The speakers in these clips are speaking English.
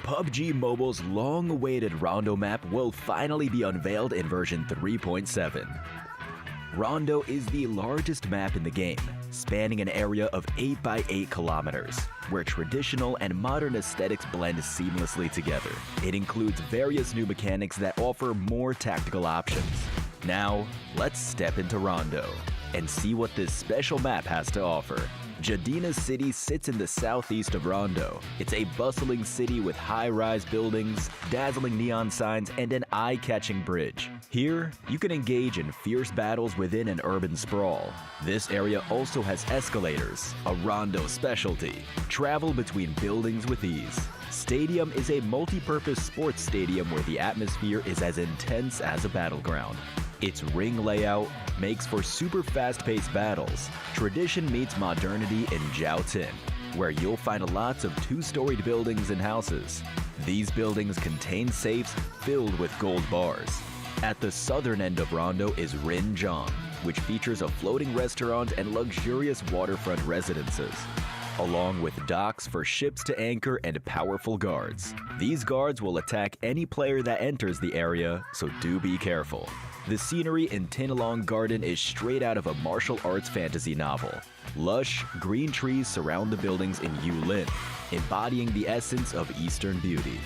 PUBG Mobile's long-awaited Rondo map will finally be unveiled in version 3.7. Rondo is the largest map in the game, spanning an area of 8 by 8 kilometers, where traditional and modern aesthetics blend seamlessly together. It includes various new mechanics that offer more tactical options. Now, let's step into Rondo and see what this special map has to offer. Jadina City sits in the southeast of Rondo. It's a bustling city with high-rise buildings, dazzling neon signs, and an eye-catching bridge. Here, you can engage in fierce battles within an urban sprawl. This area also has escalators, a Rondo specialty. Travel between buildings with ease. Stadium is a multi-purpose sports stadium where the atmosphere is as intense as a battleground. Its ring layout makes for super fast-paced battles. Tradition meets modernity in Jiaotin, where you'll find lots of two-storied buildings and houses. These buildings contain safes filled with gold bars. At the southern end of Rondo is Rinjiang, which features a floating restaurant and luxurious waterfront residences, along with docks for ships to anchor and powerful guards. These guards will attack any player that enters the area, so do be careful. The scenery in Tinalong Garden is straight out of a martial arts fantasy novel. Lush, green trees surround the buildings in Yulin, embodying the essence of Eastern beauty.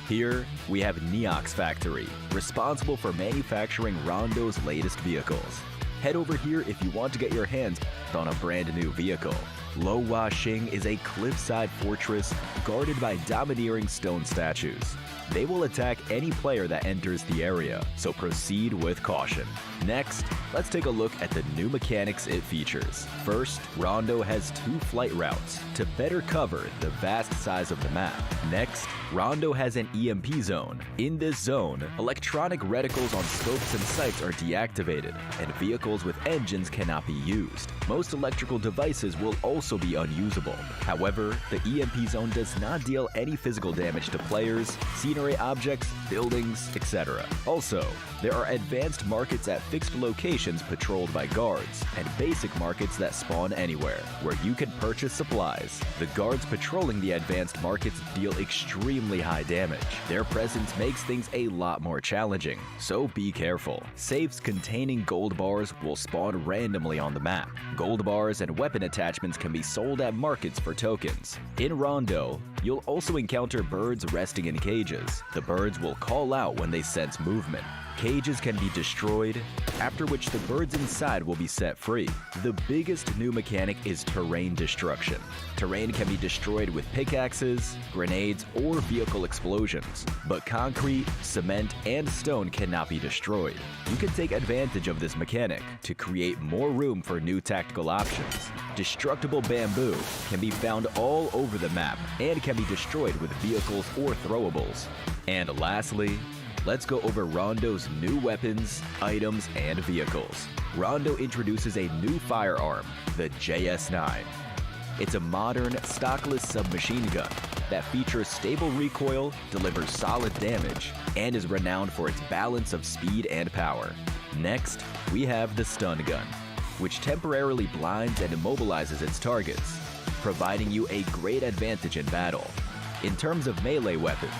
Here, we have Neox Factory, responsible for manufacturing Rondo's latest vehicles. Head over here if you want to get your hands on a brand new vehicle. Lo Hua Xing is a cliffside fortress guarded by domineering stone statues. They will attack any player that enters the area, so proceed with caution. Next, let's take a look at the new mechanics it features. First, Rondo has 2 flight routes to better cover the vast size of the map. Next, Rondo has an EMP zone. In this zone, electronic reticles on scopes and sights are deactivated, and vehicles with engines cannot be used. Most electrical devices will also be unusable. However, the EMP zone does not deal any physical damage to players, scenery objects, buildings, etc. Also, there are advanced markets at fixed locations patrolled by guards, and basic markets that spawn anywhere, where you can purchase supplies. The guards patrolling the advanced markets deal extremely high damage. Their presence makes things a lot more challenging, so be careful. Safes containing gold bars will spawn randomly on the map. Gold bars and weapon attachments can be sold at markets for tokens. In Rondo, you'll also encounter birds resting in cages. The birds will call out when they sense movement. Cages can be destroyed, after which the birds inside will be set free. The biggest new mechanic is terrain destruction. Terrain can be destroyed with pickaxes, grenades, or vehicle explosions, but concrete, cement, and stone cannot be destroyed. You can take advantage of this mechanic to create more room for new tactical options. Destructible bamboo can be found all over the map and can be destroyed with vehicles or throwables. And lastly, let's go over Rondo's new weapons, items, and vehicles. Rondo introduces a new firearm, the JS9. It's a modern, stockless submachine gun that features stable recoil, delivers solid damage, and is renowned for its balance of speed and power. Next, we have the stun gun, which temporarily blinds and immobilizes its targets, providing you a great advantage in battle. In terms of melee weapons,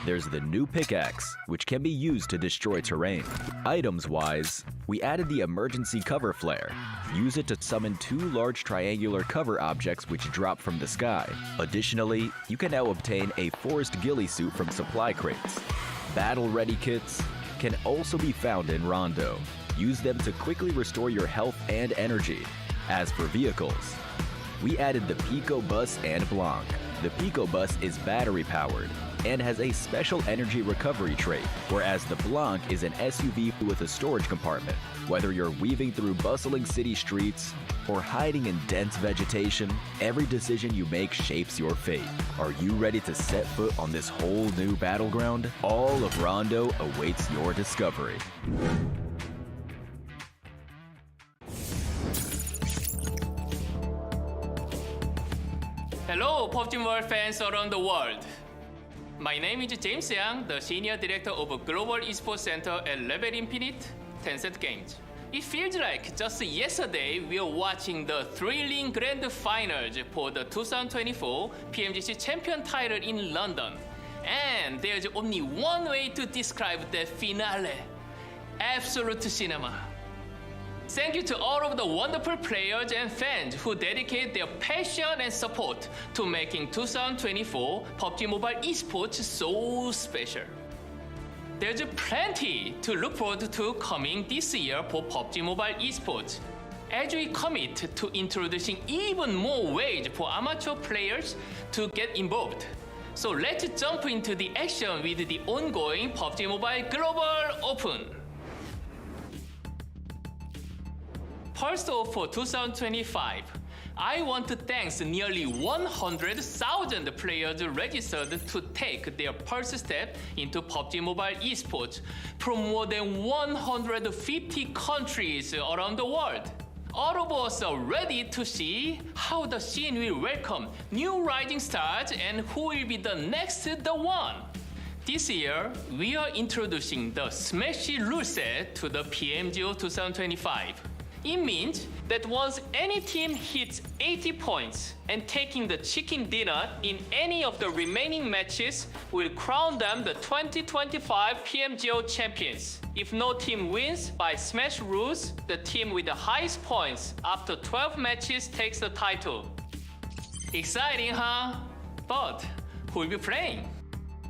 there's the new pickaxe, which can be used to destroy terrain. Items-wise, we added the emergency cover flare. Use it to summon 2 large triangular cover objects which drop from the sky. Additionally, you can now obtain a forest ghillie suit from supply crates. Battle-ready kits can also be found in Rondo. Use them to quickly restore your health and energy. As for vehicles, we added the Pico Bus and Blanc. The Pico Bus is battery-powered and has a special energy recovery trait, whereas the Blanc is an SUV with a storage compartment. Whether you're weaving through bustling city streets or hiding in dense vegetation, every decision you make shapes your fate. Are you ready to set foot on this whole new battleground? All of Rondo awaits your discovery. Hello, PUBG Mobile fans around the world. My name is James Yang, the Senior Director of Global Esports Center at Rebel Infinite, Tencent Games. It feels like just yesterday we were watching the thrilling grand finals for the 2024 PMGC champion title in London. And there's only one way to describe the finale. Absolute cinema. Thank you to all of the wonderful players and fans who dedicate their passion and support to making 2024 PUBG Mobile Esports so special. There's plenty to look forward to coming this year for PUBG Mobile Esports, as we commit to introducing even more ways for amateur players to get involved. So let's jump into the action with the ongoing PUBG Mobile Global Open. First off, for 2025, I want to thank nearly 100,000 players registered to take their first step into PUBG Mobile Esports from more than 150 countries around the world. All of us are ready to see how the scene will welcome new rising stars and who will be the next the one. This year, we are introducing the Smashy rule set to the PMGO 2025. It means that once any team hits 80 points and taking the chicken dinner in any of the remaining matches will crown them the 2025 PMGO champions. If no team wins by smash rules, the team with the highest points after 12 matches takes the title. Exciting, huh? But who will be playing?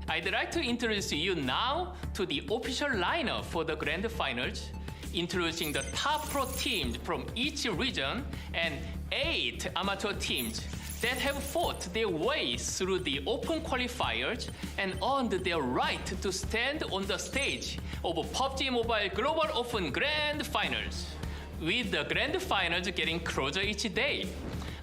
I'd like to introduce you now to the official lineup for the grand finals, introducing the top pro teams from each region and 8 amateur teams that have fought their way through the open qualifiers and earned their right to stand on the stage of PUBG Mobile Global Open Grand Finals. With the Grand Finals getting closer each day,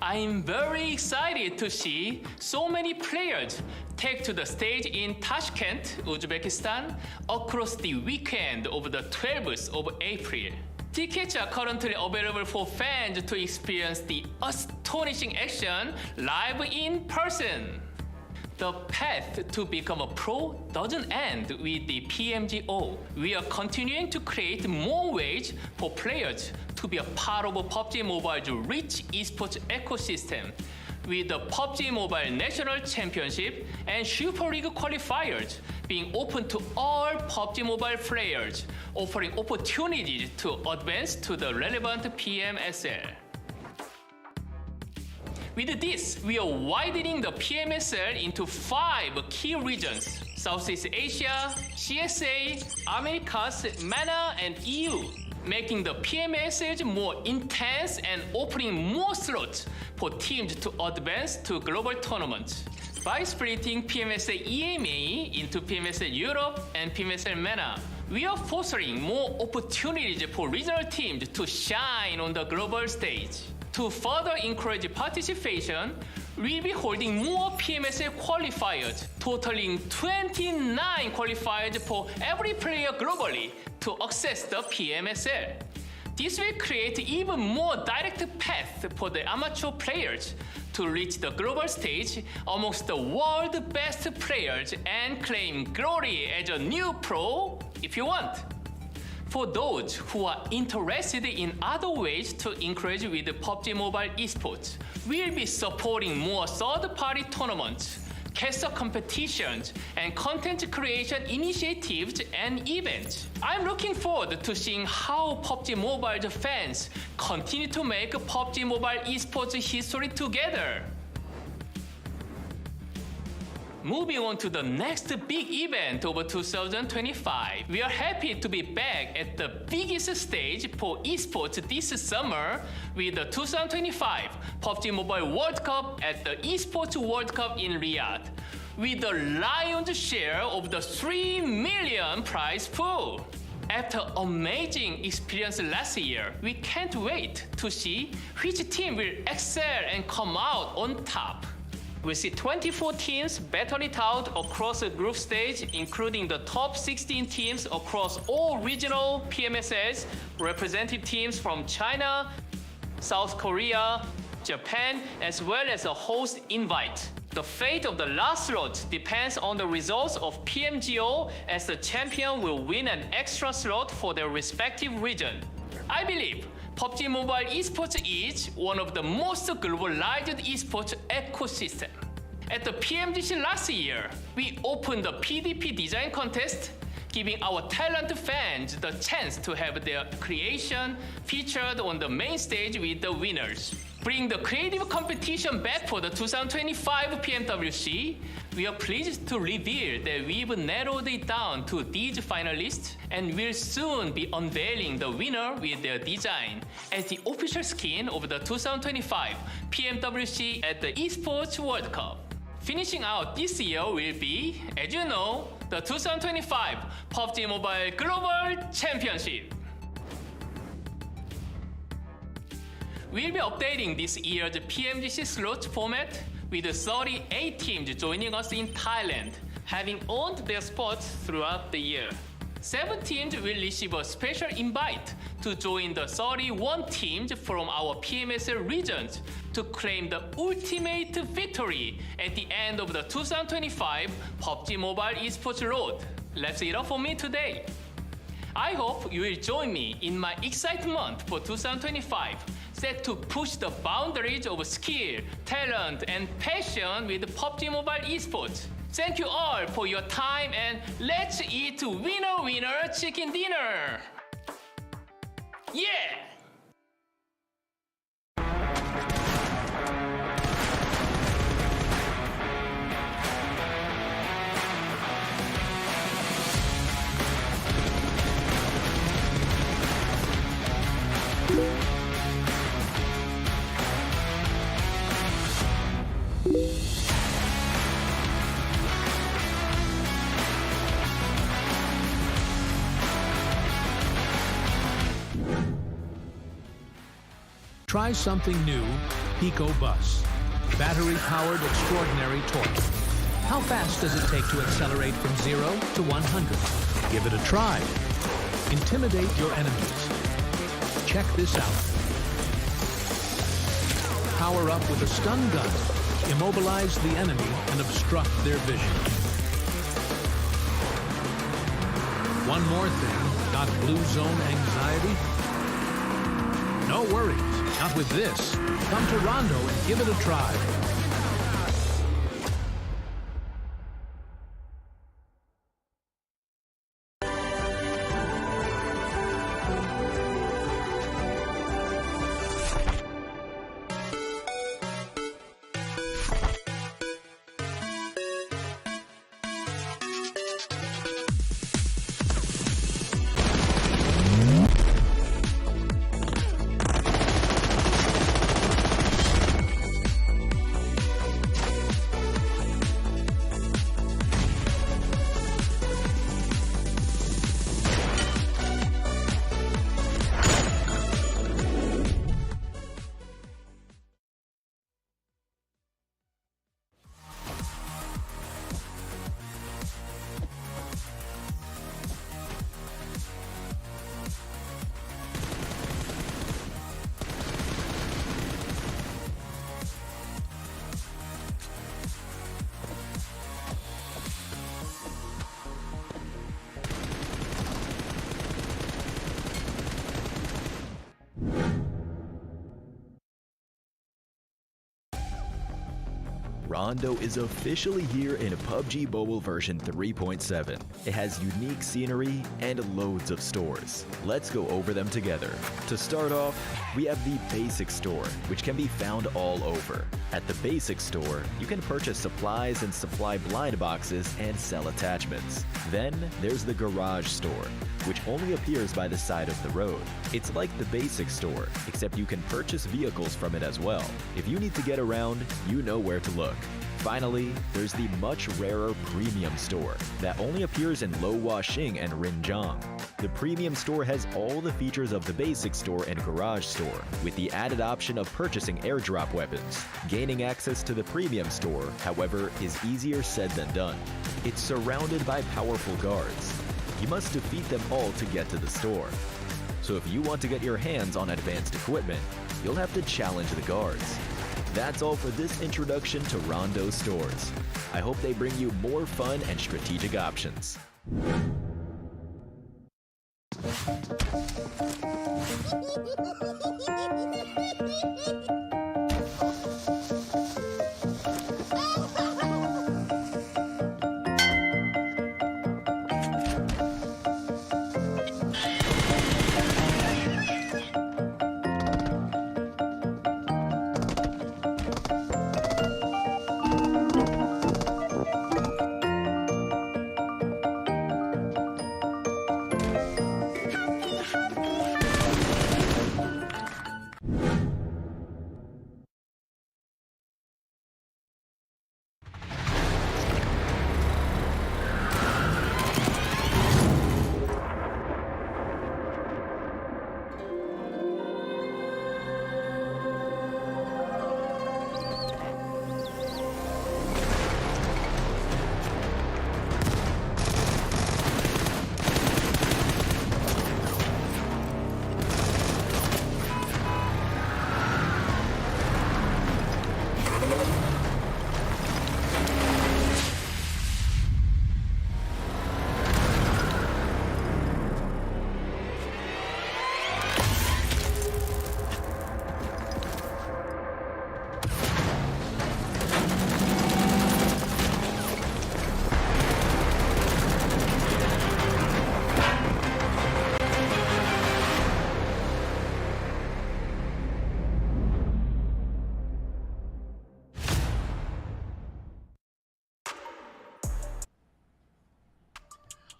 I am very excited to see so many players take to the stage in Tashkent, Uzbekistan, across the weekend of the 12th of April. Tickets are currently available for fans to experience the astonishing action live in person. The path to become a pro doesn't end with the PMGO. We are continuing to create more ways for players to be a part of PUBG Mobile's rich esports ecosystem, with the PUBG Mobile National Championship and Super League qualifiers being open to all PUBG Mobile players, offering opportunities to advance to the relevant PMSL. With this, we are widening the PMSL into 5 key regions: Southeast Asia, CSA, Americas, MENA, and EU, making the PMSL more intense and opening more slots for teams to advance to global tournaments. By splitting PMSL EMEA into PMSL Europe and PMSL MENA, we are fostering more opportunities for regional teams to shine on the global stage. To further encourage participation, we'll be holding more PMSL qualifiers, totaling 29 qualifiers for every player globally to access the PMSL. This will create even more direct path for the amateur players to reach the global stage amongst the world's best players and claim glory as a new pro if you want. For those who are interested in other ways to encourage with PUBG Mobile Esports, we'll be supporting more third-party tournaments, caster competitions, and content creation initiatives and events. I'm looking forward to seeing how PUBG Mobile fans continue to make PUBG Mobile Esports history together. Moving on to the next big event of 2025, we are happy to be back at the biggest stage for esports this summer with the 2025 PUBG Mobile World Cup at the Esports World Cup in Riyadh, with the lion's share of the 3 million prize pool. After amazing experience last year, we can't wait to see which team will excel and come out on top. We see 24 teams battle it out across the group stage, including the top 16 teams across all regional PMSLs, representative teams from China, South Korea, Japan, as well as a host invite. The fate of the last slot depends on the results of PMGO, as the champion will win an extra slot for their respective region. I believe PUBG Mobile Esports is one of the most globalized esports ecosystem. At the PMGC last year, we opened the PDP design contest, giving our talented fans the chance to have their creation featured on the main stage with the winners. Bring the creative competition back for the 2025 PMWC, we are pleased to reveal that we've narrowed it down to these finalists and will soon be unveiling the winner with their design as the official skin of the 2025 PMWC at the Esports World Cup. Finishing out this year will be, as you know, the 2025 PUBG Mobile Global Championship. We'll be updating this year's PMGC slot format with 38 teams joining us in Thailand, having earned their spots throughout the year. 7 teams will receive a special invite to join the 31 teams from our PMSL regions to claim the ultimate victory at the end of the 2025 PUBG Mobile Esports Road. Wraps it up for me today. I hope you will join me in my excitement for 2025, set to push the boundaries of skill, talent, and passion with PUBG Mobile Esports. Thank you all for your time, and let's eat winner winner chicken dinner! Yeah! Try something new, EcoBus. Battery-powered extraordinary torque. How fast does it take to accelerate from 0 to 100? Give it a try. Intimidate your enemies. Check this out. Power up with a stun gun. Immobilize the enemy and obstruct their vision. One more thing. Got blue zone anxiety? No worries. Not with this. Come to Rondo and give it a try. Rondo is officially here in PUBG Mobile version 3.7. It has unique scenery and loads of stores. Let's go over them together. To start off, we have the Basic Store, which can be found all over. At the Basic Store, you can purchase supplies and supply blind boxes and sell attachments. Then there's the Garage Store, which only appears by the side of the road. It's like the Basic Store, except you can purchase vehicles from it as well. If you need to get around, you know where to look. Finally, there's the much rarer Premium Store that only appears in Lo Xing and Rinjiang. The Premium Store has all the features of the Basic Store and Garage Store, with the added option of purchasing airdrop weapons. Gaining access to the Premium Store, however, is easier said than done. It's surrounded by powerful guards. You must defeat them all to get to the store. So if you want to get your hands on advanced equipment, you'll have to challenge the guards. That's all for this introduction to Rondo stores. I hope they bring you more fun and strategic options.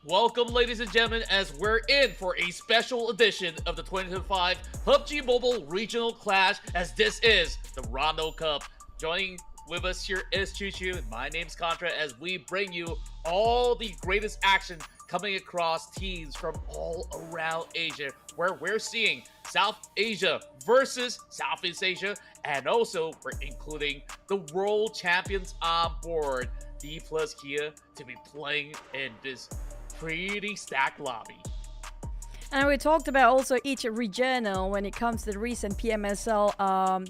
Welcome, ladies and gentlemen, as we're in for a special edition of the 2025 PUBG Mobile Regional Clash, as this is the Rondo Cup. Joining with us here is Choo Choo, and my name's Contra, as we bring you all the greatest action coming across teams from all around Asia, where we're seeing South Asia versus Southeast Asia, and also we're including the world champions on board, D plus Kia, to be playing in this pretty stacked lobby. And we talked about also each regional when it comes to the recent PMSL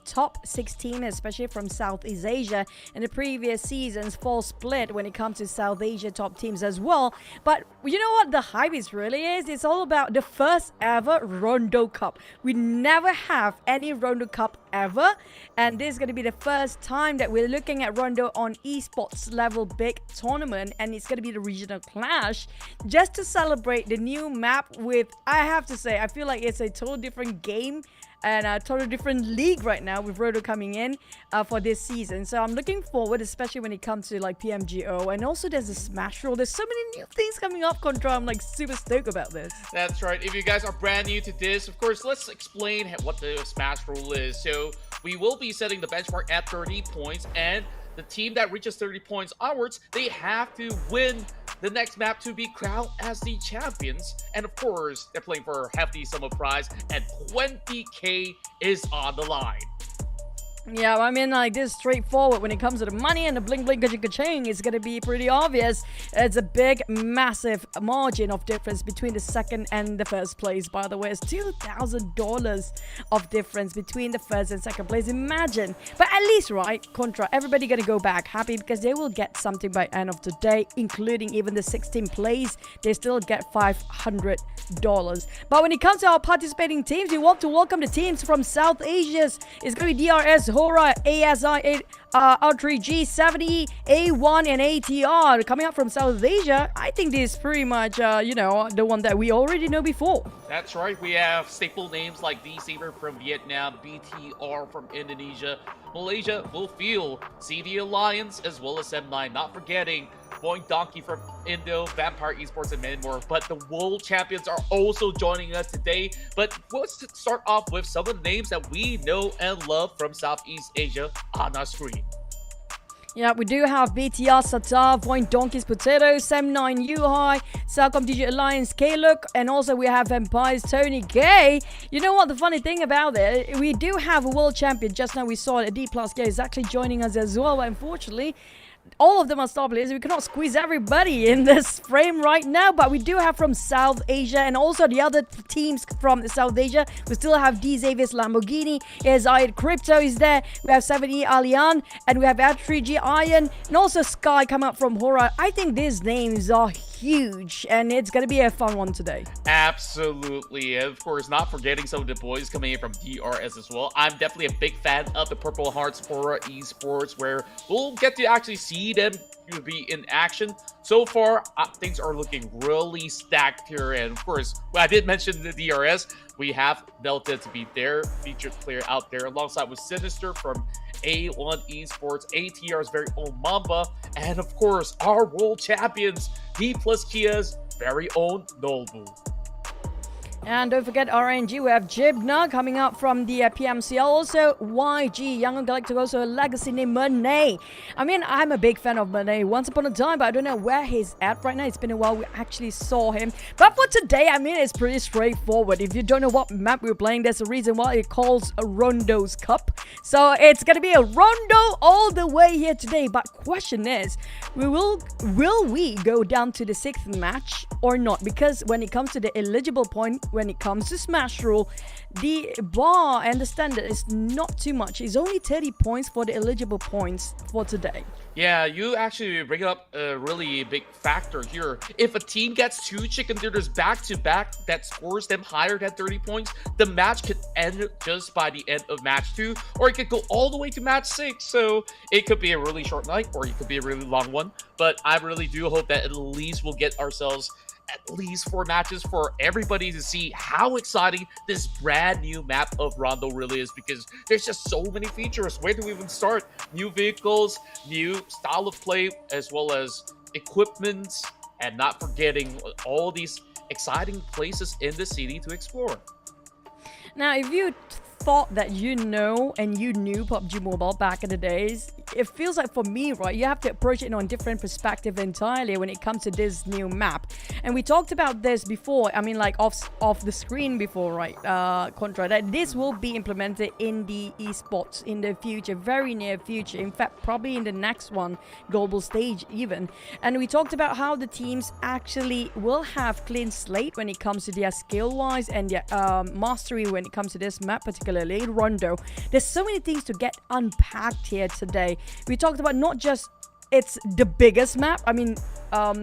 top 16, especially from Southeast Asia, and the previous season's fall split when it comes to South Asia top teams as well. But you know what the hype is really is? It's all about the first ever Rondo Cup. We never have any Rondo Cup ever, and this is going to be the first time that we're looking at Rondo on esports level big tournament, and it's going to be the regional clash just to celebrate the new map with, I have to say, I feel like it's a total different game and a total different league right now with Rondo coming in for this season. So I'm looking forward, especially when it comes to like PMGO, and also there's a Smash Roll. There's so many new things coming up, Contra. I'm like super stoked about this. That's right. If you guys are brand new to this, of course, let's explain what the Smash Rule is. So we will be setting the benchmark at 30 points, and the team that reaches 30 points onwards, they have to win the next map to be crowned as the champions. And of course, they're playing for a hefty sum of prize, and 20k is on the line. Yeah, I mean, like, this is straightforward when it comes to the money, and the bling bling ka-ching is going to be pretty obvious. It's a big, massive margin of difference between the second and the first place, by the way. It's $2,000 of difference between the first and second place. Imagine. But at least, right, Contra, everybody going to go back happy because they will get something by end of the day, including even the 16th place. They still get $500. But when it comes to our participating teams, we want to welcome the teams from South Asia. It's going to be DRS, Hora, ASI, R3G, 70, A1, and ATR coming up from South Asia. I think this is pretty much, the one that we already know before. That's right. We have staple names like D-Saber from Vietnam, BTR from Indonesia. Malaysia will field CD Alliance as well as M9, not forgetting Boing Donkey from Indo, Vampire Esports, and many more. But the world champions are also joining us today. But let's start off with some of the names that we know and love from Southeast Asia on our screen. Yeah, we do have BTR, Satar, Voin Donkeys, Potatoes, Sem9, Yuhai, Salcom DJ Alliance, K-Look, and also we have Vampires, Tony Gay. You know what the funny thing about it? We do have a world champion. Just now we saw it, D plus Gay is actually joining us as well, but unfortunately, all of them are star players. We cannot squeeze everybody in this frame right now, but we do have from South Asia, and also the other teams from South Asia. We still have D Zavis Lamborghini, Zayed Crypto is there, we have 7E Alian, and we have R3G Iron, and also Sky come up from Hora. I think these names are huge, and it's gonna be a fun one today. Absolutely. Of course, not forgetting some of the boys coming in from DRS as well. I'm definitely a big fan of the Purple Hearts Hora Esports, where we'll get to actually see them to be in action. So far, things are looking really stacked here. And of course, I did mention the DRS. We have Delta to be their featured player out there, alongside with Sinister from A1 Esports, ATR's very own Mamba, and of course, our world champions, D plus Kia's very own Nobu. And don't forget RNG, we have Jibna coming up from the PMCL. Also, YG, Young Galactic, also a legacy named Monet. I mean, I'm a big fan of Monet once upon a time, but I don't know where he's at right now. It's been a while we actually saw him. But for today, I mean, it's pretty straightforward. If you don't know what map we're playing, there's a reason why it calls a Rondo's Cup. So it's going to be a Rondo all the way here today. But question is, will we go down to the 6th match or not? Because when it comes to the eligible point, when it comes to Smash Rule, the bar and the standard is not too much. It's only 30 points for the eligible points for today. Yeah, you actually bring up a really big factor here. If a team gets 2 chicken dinners back-to-back that scores them higher than 30 points, the match could end just by the end of match 2, or it could go all the way to match 6. So it could be a really short night, or it could be a really long one. But I really do hope that at least we'll get ourselves at least 4 matches for everybody to see how exciting this brand new map of Rondo really is, because there's just so many features. Where do we even start? New vehicles, new style of play, as well as equipment, and not forgetting all these exciting places in the city to explore. Now, if you thought that you know and you knew PUBG Mobile back in the days, it feels like for me, right, you have to approach it on a different perspective entirely when it comes to this new map. And we talked about this before, I mean, like off the screen before, right, Contra, that this will be implemented in the esports in the future, very near future, in fact probably in the next one, global stage even. And we talked about how the teams actually will have clean slate when it comes to their skill wise and their mastery when it comes to this map, particularly Rondo. There's so many things to get unpacked here today. We talked about not just it's the biggest map. I mean,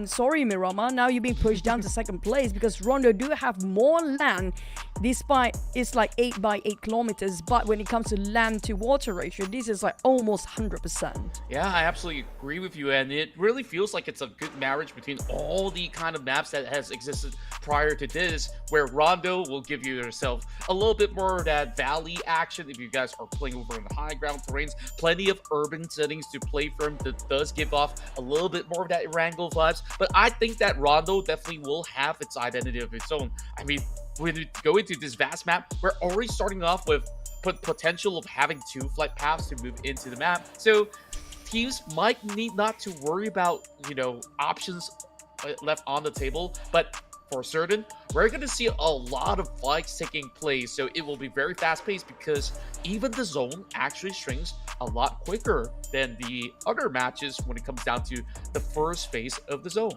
sorry Mirama, now you're being pushed down to second place because Rondo do have more land, despite it's like 8 by 8 kilometers, but when it comes to land to water ratio, this is like almost 100%. Yeah, I absolutely agree with you, and it really feels like it's a good marriage between all the kind of maps that has existed prior to this, where Rondo will give you yourself a little bit more of that valley action if you guys are playing over in the high ground terrains, plenty of urban settings to play from that does give off a little bit more of that Erangel vibes, but I think that Rondo definitely will have its identity of its own. I mean, when we go into this vast map, we're already starting off with potential of having 2 flight paths to move into the map, so teams might need not to worry about, you know, options left on the table, but for certain, we're going to see a lot of flights taking place, so it will be very fast-paced because even the zone actually shrinks a lot quicker than the other matches when it comes down to the first phase of the zone.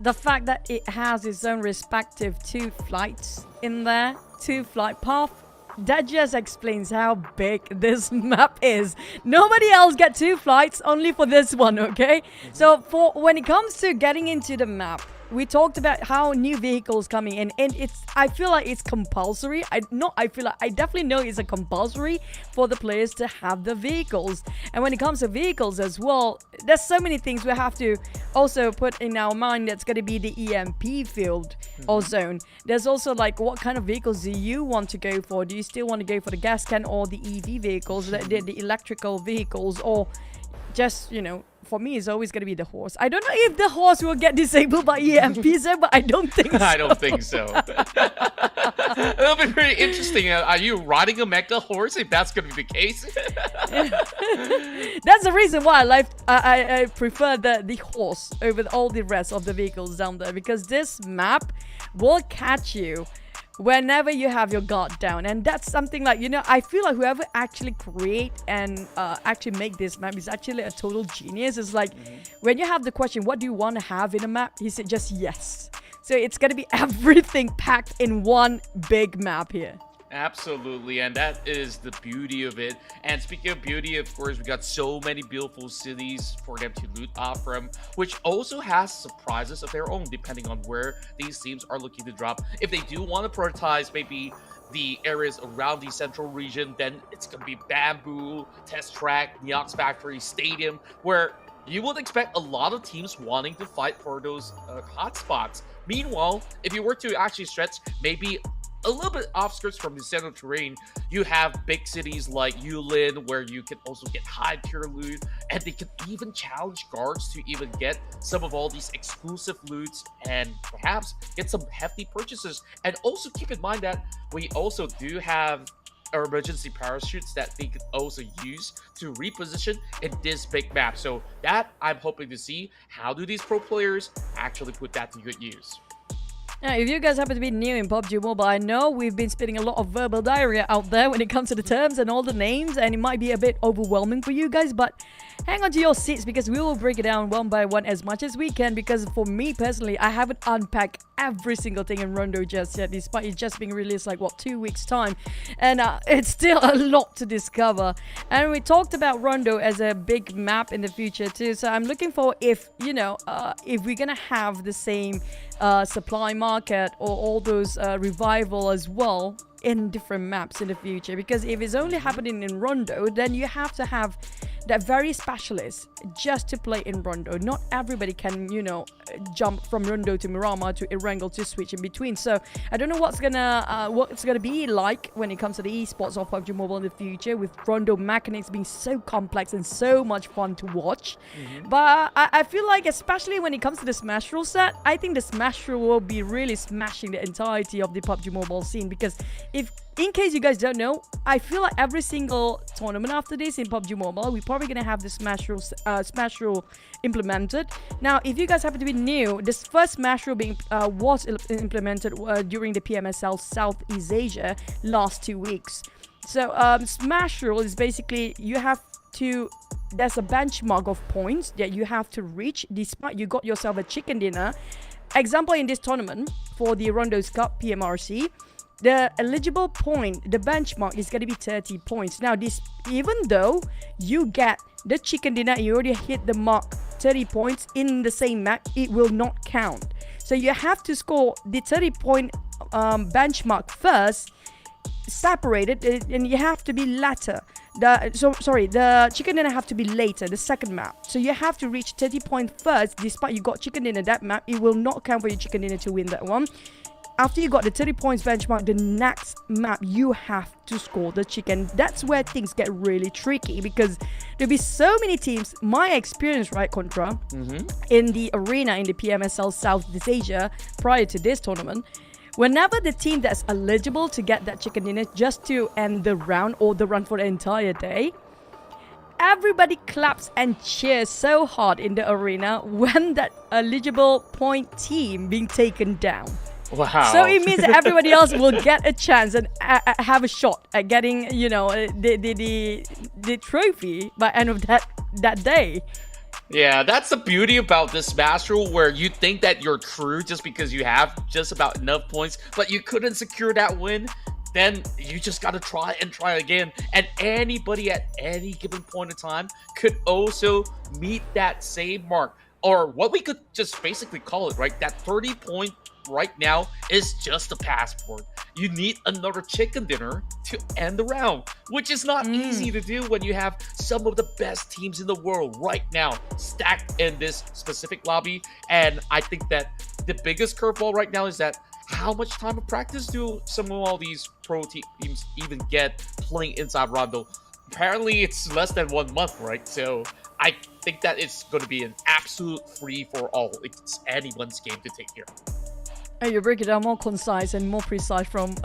The fact that it has its own respective 2 flights in there, 2 flight path, that just explains how big this map is. Nobody else get 2 flights, only for this one, okay? So for when it comes to getting into the map, we talked about how new vehicles coming in, and I feel like it's compulsory. I definitely know it's a compulsory for the players to have the vehicles. And when it comes to vehicles as well, there's so many things we have to also put in our mind. That's going to be the EMP field or zone. There's also like, what kind of vehicles do you want to go for? Do you still want to go for the gas can or the EV vehicles, the electrical vehicles, or just, you know, for me, it's always going to be the horse. I don't know if the horse will get disabled by EMPs, but I don't think so. I don't think so. It'll be pretty interesting. Are you riding a mecha horse if that's going to be the case? That's the reason why I prefer the horse over all the rest of the vehicles down there, because this map will catch you whenever you have your guard down. And that's something like, you know, I feel like whoever actually create and actually make this map is actually a total genius. It's like, when you have the question, what do you want to have in a map? He said just yes. So it's going to be everything packed in one big map here. Absolutely, and that is the beauty of it. And speaking of beauty, of course, we got so many beautiful cities for them to loot off from, which also has surprises of their own, depending on where these teams are looking to drop. If they do want to prioritize maybe the areas around the central region, then it's going to be Bamboo, Test Track, Neox Factory, Stadium, where you would expect a lot of teams wanting to fight for those hotspots. Meanwhile, if you were to actually stretch maybe a little bit offskirts from the central terrain, you have big cities like Yulin, where you can also get high tier loot, and they can even challenge guards to even get some of all these exclusive loots and perhaps get some hefty purchases. And also keep in mind that we also do have emergency parachutes that they could also use to reposition in this big map. So that I'm hoping to see, how do these pro players actually put that to good use. Now, if you guys happen to be new in PUBG Mobile, I know we've been spitting a lot of verbal diarrhea out there when it comes to the terms and all the names, and it might be a bit overwhelming for you guys, but hang on to your seats because we will break it down one by one as much as we can, because for me personally, I haven't unpacked every single thing in Rondo just yet, despite it just being released like, what, 2 weeks time, and it's still a lot to discover. And we talked about Rondo as a big map in the future too, so I'm looking for if, you know, if we're gonna have the same supply market or all those revival as well in different maps in the future, because if it's only happening in Rondo, then you have to have that very specialist just to play in Rondo. Not everybody can, jump from Rondo to Miramar to Erangel to switch in between. So I don't know what's gonna be like when it comes to the esports of PUBG Mobile in the future, with Rondo mechanics being so complex and so much fun to watch. But I feel like, especially when it comes to the Smash rule set, I think the Smash rule will be really smashing the entirety of the PUBG Mobile scene, because in case you guys don't know, I feel like every single tournament after this in PUBG Mobile, we're probably gonna have the Smash rule implemented. Now, if you guys happen to be new, this first Smash rule was implemented during the PMSL Southeast Asia last 2 weeks. So Smash rule is basically there's a benchmark of points that you have to reach despite you got yourself a chicken dinner. Example, in this tournament for the Rondo Cup PMRC, the eligible point, the benchmark is going to be 30 points. Now, even though you get the chicken dinner, you already hit the mark 30 points in the same map, it will not count. So you have to score the 30-point benchmark first, separated, and you have to be later. The chicken dinner have to be later, the second map. So you have to reach 30 points first. Despite you got chicken dinner that map, it will not count for your chicken dinner to win that one. After you got the 30 points benchmark, the next map you have to score the chicken. That's where things get really tricky, because there'll be so many teams. My experience, right, Contra, in the arena in the PMSL Southeast Asia prior to this tournament, whenever the team that's eligible to get that chicken dinner just to end the round or the run for the entire day, everybody claps and cheers so hard in the arena when that eligible point team being taken down. Wow. So it means that everybody else will get a chance and have a shot at getting, the trophy by end of that day. Yeah, that's the beauty about this Smash rule, where you think that you're true just because you have just about enough points, but you couldn't secure that win. Then you just gotta try and try again. And anybody at any given point in time could also meet that same mark. Or what we could just basically call it, right? That 30 point right now is just a passport. You need another chicken dinner to end the round, which is not easy to do when you have some of the best teams in the world right now stacked in this specific lobby. And I think that the biggest curveball right now is that how much time of practice do some of all these pro teams even get playing inside Rondo? Apparently it's less than 1 month, right? So I think that it's going to be an absolute free for all. It's anyone's game to take here. You break it down more concise and more precise from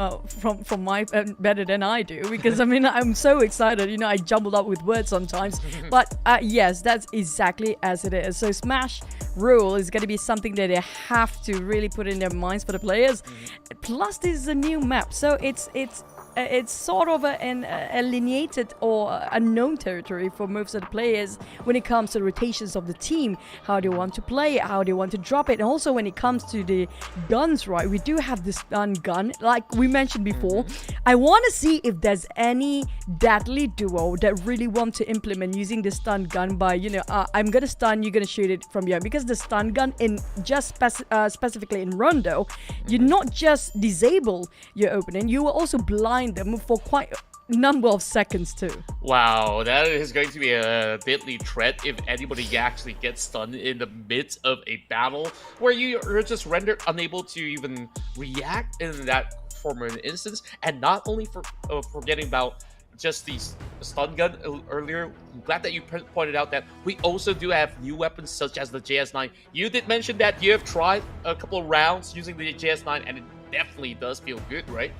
my better than I do, because I'm so excited. I jumbled up with words sometimes, but yes, that's exactly as it is. So Smash rule is going to be something that they have to really put in their minds for the players. Plus, this is a new map, so it's sort of an alienated or unknown territory for most of the players when it comes to rotations of the team, how they want to play, how they want to drop it. And also when it comes to the guns, right, we do have this stun gun, like we mentioned before. I want to see if there's any deadly duo that really want to implement using the stun gun by, I'm going to stun, you're going to shoot it from here. Because the stun gun, in just specifically in Rondo, you not just disable your opponent, you will also blind them for quite a number of seconds too. Wow, that is going to be a deadly threat if anybody actually gets stunned in the midst of a battle where you're just rendered unable to even react in that form of an instance. And not only for forgetting about just the stun gun earlier, I'm glad that you pointed out that we also do have new weapons such as the JS9. You did mention that you have tried a couple of rounds using the JS9, and it definitely does feel good, right?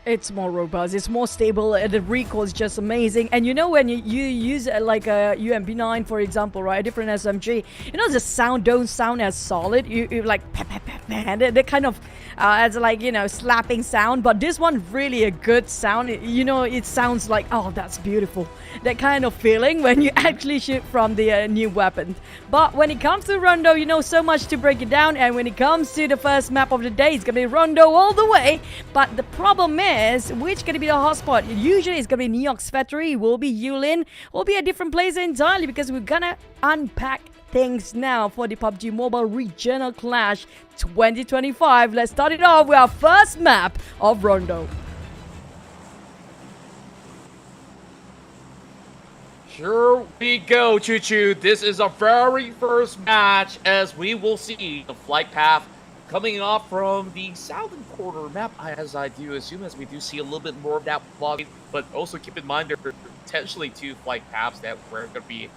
It's more robust, it's more stable, the recoil is just amazing. And when you use like a UMP9, for example, right, a different SMG, the sound don't sound as solid. You like they kind of as like slapping sound, but this one really a good sound. It sounds like, oh, that's beautiful, that kind of feeling when you actually shoot from the new weapon. But when it comes to Rondo, so much to break it down. And when it comes to the first map of the day, it's gonna be Rondo all the way. But the problem is, which gonna be the hotspot? Usually it's gonna be New York's factory, will be Yulin, will be a different place entirely, because we're gonna unpack things now for the PUBG Mobile Regional Clash 2025. Let's start it off with our first map of Rondo. Here we go, Choo Choo. This is our very first match as we will see the flight path coming off from the southern corner map, as I do assume, as we do see a little bit more of that vlogging. But also keep in mind there are potentially 2 flight paths that we're going to be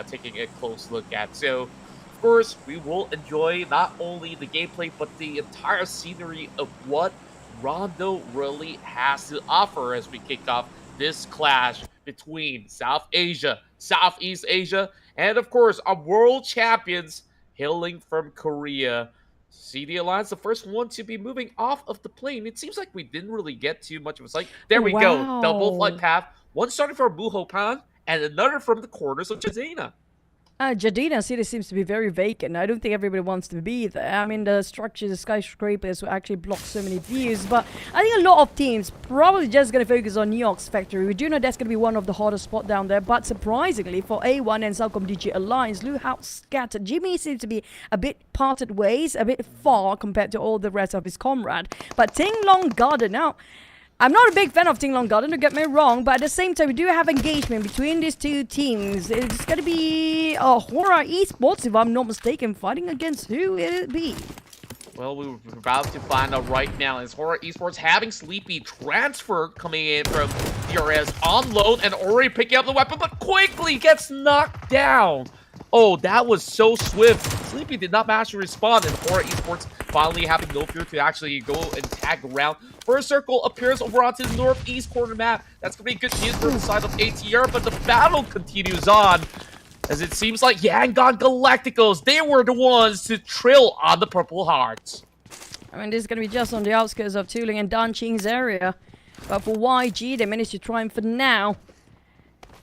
taking a close look at. So, of course, we will enjoy not only the gameplay, but the entire scenery of what Rondo really has to offer as we kick off this clash between South Asia, Southeast Asia, and of course our world champions hailing from Korea. CD Alliance, the first one to be moving off of the plane. It seems like we didn't really get too much of a sight. There we go. Double flight path. One starting from Buhopan and another from the corners of Jadena. Jadena City seems to be very vacant. I don't think everybody wants to be there. I mean, the structures, the skyscrapers will actually block so many views. But I think a lot of teams probably just going to focus on New York's factory. We do know that's going to be one of the hottest spots down there. But surprisingly, for A1 and Celcom DG Alliance, look how scattered. Jimmy seems to be a bit parted ways, a bit far compared to all the rest of his comrade. But Ting Long Garden now. I'm not a big fan of Ting Long Garden, don't get me wrong, but at the same time, we do have engagement between these 2 teams. It's going to be Hora Esports, if I'm not mistaken, fighting against who will it be? Well, we're about to find out right now. Is Hora Esports having Sleepy transfer coming in from DRS on load and already picking up the weapon, but quickly gets knocked down. Oh, that was so swift. Sleepy did not manage to respond, and Hora Esports finally having no fear to actually go and tag around. First circle appears over onto the northeast corner map. That's going to be good news for the side of ATR, but the battle continues on. As it seems like Yangon Galacticos, they were the ones to trill on the Purple Hearts. I mean, this is going to be just on the outskirts of Tuling and Danqing's area. But for YG, they managed to triumph for now.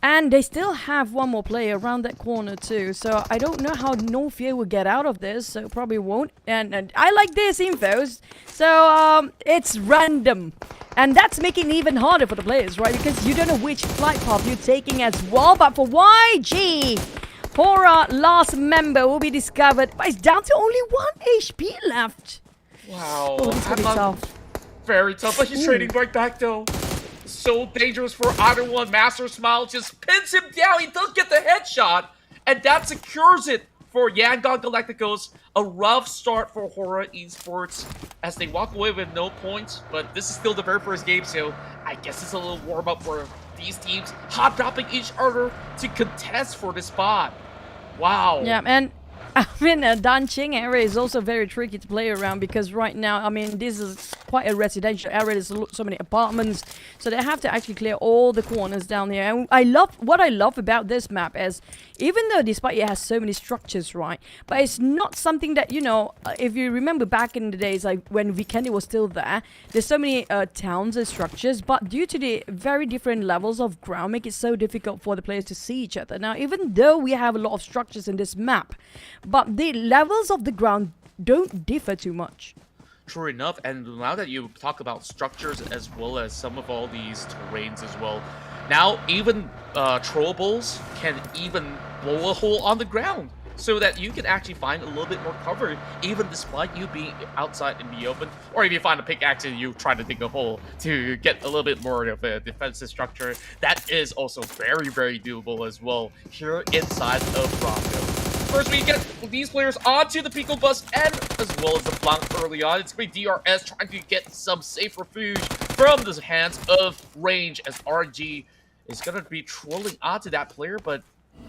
And they still have one more player around that corner too. So I don't know how No Fear will get out of this. So probably won't. And I like this infos. So it's random. And that's making it even harder for the players, right? Because you don't know which flight path you're taking as well. But for YG, Hora last member will be discovered. But it's down to only 1 HP left. Wow. Oh, this is gonna be tough. Very tough. But he's trading right back though. So dangerous for either one. Master Smile just pins him down. He does get the headshot, and that secures it for Yangon Galacticos. A rough start for Hora Esports as they walk away with no points, but this is still the very first game, so I guess it's a little warm-up for these teams hot-dropping each other to contest for the spot. Wow. Yeah, and I mean, Danqing area is also very tricky to play around because right now, I mean, this is quite a residential area. There's so many apartments, so they have to actually clear all the corners down there. And what I love about this map is, even though despite it has so many structures, right, but it's not something that, you know, if you remember back in the days, like when Vikendi was still there, there's so many towns and structures, but due to the very different levels of ground, make it so difficult for the players to see each other. Now, even though we have a lot of structures in this map, but the levels of the ground don't differ too much. True enough, and now that you talk about structures as well as some of all these terrains as well, now even throwables can even blow a hole on the ground so that you can actually find a little bit more cover even despite you being outside in the open. Or if you find a pickaxe and you try to dig a hole to get a little bit more of a defensive structure, that is also very, very doable as well here inside of Rondo. First, we get these players onto the Pico bus and as well as the flank early on. It's going to be DRS trying to get some safe refuge from the hands of range as RG is going to be trolling onto that player, but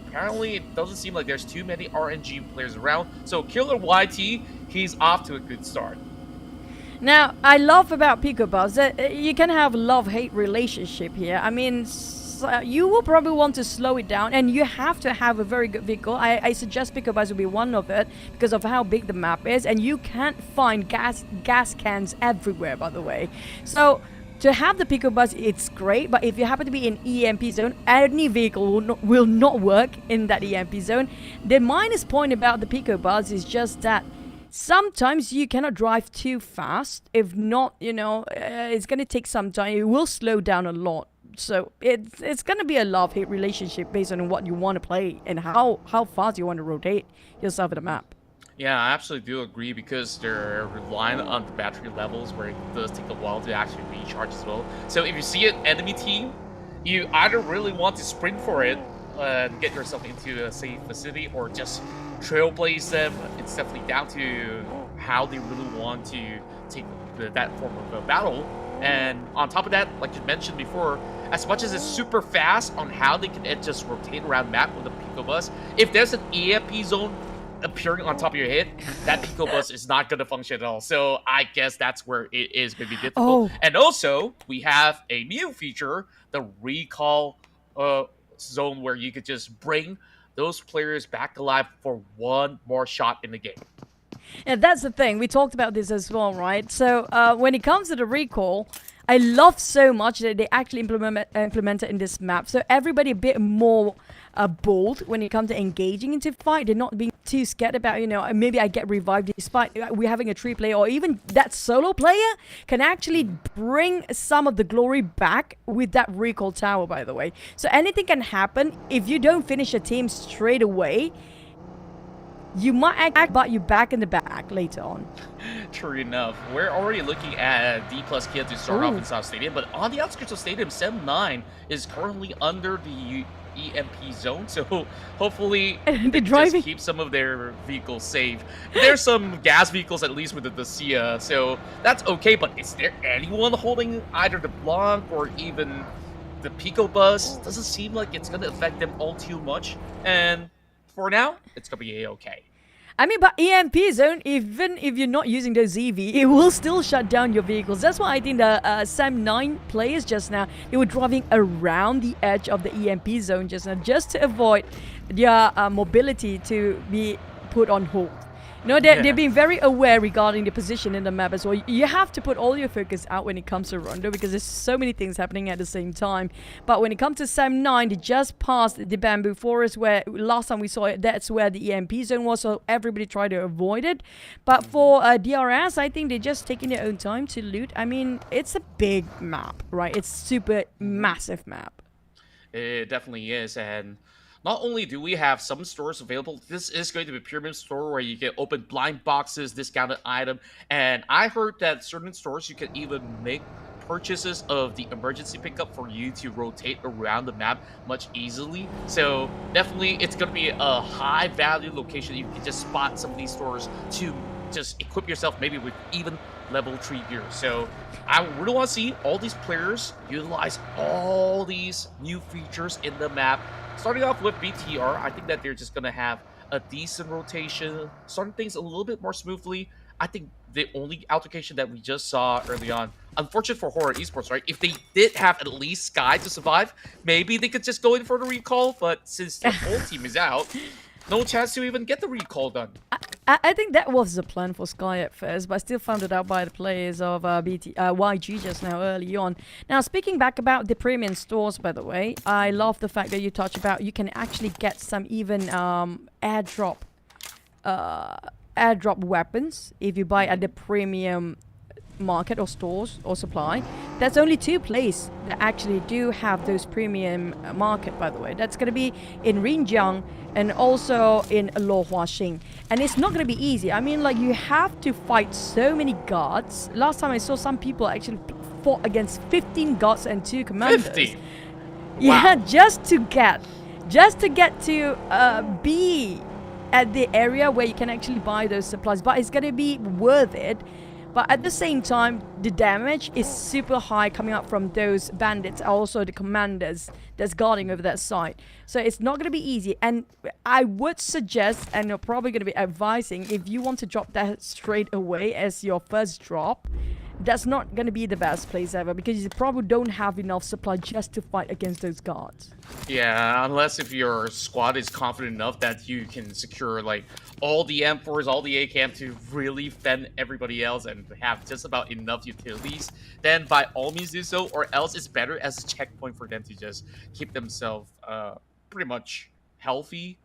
apparently it doesn't seem like there's too many RNG players around. So Killer YT, he's off to a good start. Now, I love about Pico Bus that you can have love-hate relationship here. I mean, you will probably want to slow it down, and you have to have a very good vehicle. I suggest Pico Bus will be one of it because of how big the map is, and you can't find gas cans everywhere, by the way. So to have the Pico Bus, it's great, but if you happen to be in EMP zone, any vehicle will not work in that EMP zone. The minus point about the Pico Bus is just that sometimes you cannot drive too fast. If not, you know, it's going to take some time. It will slow down a lot. So it's going to be a love-hate relationship based on what you want to play and how fast you want to rotate yourself in the map. Yeah, I absolutely do agree because they're relying on the battery levels where it does take a while to actually recharge as well. So if you see an enemy team, you either really want to sprint for it get yourself into a safe vicinity or just trailblaze them. It's definitely down to how they really want to take that form of a battle. And on top of that, like you mentioned before, as much as it's super fast on how they can just rotate around map with a Pico Bus, if there's an EMP zone appearing on top of your head, that Pico Bus is not going to function at all. So I guess that's where it is going to be difficult. And also, we have a new feature, the recall zone, where you could just bring those players back alive for one more shot in the game. Yeah, that's the thing. We talked about this as well, right? So when it comes to the recall, I love so much that they actually implement it in this map. So everybody a bit more bold when it comes to engaging into fight. They're not being too scared about, maybe I get revived despite we're having a 3 player, or even that solo player can actually bring some of the glory back with that recall tower, by the way. So anything can happen. If you don't finish a team straight away, you might act, but you're back in the back later on. True enough. We're already looking at D plus kid to start off in South Stadium, but on the outskirts of Stadium, 7-9 is currently under the EMP zone, so hopefully they just keep some of their vehicles safe. There's some gas vehicles, at least with the SIA, so that's okay, but is there anyone holding either the Blanc or even the Pico Bus? Doesn't seem like it's going to affect them all too much, and for now, it's going to be a-okay. I mean, but EMP zone, even if you're not using those EV, it will still shut down your vehicles. That's why I think the SAM9 players just now, they were driving around the edge of the EMP zone just now, just to avoid their mobility to be put on hold. They're being very aware regarding the position in the map as well. You have to put all your focus out when it comes to Rondo, because there's so many things happening at the same time. But when it comes to SAM9, they just passed the bamboo forest, where last time we saw it, that's where the EMP zone was, so everybody tried to avoid it. But for DRS, I think they're just taking their own time to loot. I mean, it's a big map, right? It's super massive map. It definitely is, and not only do we have some stores available, this is going to be a pyramid store where you can open blind boxes, discounted item, and I heard that certain stores you can even make purchases of the emergency pickup for you to rotate around the map much easily. So definitely it's going to be a high value location. You can just spot some of these stores to just equip yourself maybe with even level 3 gear. So I really want to see all these players utilize all these new features in the map. Starting off with BTR, I think that they're just going to have a decent rotation, starting things a little bit more smoothly. I think the only altercation that we just saw early on, unfortunate for Horror Esports, right? If they did have at least Sky to survive, maybe they could just go in for the recall, but since the whole team is out, no chance to even get the recall done. I think that was the plan for Sky at first, but I still found it out by the players of YG just now early on. Now, speaking back about the premium stores, by the way, I love the fact that you touch about you can actually get some even airdrop weapons if you buy at the premium market or stores or supply. There's only 2 places that actually do have those premium market, by the way. That's going to be in Rinjiang and also in Luohuaxing. And it's not going to be easy. I mean, like, you have to fight so many guards. Last time I saw some people actually fought against 15 guards and 2 commanders. 50? Yeah, Wow. just to get to be at the area where you can actually buy those supplies. But it's going to be worth it. But at the same time, the damage is super high coming up from those bandits, also the commanders that's guarding over that site. So it's not going to be easy. And I would suggest, and you're probably going to be advising, if you want to drop that straight away as your first drop, that's not going to be the best place ever, because you probably don't have enough supply just to fight against those guards. Yeah, unless if your squad is confident enough that you can secure like all the M4s, all the AKM to really fend everybody else and have just about enough utilities, then by all means do so, or else it's better as a checkpoint for them to just keep themselves pretty much healthy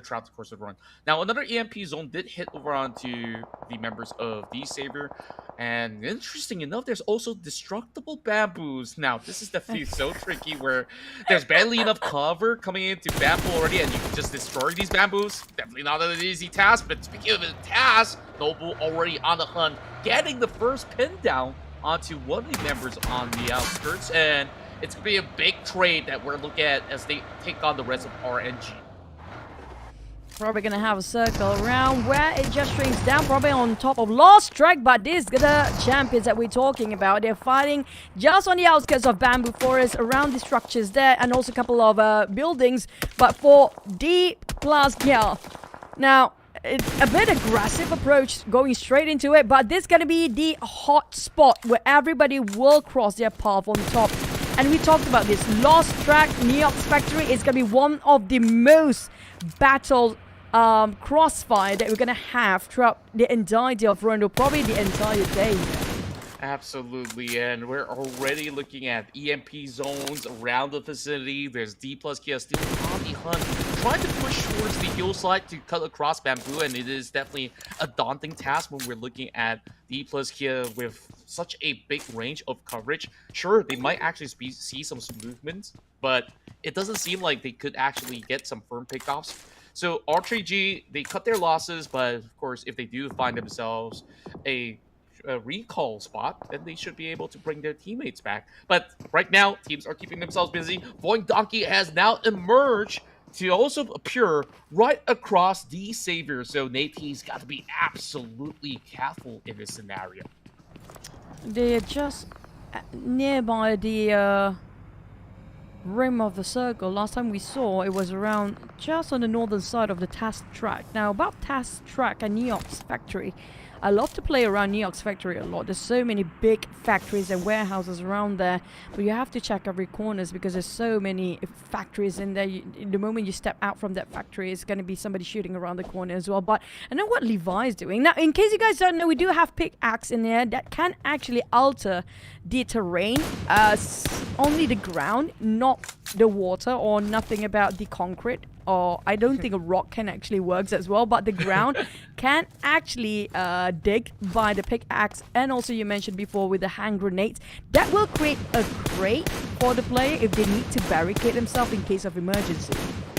throughout the course of the run. Now, another EMP zone did hit over onto the members of the Savior, and interesting enough, there's also destructible bamboos. Now, this is definitely so tricky where there's barely enough cover coming into bamboo already, and you can just destroy these bamboos. Definitely not an easy task, but speaking of a task, Noble already on the hunt, getting the first pin down onto one of the members on the outskirts, and it's going to be a big trade that we're looking at as they take on the rest of RNG. Probably gonna have a circle around where it just shrinks down, probably on top of Lost Track, but these are the champions that we're talking about. They're fighting just on the outskirts of Bamboo Forest, around the structures there, and also a couple of buildings. But for D+, yeah, now, it's a bit aggressive approach going straight into it, but this is gonna be the hot spot where everybody will cross their path on top. And we talked about this. Lost Track, Neox Factory is gonna be one of the most battle crossfire that we're gonna have throughout the entirety of Rondo, probably the entire day. Absolutely, and we're already looking at EMP zones around the vicinity. There's D+ Kia still on the hunt, trying to push towards the hillside to cut across Bamboo, and it is definitely a daunting task when we're looking at D+ Kia with such a big range of coverage. Sure, they might actually see some movements, but it doesn't seem like they could actually get some firm pickoffs. So R3G, they cut their losses, but of course, if they do find themselves a recall spot, then they should be able to bring their teammates back. But right now, teams are keeping themselves busy. Void Donkey has now emerged to also appear right across the Savior. So Nate's got to be absolutely careful in this scenario. They're just nearby the rim of the circle. Last time we saw it was around just on the northern side of the Task Track. Now about Task Track and Neox Factory, I love to play around Neox Factory a lot. There's so many big factories and warehouses around there, but you have to check every corners because there's so many factories in there. The moment you step out from that factory, it's going to be somebody shooting around the corner as well. But I know what Levi's doing. Now, in case you guys don't know, we do have pickaxe in there that can actually alter the terrain. Only the ground, not the water, or nothing about the concrete. Or I don't think a rock can actually work as well, but the ground can actually dig by the pickaxe. And also you mentioned before with the hand grenades, that will create a crate for the player if they need to barricade themselves in case of emergency.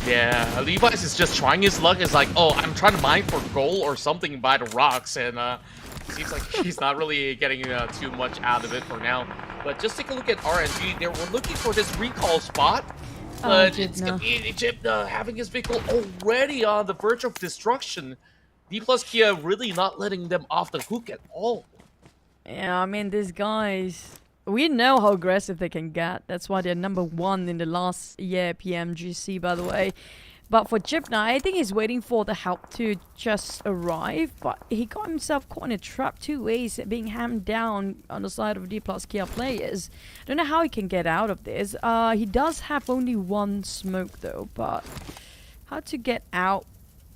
Yeah, Levi's is just trying his luck. It's like, oh, I'm trying to mine for gold or something by the rocks, and seems like he's not really getting too much out of it for now. But just take a look at RNG. They were looking for this recall spot. But it's going to be Egypta having his vehicle already on the verge of destruction. D+ Kia really not letting them off the hook at all. Yeah, I mean, these guys, we know how aggressive they can get. That's why they're #1 in the last year PMGC, by the way. But for Chipna, I think he's waiting for the help to just arrive. But he got himself caught in a trap 2 ways, being hammed down on the side of D+ Kia players. I don't know how he can get out of this. He does have only 1 smoke though, but how to get out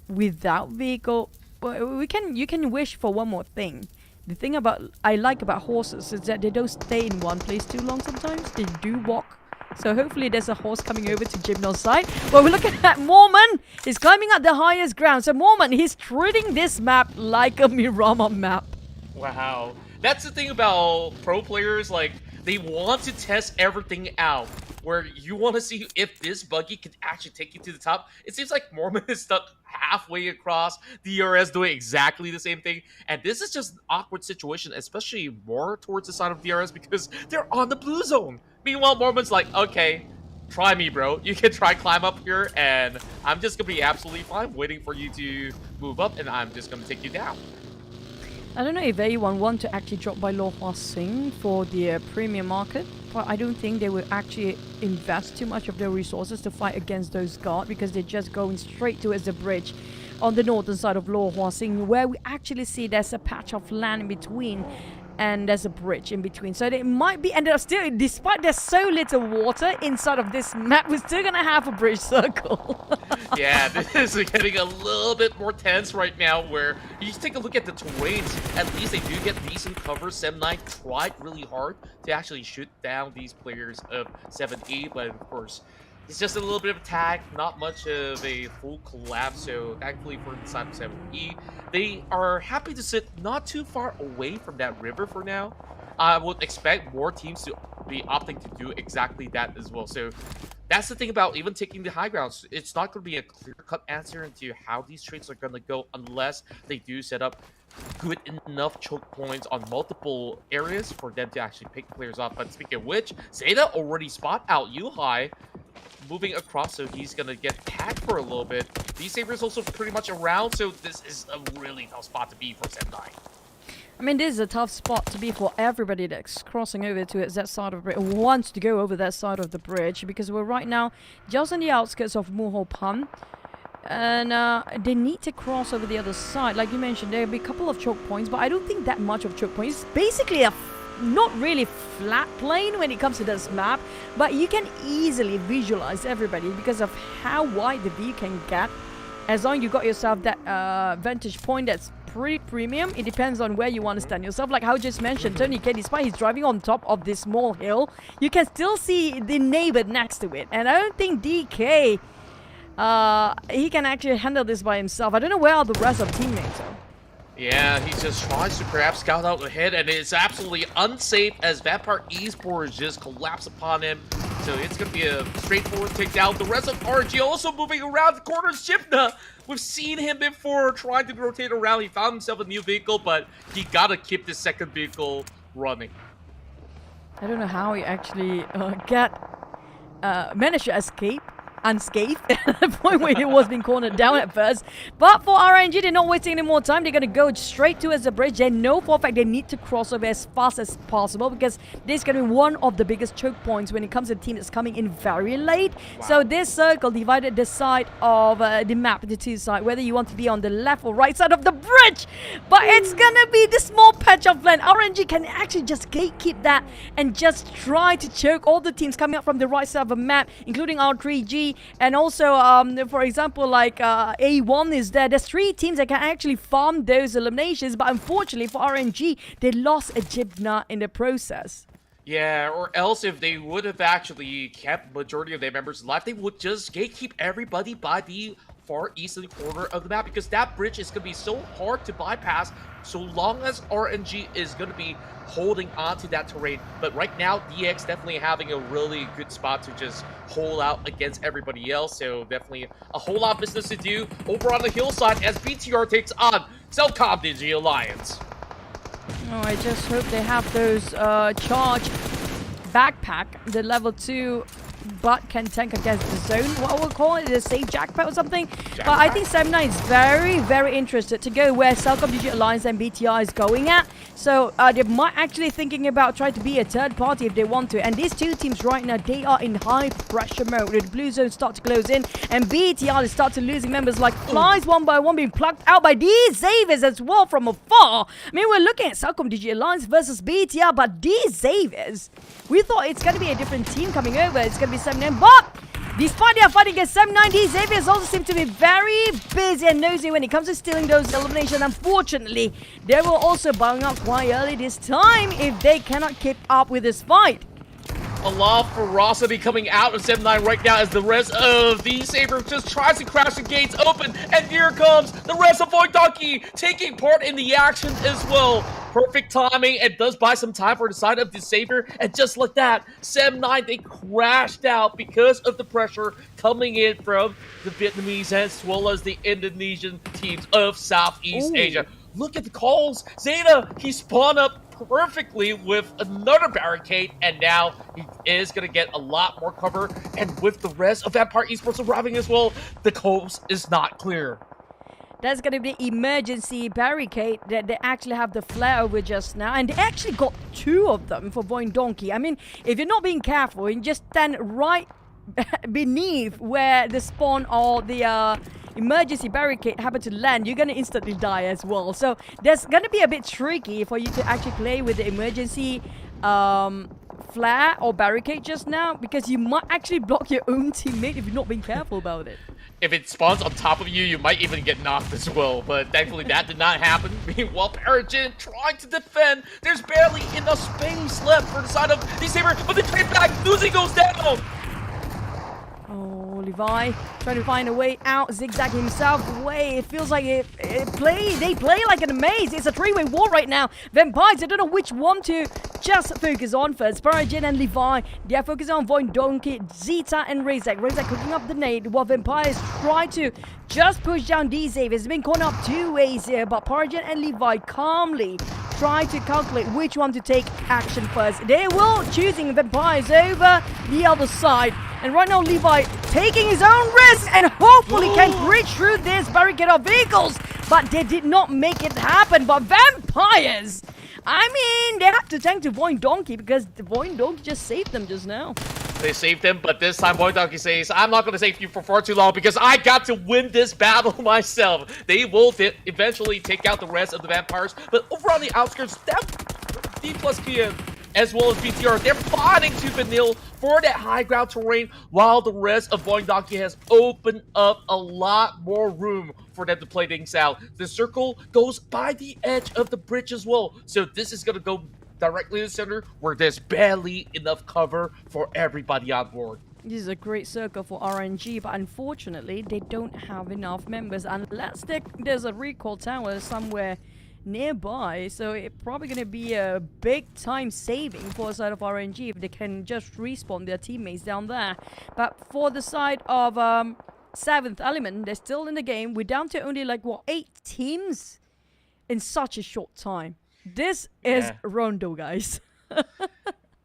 without vehicle? Well, you can wish for one more thing. The thing I like about horses is that they don't stay in one place too long sometimes. They do walk. So hopefully there's a horse coming over to Gymno's side. Well, we're looking at Mormon. He's climbing up the highest ground. So Mormon, he's treating this map like a Miramar map. Wow. That's the thing about pro players. Like, they want to test everything out. Where you want to see if this buggy can actually take you to the top. It seems like Mormon is stuck halfway across. DRS doing exactly the same thing. And this is just an awkward situation, especially more towards the side of DRS because they're on the blue zone. Meanwhile, Mormon's like, okay, try me, bro. You can try climb up here, and I'm just going to be absolutely fine waiting for you to move up, and I'm just going to take you down. I don't know if anyone want to actually drop by Lo Hua Sing for the premium market, but I don't think they will actually invest too much of their resources to fight against those guards because they're just going straight towards the bridge on the northern side of Lo Hua Sing, where we actually see there's a patch of land in between and there's a bridge in between. So it might be, and they're still, despite there's so little water inside of this map, we're still gonna have a bridge circle. Yeah, this is getting a little bit more tense right now, where you just take a look at the terrains. At least they do get decent cover. 7-9 tried really hard to actually shoot down these players of 7-8, but of course, it's just a little bit of a tag, not much of a full collapse. So thankfully for the side of 7E, they are happy to sit not too far away from that river for now. I would expect more teams to be opting to do exactly that as well. So that's the thing about even taking the high grounds. It's not going to be a clear-cut answer into how these trades are going to go unless they do set up good enough choke points on multiple areas for them to actually pick players off. But speaking of which, Zeta already spot out Yuhai moving across, so he's going to get tagged for a little bit. D-Saber's also pretty much around, so this is a really tough spot to be for Sendai. I mean, this is a tough spot to be for everybody that's crossing over to that side of the bridge, or wants to go over that side of the bridge, because we're right now just on the outskirts of Muho Pan. And they need to cross over the other side. Like you mentioned, there'll be a couple of choke points, but I don't think that much of choke points. It's basically a not really flat plane when it comes to this map, but you can easily visualize everybody because of how wide the view can get. As long as you got yourself that vantage point that's pretty premium, it depends on where you want to stand yourself. Like how I just mentioned, Tony K, despite he's driving on top of this small hill, you can still see the neighbor next to it. And I don't think DK, he can actually handle this by himself. I don't know where are the rest of teammates are. Yeah, he just tries to perhaps scout out ahead, and it's absolutely unsafe as Vampire Esports just collapse upon him. So it's going to be a straightforward takedown. The rest of RG also moving around the corner. Shipna, we've seen him before trying to rotate around. He found himself a new vehicle, but he got to keep the second vehicle running. I don't know how he actually managed to escape unscathed at the point where he was being cornered down at first. But for RNG, they're not wasting any more time. They're going to go straight towards the bridge. They know for a fact they need to cross over as fast as possible because this is going to be one of the biggest choke points when it comes to the team that's coming in very late. Wow. So this circle divided the side of the map into two sides, whether you want to be on the left or right side of the bridge. But it's going to be the small patch of land. RNG can actually just gatekeep that and just try to choke all the teams coming up from the right side of the map, including R3G. And also, for example, like A1 is there. There's 3 teams that can actually farm those eliminations, but unfortunately for RNG, they lost a Jibna in the process. Yeah, or else if they would have actually kept majority of their members alive, they would just gatekeep everybody by the far eastern corner of the map, because that bridge is going to be so hard to bypass so long as RNG is going to be holding on to that terrain. But right now, DX definitely having a really good spot to just hold out against everybody else. So definitely a whole lot of business to do over on the hillside as BTR takes on Cellcom Digi Alliance. Oh, I just hope they have those charge backpack, the level 2, but can tank against the zone. What we'll call it, a safe jackpot or something. But I think 7-9 is very, very interested to go where Cellcom Digi Alliance and BTR is going at. So they might actually thinking about trying to be a third party if they want to. And these two teams right now, they are in high pressure mode. The blue zone start to close in, and BTR is start to losing members like flies one by one, being plucked out by these Xaviers as well from afar. I mean, we're looking at Cellcom Digi Alliance versus BTR, but these Xaviers, we thought it's going to be a different team coming over. It's going to be 7-9, but despite they are fighting against 7-9, these Xaviers also seem to be very busy and nosy when it comes to stealing those eliminations. Unfortunately, they will also bowing out quite early this time if they cannot keep up with this fight. A lot of ferocity coming out of 7-9 right now as the rest of the Saber just tries to crash the gates open, and here comes the rest of Voidaki taking part in the action as well. Perfect timing, and does buy some time for the side of the Saber, and just like that, 7-9, they crashed out because of the pressure coming in from the Vietnamese as well as the Indonesian teams of Southeast Asia. Look at the calls. Zeta, he spawned up perfectly with another barricade, and now he is going to get a lot more cover. And with the rest of Vampire Esports arriving as well, the coast is not clear. That's going to be emergency barricade that they actually have the flare over just now. And they actually got 2 of them for Void Donkey. I mean, if you're not being careful, you just stand right beneath where the spawn or the emergency barricade happen to land, you're going to instantly die as well. So that's going to be a bit tricky for you to actually play with the emergency flare or barricade just now, because you might actually block your own teammate if you're not being careful about it. If it spawns on top of you, you might even get knocked as well, but thankfully that did not happen. Meanwhile, Paragin trying to defend. There's barely enough space left for the side of the Saber, but they trade back. Lucy goes down. Holy Levi trying to find a way out, zigzag himself away. It feels like they play like in a maze. It's a three-way war right now. Vampires, I don't know which one to just focus on first. Parajin and Levi, they are focusing on Void Donkey, Zeta and Razak. Razak cooking up the nade while Vampires try to just push down D-Save. It's been caught up two ways here, but Parajin and Levi calmly try to calculate which one to take action first. They will choosing Vampires over the other side. And right now Levi taking his own risk and hopefully can breach through this barricade of vehicles. But they did not make it happen. But Vampires, I mean, they have to thank to Void Donkey because the Void Donkey just saved them just now. They saved him, but this time Void Donkey says, I'm not going to save you for far too long because I got to win this battle myself. They will eventually take out the rest of the Vampires, but over on the outskirts, that D plus Kia as well as BTR, they're fighting tooth and nail for that high ground terrain, while the rest of Void Donkey has opened up a lot more room for them to play things out. The circle goes by the edge of the bridge as well, so this is going to go directly to the center where there's barely enough cover for everybody on board. This is a great circle for RNG, but unfortunately, they don't have enough members unless there's a recall tower somewhere nearby. So it's probably going to be a big time saving for the side of RNG if they can just respawn their teammates down there. But for the side of 7th Element, they're still in the game. We're down to only like, what, 8 teams in such a short time. This is Rondo, guys.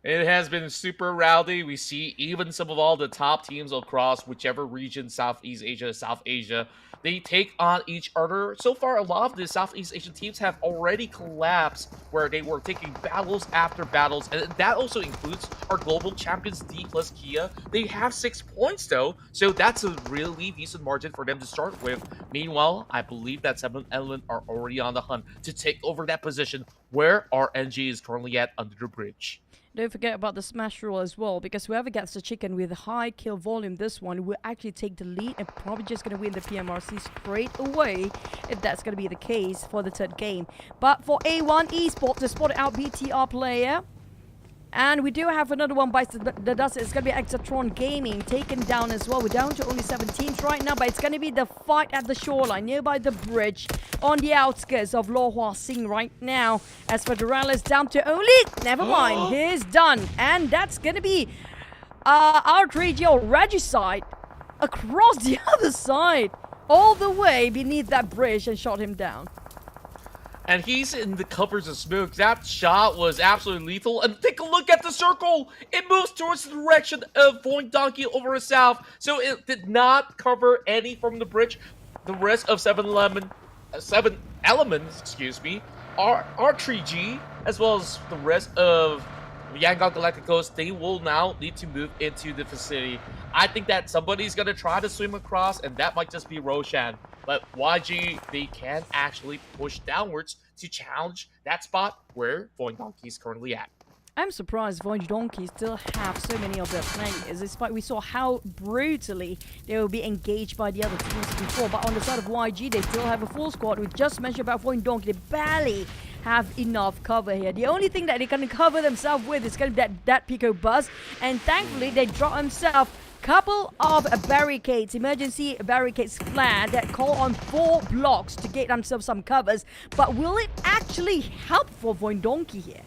It has been super rowdy. We see even some of all the top teams across whichever region, Southeast Asia, South Asia, they take on each other. So far, a lot of the Southeast Asian teams have already collapsed where they were taking battles after battles. And that also includes our global champions, D plus Kia. They have 6 points, though. So that's a really decent margin for them to start with. Meanwhile, I believe that 7th Element are already on the hunt to take over that position where RNG is currently at under the bridge. Don't forget about the smash roll as well, because whoever gets the chicken with high kill volume, this one will actually take the lead and probably just going to win the PMRC straight away, if that's going to be the case for the third game. But for A1 Esports, they spotted out BTR player. And we do have another one by the dust. It's going to be Exatron Gaming taken down as well. We're down to only 7 teams right now, but it's going to be the fight at the shoreline nearby the bridge on the outskirts of Lo Hua Sing right now. As for Durales, down to only, never mind, he's done. And that's going to be R3G Regicide across the other side, all the way beneath that bridge and shot him down. And he's in the covers of smoke. That shot was absolutely lethal. And take a look at the circle. It moves towards the direction of Void Donkey over south. So it did not cover any from the bridge. The rest of 7 Elements, excuse me, R3G, as well as the rest of Yangon Galacticos, they will now need to move into the vicinity. I think that somebody's going to try to swim across, and that might just be Roshan. But YG, they can actually push downwards to challenge that spot where Void Donkey is currently at. I'm surprised Void Donkey still have so many of their players, despite we saw how brutally they will be engaged by the other teams before. But on the side of YG, they still have a full squad. We just mentioned about Void Donkey, they barely have enough cover here. The only thing that they can cover themselves with is kind of that Pico Buzz, and thankfully they drop themselves couple of barricades, emergency barricades flat that call on 4 blocks to get themselves some covers. But will it actually help for Void Donkey here?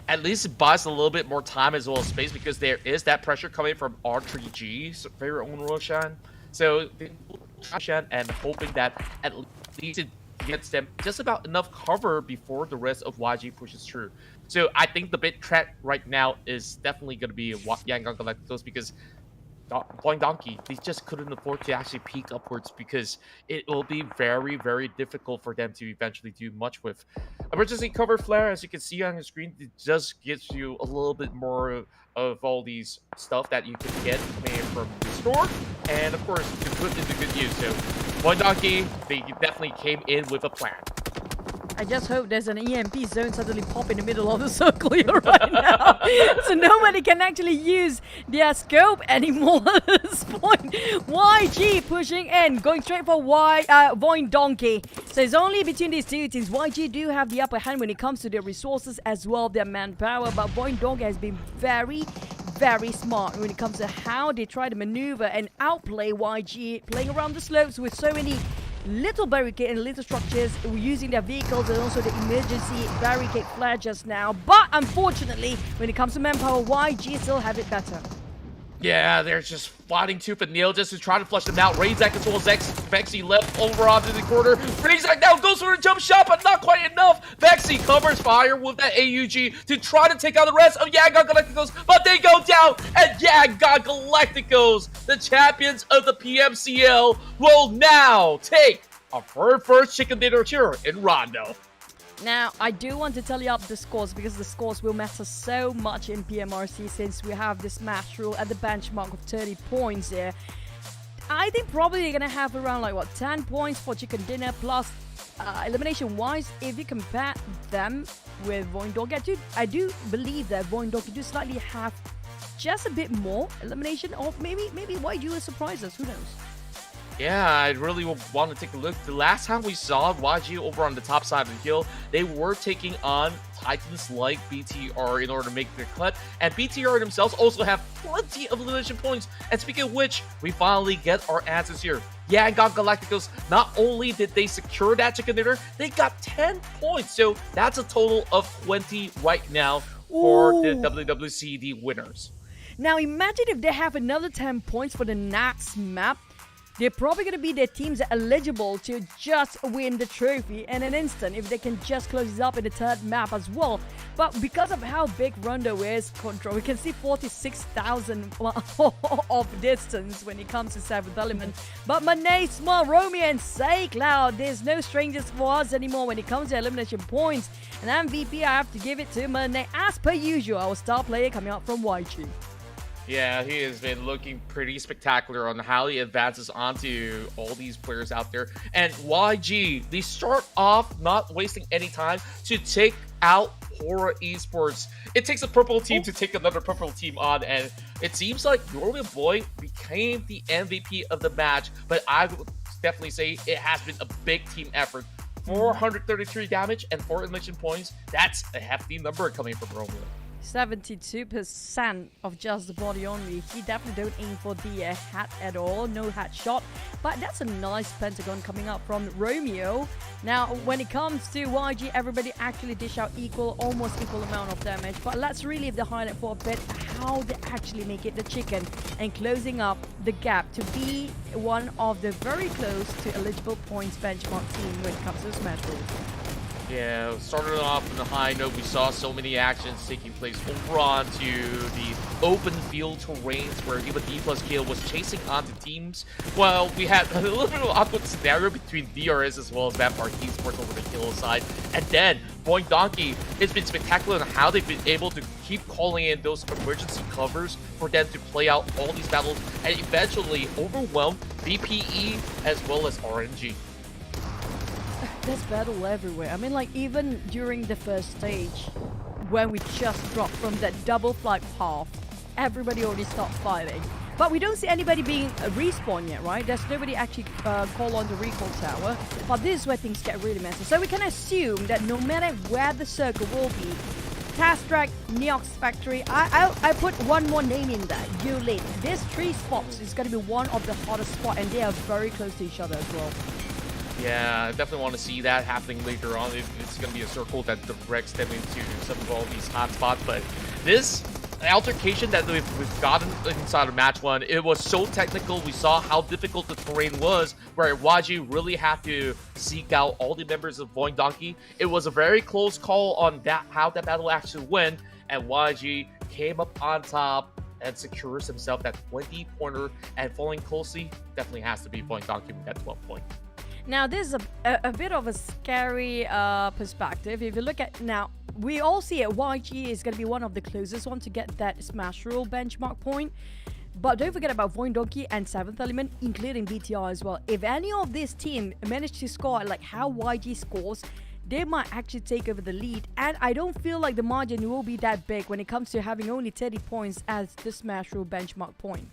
At least it buys a little bit more time as well as space, because there is that pressure coming from R3G's favorite own Roshan. So Roshan, and hoping that at least it gets them just about enough cover before the rest of YG pushes through. So I think the big threat right now is definitely going to be Yangon Galacticos, because Void Donkey, they just couldn't afford to actually peek upwards, because it will be very, very difficult for them to eventually do much with. Emergency cover flare, as you can see on the screen, it just gives you a little bit more of all these stuff that you can get coming in from the store, and of course to put into good use. So Void Donkey, they definitely came in with a plan. I just hope there's an EMP zone suddenly pop in the middle of the circle here right now. So nobody can actually use their scope anymore at this point. YG pushing in, going straight for Void Donkey. So it's only between these two teams. YG do have the upper hand when it comes to their resources as well, their manpower. But Void Donkey has been very smart when it comes to how they try to maneuver and outplay YG, playing around the slopes with so many little barricade and little structures, using their vehicles and also the emergency barricade flare just now. But unfortunately, when it comes to manpower, YG still have it better. Yeah, they're just fighting tooth and nail just to try to flush them out. Razak as well as Vexy left over onto the corner. Razak now goes for a jump shot, but not quite enough. Vexy covers fire with that AUG to try to take out the rest of God Galacticos, but they go down. And God Galacticos, the champions of the PMCL, will now take a first chicken dinner here in Rondo. Now, I do want to tell you up the scores because the scores will matter so much in PMRC since we have this match rule at the benchmark of 30 points here. I think probably they're going to have around 10 points for chicken dinner plus elimination-wise. If you compare them with Void Donkey, I do believe that Void Donkey do slightly have just a bit more elimination, or maybe YG will surprise us, who knows? Yeah, I really want to take a look. The last time we saw YG over on the top side of the hill, they were taking on titans like BTR in order to make their cut. And BTR themselves also have plenty of elimination points. And speaking of which, we finally get our answers here. Yeah, God Galacticos, not only did they secure that chicken dinner, they got 10 points. So that's a total of 20 right now for the WWCD winners. Now imagine if they have another 10 points for the next map. They're probably going to be the teams that are eligible to just win the trophy in an instant if they can just close it up in the third map as well. But because of how big Rondo is, Control, we can see 46,000 of distance when it comes to 7th element. But Manet, Small, Romeo, and Say Cloud, there's no strangers for us anymore when it comes to elimination points. And MVP, I have to give it to Manet, as per usual, our star player coming out from YG. Yeah, he has been looking pretty spectacular on how he advances onto all these players out there. And YG, they start off not wasting any time to take out Hora Esports. It takes a purple team to take another purple team on, and it seems like Norman Boy became the MVP of the match, but I would definitely say it has been a big team effort. 433 damage and 4 elimination points. That's a hefty number coming from Romeo. 72% of just the body only. He definitely don't aim for the hat at all. No hat shot. But that's a nice pentagon coming up from Romeo. Now, when it comes to YG, everybody actually dish out almost equal amount of damage. But let's relive the highlight for a bit. How they actually make it the chicken and closing up the gap to be one of the very close to eligible points benchmark team when it comes to Smash Bros. Yeah, started off on a high note. We saw so many actions taking place over onto the open field terrains where even D plus Kill was chasing onto teams. Well, we had a little bit of an awkward scenario between DRS as well as Vampire Esports over the Kill side. And then Void Donkey, it's been spectacular on how they've been able to keep calling in those emergency covers for them to play out all these battles and eventually overwhelm BPE as well as RNG. There's battle everywhere. I mean, even during the first stage, when we just dropped from that double flight path, everybody already stopped fighting. But we don't see anybody being respawned yet, right? There's nobody actually call on the recall tower. But this is where things get really messy. So we can assume that no matter where the circle will be, Tastrack, Neox Factory, I put one more name in there, Yulin. These 3 spots is going to be one of the hottest spots, and they are very close to each other as well. Yeah, I definitely want to see that happening later on. It's going to be a circle that directs them into some of all these hot spots. But this altercation that we've gotten inside of match 1, it was so technical. We saw how difficult the terrain was, where YG really had to seek out all the members of Void Donkey. It was a very close call on how that battle actually went, and YG came up on top and secures himself that 20-pointer, and falling closely definitely has to be Void Donkey with that 12 point. Now, this is a bit of a scary perspective. If you look at now, we all see it. YG is going to be one of the closest one to get that Smash Rule benchmark point. But don't forget about Void Donkey and 7th Element, including BTR as well. If any of this team manage to score like how YG scores, they might actually take over the lead. And I don't feel like the margin will be that big when it comes to having only 30 points as the Smash Rule benchmark point.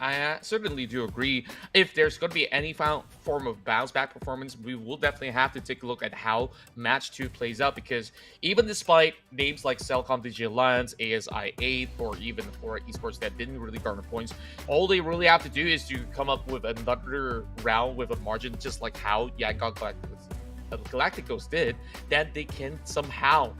I certainly do agree. If there's going to be any form of bounce back performance, we will definitely have to take a look at how match 2 plays out, because even despite names like Cellcom DG Alliance, ASI8, or even for Esports that didn't really garner points, all they really have to do is to come up with another round with a margin just like how Yangon Galacticos did, then they can somehow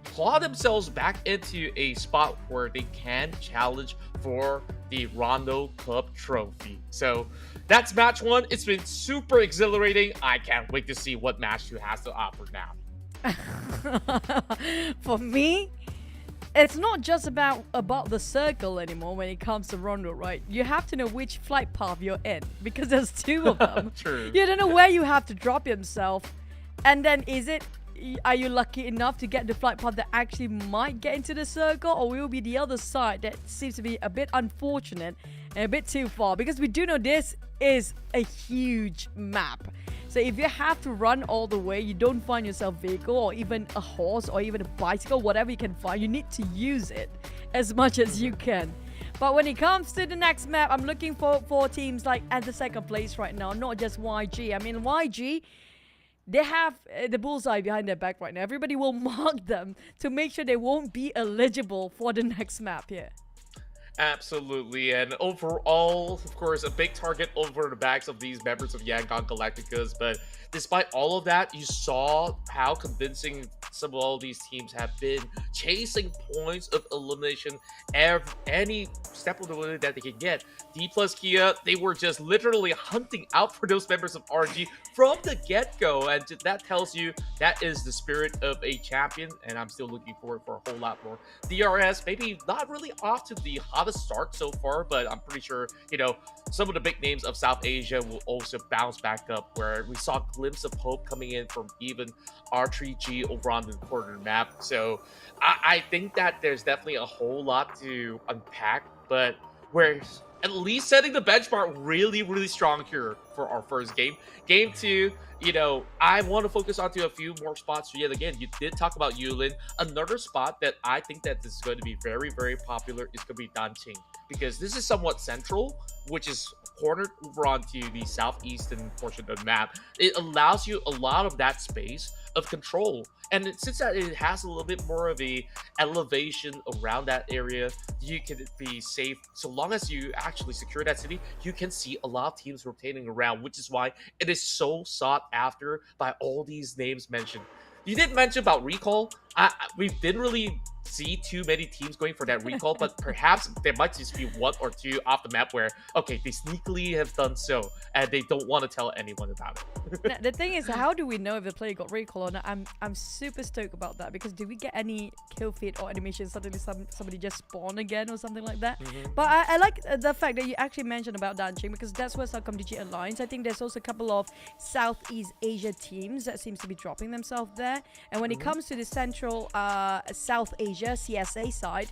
claw themselves back into a spot where they can challenge for the Rondo Cup trophy. So that's match 1. It's been super exhilarating. I can't wait to see what match 2 has to offer now. For me, it's not just about the circle anymore when it comes to Rondo, right? You have to know which flight path you're in, because there's 2 of them. True. You don't know where you have to drop yourself, and then are you lucky enough to get the flight path that actually might get into the circle, or will be the other side that seems to be a bit unfortunate and a bit too far? Because we do know this is a huge map. So if you have to run all the way, you don't find yourself vehicle or even a horse or even a bicycle, whatever you can find, you need to use it as much as you can. But when it comes to the next map, I'm looking for teams like at the second place right now, not just YG. I mean, YG, they have the bullseye behind their back right now. Everybody will mark them to make sure they won't be eligible for the next map here. Absolutely, and overall, of course, a big target over the backs of these members of Yangon Galacticos. But despite all of that, you saw how convincing some of all these teams have been, chasing points of elimination any step of the way that they can get. D plus Kia, they were just literally hunting out for those members of RG from the get-go, and that tells you that is the spirit of a champion, and I'm still looking forward for a whole lot more. DRS, maybe not really off to the hottest start so far, but I'm pretty sure, some of the big names of South Asia will also bounce back up, where we saw a glimpse of hope coming in from even R3G over on the corner map. So I think that there's definitely a whole lot to unpack, but we're at least setting the benchmark really, really strong here for our first game. Game 2, I want to focus onto a few more spots yet again. You did talk about Yulin. Another spot that I think that this is going to be very, very popular is going to be Danqing, because this is somewhat central, which is cornered over onto the southeastern portion of the map. It allows you a lot of that space of control, and since that it has a little bit more of a elevation around that area, you can be safe. So long as you actually secure that city, you can see a lot of teams rotating around, which is why it is so sought after by all these names mentioned. You did mention about recall. We didn't really see too many teams going for that recall, but perhaps there might just be 1 or 2 off the map where, okay, they sneakily have done so, and they don't want to tell anyone about it. Now, the thing is, how do we know if the player got recall or not? I'm super stoked about that, because do we get any kill feed or animation suddenly somebody just spawn again or something like that? But I like the fact that you actually mentioned about Danqing, because that's where Cellcom DG Alliance. I think there's also a couple of Southeast Asia teams that seems to be dropping themselves there. And when it comes to the central South Asia CSA side,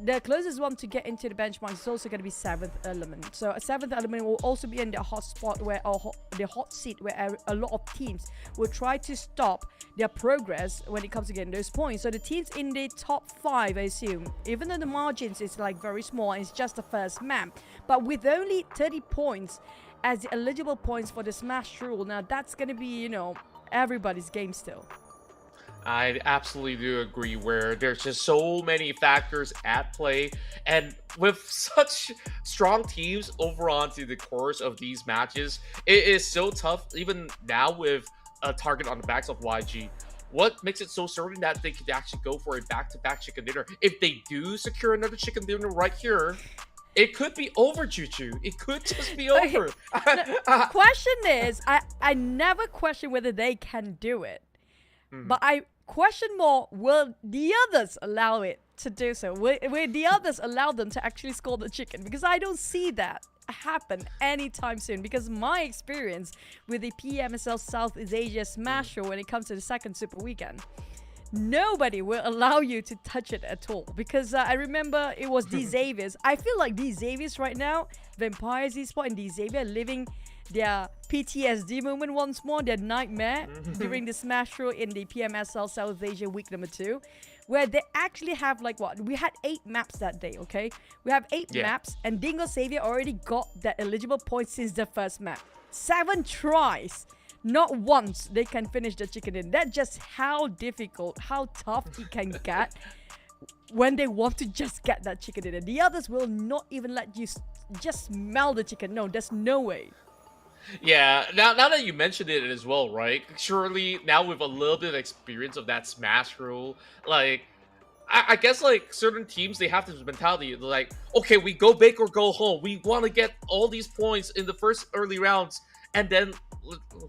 the closest one to get into the benchmark is also going to be 7th Element. So a 7th Element will also be in the hot spot the hot seat where a lot of teams will try to stop their progress when it comes to getting those points. So the teams in the top 5, I assume, even though the margins is like very small and it's just the first map, but with only 30 points as the eligible points for the Smash Rule, now that's going to be, everybody's game still. I absolutely do agree, where there's just so many factors at play, and with such strong teams over onto the course of these matches, it is so tough, even now with a target on the backs of YG. What makes it so certain that they could actually go for a back-to-back chicken dinner? If they do secure another chicken dinner right here, it could be over, Choo-Choo. It could just be over. Question is, I never question whether they can do it, but I question more, will the others allow it to do so? Will the others allow them to actually score the chicken? Because I don't see that happen anytime soon, because my experience with the PMSL Southeast Asia Smash Rule when it comes to the second Super Weekend, nobody will allow you to touch it at all. Because I remember it was D Xavier's. I feel like D Xavier's right now, Vampires Esports and D Xavier living their PTSD moment once more, their nightmare during the smash throw in the PMSL South Asia week number 2, where they actually have like what? We had 8 maps that day, okay? We have 8 maps, and Dingo Savior already got that eligible points since the first map. 7 tries. Not once they can finish the chicken in. That's just how difficult, how tough it can get when they want to just get that chicken in. And the others will not even let you just smell the chicken. No, there's no way. Yeah, now that you mentioned it as well, right? Surely now with a little bit of experience of that smash rule, like, I guess like certain teams, they have this mentality like, okay, we go big or go home. We want to get all these points in the first early rounds, and then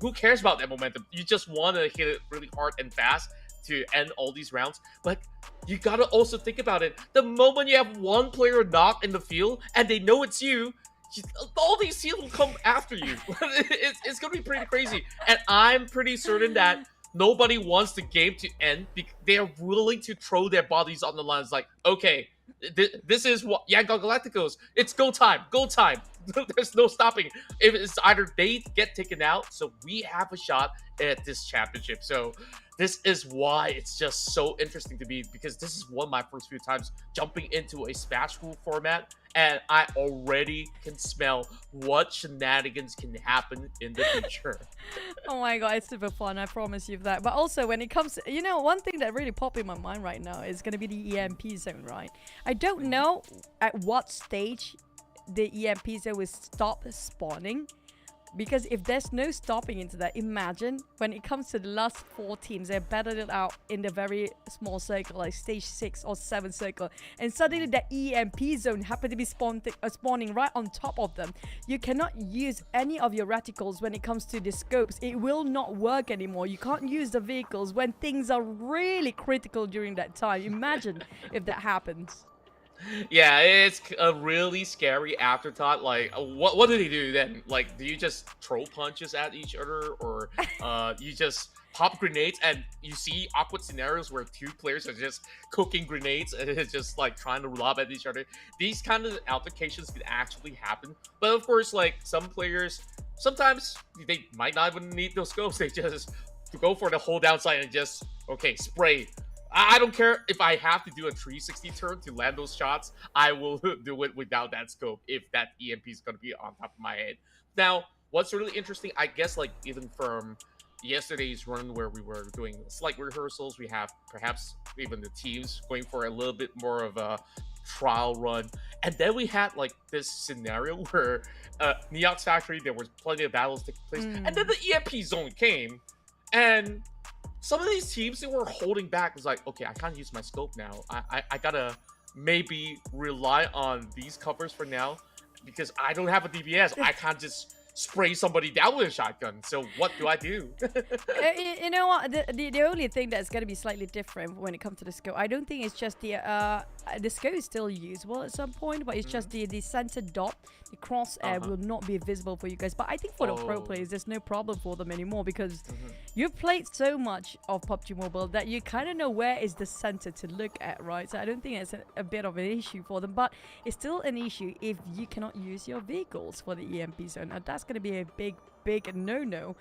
who cares about that momentum? You just want to hit it really hard and fast to end all these rounds. But you gotta also think about it. The moment you have one player knocked in the field and they know it's you, all these teams will come after you. It's gonna be pretty crazy. And I'm pretty certain that nobody wants the game to end because they are willing to throw their bodies on the line. It's like, okay, this is what Yangon Galacticos. It's go time. Go time. There's no stopping. If it's either they get taken out, so we have a shot at this championship. So this is why it's just so interesting to me, because this is one of my first few times jumping into a smash rule format, and I already can smell what shenanigans can happen in the future. Oh my god, it's super fun, I promise you that. But also when it comes to, one thing that really popped in my mind right now is going to be the EMP zone, right? I don't know at what stage the EMP zone will stop spawning, because if there's no stopping into that, imagine when it comes to the last 4 teams, they battled it out in the very small circle, like stage 6 or 7 circle, and suddenly the EMP zone happened to be spawning right on top of them. You cannot use any of your reticles when it comes to the scopes. It will not work anymore. You can't use the vehicles when things are really critical during that time. Imagine if that happens. Yeah, it's a really scary afterthought. Like, what do they do then? Like, do you just throw punches at each other, or you just pop grenades? And you see awkward scenarios where 2 players are just cooking grenades and it's just like trying to lob at each other. These kind of altercations can actually happen. But of course, like, some players, sometimes they might not even need those scopes. They just go for the whole downside and just, okay, spray. I don't care if I have to do a 360 turn to land those shots. I will do it without that scope if that EMP is going to be on top of my head. Now, what's really interesting, I guess, like, even from yesterday's run where we were doing slight rehearsals, we have perhaps even the teams going for a little bit more of a trial run. And then we had, like, this scenario where Neox Factory, there was plenty of battles taking place. And then the EMP zone came, and some of these teams, they were holding back. It's like, okay, I can't use my scope now. I gotta maybe rely on these covers for now because I don't have a DBS. I can't just spray somebody down with a shotgun. So what do I do? You know what? The only thing that's going to be slightly different when it comes to the scope, I don't think it's just the scope is still usable at some point, but it's just the center dot, the crosshair will not be visible for you guys. But I think for the pro players, there's no problem for them anymore because you've played so much of PUBG Mobile that you kind of know where is the center to look at, right? So I don't think it's a bit of an issue for them, but it's still an issue if you cannot use your vehicles for the EMP zone. Now that's going to be a big no-no.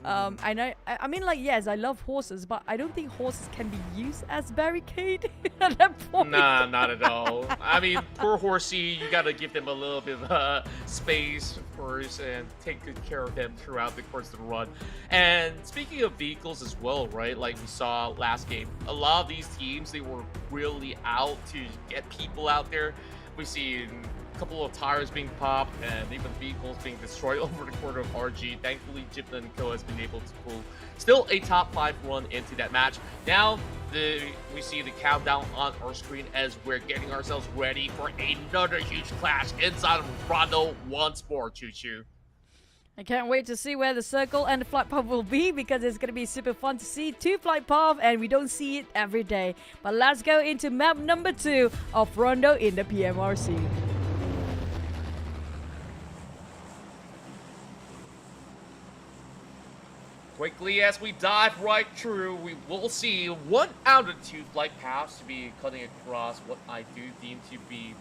I mean, like, yes, I love horses, but I don't think horses can be used as barricade at that point. Nah, not at all. I mean, poor horsey, you gotta give them a little bit of space, of course, and take good care of them throughout the course of the run. And speaking of vehicles as well, right, like we saw last game, a lot of these teams, they were really out to get people out there. We see a couple of tires being popped and even vehicles being destroyed over the corner of RG. Thankfully, Jipna and Co has been able to pull still a top 5 run into that match. Now we see the countdown on our screen as we're getting ourselves ready for another huge clash inside of Rondo once more. Choo choo. I can't wait to see where the circle and the flight path will be because it's going to be super fun to see 2 flight paths and we don't see it every day. But let's go into map number 2 of Rondo in the PMRC. Quickly, as we dive right through, we will see 1 out of 2 flight paths to be cutting across what I do deem to be,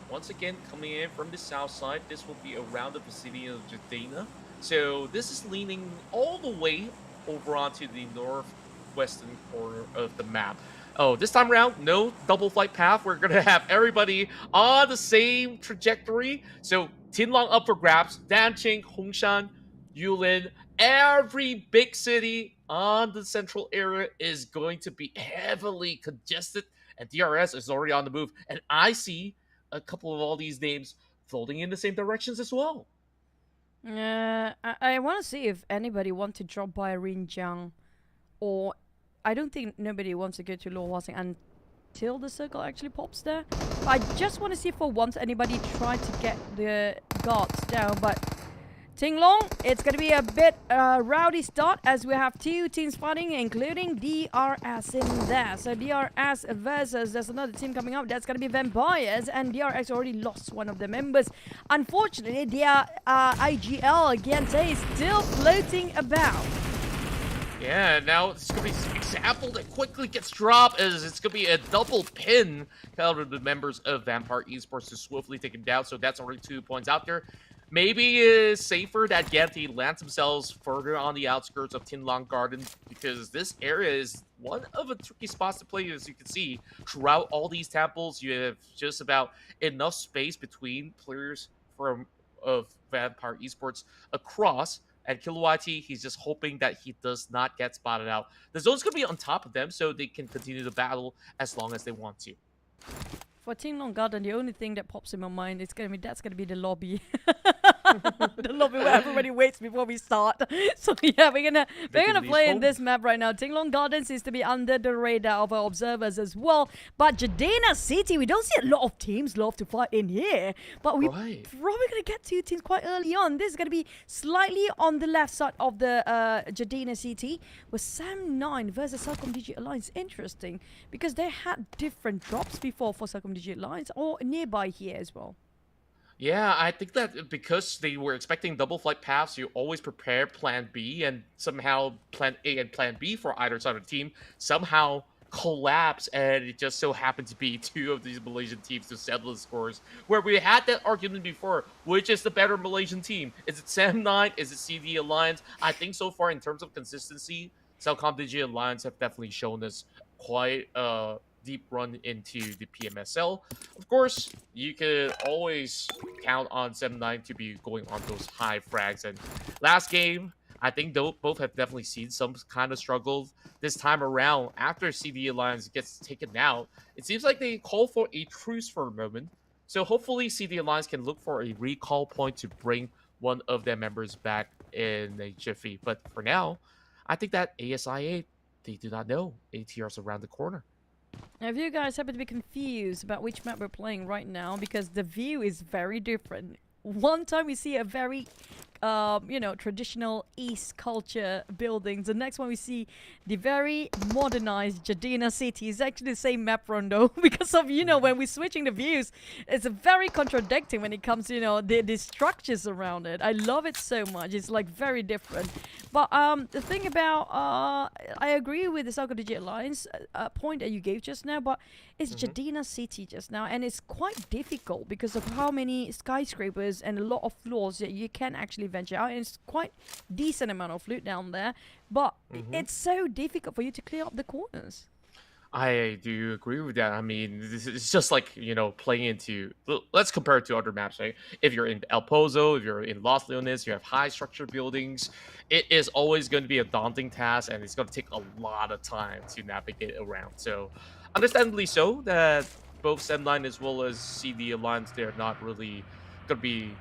once again, coming in from the south side. This will be around the vicinity of Jadena. So this is leaning all the way over onto the northwestern corner of the map. Oh, this time around, no double flight path. We're going to have everybody on the same trajectory. So Tinlong up for grabs. Danqing, Hongshan, Yulin, every big city on the central area is going to be heavily congested. And DRS is already on the move. And I see a couple of all these names floating in the same directions as well. I want to see if anybody wants to drop by Rinjiang, or I don't think nobody wants to go to Luohuasing until the circle actually pops there. But I just want to see for once anybody try to get the guards down. But Tinglong, it's going to be a bit rowdy start as we have two teams fighting, including DRS in there. So DRS versus, there's another team coming up. That's going to be Vampires, and DRS already lost one of their members. Unfortunately, their IGL, Gente, is still floating about. Yeah, now it's going to be an example that quickly gets dropped as it's going to be a double pin out of the members of Vampire Esports to swiftly take him down. So that's already 2 points out there. Maybe it's safer that Ganti lands themselves further on the outskirts of Tinlong Garden, because this area is one of the tricky spots to play. As you can see, throughout all these temples, you have just about enough space between players of Vampire Esports across. And KiloYT, he's just hoping that he does not get spotted out. The zone's going to be on top of them, so they can continue the battle as long as they want to. For Tinglong Garden, the only thing that pops in my mind is that's gonna be the lobby. The lobby where everybody waits before we start. So yeah, we're gonna play in this map right now. Tinglong Garden seems to be under the radar of our observers as well. But Jadena City, we don't see a lot of teams love to fight in here. But we're probably gonna get two teams quite early on. This is gonna be slightly on the left side of the Jadena City with Sam9 versus Celcom Digi Alliance. Interesting, because they had different drops before for Celcom Digi Alliance, or nearby here as well. Yeah, I think that because they were expecting double flight paths, you always prepare plan B, and somehow plan A and plan B for either side of the team somehow collapse, and it just so happened to be two of these Malaysian teams to settle the scores, where we had that argument before, which is the better Malaysian team? Is it Sam9? Is it CD Alliance? I think so far in terms of consistency, Celcom Digi Alliance have definitely shown us quite deep run into the PMSL. Of course, you could always count on Sam9 to be going on those high frags. And last game, I think both have definitely seen some kind of struggle this time around. After CD Alliance gets taken out, it seems like they call for a truce for a moment. So hopefully CD Alliance can look for a recall point to bring one of their members back in a jiffy. But for now, I think that ASI8, they do not know ATR's around the corner. Now, if you guys happen to be confused about which map we're playing right now, because the view is very different. One time we see a very, traditional East culture buildings. The next one we see the very modernized Jadena City. It's actually the same map, Rondo, because of, when we're switching the views, it's very contradicting when it comes to, the structures around it. I love it so much. It's like very different. But the thing about, I agree with the Celcom Digi Alliance point that you gave just now, but it's Jadena City just now, and it's quite difficult because of how many skyscrapers and a lot of floors that you can actually venture out, and it's quite decent amount of loot down there, but it's so difficult for you to clear up the corners. I do agree with that. I mean, it's just like, playing into... Let's compare it to other maps, right? If you're in El Pozo, if you're in Los Leones, you have high structure buildings. It is always going to be a daunting task, and it's going to take a lot of time to navigate around. So, understandably so, that both Sam9 as well as CD Alliance, they're not really going to be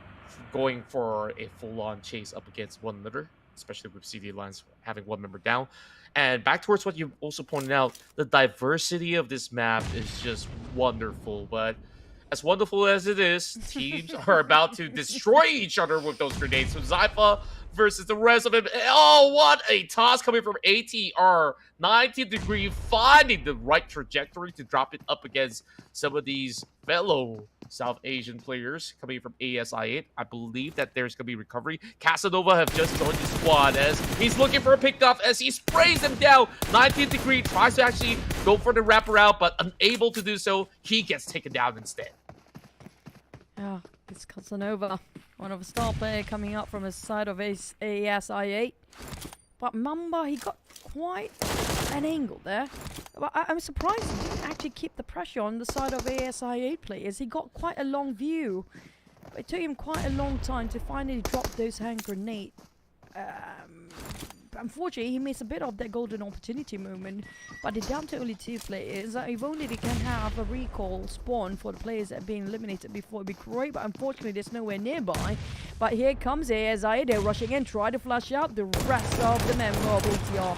going for a full-on chase up against one another, especially with CD Alliance having one member down. And back towards what you also pointed out, the diversity of this map is just wonderful. But as wonderful as it is, teams are about to destroy each other with those grenades. So Zypha versus the rest of them. Oh, what a toss coming from ATR. 90 degree, finding the right trajectory to drop it up against some of these fellow South Asian players coming from ASI8. I believe that there's going to be recovery. Casanova have just joined the squad as he's looking for a pickoff as he sprays them down. 19th degree tries to actually go for the wraparound, but unable to do so. He gets taken down instead. Oh, It's Casanova, one of the star player coming up from the side of ASI8. But Mamba, he got quite an angle there. But I'm surprised he didn't actually keep the pressure on the side of ASI8 players. He got quite a long view. It took him quite a long time to finally drop those hand grenades. Unfortunately, he missed a bit of that golden opportunity moment. But they're down to only 2 players. If only they can have a recall spawn for the players that have been eliminated before, it'd be great. But unfortunately, there's nowhere nearby. But here comes ASI. They're rushing in, try to flush out the rest of the member of ATR.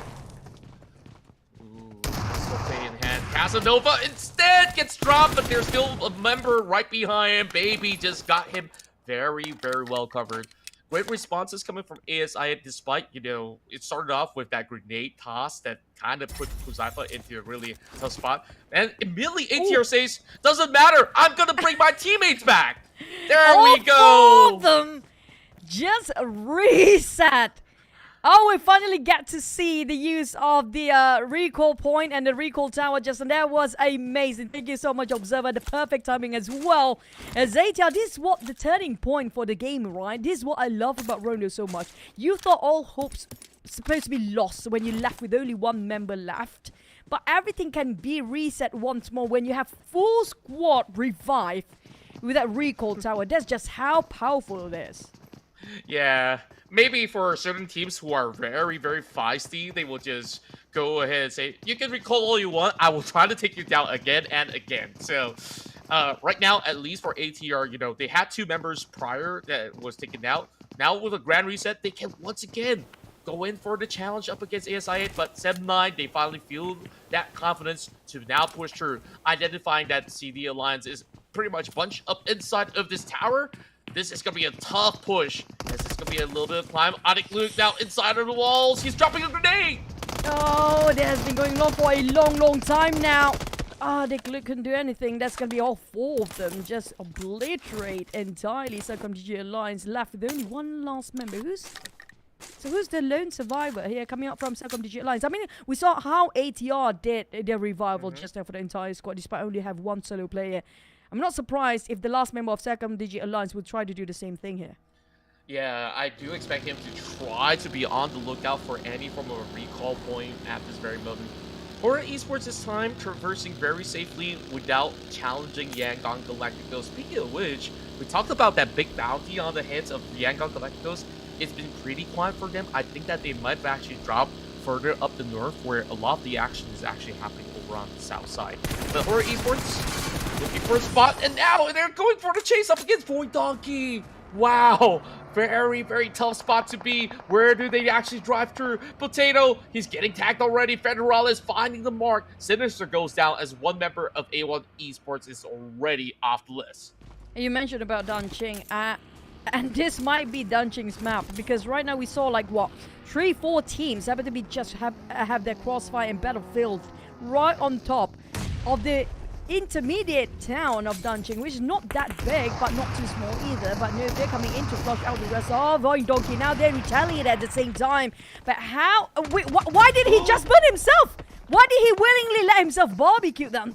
Play in hand. Casanova instead gets dropped, but there's still a member right behind him. Baby just got him very, very well covered. Great responses coming from ASI, despite, you know, it started off with that grenade toss that kind of put Kuzaifa into a really tough spot. And immediately ATR says, doesn't matter, I'm going to bring my teammates back. There we go. All of them just reset. Oh, we finally get to see the use of the recall point and the recall tower, Justin. That was amazing. Thank you so much, Observer. The perfect timing as well. As ATR, this is what the turning point for the game, right? This is what I love about Rondo so much. You thought all hopes supposed to be lost when you left with only 1 member left. But everything can be reset once more when you have full squad revive with that recall tower. That's just how powerful it is. Yeah, maybe for certain teams who are very, very feisty, they will just go ahead and say, you can recall all you want, I will try to take you down again and again. So, right now, at least for ATR, you know, they had 2 members prior that was taken out. Now with a grand reset, they can once again go in for the challenge up against ASI8, but 7-9, they finally feel that confidence to now push through, identifying that CD Alliance is pretty much bunched up inside of this tower. This is going to be a tough push, as it's going to be a little bit of climb. Anik Luke now inside of the walls. He's dropping a grenade. Oh, that has been going on for a long, long time now. Anik Luke couldn't do anything. That's going to be all 4 of them. Just obliterate entirely Circumdigi Alliance, left with only 1 last member. Who's the lone survivor here coming up from Circumdigi Alliance? I mean, we saw how ATR did their revival just now for the entire squad, despite only have 1 solo player. I'm not surprised if the last member of Circumdigi Alliance would try to do the same thing here. Yeah, I do expect him to try to be on the lookout for any form of a recall point at this very moment. For Esports this time, traversing very safely without challenging Yangon Galacticos. Speaking of which, we talked about that big bounty on the heads of Yangon Galacticos. It's been pretty quiet for them. I think that they might have actually dropped further up the north, where a lot of the action is actually happening over on the south side. But for Esports, looking for a spot, and now they're going for the chase up against Boy Donkey. Wow, very, very tough spot to be. Where do they actually drive through? Potato, he's getting tagged already. Federal is finding the mark. Sinister goes down as 1 member of A1 Esports is already off the list. You mentioned about Danqing, and this might be Danqing's map, because right now we saw like what 3-4 teams happen to be just have their crossfire and battlefield right on top of the intermediate town of Danqing, which is not that big, but not too small either. But no, they're coming in to flush out the rest of Donkey. Now they retaliate at the same time. But how? Wait, why did he just burn himself? Why did he willingly let himself barbecue them?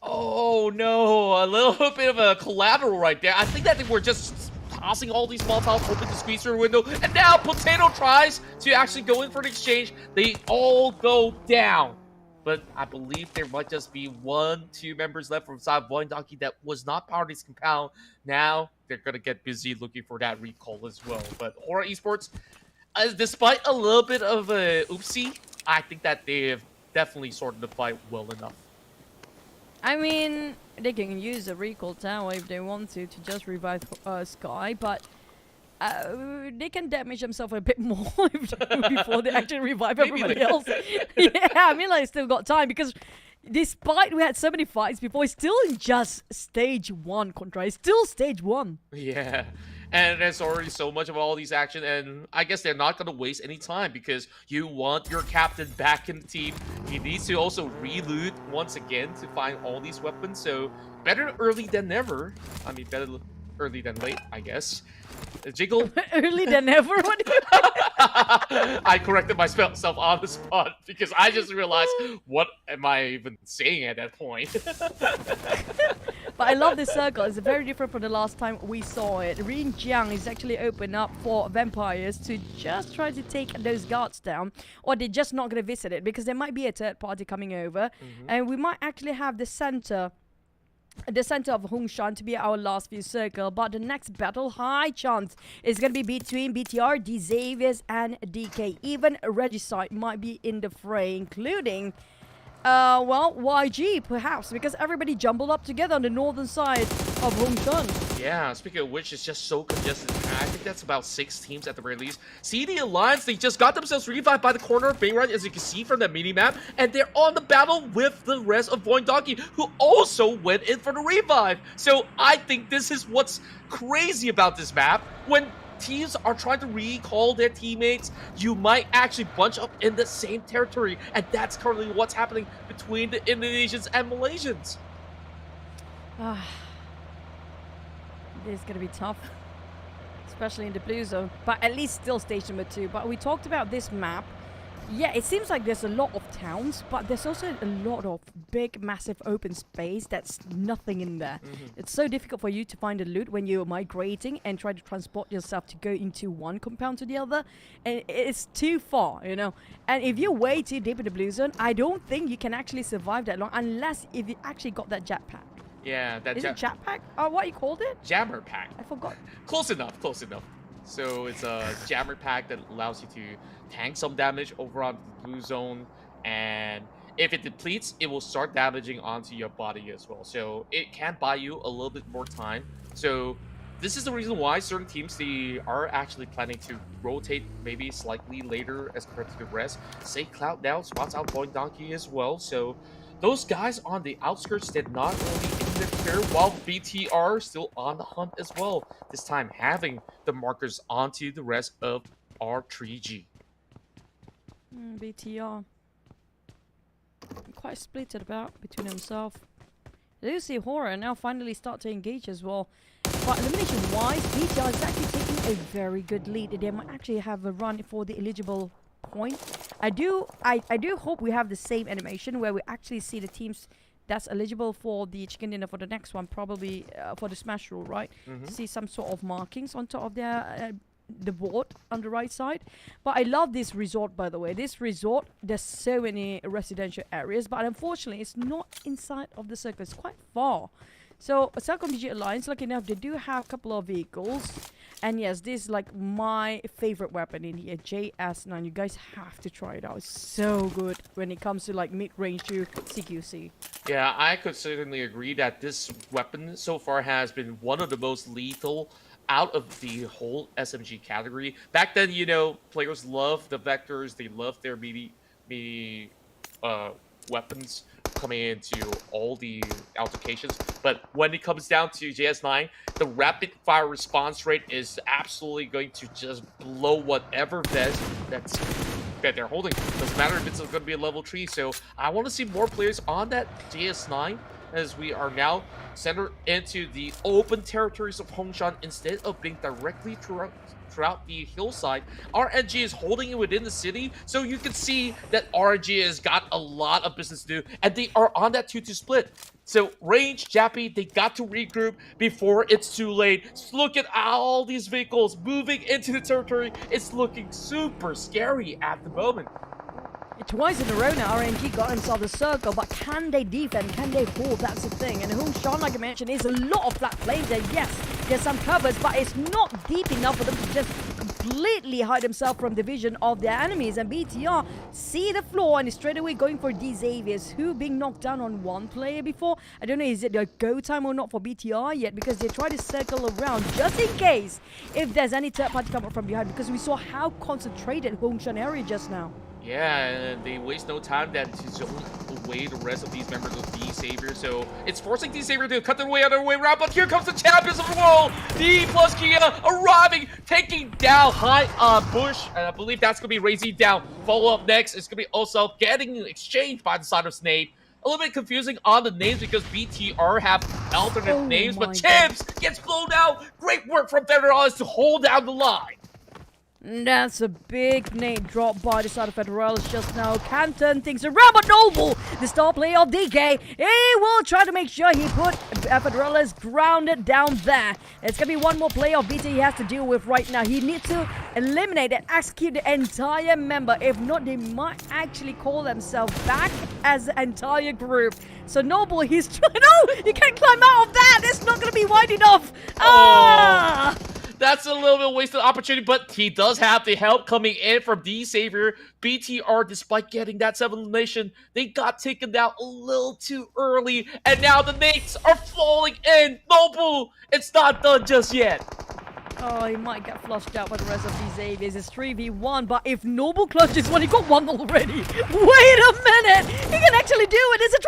Oh no, a little bit of a collateral right there. I think that they were just tossing all these Molotovs, hoping to squeeze through a window. And now Potato tries to actually go in for an exchange. They all go down. But I believe there might just be 1-2 members left from side Boy Donkey that was not part of this compound. Now they're going to get busy looking for that recall as well. But Aura Esports, despite a little bit of a oopsie, I think that they have definitely sorted the fight well enough. I mean, they can use a recall tower if they want to just revive Sky, but they can damage themselves a bit more before they actually revive everybody else. Yeah, I mean, like, still got time, because despite we had so many fights before, it's still in just stage 1 contra. It's still stage 1. Yeah, and there's already so much of all these action, and I guess they're not going to waste any time, because you want your captain back in the team. He needs to also reloot once again to find all these weapons, so better early than never. I mean, better early than late, I guess. Jiggle. Early than ever? What do you mean? I corrected myself on the spot because I just realized, what am I even saying at that point? But I love this circle. It's very different from the last time we saw it. Rin Jiang is actually open up for vampires to just try to take those guards down, or they're just not going to visit it because there might be a third party coming over, and we might actually have the center of Hongshan to be our last view circle. But the next battle, high chance, is going to be between BTR, D Xaviers, and DK. Even Regicide might be in the fray, including well, YG perhaps, because everybody jumbled up together on the northern side of Hongshan. Yeah, speaking of which, it's just so congested. I think that's about 6 teams at the very least. See the Alliance, they just got themselves revived by the corner of Bayrun, as you can see from the mini-map, and they're on the battle with the rest of Donkey, who also went in for the revive. So I think this is what's crazy about this map. When teams are trying to recall their teammates, you might actually bunch up in the same territory, and that's currently what's happening between the Indonesians and Malaysians. It's gonna be tough, especially in the blue zone, but at least still station number 2. But we talked about this map. Yeah, it seems like there's a lot of towns, but there's also a lot of big, massive open space that's nothing in there. It's so difficult for you to find a loot when you're migrating and try to transport yourself to go into one compound to the other. And it's too far, you know. And if you're way too deep in the blue zone, I don't think you can actually survive that long unless if you actually got that jetpack. Yeah, that Is it jetpack? What you called it? Jammer pack. I forgot. Close enough, close enough. So it's a jammer pack that allows you to tank some damage over on the blue zone, and if it depletes, it will start damaging onto your body as well. So it can buy you a little bit more time. So this is the reason why certain teams, they are actually planning to rotate maybe slightly later as compared to the rest. Say Cloud now spots out Donkey as well. So those guys on the outskirts did not only interfere, while BTR still on the hunt as well. This time having the markers onto the rest of R3G. BTR. Quite splitted about between themselves. They do see Horror now finally start to engage as well. But elimination-wise, BTR is actually taking a very good lead. They might actually have a run for the eligible point. I do hope we have the same animation where we actually see the teams that's eligible for the chicken dinner for the next one, probably for the smash rule, right? See some sort of markings on top of their the board on the right side. But I love this resort, by the way. This resort, there's so many residential areas, but unfortunately it's not inside of the circle. It's quite far. So Circle BG Alliance, lucky enough, they do have a couple of vehicles. And yes, this is like my favorite weapon in here, JS9. You guys have to try it out. It's so good when it comes to like mid-range to CQC. Yeah, I could certainly agree that this weapon so far has been one of the most lethal out of the whole SMG category. Back then, you know, players love the vectors. They love their melee weapons coming into all the altercations. But when it comes down to JS9, the rapid fire response rate is absolutely going to just blow whatever vest that they're holding. Doesn't matter if it's going to be a level 3. So I want to see more players on that JS9, as we are now centered into the open territories of Hongshan instead of being directly throughout the hillside. RNG is holding it within the city, so you can see that RNG has got a lot of business to do, and they are on that 2-2 split. So Range, Jappy, they got to regroup before it's too late. Just look at all these vehicles moving into the territory. It's looking super scary at the moment. Twice in a row now, RNG got inside the circle, but can they defend? Can they hold? That's the thing. And Hongshan, like I mentioned, is a lot of flat planes there. Yes, there's some covers, but it's not deep enough for them to just completely hide themselves from the vision of their enemies. And BTR see the floor and is straight away going for D Xaviers, who being knocked down on one player before. I don't know, is it their go time or not for BTR yet, because they try to circle around just in case if there's any third party come up from behind, because we saw how concentrated Hongshan area just now. Yeah, and they waste no time to zone away the rest of these members of D Savior. So it's forcing D Savior to cut their way out of their way around. But here comes the champions of the world, D plus Kia, arriving, taking down high on Bush. And I believe that's going to be Razy down. Follow up next, it's going to be also getting exchanged by the side of Snape. A little bit confusing on the names because BTR have alternate names, but Chips gets blown out. Great work from Federalis to hold down the line. That's a big nade drop by the side of Federales just now. Can turn things around, but Noble, the star player of DK, he will try to make sure he put Federales grounded down there. It's going to be one more player of BT he has to deal with right now. He needs to eliminate and execute the entire member. If not, they might actually call themselves back as the entire group. So Noble, he's trying. No, you can't climb out of that. It's not going to be wide enough. Ah! That's a little bit wasted opportunity, but he does have the help coming in from the Savior. BTR, despite getting that 7th elimination, they got taken down a little too early, and now the nades are falling in. Noble, it's not done just yet. Oh, he might get flushed out by the rest of these Avies. It's 3v1, but if Noble clutches one, he got one already. Wait a minute! He can actually do it! It's a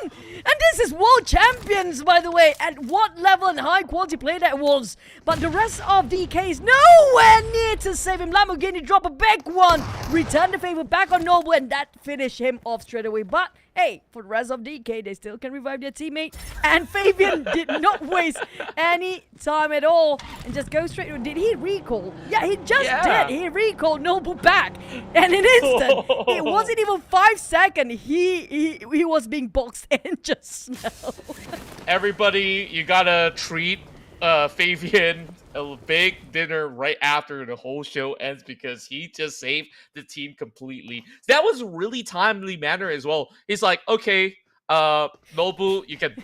3v1! And this is World Champions, by the way, and what level and high quality play that was. But the rest of DK is nowhere near to save him. Lamborghini drop a big one. Return the favor back on Noble, and that finished him off straight away. But hey, for the rest of DK, they still can revive their teammate. And Fabian did not waste any time at all and just go straight. Did he recall? Yeah, he just did. He recalled Noble back. And in an instant, it wasn't even 5 seconds. He was being boxed in just now. Everybody, you gotta treat Fabian a big dinner right after the whole show ends because he just saved the team completely. That was a really timely manner as well. He's like, okay, Nobu, you can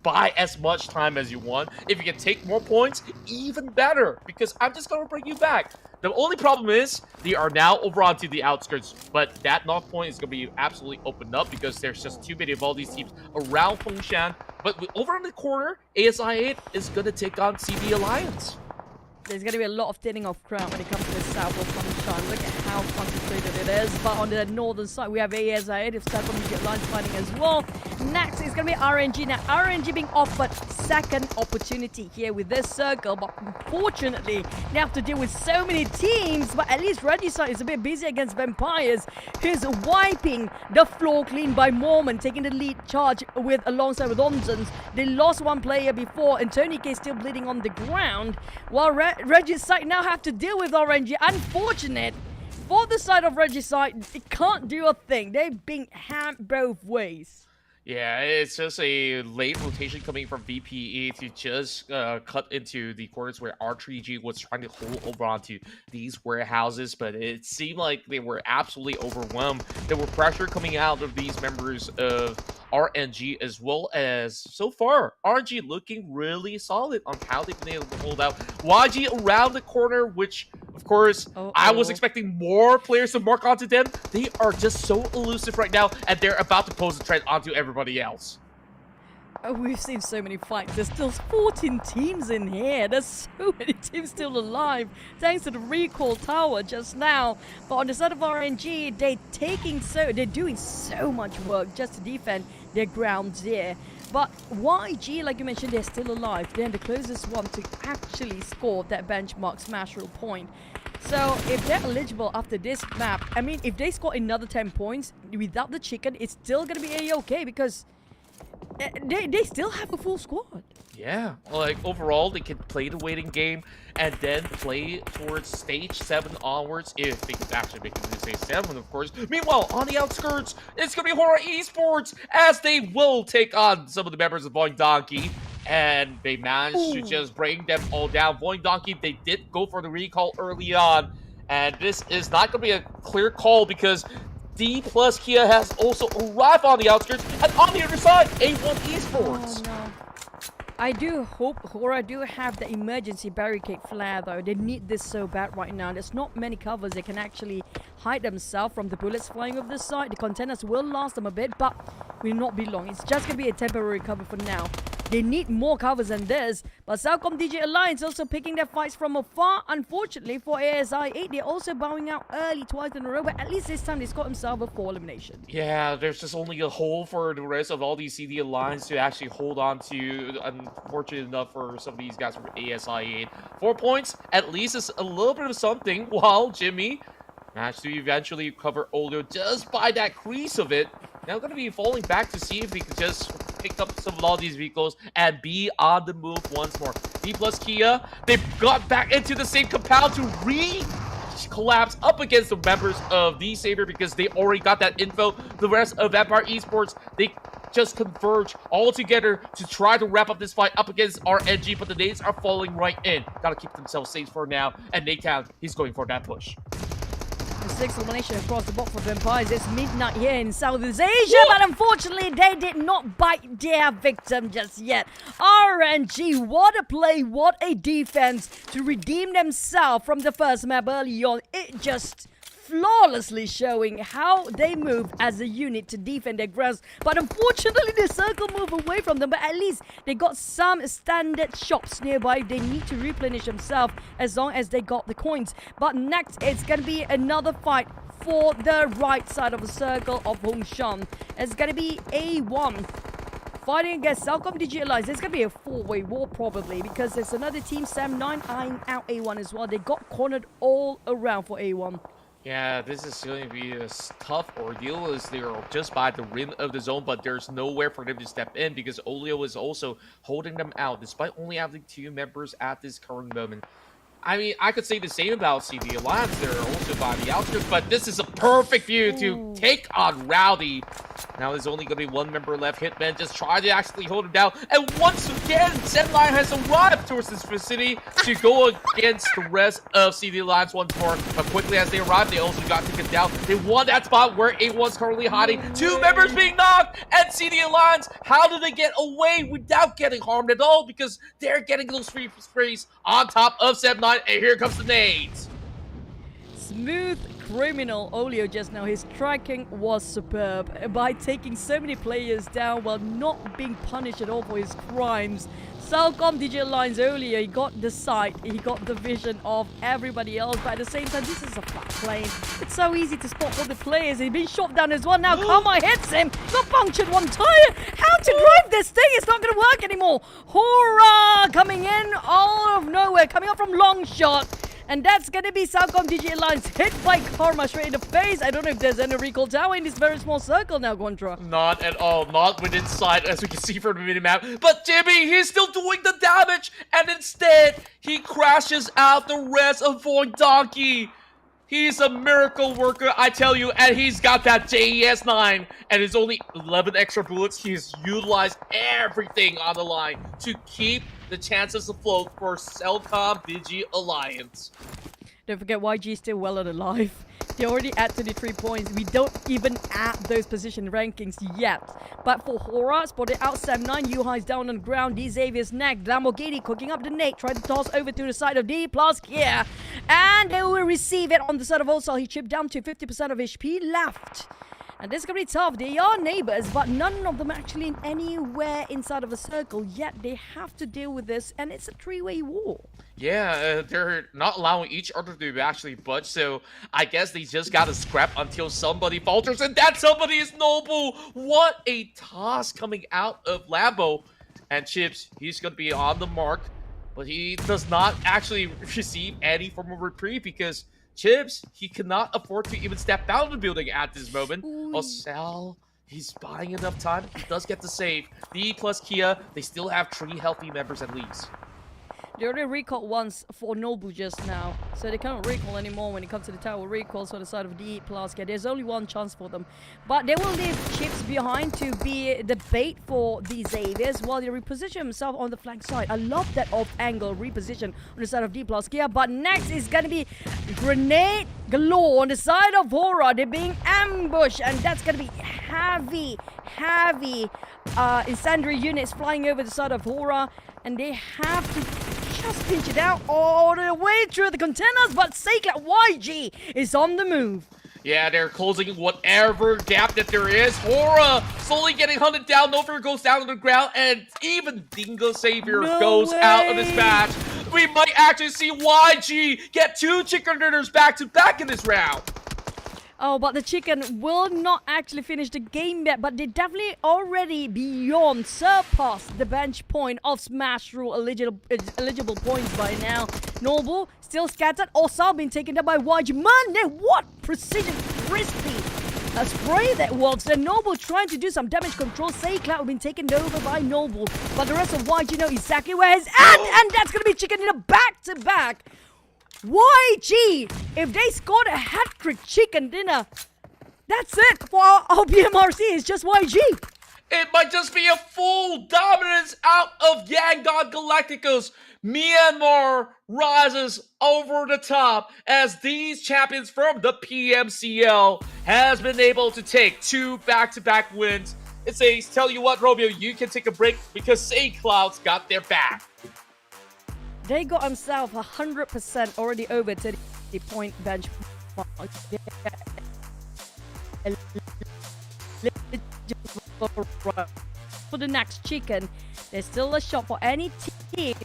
buy as much time as you want. If you can take more points, even better, because I'm just going to bring you back. The only problem is they are now over onto the outskirts, but that knock point is going to be absolutely opened up because there's just too many of all these teams around Fengshan. But over in the corner, ASI8 is going to take on CB Alliance. There's going to be a lot of thinning of ground when it comes to the south of Fengshan. Look at how concentrated it is. But on the northern side, we have ASI8 if Cycle Media Alliance fighting as well. Next, it's going to be RNG. Now, RNG being offered second opportunity here with this circle. But unfortunately, they have to deal with so many teams. But at least Regicide is a bit busy against Vampires. He's wiping the floor clean by Mormon, taking the lead charge alongside with Omzons. They lost one player before, and Tony K still bleeding on the ground. While Regicide now have to deal with RNG. Unfortunate for the side of Regicide, it can't do a thing. They're being hammed both ways. Yeah, it's just a late rotation coming from VPE to just cut into the corners where R3G was trying to hold over onto these warehouses, but it seemed like they were absolutely overwhelmed. There were pressure coming out of these members of RNG, as well as, so far, RNG looking really solid on how they've been able to hold out. YG around the corner, which, of course, I was expecting more players to mark onto them. They are just so elusive right now, and they're about to pose a threat onto everybody else. Oh, we've seen so many fights. There's still 14 teams in here. There's so many teams still alive, thanks to the recall tower just now. But on the side of RNG, they're doing so much work just to defend their grounds here. But YG, like you mentioned, they're still alive. They're the closest one to actually score that benchmark smash rule point. So if they're eligible after this map, I mean, if they score another 10 points without the chicken, it's still going to be A-okay because they still have a full squad. Yeah, like overall, they can play the waiting game and then play towards stage 7 onwards if they can actually make it to stage 7, of course. Meanwhile, on the outskirts, it's going to be Horror Esports as they will take on some of the members of Void Donkey. And they managed to just bring them all down. Void Donkey, they did go for the recall early on. And this is not going to be a clear call because D plus Kia has also arrived on the outskirts, and on the other side, A1 Esports. Oh, no. I do hope Hora do have the emergency barricade flare though. They need this so bad right now. There's not many covers they can actually hide themselves from the bullets flying over this side. The containers will last them a bit, but will not be long. It's just going to be a temporary cover for now. They need more covers than this. But Southcom DJ Alliance also picking their fights from afar. Unfortunately for ASI8, they're also bowing out early twice in a row. But at least this time they got himself a 4 elimination. Yeah, there's just only a hole for the rest of all these CD Alliance to actually hold on to. Unfortunate enough for some of these guys from ASI8. 4 points, at least is a little bit of something. While Jimmy managed to eventually cover Olio just by that crease of it. Now going to be falling back to see if he can just pick up some of all these vehicles and be on the move once more. D plus Kia, they've got back into the same compound to collapse up against the members of the Savior because they already got that info. The rest of Vampire Esports, they just converge all together to try to wrap up this fight up against RNG, but the nades are falling right in. Gotta keep themselves safe for now, and Nate he's going for that push. The sixth elimination across the board for Vampires. It's midnight here in Southeast Asia, but unfortunately they did not bite their victim just yet. RNG, what a play, what a defense to redeem themselves from the first map early on. It just flawlessly showing how they move as a unit to defend their grounds. But unfortunately, the circle moved away from them. But at least they got some standard shops nearby. They need to replenish themselves as long as they got the coins. But next, it's going to be another fight for the right side of the circle of Hongshan. It's going to be A1 fighting against Celcom Digitalized. It's going to be a four-way war probably because there's another team, Sam9, eyeing out A1 as well. They got cornered all around for A1. Yeah, this is going to be a tough ordeal as they're just by the rim of the zone, but there's nowhere for them to step in because Olio is also holding them out despite only having 2 members at this current moment. I mean, I could say the same about CD Alliance. They're also by the outskirts, but this is a perfect view to take on Rowdy. Now there's only going to be 1 member left. Hitman just tried to actually hold him down. And once again, Zenline has arrived towards this vicinity to go against the rest of CD Alliance once more. But quickly as they arrived, they also got taken down. They won that spot where A1's currently hiding. 2 members being knocked. And CD Alliance, how do they get away without getting harmed at all? Because they're getting those free sprays on top of 7-9. And here comes the nades. Smooth criminal Olio just now. His tracking was superb by taking so many players down while not being punished at all for his crimes. Celcom Digital Lines Olio, he got the sight, he got the vision of everybody else, but at the same time, this is a flat plane. It's so easy to spot all the players. He's been shot down as well. Now Kama hits him, got punctured 1 tire. How to drive this thing? It's not going to work anymore. Hurrah! Coming in all of nowhere, coming up from long shot. And that's going to be Celcom Digital Lines hit by Karma straight in the face. I don't know if there's any recall tower in this very small circle now, Gondra. Not at all. Not within sight, as we can see from the minimap. But Jimmy, he's still doing the damage. And instead, he crashes out the rest of Void Donkey. He's a miracle worker, I tell you, and he's got that JES-9, and it's only 11 extra bullets. He's utilized everything on the line to keep the chances afloat for Celcom Digi Alliance. Don't forget YG is still well and alive. They already at 23 points. We don't even add those position rankings yet. But for Hora, spotted out Sam9, Yuhai's down on the ground, D Xavier's neck, Lamborghini cooking up the nade, trying to toss over to the side of D plus here. And they will receive it on the side of Osal. He chipped down to 50% of HP left. And this is going to be tough. They are neighbors, but none of them actually anywhere inside of a circle. Yet they have to deal with this, and it's a 3-way war. Yeah, they're not allowing each other to actually budge, so I guess they just gotta scrap until somebody falters, and that somebody is Noble! What a toss coming out of Lambo. And Chips, he's gonna be on the mark, but he does not actually receive any form of reprieve because Chips, he cannot afford to even step down of the building at this moment. Osel, he's buying enough time. He does get the save. D plus Kia, they still have 3 healthy members at least. They already recalled once for Noble just now, so they cannot recall anymore when it comes to the tower recalls on the side of D plus. There's only 1 chance for them, but they will leave Chips behind to be the bait for the Xaviers while they reposition themselves on the flank side. I love that off angle reposition on the side of D plus here, but next is gonna be grenade galore on the side of Hora. They're being ambushed, and that's gonna be heavy incendiary units flying over the side of Hora, and they have to just pinch it out all the way through the containers, but Seikla YG is on the move. Yeah, they're closing whatever gap that there is. Hora slowly getting hunted down. Nofir goes down on the ground, and even Dingo Savior goes out of this match. We might actually see YG get 2 chicken dinners back-to-back in this round. Oh, but the chicken will not actually finish the game yet, but they definitely already beyond surpassed the bench point of Smash Rule eligible points by now. Noble still scattered, also been taken down by YG. Man, what precision, crispy a spray that works. And Noble trying to do some damage control. Saycloud have been taken over by Noble, but the rest of YG know exactly where he's at, and that's gonna be chicken in a back-to-back. YG, if they scored a hat-trick chicken dinner, that's it for our PMRC. It's just YG. It might just be a full dominance out of Yangon Galacticos. Myanmar rises over the top as these champions from the PMCL has been able to take 2 back-to-back wins. It says, tell you what, Romeo, you can take a break because Say Clouds got their back. They got themselves 100% already over to the point benchmark. For the next chicken, there's still a shot for any team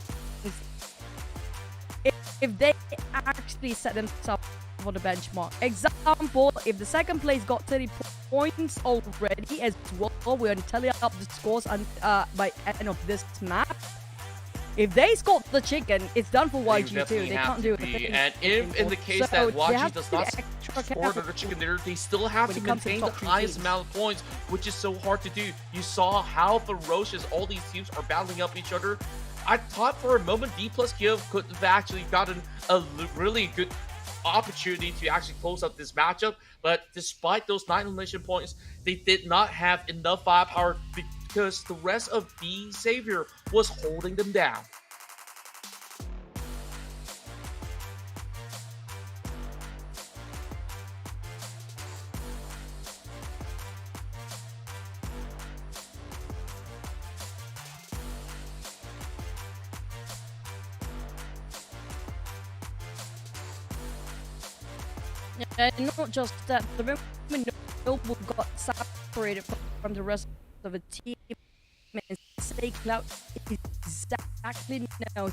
if they actually set themselves for the benchmark. Example, if the second place got 30 points already as well, we're telling up the scores by end of this map. If they scored the chicken, it's done for YG too. They can't do it. And if in the case that YG does not score the chicken dinner, they still have to maintain the highest amount of points, which is so hard to do. You saw how ferocious all these teams are battling up each other. I thought for a moment D plus Kiev could have actually gotten a really good opportunity to actually close out this matchup, but despite those 9 elimination points, they did not have enough firepower because the rest of the Savior was holding them down. And not just that, the moment Noble got separated from the rest of the team, and Say Cloud exactly now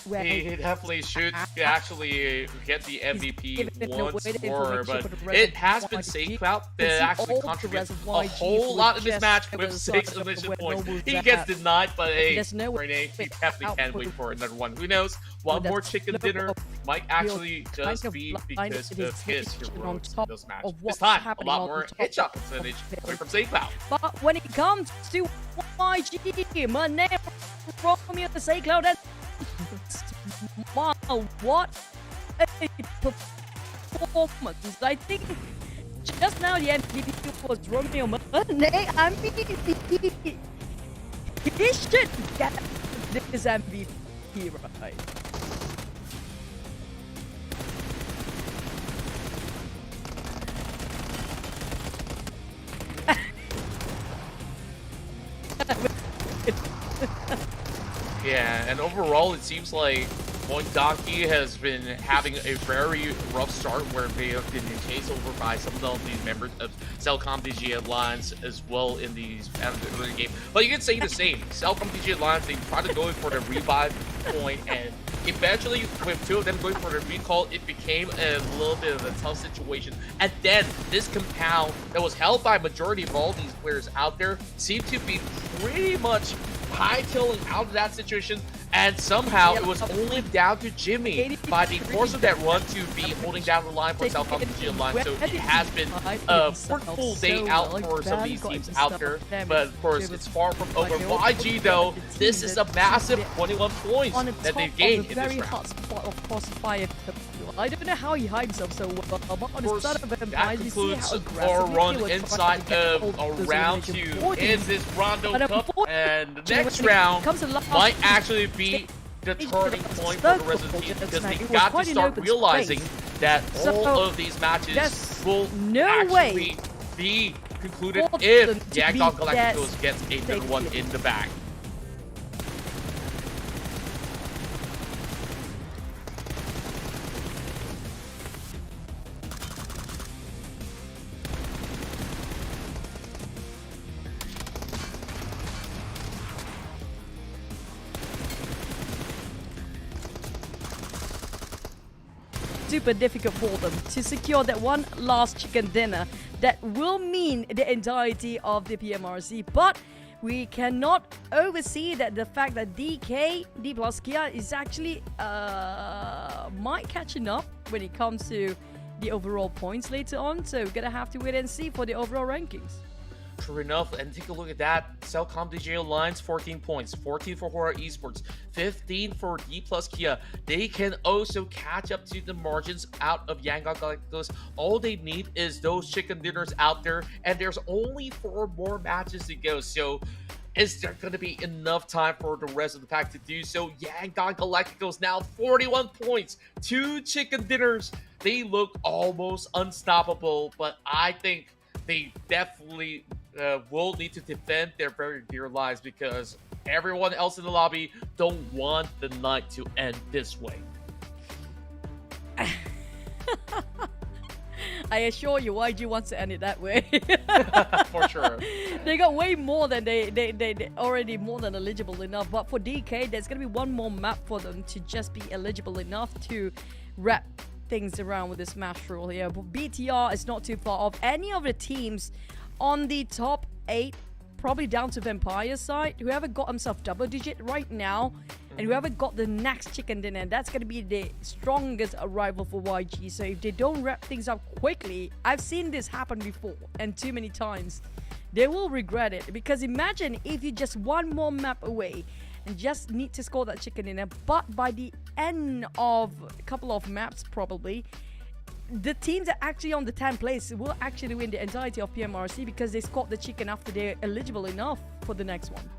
where he definitely should actually get the MVP once more, but it has been Say Cloud that actually contributes a whole lot in this match with 6 elimination points. He gets denied, but hey, Renee, he definitely can wait for another one. Who knows? One more chicken dinner might actually just be because of his heroics in those matches. This time, a lot more headshot percentage coming from Say Cloud. But when it comes to YG, my name Romeo the Say Cloud, and wow, what a performance. I think just now the MVP was Romeo Mane. I mean, he should get this MVP, right? Yeah, and overall it seems like Point Donkey has been having a very rough start where they have been chased over by some of these members of Cellcom DG Alliance as well in the early game. But you can say the same. Cellcom DG Alliance, they tried to go for the revive point, and eventually with 2 of them going for the recall, it became a little bit of a tough situation. And then this compound that was held by majority of all these players out there seemed to be pretty much hightailing out of that situation, and somehow it was only down to Jimmy by the course of that run to be holding down the line for Cellcom DG Alliance. So it has been a fruitful day out for some of these teams out there, but of course it's far from over. YG though, this is a massive 21 points that they've gained in this round. I don't know how he hides himself so well, but on the start of him, that concludes our run inside of round 2 in this Rondo Cup, and the next round might actually be the turning point for the rest of the team, because they got to start realizing that all of these matches will actually be concluded if Yangon Galacticos gets another one in the bag. Super difficult for them to secure that one last chicken dinner that will mean the entirety of the PMRC. But we cannot oversee that the fact that D plus Kia is actually might catching up when it comes to the overall points later on. So we're gonna have to wait and see for the overall rankings. True enough, and take a look at that. Cellcom DJ Alliance, 14 points. 14 for Horror Esports. 15 for D plus Kia. They can also catch up to the margins out of Yangon Galacticos. All they need is those chicken dinners out there, and there's only 4 more matches to go. So is there going to be enough time for the rest of the pack to do so? Yangon Galacticos now 41 points. 2 chicken dinners. They look almost unstoppable, but I think they definitely will need to defend their very dear lives because everyone else in the lobby don't want the night to end this way. I assure you, YG wants to end it that way. For sure. They got way more than they already more than eligible enough. But for DK, there's gonna be one more map for them to just be eligible enough to wrap things around with this smash rule here. But BTR is not too far off any of the teams on the top 8, probably down to Vampire side. Whoever got himself double digit right now, and whoever got the next chicken dinner, that's going to be the strongest arrival for YG. So if they don't wrap things up quickly, I've seen this happen before and too many times, they will regret it. Because imagine if you just one more map away and just need to score that chicken dinner, but by the end of a couple of maps probably, the teams that are actually on the 10th place will actually win the entirety of PMRC because they scored the chicken after they're eligible enough for the next one.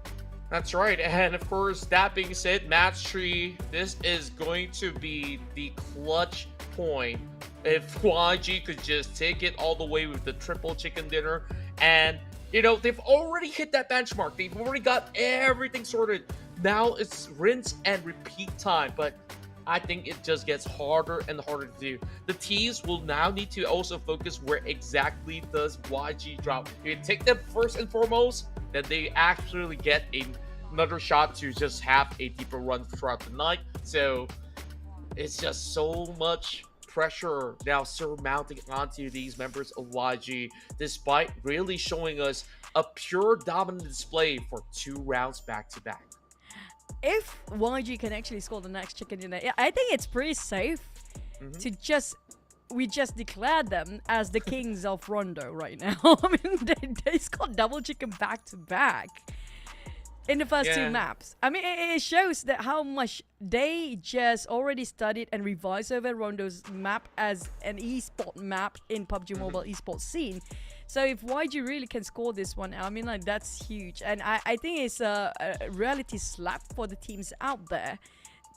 That's right, and of course, that being said, match 3, this is going to be the clutch point if YG could just take it all the way with the triple chicken dinner. And, you know, they've already hit that benchmark. They've already got everything sorted. Now it's rinse and repeat time, but I think it just gets harder and harder to do. The teams will now need to also focus where exactly does YG drop. If you take them first and foremost, then they actually get another shot to just have a deeper run throughout the night. So it's just so much pressure now surmounting onto these members of YG, despite really showing us a pure dominant display for 2 rounds back to back. If YG can actually score the next chicken dinner, I think it's pretty safe to we just declare them as the kings of Rondo right now. I mean, they scored double chicken back to back in the first 2 maps. I mean, it shows that how much they just already studied and revised over Rondo's map as an esport map in PUBG Mobile esports scene. So if YG really can score this one, I mean, like, that's huge. And I think it's a reality slap for the teams out there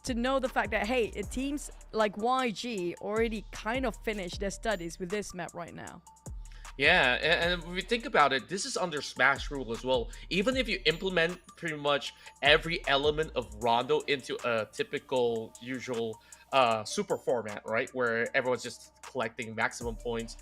to know the fact that, hey, teams like YG already kind of finished their studies with this map right now. Yeah, and if we think about it, this is under Smash rule as well. Even if you implement pretty much every element of Rondo into a typical, usual super format, right, where everyone's just collecting maximum points,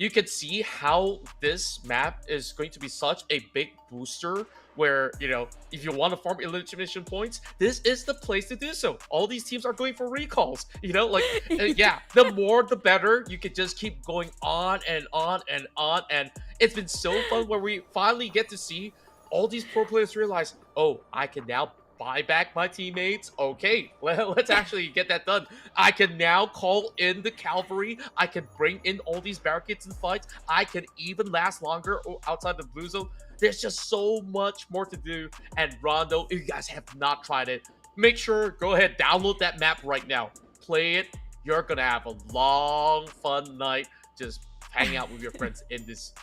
you can see how this map is going to be such a big booster where, you know, if you want to farm elimination points, this is the place to do so. All these teams are going for recalls, you know, like, yeah, the more the better. You can just keep going on and on and on. And it's been so fun where we finally get to see all these pro players realize, oh, I can now buy back my teammates. Okay, let's actually get that done. I can now call in the cavalry. I can bring in all these barricades and fights. I can even last longer outside the blue zone. There's just so much more to do. And Rondo, if you guys have not tried it, make sure, go ahead, download that map right now. Play it. You're gonna have a long, fun night just hanging out with your friends in this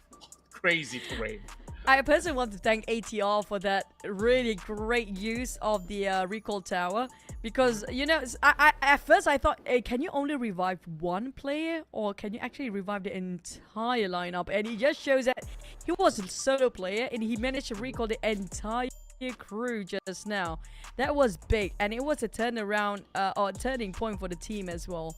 crazy terrain. I personally want to thank ATR for that really great use of the recall tower, because, you know, I at first I thought, hey, can you only revive one player or can you actually revive the entire lineup? And it just shows that he was a solo player and he managed to recall the entire crew just now. That was big, and it was a turnaround or a turning point for the team as well.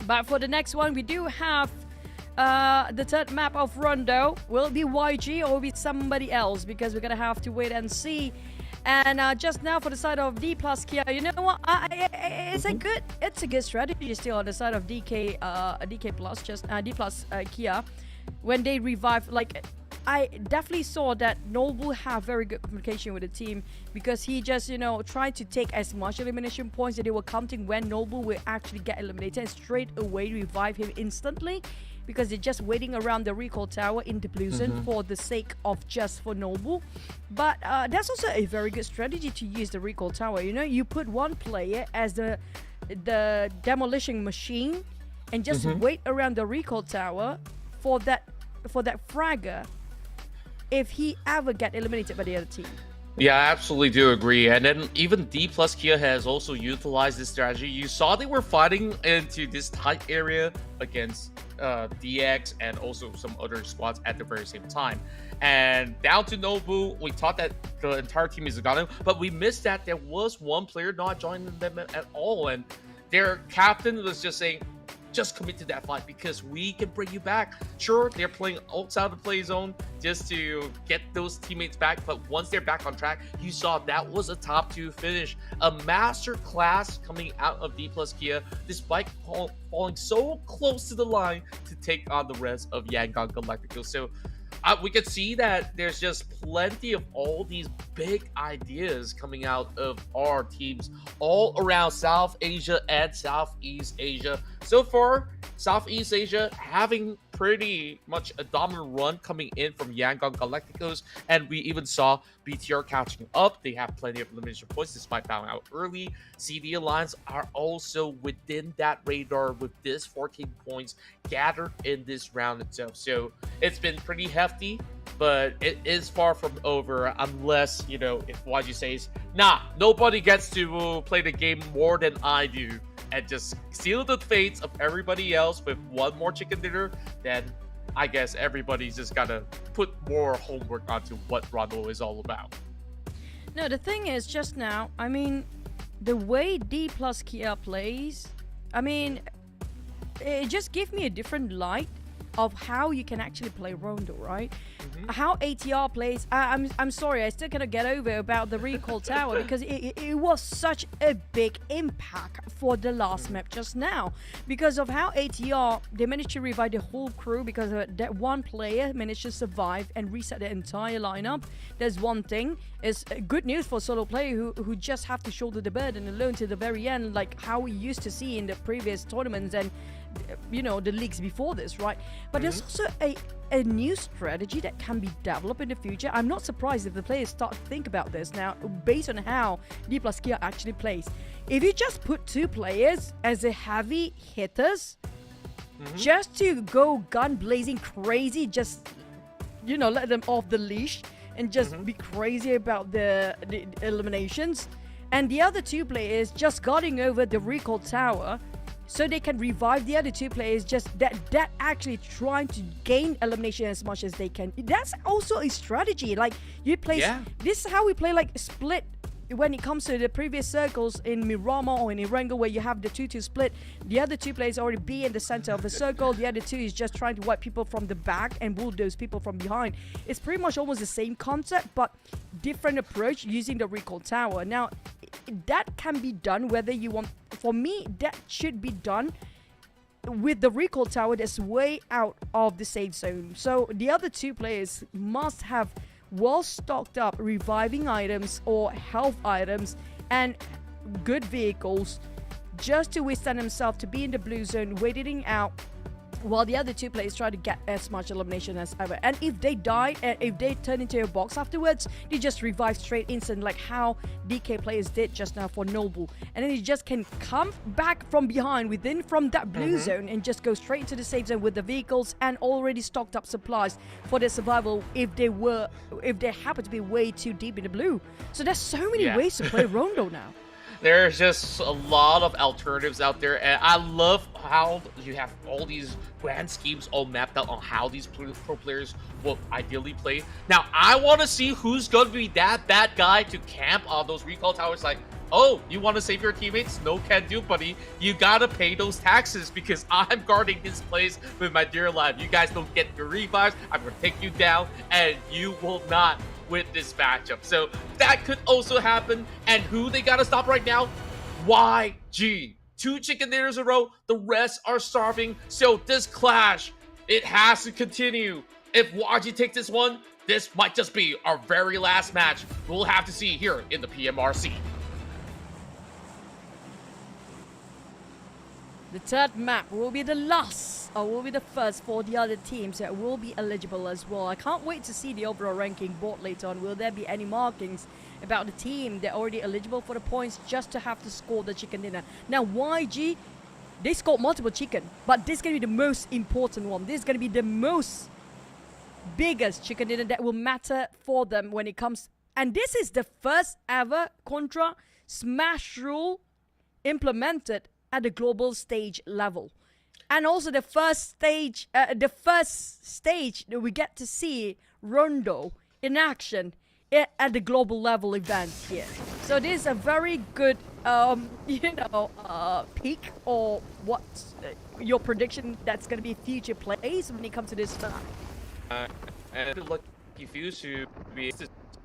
But for the next one, we do have the third map of Rondo. Will it be YG or will it be somebody else? Because we're going to have to wait and see. And just now for the side of D plus Kia, you know what? It's a good strategy still on the side of DK plus, just D plus Kia. When they revive, like I definitely saw that Noble have very good communication with the team, because he just, you know, tried to take as much elimination points that they were counting when Noble will actually get eliminated, and straight away revive him instantly, because they're just waiting around the recall tower in the blue zone for the sake of just for Noble. But that's also a very good strategy to use the recall tower. You know, you put one player as the demolition machine and just wait around the recall tower for that fragger if he ever get eliminated by the other team. Yeah, I absolutely do agree. And then even D plus Kia has also utilized this strategy. You saw they were fighting into this tight area against DX and also some other squads at the very same time. And down to Nobu, we thought that the entire team is gone, but we missed that there was one player not joining them at all. And their captain was just saying, just commit to that fight because we can bring you back. Sure, they're playing outside the play zone just to get those teammates back, but once they're back on track, you saw that was a top 2 finish. A master class coming out of D plus Kia, despite falling so close to the line to take on the rest of Yangon Galacticos. So we could see that there's just plenty of all these big ideas coming out of our teams all around South Asia and Southeast Asia. So far, Southeast Asia having pretty much a dominant run coming in from Yangon Galacticos, and we even saw BTR catching up. They have plenty of elimination points despite bowing out early. CD Alliance are also within that radar with this 14 points gathered in this round itself. So it's been pretty hefty, but it is far from over unless, you know, if YG says, nah, nobody gets to play the game more than I do, and just seal the fates of everybody else with one more chicken dinner, then I guess everybody's just gotta put more homework onto what Rondo is all about. No, the thing is, just now, I mean, the way D plus Kia plays, I mean, it just gave me a different light of how you can actually play Rondo, right? How ATR plays, I'm sorry, I still cannot get over about the recall tower, because it was such a big impact for the last map just now, because of how ATR, they managed to revive the whole crew, because that one player managed to survive and reset the entire lineup. There's one thing, is good news for solo player who just have to shoulder the burden alone to the very end, like how we used to see in the previous tournaments and, you know, the leagues before this, right? But there's also a new strategy that can be developed in the future. I'm not surprised if the players start to think about this now, based on how D plus Kia actually plays. If you just put 2 players as the heavy hitters, just to go gun blazing crazy, just, you know, let them off the leash and just be crazy about the eliminations, and the other 2 players just guarding over the recall tower, so they can revive the other 2 players, just that actually trying to gain elimination as much as they can. That's also a strategy. Like, you play, this is how we play, like, split when it comes to the previous circles in Miramar or in Erangel, where you have the 2-2 split. The other 2 players already be in the center of the circle. The other 2 is just trying to wipe people from the back and bulldoze people from behind. It's pretty much almost the same concept, but different approach using the recall tower. Now, that can be done whether you want. For me, that should be done with the recall tower that's way out of the safe zone. So the other 2 players must have well stocked up reviving items or health items and good vehicles, just to withstand themselves to be in the blue zone waiting out while the other 2 players try to get as much elimination as ever. And if they die, and if they turn into a box afterwards, they just revive straight instant, like how DK players did just now for Noble. And then you just can come back from behind from that blue zone and just go straight into the safe zone with the vehicles and already stocked up supplies for their survival if they happen to be way too deep in the blue. So there's so many ways to play Rondo now. There's just a lot of alternatives out there, and I love how you have all these grand schemes all mapped out on how these pro players will ideally play. Now, I want to see who's going to be that bad guy to camp on those recall towers. Like, oh, you want to save your teammates? No can do, buddy. You gotta pay those taxes because I'm guarding this place with my dear life. You guys don't get your revives. I'm gonna take you down, and you will not with this matchup. So that could also happen. And who they gotta stop right now? YG. 2 chicken dinners in a row. The rest are starving. So this clash, it has to continue. If YG takes this one, this might just be our very last match. We'll have to see here in the PMRC. The third map will be the last, or will be the first for the other teams that will be eligible as well. I can't wait to see the overall ranking board later on. Will there be any markings about the team that are already eligible for the points just to have to score the chicken dinner? Now, YG, they scored multiple chicken, but this is going to be the most important one. This is going to be the most biggest chicken dinner that will matter for them when it comes. And this is the first ever Contra Smash rule implemented at the global stage level, and also the first stage that we get to see Rondo in action at the global level event here. So this is a very good, peak, or what's your prediction that's going to be future plays when it comes to this map? And lucky few to be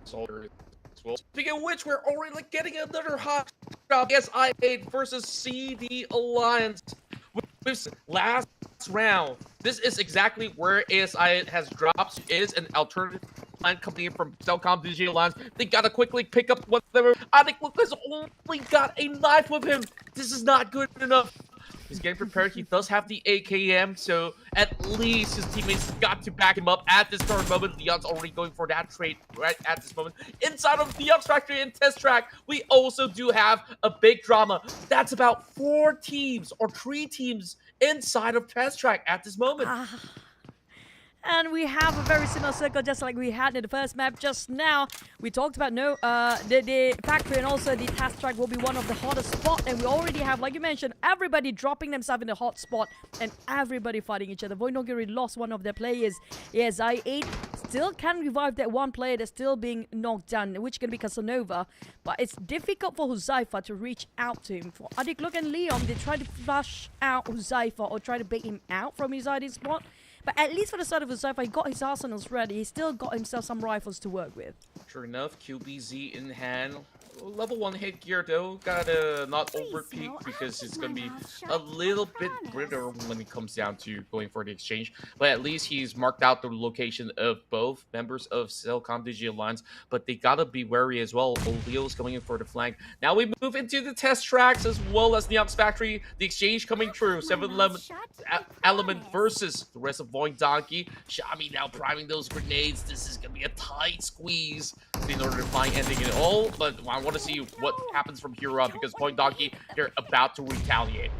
soldier as well. Speaking of which, we're already getting another hot shot. SI8 versus CD Alliance. With last round, this is exactly where ASI has dropped. It is an alternative plan company from Cellcom Digital Alliance. They gotta quickly pick up whatever. I think Lucas only got a knife with him. This is not good enough. He's getting prepared. He does have the AKM, so at least his teammates got to back him up at this current moment. Leon's already going for that trade right at this moment. Inside of Leon's factory and test track, we also do have a big drama. That's about 4 teams or 3 teams inside of test track at this moment. And we have a very similar circle just like we had in the first map just now. We talked about the factory and also the task track will be one of the hottest spots. And we already have, like you mentioned, everybody dropping themselves in the hot spot and everybody fighting each other. Voidnogiri lost one of their players. Yes, I8 still can revive that one player that's still being knocked down, which can be Casanova. But it's difficult for Huzaifa to reach out to him. For Adikluk and Leon, they try to flush out Huzaifa or try to bait him out from his hiding spot. But at least for the side of Huzaifa, he got his arsenals ready. He still got himself some rifles to work with. Sure enough, QBZ in hand. Level 1 hit gear though, gotta not overpeak because it's gonna be a little bit brittle when it comes down to going for the exchange. But at least he's marked out the location of both members of Cellcom Digital Alliance, but they gotta be wary as well. Oleo's going in for the flank. Now we move into the test tracks as well as Neon's factory. The exchange coming through. 7-11 Element versus the rest of Void Donkey. Shami now priming those grenades. This is gonna be a tight squeeze in order to find ending it all, but I want to see what happens from here on because Point Donkey, they're about to retaliate.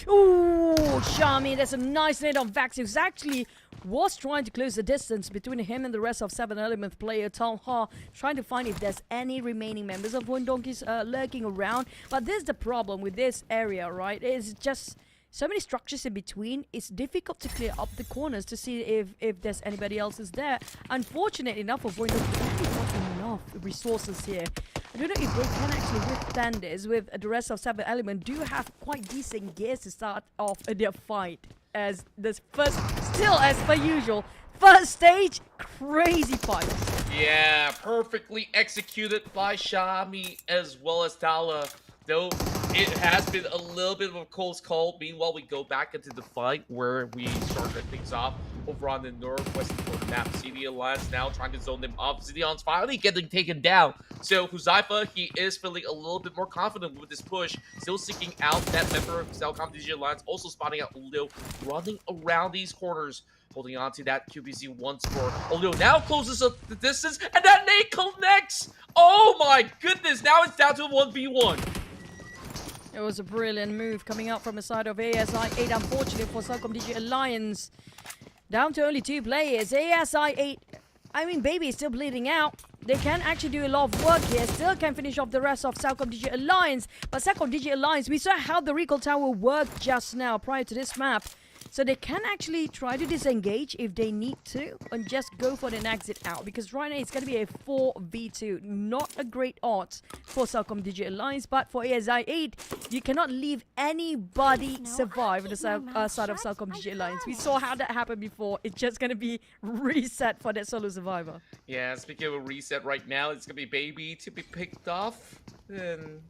Ooh, Shami, that's a nice nade on Vax. He actually was trying to close the distance between him and the rest of 7-Element player Talha, trying to find if there's any remaining members of Void Donkeys lurking around. But this is the problem with this area, right? It's just so many structures in between. It's difficult to clear up the corners to see if there's anybody else is there. Unfortunately enough for Void Donkeys, they haven't got enough resources here. I don't know if they can actually withstand this with the rest of 7-Element. Do have quite decent gears to start off their fight. As this first, still as per usual, first stage, crazy fight. Yeah, perfectly executed by Shami as well as Tala. Though it has been a little bit of a close call. Meanwhile, we go back into the fight where we started things off over on the northwestern corner map. CD Alliance now trying to zone them off. Zideon's finally getting taken down. So Huzaifa, he is feeling a little bit more confident with this push. Still seeking out that member of Cellcom Digital Alliance. Also spotting out Olio running around these corners. Holding on to that QBZ once more. Olio now closes up the distance. And that nade connects! Oh my goodness! Now it's down to a 1v1. It was a brilliant move coming out from the side of ASI8. Unfortunately for Cellcom DG Alliance, down to only 2 players. ASI8, I mean, baby is still bleeding out. They can actually do a lot of work here. Still can finish off the rest of Cellcom DG Alliance. But Cellcom DG Alliance, we saw how the recall tower worked just now prior to this map. So they can actually try to disengage if they need to and just go for an exit out, because right now it's going to be a 4v2. Not a great odds for Celcom Digi Alliance, but for ASI 8, you cannot leave anybody survive on the side of Celcom Digi Alliance. We saw how that happened before. It's just going to be reset for that solo survivor. Yeah, speaking of a reset right now, it's going to be Baby to be picked off. And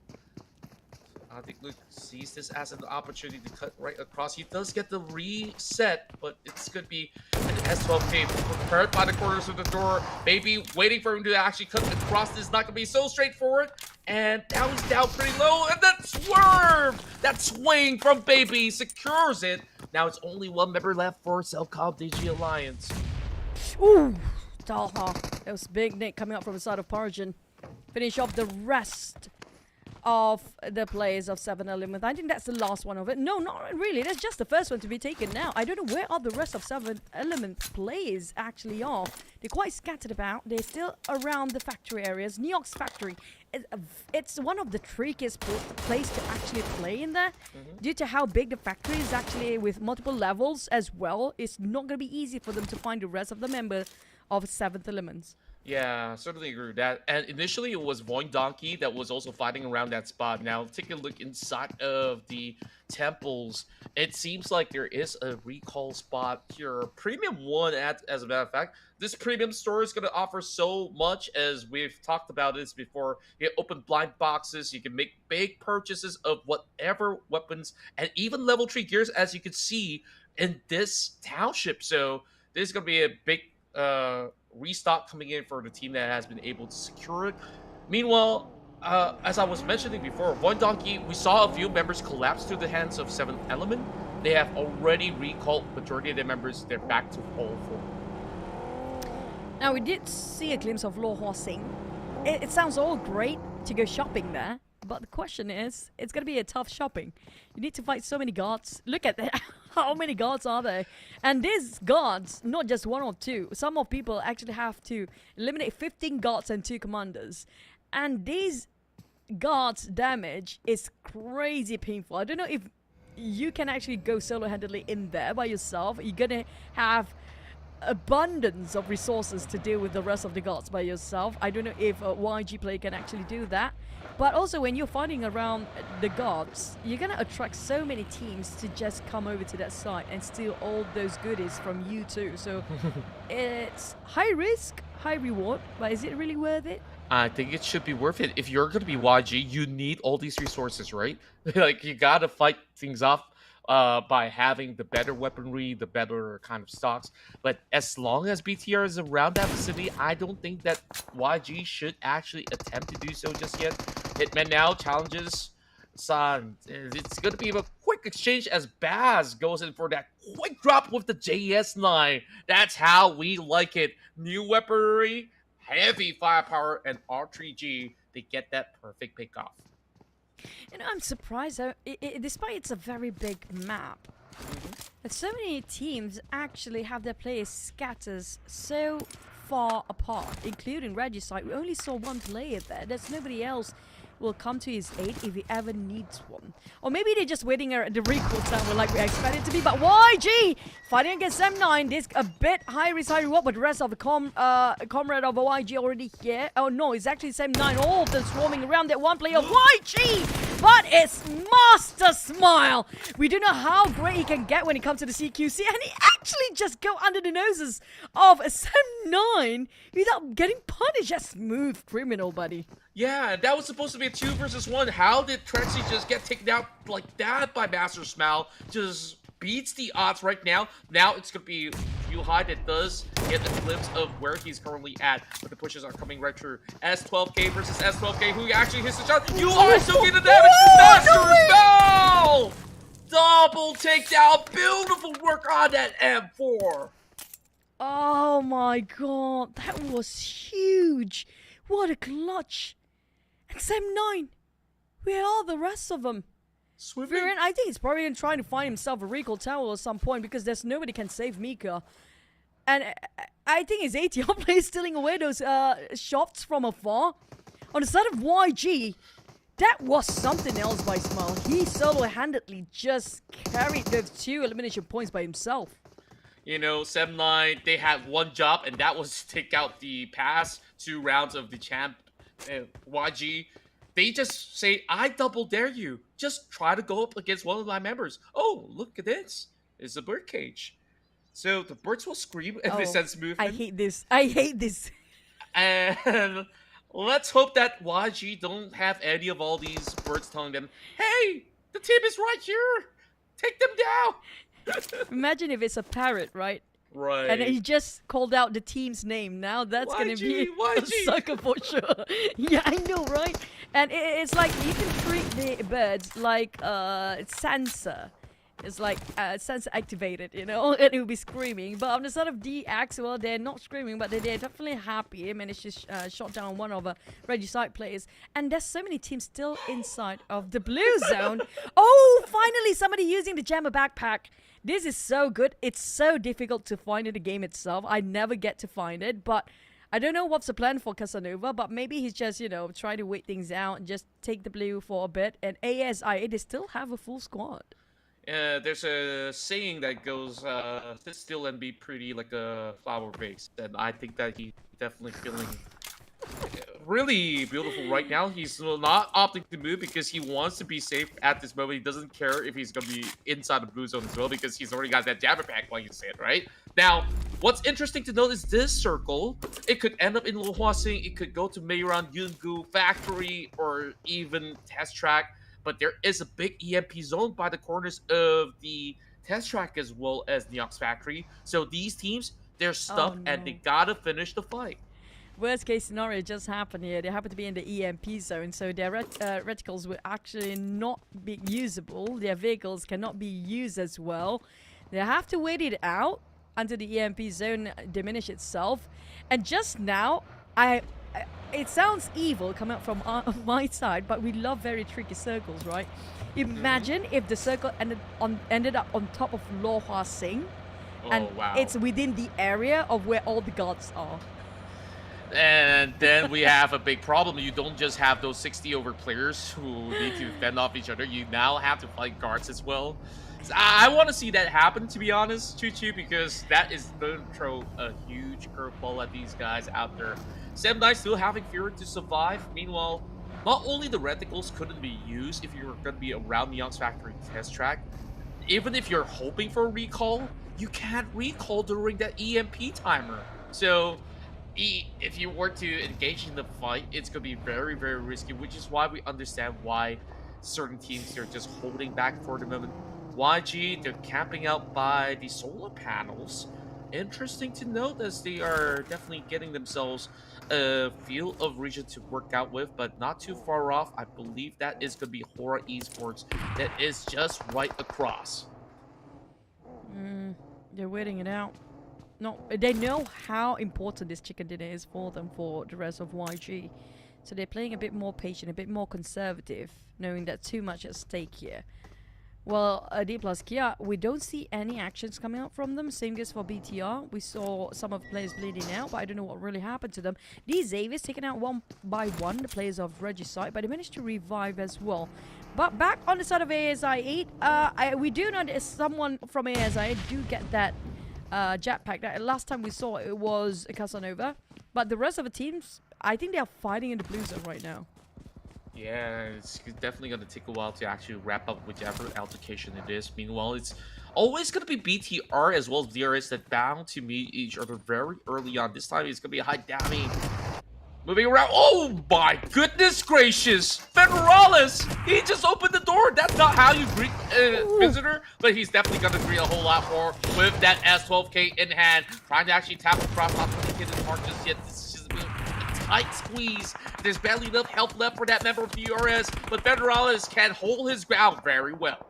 I think Luke sees this as an opportunity to cut right across. He does get the reset, but it's going to be an S12K prepared by the corners of the door. Baby waiting for him to actually cut across. This is not going to be so straightforward. And now he's down pretty low. And that swerve! That swing from Baby secures it. Now it's only one member left for Celcom Digi Alliance. Ooh, Dalha. That was big Nick coming up from the side of Parjin. Finish off the rest of the players of 7 Element. I think that's the last one of it. No, not really. That's just the first one to be taken now. I don't know where are the rest of 7 Element players actually are. They're quite scattered about. They're still around the factory areas. New York's factory. It's one of the trickiest place to actually play in there. Due to how big the factory is actually with multiple levels as well. It's not going to be easy for them to find the rest of the members of 7th Elements. Yeah, certainly agree with that. And initially, it was Void Donkey that was also fighting around that spot. Now, take a look inside of the temples. It seems like there is a recall spot here. Premium 1, as a matter of fact. This premium store is going to offer so much, as we've talked about this before. You can open blind boxes. You can make big purchases of whatever weapons and even level 3 gears, as you can see in this township. So, this is going to be a big restock coming in for the team that has been able to secure it. Meanwhile, as I was mentioning before, Void Donkey, we saw a few members collapse to the hands of 7th Element. They have already recalled majority of their members. They're back to all 4. Now, we did see a glimpse of Lo Hua Sing. It sounds all great to go shopping there, but the question is, it's going to be a tough shopping. You need to fight so many guards. Look at that. How many guards are there? And these guards, not just 1 or 2. Some of people actually have to eliminate 15 guards and 2 commanders. And these guards' damage is crazy painful. I don't know if you can actually go solo-handedly in there by yourself. You're going to have abundance of resources to deal with the rest of the guards by yourself. I don't know if a YG player can actually do that. But also, when you're fighting around the guards, you're going to attract so many teams to just come over to that site and steal all those goodies from you too. So it's high risk, high reward, but is it really worth it? I think it should be worth it. If you're going to be YG, you need all these resources, right? Like, you got to fight things off by having the better weaponry, the better kind of stocks. But as long as BTR is around that vicinity, I don't think that YG should actually attempt to do so just yet. Hitman now challenges San. It's going to be a quick exchange as Baz goes in for that quick drop with the JS9. That's how we like it. New weaponry, heavy firepower, and R3G. They get that perfect pickoff. You know, I'm surprised, despite it's a very big map, that so many teams actually have their players scatters so far apart, including Regicide. We only saw 1 player there. There's nobody else will come to his aid if he ever needs one. Or maybe they're just waiting at the recall tower like we expect it to be. But YG fighting against M9. This a bit high risk, high reward, but the rest of the comrade of YG already here. Oh no, it's actually M9. All of them swarming around that 1 player YG. But it's Master Smile. We don't know how great he can get when it comes to the CQC, and he actually just go under the noses of Sem9 without getting punished. That's smooth criminal, buddy. Yeah, that was supposed to be a 2 versus 1. How did Trexie just get taken out like that by Master Smile? Just beats the odds right now. Now it's going to be Yu High that does get a glimpse of where he's currently at. But the pushes are coming right through. S12K versus S12K. Who actually hits the shot? Yu High still get the damage. Master Smile! Double takedown. Beautiful work on that M4. Oh my god, that was huge. What a clutch. And Sem9, where are the rest of them? Swimming. I think he's probably trying to find himself a recall tower at some point because there's nobody can save Mika. And I think his ATR player is stealing away those shots from afar. On the side of YG, That was something else by Smile. He solo-handedly just carried those 2 elimination points by himself. You know, 7-9, they had one job, and that was to take out the past 2 rounds of the champ, YG. They just say, I double dare you. Just try to go up against one of my members. Oh, look at this. It's a bird cage. So the birds will scream if they sense movement. I hate this. I hate this. And let's hope that YG don't have any of all these birds telling them, hey, the team is right here. Take them down. Imagine if it's a parrot, right? Right. And he just called out the team's name. Now that's going to be a YG. sucker for sure. Yeah, I know, right? And it's like you can treat the birds like sensor. It's like sensor activated, you know, and it will be screaming. But on the side of DX, well, they're not screaming, but they're definitely happy. They managed to shot down one of Regicide players. And there's so many teams still inside of the blue zone. Oh, finally somebody using the jammer backpack. This is so good. It's so difficult to find in the game itself. I never get to find it, but I don't know what's the plan for Casanova, but maybe he's just, you know, trying to wait things out and just take the blue for a bit. And ASIA, they still have a full squad. There's a saying that goes, sit still and be pretty like a flower vase. And I think that he's definitely feeling really beautiful right now. He's not opting to move because he wants to be safe at this moment. He doesn't care if he's going to be inside the blue zone as well because he's already got that jabber pack, like you said, right? Now, what's interesting to note is this circle. It could end up in Luhuasing. It could go to Meiran, Yungu, Factory, or even Test Track. But there is a big EMP zone by the corners of the Test Track as well as Neox Factory. So these teams, they're stuck and they gotta finish the fight. Worst case scenario just happened here. They happen to be in the EMP zone, so their reticles will actually not be usable. Their vehicles cannot be used as well. They have to wait it out until the EMP zone diminish itself. And just now, it sounds evil coming up from my side, but we love very tricky circles, right? Imagine if the circle ended up on top of Lo Hua Sing, and it's within the area of where all the gods are. And then we have a big problem. You don't just have those 60 over players who need to fend off each other. You now have to fight guards as well. So I want to see that happen, to be honest, Choo-Choo, because that is going to throw a huge curveball at these guys out there. 7-9 still having Fury to survive. Meanwhile, not only the reticles couldn't be used if you were going to be around Neon's Factory Test Track, even if you're hoping for a recall, you can't recall during that EMP timer. So if you were to engage in the fight, it's going to be very, very risky, which is why we understand why certain teams are just holding back for the moment. YG, they're camping out by the solar panels. Interesting to note as they are definitely getting themselves a field of region to work out with, but not too far off. I believe that is going to be Hora Esports that is just right across. They're waiting it out. No, they know how important this chicken dinner is for them, for the rest of YG. So they're playing a bit more patient, a bit more conservative, knowing that too much at stake here. Well, D plus Kia, we don't see any actions coming out from them. Same goes for BTR. We saw some of the players bleeding out, but I don't know what really happened to them. These Xavier's taken out one by one, the players of Regicide, but they managed to revive as well. But back on the side of ASI 8, we do know that someone from ASI 8 do get that jetpack. That last time we saw it was Casanova. But the rest of the teams, I think they are fighting in the blue zone right now. Yeah, it's definitely going to take a while to actually wrap up whichever altercation it is. Meanwhile, it's always going to be BTR as well as DRS that bound to meet each other very early on. This time, it's going to be a high damage. Moving around. Oh my goodness gracious! Federales! He just opened the door. That's not how you greet a visitor, but he's definitely going to greet a whole lot more with that S12K in hand. Trying to actually tap across, not really hit his mark just yet. This is just a tight squeeze. There's barely enough health left for that member of DRS, but Federales can hold his ground very well.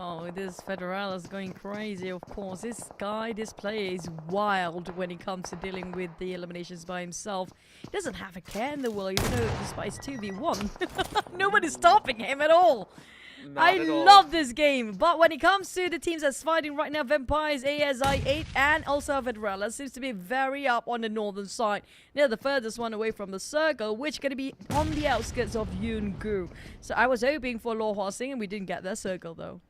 Oh, this Federales going crazy, of course. This guy, this player is wild when it comes to dealing with the eliminations by himself. He doesn't have a care in the world, even though despite his 2v1. Nobody's stopping him at all. Not I at all. love this game, but when it comes to the teams that's fighting right now, Vampires, ASI 8, and also Federella seems to be very up on the northern side. They're the furthest one away from the circle, which is going to be on the outskirts of Yungu. So I was hoping for Lo Hua-Sing, and we didn't get that circle though.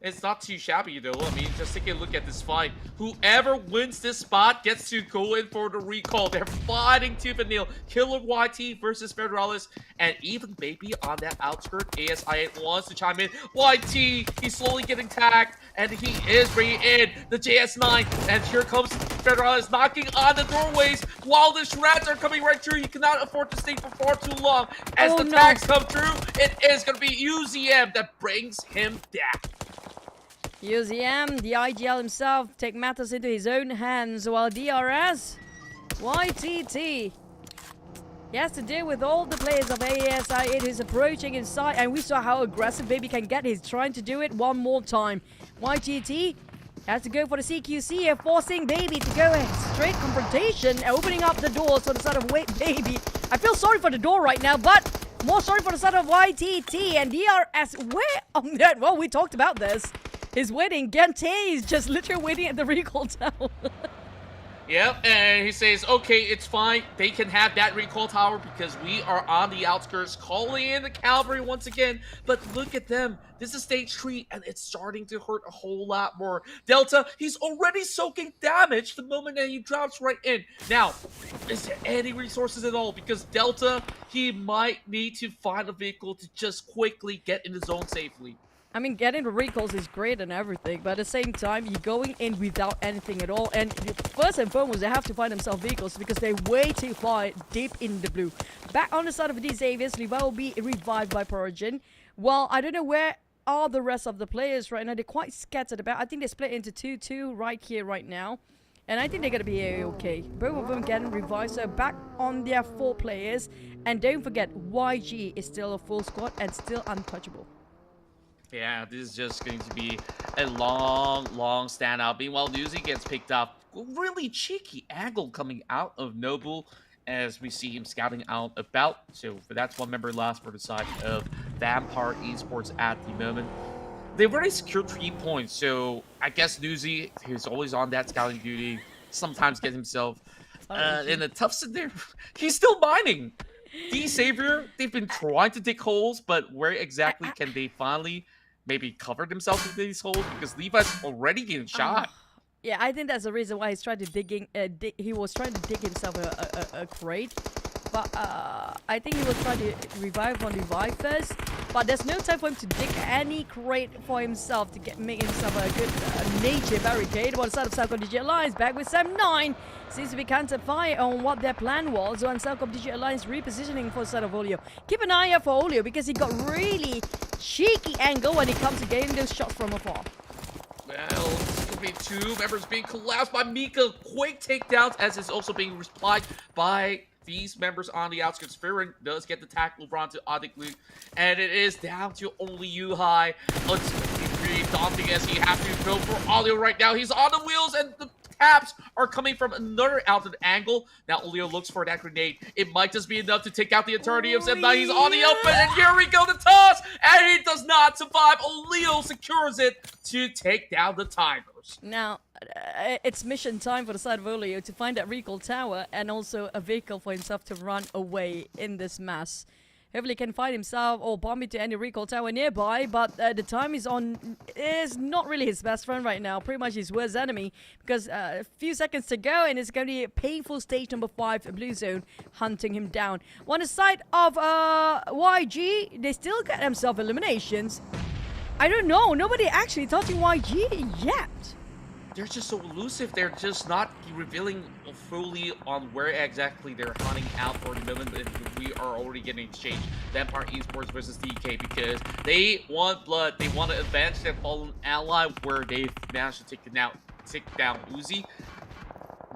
It's not too shabby though. I mean, just take a look at this fight. Whoever wins this spot gets to go in for the recall. They're fighting tooth and nail. Killer YT versus Federalis, and even maybe on that outskirt, ASI8 wants to chime in. YT, he's slowly getting tagged, and he is bringing in the JS9. And here comes Federalis knocking on the doorways while the shreds are coming right through. He cannot afford to stay for far too long. As the tags come through, it is going to be UZM that brings him down. UZM, the IGL himself, take matters into his own hands, while DRS, YTT, he has to deal with all the players of ASI. It is approaching inside, and we saw how aggressive Baby can get. He's trying to do it one more time. YTT has to go for the CQC here, forcing Baby to go a straight confrontation, opening up the doors for the side of Wait Baby. I feel sorry for the door right now, but more sorry for the side of YTT and DRS. Where on that? Well, we talked about this. He's waiting. Gente is just literally waiting at the recall tower. Yep, and he says, okay, it's fine. They can have that recall tower because we are on the outskirts, calling in the cavalry once again. But look at them. This is stage 3, and it's starting to hurt a whole lot more. Delta, he's already soaking damage the moment that he drops right in. Now, is there any resources at all? Because Delta, he might need to find a vehicle to just quickly get in the zone safely. I mean, getting the recalls is great and everything, but at the same time, you're going in without anything at all. And first and foremost, they have to find themselves vehicles because they're way too far deep in the blue. Back on the side of these Xaviers, Levi will be revived by Persian. Well, I don't know where are the rest of the players right now. They're quite scattered about. I think they split into 2-2 right here, right now. And I think they're going to be okay. Both of them getting revived, so back on their 4 players. And don't forget, YG is still a full squad and still untouchable. Yeah, this is just going to be a long standout. Meanwhile, Newsy gets picked up. Really cheeky angle coming out of Noble as we see him scouting out about. So that's one member last for the side of Vampire Esports at the moment. They've already secured 3 points, so I guess Newsy, who's always on that scouting duty, sometimes gets himself in a tough scenario. He's still mining. The Savior, they've been trying to dig holes, but where exactly can they finally maybe cover themselves in these holes? Because Levi's already getting shot. Yeah, I think that's the reason why he's trying to he was trying to dig himself a crate. But I think he was trying to revive on Levi first. But there's no time for him to dig any crate for himself to make himself a good nature barricade. On the side of South Digital Alliance, back with Sam 9. Seems to be counter fire on what their plan was. On South Digital Alliance repositioning for the side of Olio. Keep an eye out for Olio because he got really cheeky angle when it comes to getting those shots from afar. Well, it's going to be 2 members being collapsed by Mika. Quick takedowns as it's also being replied by these members on the outskirts. Farron does get the tackle onto Adiklu, and it is down to only Yuhai. It's pretty daunting as he has to go for Olio right now. He's on the wheels, and the taps are coming from another outward angle. Now Olio looks for that grenade. It might just be enough to take out the entirety of Zem. Now he's on the open, and here we go, the toss, and he does not survive. Olio secures it to take down the Tigers. Now, it's mission time for the side of Olio to find that recall tower and also a vehicle for himself to run away in this mass. Hopefully can find himself or bomb into any recall tower nearby, but the time is not really his best friend right now. Pretty much his worst enemy, because a few seconds to go and it's going to be a painful stage number 5, Blue Zone, hunting him down. On the side of YG, they still get themselves eliminations. I don't know, nobody actually touching YG yet. They're just so elusive. They're just not revealing fully on where exactly they're hunting out for the moment. We are already getting exchanged. Vampire Esports versus DK because they want blood. They want to advance their fallen ally where they've managed to take down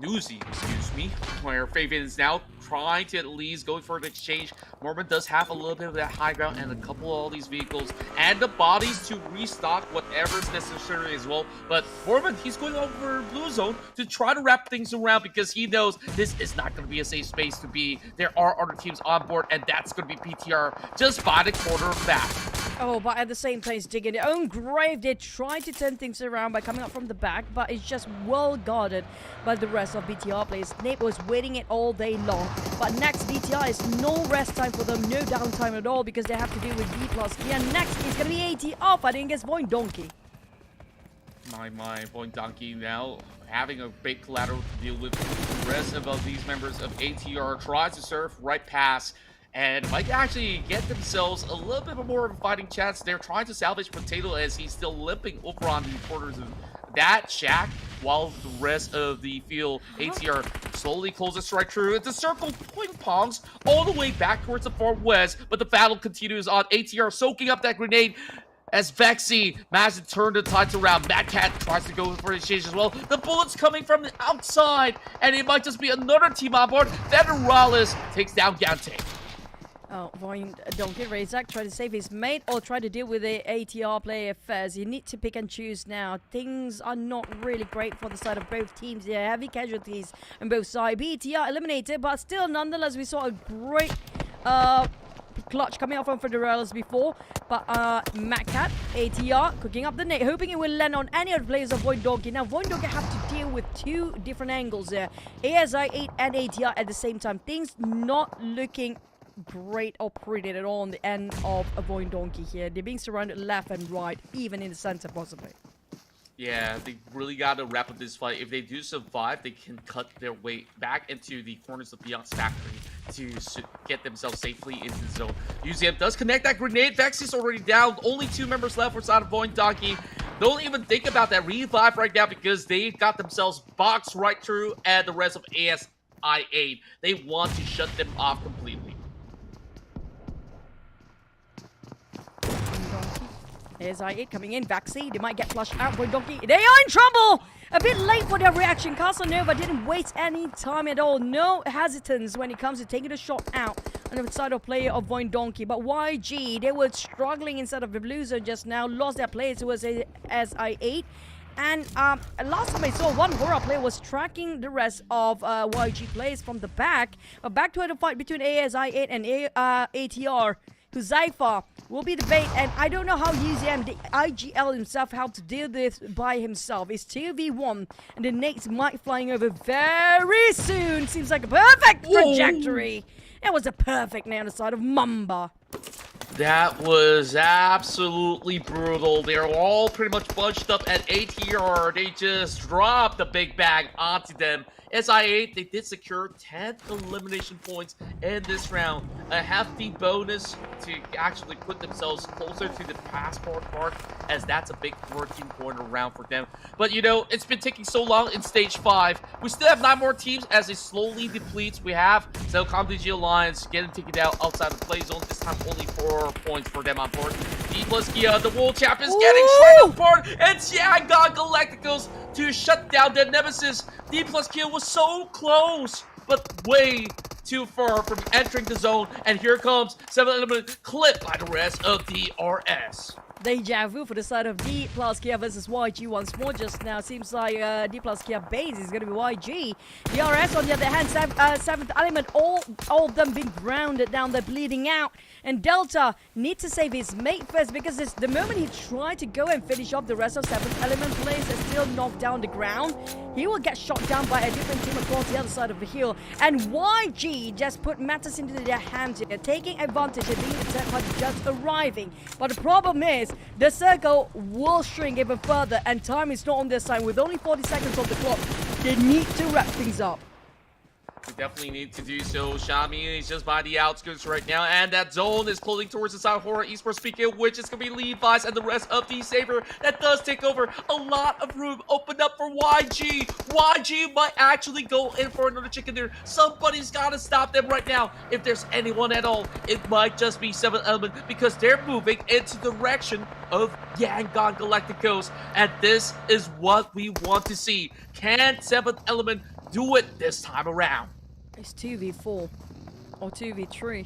Newsy, excuse me, where Fabian is now trying to at least go for the exchange. Mormon does have a little bit of that high ground and a couple of all these vehicles and the bodies to restock whatever's necessary as well. But Mormon, he's going over Blue Zone to try to wrap things around because he knows this is not going to be a safe space to be. There are other teams on board, and that's going to be PTR just by the corner back. Oh, but at the same time, it's digging their own grave. They try to turn things around by coming up from the back, but it's just well guarded by the rest of BTR players. Snape was waiting it all day long. But next, BTR is no rest time for them, no downtime at all, because they have to deal with B+. And next is going to be ATR fighting against Void Donkey. My Void Donkey now having a big collateral to deal with. The rest of these members of ATR tries to surf right past and might actually get themselves a little bit more of a fighting chance. They're trying to salvage Potato as he's still limping over on the quarters of that shack, while the rest of the field, ATR slowly closes right through. It's a circle ping-pongs all the way back towards the far west, but the battle continues on. ATR soaking up that grenade as Vexy manages to turn the tides around. Mad Cat tries to go for the exchange as well. The bullets coming from the outside, and it might just be another team on board. Federalis takes down Gante. Oh, Void Donkey Razak try to save his mate or try to deal with the ATR player first. You need to pick and choose now. Things are not really great for the side of both teams. There are heavy casualties on both sides. BTR eliminated, but still, nonetheless, we saw a great clutch coming out from Federalis before. But Maccat, ATR, cooking up the net, hoping it will land on any of the players of Void Donkey. Now, Void Donkey have to deal with two different angles there. ASI-8 and ATR at the same time. Things not looking great or pretty at all on the end of a Void Donkey here. They're being surrounded left and right, even in the center possibly. Yeah, they really got to wrap up this fight. If they do survive, they can cut their way back into the corners of Beyond's factory to get themselves safely into the zone. UZM does connect that grenade. Vexy's already down. Only 2 members left for side of Void Donkey. Don't even think about that revive right now because they got themselves boxed right through, and the rest of ASI-8. They want to shut them off completely. ASI-8 coming in, Vaxi, they might get flushed out. Void Donkey, they are in trouble! A bit late for their reaction. Casanova didn't waste any time at all. No hesitance when it comes to taking a shot out on the side of player of Void Donkey. But YG, they were struggling inside of the blue zone just now, lost their players who was ASI-8. And last time I saw, one Horror player was tracking the rest of YG players from the back. Back to the fight between ASI-8 and ATR. Huzaifa will be the bait, and I don't know how UZM, the IGL himself, how to deal this by himself. It's 2v1, and the nades might flying over very soon. Seems like a perfect trajectory. It was a perfect nail on the side of Mamba. That was absolutely brutal. They're all pretty much bunched up at ATR. They just dropped the big bag onto them. SI8, they did secure 10 elimination points in this round. A hefty bonus to actually put themselves closer to the passport mark, as that's a big 14-point round for them. But you know, it's been taking so long in stage 5. We still have 9 more teams as it slowly depletes. We have Telecom DG Alliance getting taken out outside of the play zone. This time only 4 points for them on board. D plus Kia, the world champ, is getting straight apart, and Yangon Galacticos to shut down their nemesis. D plus Kia was so close, but way too far from entering the zone. And here comes 7 Element clipped by the rest of DRS. Deja vu for the side of D plus Kia versus YG once more just now. Seems like D plus Kia base is going to be YG. DRS on the other hand, 7th Element, all of them being grounded down, they're bleeding out. And Delta needs to save his mate first, because it's the moment he tried to go and finish off the rest of 7th Element players are still knocked down the ground, he will get shot down by a different team across the other side of the hill. And YG just put matters into their hands here, taking advantage of being attacked by just arriving. But the problem is, the circle will shrink even further, and time is not on their side. With only 40 seconds on the clock, they need to wrap things up. We definitely need to do so. Shami is just by the outskirts right now, and that zone is closing towards the side of Horror Esports speaking, which is going to be Levi's and the rest of the Saber. That does take over a lot of room. Open up for YG. YG might actually go in for another chicken there. Somebody's got to stop them right now. If there's anyone at all, it might just be 7th Element, because they're moving into the direction of Yangon Galacticos, and this is what we want to see. Can 7th Element do it this time around? It's 2v4 or 2v3.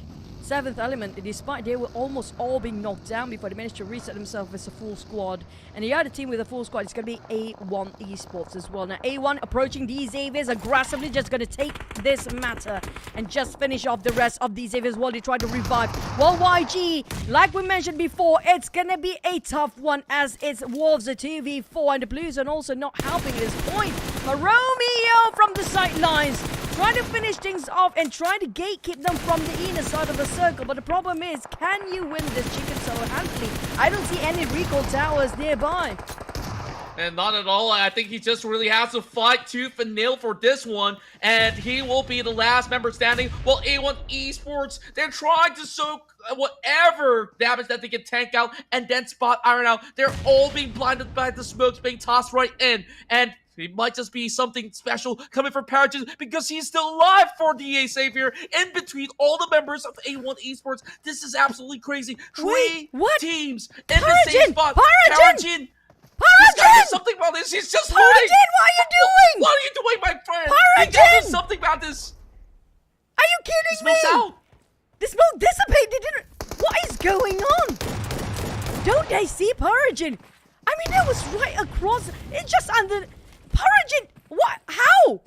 7th element, despite they were almost all being knocked down before they managed to reset themselves as a full squad. And the other team with a full squad is going to be A1 Esports as well. Now, A1 approaching these Xaviers aggressively, just going to take this matter and just finish off the rest of these Xaviers while they try to revive. Well, YG, like we mentioned before, it's going to be a tough one as it's Wolves a 2v4, and the Blues are also not helping at this point. But Romeo from the sidelines, trying to finish things off and trying to gatekeep them from the inner side of the circle. But the problem is, can you win this chicken so handily? I don't see any recall towers nearby. And not at all. I think he just really has to fight tooth and nail for this one. And he will be the last member standing. While A1 Esports, they're trying to soak whatever damage that they can tank out and then spot Iron out. They're all being blinded by the smokes being tossed right in. And it might just be something special coming from Paragon because he's still alive for DA Savior in between all the members of A1 Esports. This is absolutely crazy. Wait, Three what? teams in the same spot. Paragon! He's got to do something about this. He's just looting. Paragon, what are you doing? What are you doing, my friend? Paragon! He got to do something about this. Are you kidding Smoke's me? out. The smoke dissipated. What is going on? Don't they see Paragon? I mean, that was right across. It's just under. Paragon, what? How?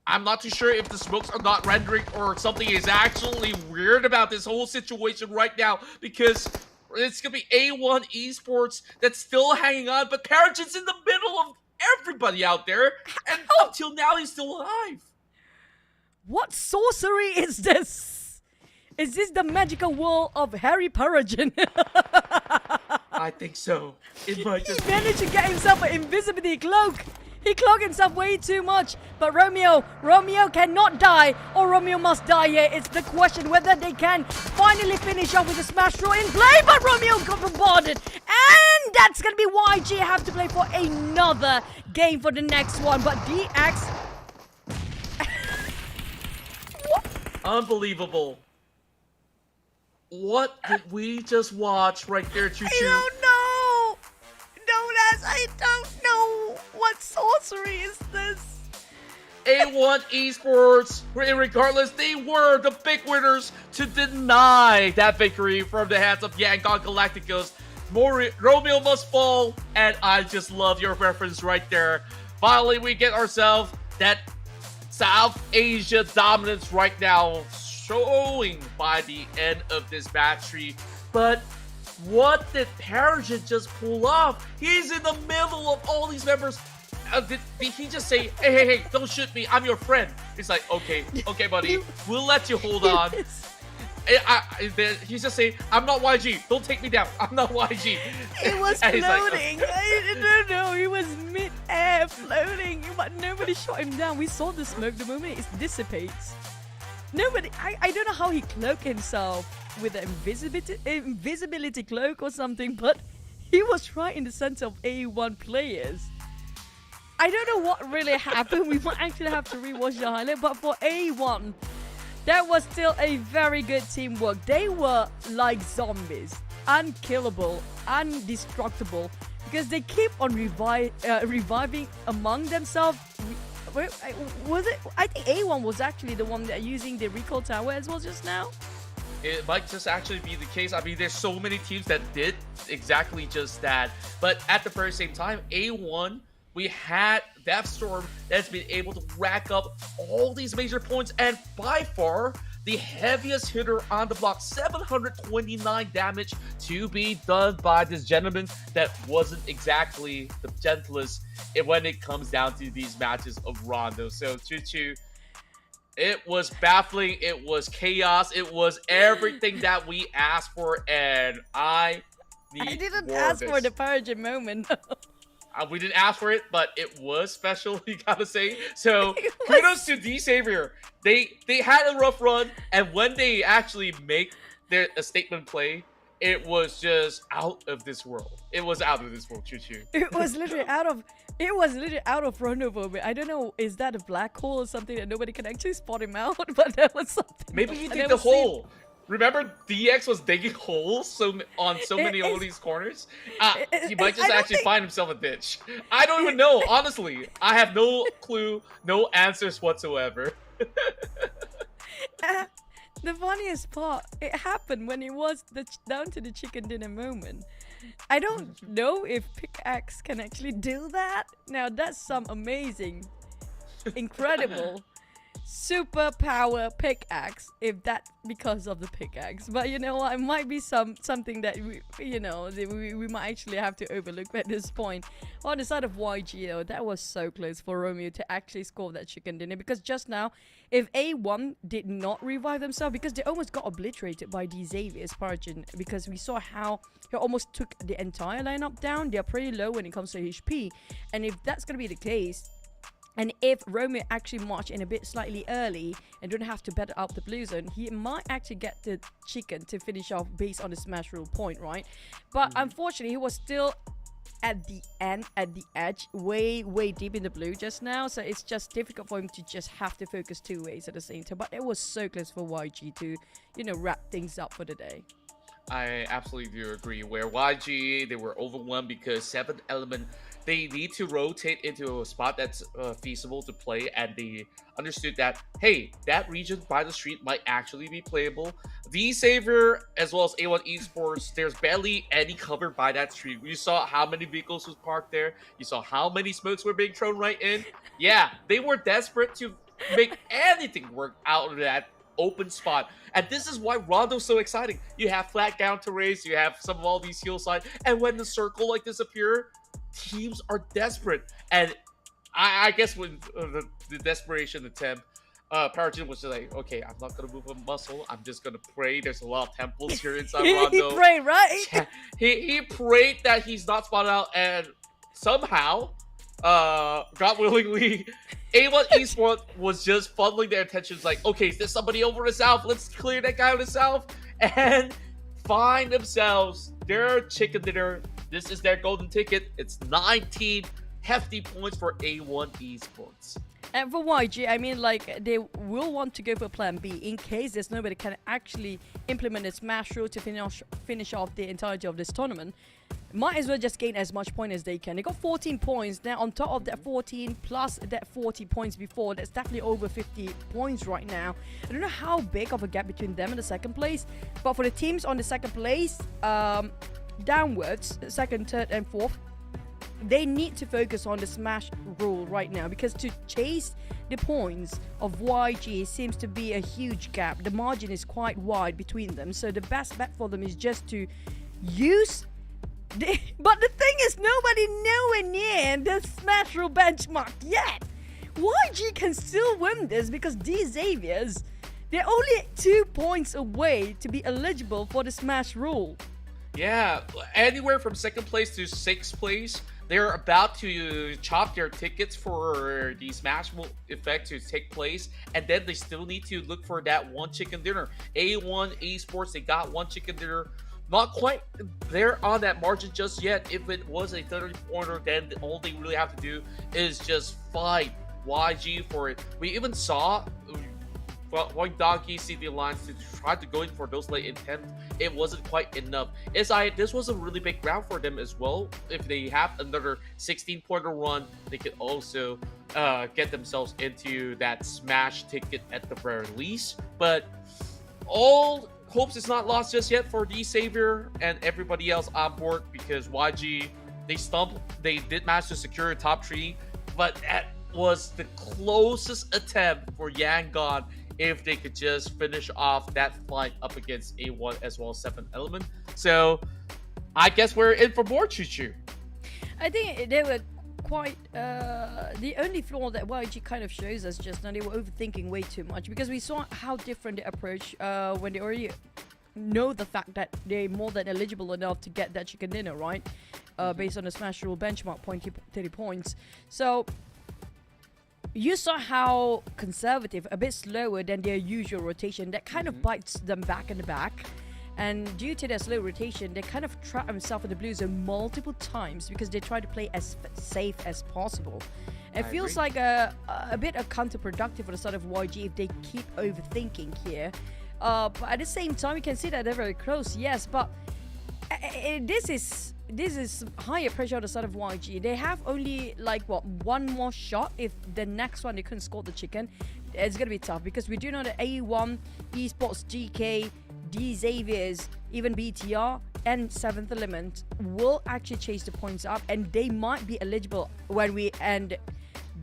I'm not too sure if the smokes are not rendering or something is actually weird about this whole situation right now because it's going to be A1 Esports that's still hanging on, but Paragon's in the middle of everybody out there, and until now he's still alive. What sorcery is this? Is this the magical world of Harry Paragon? I think so. It might just He managed to get himself an invisibility cloak. He cloaked himself way too much. But Romeo cannot die, or Romeo must die here. It's the question whether they can finally finish off with a smash throw in play. But Romeo got bombarded. And that's going to be YG have to play for another game for the next one. But DX... Unbelievable. What did we just watch right there, Choo Choo? I don't know. Don't ask. I don't know. What sorcery is this? A1 Esports, regardless, they were the big winners to deny that victory from the hands of Yangon Galacticos. Romeo must fall, and I just love your reference right there. Finally, we get ourselves that South Asia dominance right now, showing by the end of this match. But what did Paragon just pull off? He's in the middle of all these members. Did he just say, hey, don't shoot me, I'm your friend? He's like, okay, buddy, we'll let you hold on. He's just saying, I'm not YG, don't take me down, I'm not YG. It was floating. floating. I don't know, he was mid-air floating, but nobody shot him down. We saw the smoke the moment it dissipates. Nobody, I don't know how he cloaked himself with an invisibility cloak or something, but he was right in the center of A1 players. I don't know what really happened. We might actually have to rewatch the highlight, but for A1, that was still a very good teamwork. They were like zombies, unkillable, indestructible, because they keep on reviving among themselves. Was it? I think A1 was actually the one that using the recall tower as well just now. It might just actually be the case. I mean, there's so many teams that did exactly just that. But at the very same time, A1, we had Deathstorm that's been able to rack up all these major points, and by far the heaviest hitter on the block, 729 damage to be done by this gentleman that wasn't exactly the gentlest when it comes down to these matches of Rondo. So Choo Choo, it was baffling, it was chaos, it was everything that we asked for, and I didn't ask for the Paragon moment. We didn't ask for it, but it was special, you gotta say. So kudos to D Savior. They had a rough run, and when they actually make a statement play, it was just out of this world. It was out of this world, Choo Choo. It was literally out of Rondo for me. I don't know, is that a black hole or something that nobody can actually spot him out? But that was something. Maybe he did the hole. Remember, DX was digging holes on so many of these corners? He might just actually find himself a ditch. I don't even know, honestly. I have no clue, no answers whatsoever. The funniest part, it happened when it was down to the chicken dinner moment. I don't know if pickaxe can actually do that. Now that's some amazing, incredible, superpower pickaxe. If that because of the pickaxe, but you know what? It might be something that we might actually have to overlook at this point. On the side of YG though, that was so close for Romeo to actually score that chicken dinner, because just now, if A1 did not revive themselves, because they almost got obliterated by the Xavier's Paragin, because we saw how he almost took the entire lineup down. They're pretty low when it comes to HP, and if that's gonna be the case, and if Romeo actually march in a bit slightly early and don't have to battle out the blue zone, he might actually get the chicken to finish off based on the smash rule point, right? But unfortunately, he was still at the end, at the edge, way deep in the blue just now, so it's just difficult for him to just have to focus two ways at the same time. But it was so close for YG to, wrap things up for the day. I absolutely do agree. Where YG, they were overwhelmed because 7th element, they need to rotate into a spot that's feasible to play, and they understood that, hey, that region by the street might actually be playable. The Savior, as well as A1 Esports, there's barely any cover by that street. You saw how many vehicles was parked there. You saw how many smokes were being thrown right in. Yeah, they were desperate to make anything work out of that open spot, and this is why Rondo's so exciting. You have flat down to raise, you have some of all these heal side, and when the circle like this appear, teams are desperate. And I guess when the desperation attempt, Paragin was just like, okay, I'm not gonna move a muscle, I'm just gonna pray. There's a lot of temples here inside Rondo. He prayed, right? Yeah, he prayed that he's not spotted out, and somehow, God willingly, A1 Esports was just funneling their attentions like, okay, there's somebody over the south, let's clear that guy on the south, and find themselves their chicken dinner. This is their golden ticket. It's 19 hefty points for A1 Esports. And for YG, I mean, like, they will want to go for plan B in case there's nobody can actually implement a smash rule to finish off the entirety of this tournament. Might as well just gain as much point as they can. They got 14 points. Now, on top of that 14 plus that 40 points before, that's definitely over 50 points right now. I don't know how big of a gap between them and the second place, but for the teams on the second place, downwards, second, third, and fourth, they need to focus on the smash rule right now, because to chase the points of YG seems to be a huge gap. The margin is quite wide between them, so the best bet for them is just to use but the thing is, nobody nowhere near the smash rule benchmark yet. YG can still win this because these Xaviers, they're only 2 points away to be eligible for the smash rule. Yeah, anywhere from second place to sixth place, they're about to chop their tickets for the smash effect to take place, and then they still need to look for that one chicken dinner. A1 Esports, they got one chicken dinner. Not quite there on that margin just yet. If it was a 30-pointer, then all they really have to do is just fight YG for it. We even saw White Donkey see the Alliance to try to go in for those late attempts. It wasn't quite enough. This was a really big round for them as well. If they have another 16-pointer run, they could also get themselves into that smash ticket at the very least. But all hopes is not lost just yet for the Savior and everybody else on board, because YG, they did manage to secure a top 3, but that was the closest attempt for Yangon if they could just finish off that fight up against A1 as well as 7th element. So I guess we're in for more Choo-Choo. I think they were quite the only flaw that YG kind of shows us just now, they were overthinking way too much, because we saw how different they approach when they already know the fact that they're more than eligible enough to get that chicken dinner, right? Based on the smash rule benchmark 30 points. So you saw how conservative, a bit slower than their usual rotation, that kind of bites them back in the back. And due to their slow rotation, they kind of trap themselves in the blue zone multiple times because they try to play as safe as possible. It feels like a bit of counterproductive for the side of YG if they keep overthinking here. But at the same time, you can see that they're very close, yes, but this is higher pressure on the side of YG. They have only like one more shot. If the next one they couldn't score the chicken, it's going to be tough because we do know that A1, Esports, GK, D Xaviers, even BTR, and 7th Element will actually chase the points up, and they might be eligible when we end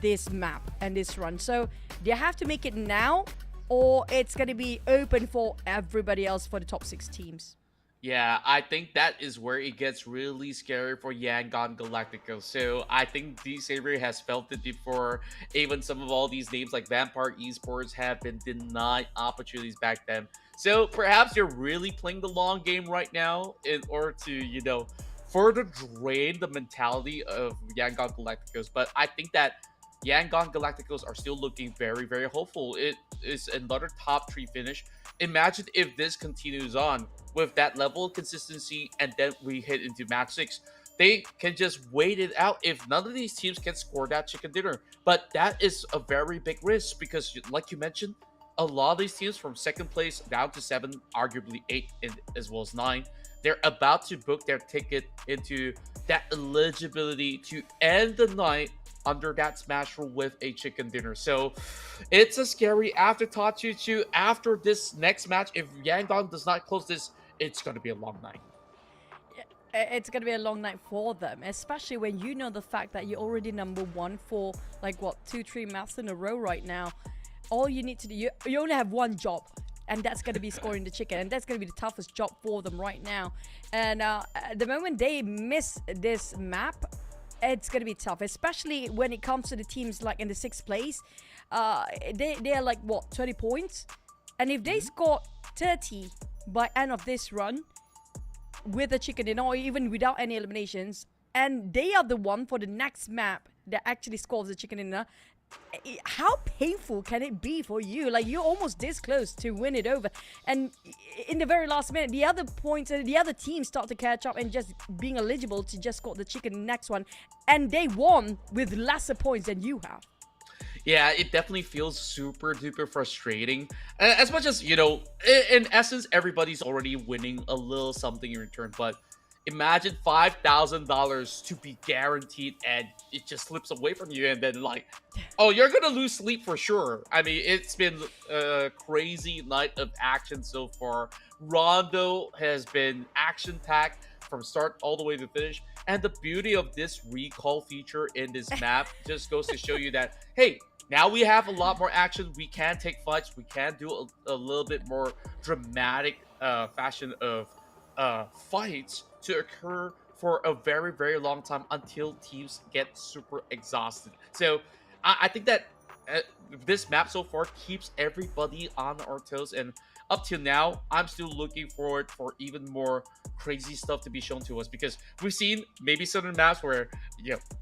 this map and this run. So they have to make it now, or it's going to be open for everybody else for the top 6 teams. Yeah, I think that is where it gets really scary for Yangon Galacticos. So I think D Saber has felt it before. Even some of all these names like Vampire Esports have been denied opportunities back then. So perhaps you're really playing the long game right now in order to, further drain the mentality of Yangon Galacticos. But I think that Yangon Galacticos are still looking very, very hopeful. It is another top 3 finish. Imagine if this continues on with that level of consistency, and then we hit into match 6. They can just wait it out if none of these teams can score that chicken dinner. But that is a very big risk because, like you mentioned, a lot of these teams from 2nd place down to 7, arguably 8, as well as 9, they're about to book their ticket into that eligibility to end the night under that smash rule with a chicken dinner. So it's a scary afterthought, Choo. After this next match, if Yangon does not close this, it's going to be a long night. It's going to be a long night for them, especially when you know the fact that you're already number 1 for 2-3 maps in a row right now. All you need to do, you only have one job, and that's going to be scoring the chicken, and that's going to be the toughest job for them right now. And the moment they miss this map, it's going to be tough, especially when it comes to the teams like in the 6th place. They are 20 points, and if they score 30 by end of this run with a chicken dinner, or even without any eliminations, and they are the one for the next map that actually scores the chicken dinner, how painful can it be for you? You're almost this close to win it over, and in the very last minute, the other points and the other teams start to catch up and just being eligible to just score the chicken next one, and they won with lesser points than you have. Yeah, it definitely feels super duper frustrating. As much as, in essence, everybody's already winning a little something in return. But imagine $5,000 to be guaranteed and it just slips away from you. And then oh, you're going to lose sleep for sure. I mean, it's been a crazy night of action so far. Rondo has been action-packed from start all the way to finish. And the beauty of this recall feature in this map just goes to show you that, hey, now we have a lot more action. We can take fights. We can do a little bit more dramatic fashion of fights to occur for a very, very long time until teams get super exhausted. So I think that this map so far keeps everybody on our toes. And up till now, I'm still looking forward for even more crazy stuff to be shown to us, because we've seen maybe certain maps where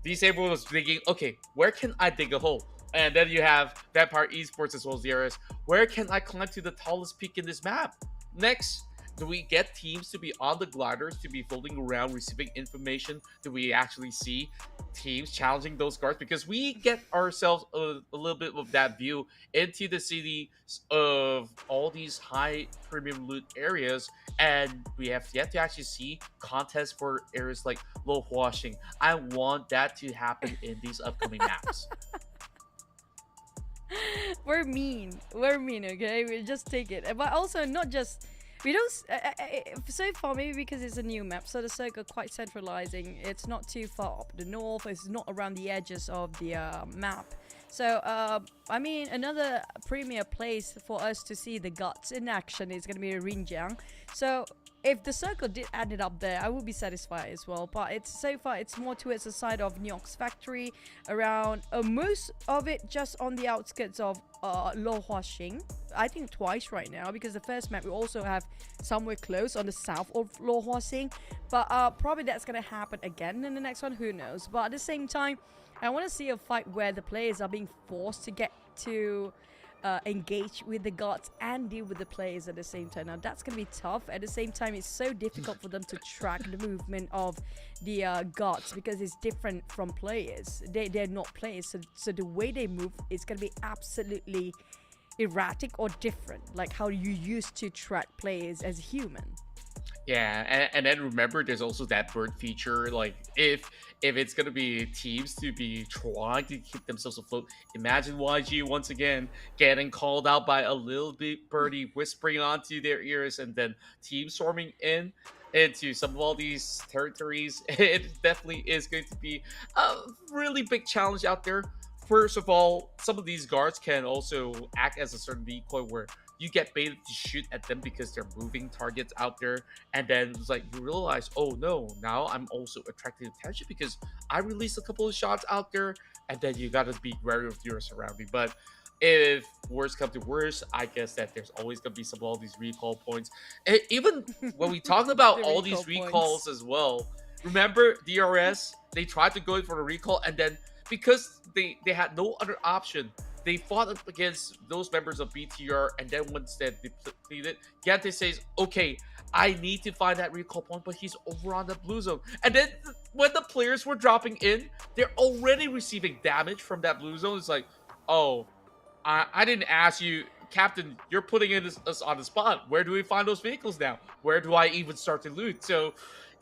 Disable was thinking, okay, where can I dig a hole? And then you have Vampire Esports as well as the RS. Where can I climb to the tallest peak in this map? Next, do we get teams to be on the gliders, to be floating around, receiving information? Do we actually see teams challenging those guards? Because we get ourselves a little bit of that view into the city of all these high premium loot areas, and we have yet to actually see contests for areas like Lo Huaxing. I want that to happen in these upcoming maps. We're mean, okay? We just take it. But also not just, we don't, so far, maybe because it's a new map, so the circle quite centralizing. It's not too far up the north, it's not around the edges of the map. So, I mean, another premier place for us to see the guts in action is going to be Rinjiang. So, if the circle did end it up there, I would be satisfied as well. But it's so far, it's more towards the side of Nyok's factory, around most of it just on the outskirts of Lo Huaxing. I think twice right now, because the first map we also have somewhere close on the south of Lo Huaxing. But probably that's going to happen again in the next one, who knows. But at the same time, I want to see a fight where the players are being forced to get to engage with the gods and deal with the players at the same time. Now that's gonna be tough. At the same time, it's so difficult for them to track the movement of the gods, because it's different from players. They're not players, so the way they move is gonna be absolutely erratic or different, like how you used to track players as human. Yeah, and then remember, there's also that bird feature. Like, if it's gonna be teams to be trying to keep themselves afloat, imagine YG once again getting called out by a little bit birdie whispering onto their ears, and then team storming in into some of all these territories. It definitely is going to be a really big challenge out there. First of all, some of these guards can also act as a certain decoy where you get baited to shoot at them because they're moving targets out there, and then it's like you realize, oh no, now I'm also attracting attention because I released a couple of shots out there, and then you gotta be wary of your surrounding. But if worst come to worst, I guess that there's always gonna be some of all these recall points. And even when we talk about The all these recall recalls points. as well, remember DRS? They tried to go in for the recall, and then because they had no other option, they fought up against those members of BTR, and then once they depleted, Gante says, okay, I need to find that recall point, but he's over on the blue zone. And then when the players were dropping in, they're already receiving damage from that blue zone. It's like, oh, I didn't ask you, Captain, you're putting us on the spot. Where do we find those vehicles now? Where do I even start to loot? So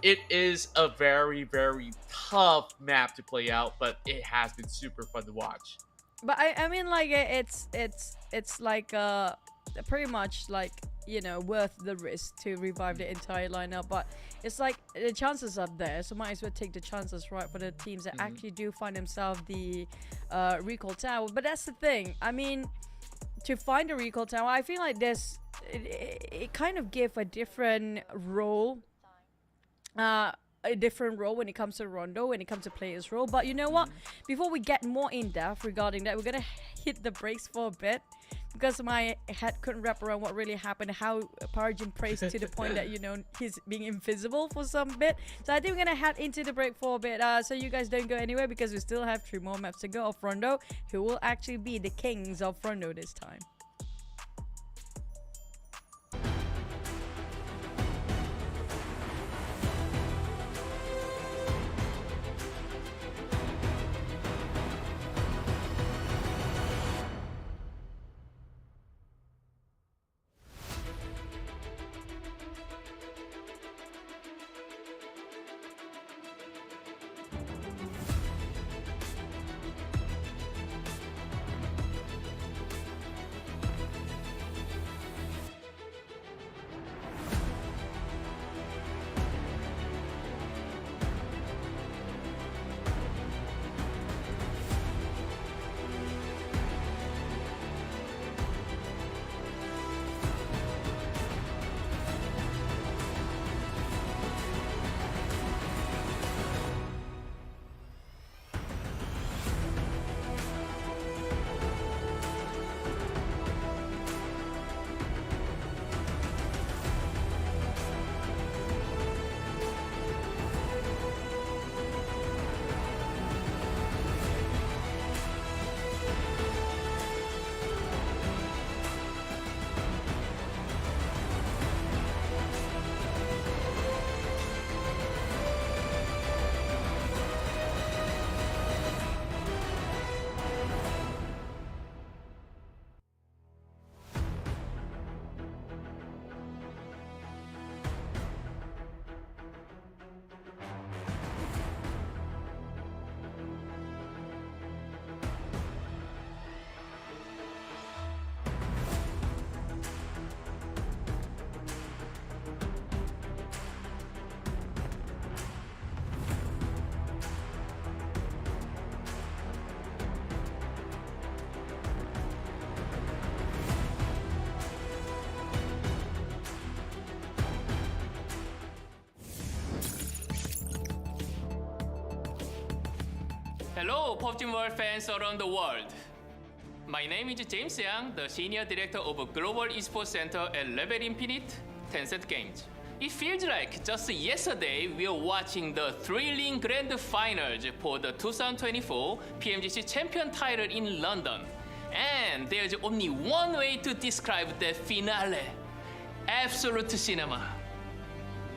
it is a very, very tough map to play out, but it has been super fun to watch. But I mean, like, it's like pretty much like, you know, worth the risk to revive the entire lineup. But it's like the chances are there, so might as well take the chances, right, for the teams that actually do find themselves the recall tower. But that's the thing. I mean, to find a recall tower, I feel like it kind of gave a different role. A different role when it comes to Rondo, when it comes to players' role. But you know what? Before we get more in depth regarding that, we're gonna hit the brakes for a bit because my head couldn't wrap around what really happened, how Parajin praised to the point that, you know, he's being invisible for some bit. So I think we're gonna head into the break for a bit, so you guys don't go anywhere because we still have 3 more maps to go of Rondo, who will actually be the kings of Rondo this time. Hello, PUBG Mobile fans around the world. My name is James Yang, the Senior Director of Global Esports Center at Rebel Infinite, Tencent Games. It feels like just yesterday we were watching the thrilling grand finals for the 2024 PMGC champion title in London. And there's only one way to describe the finale. Absolute cinema.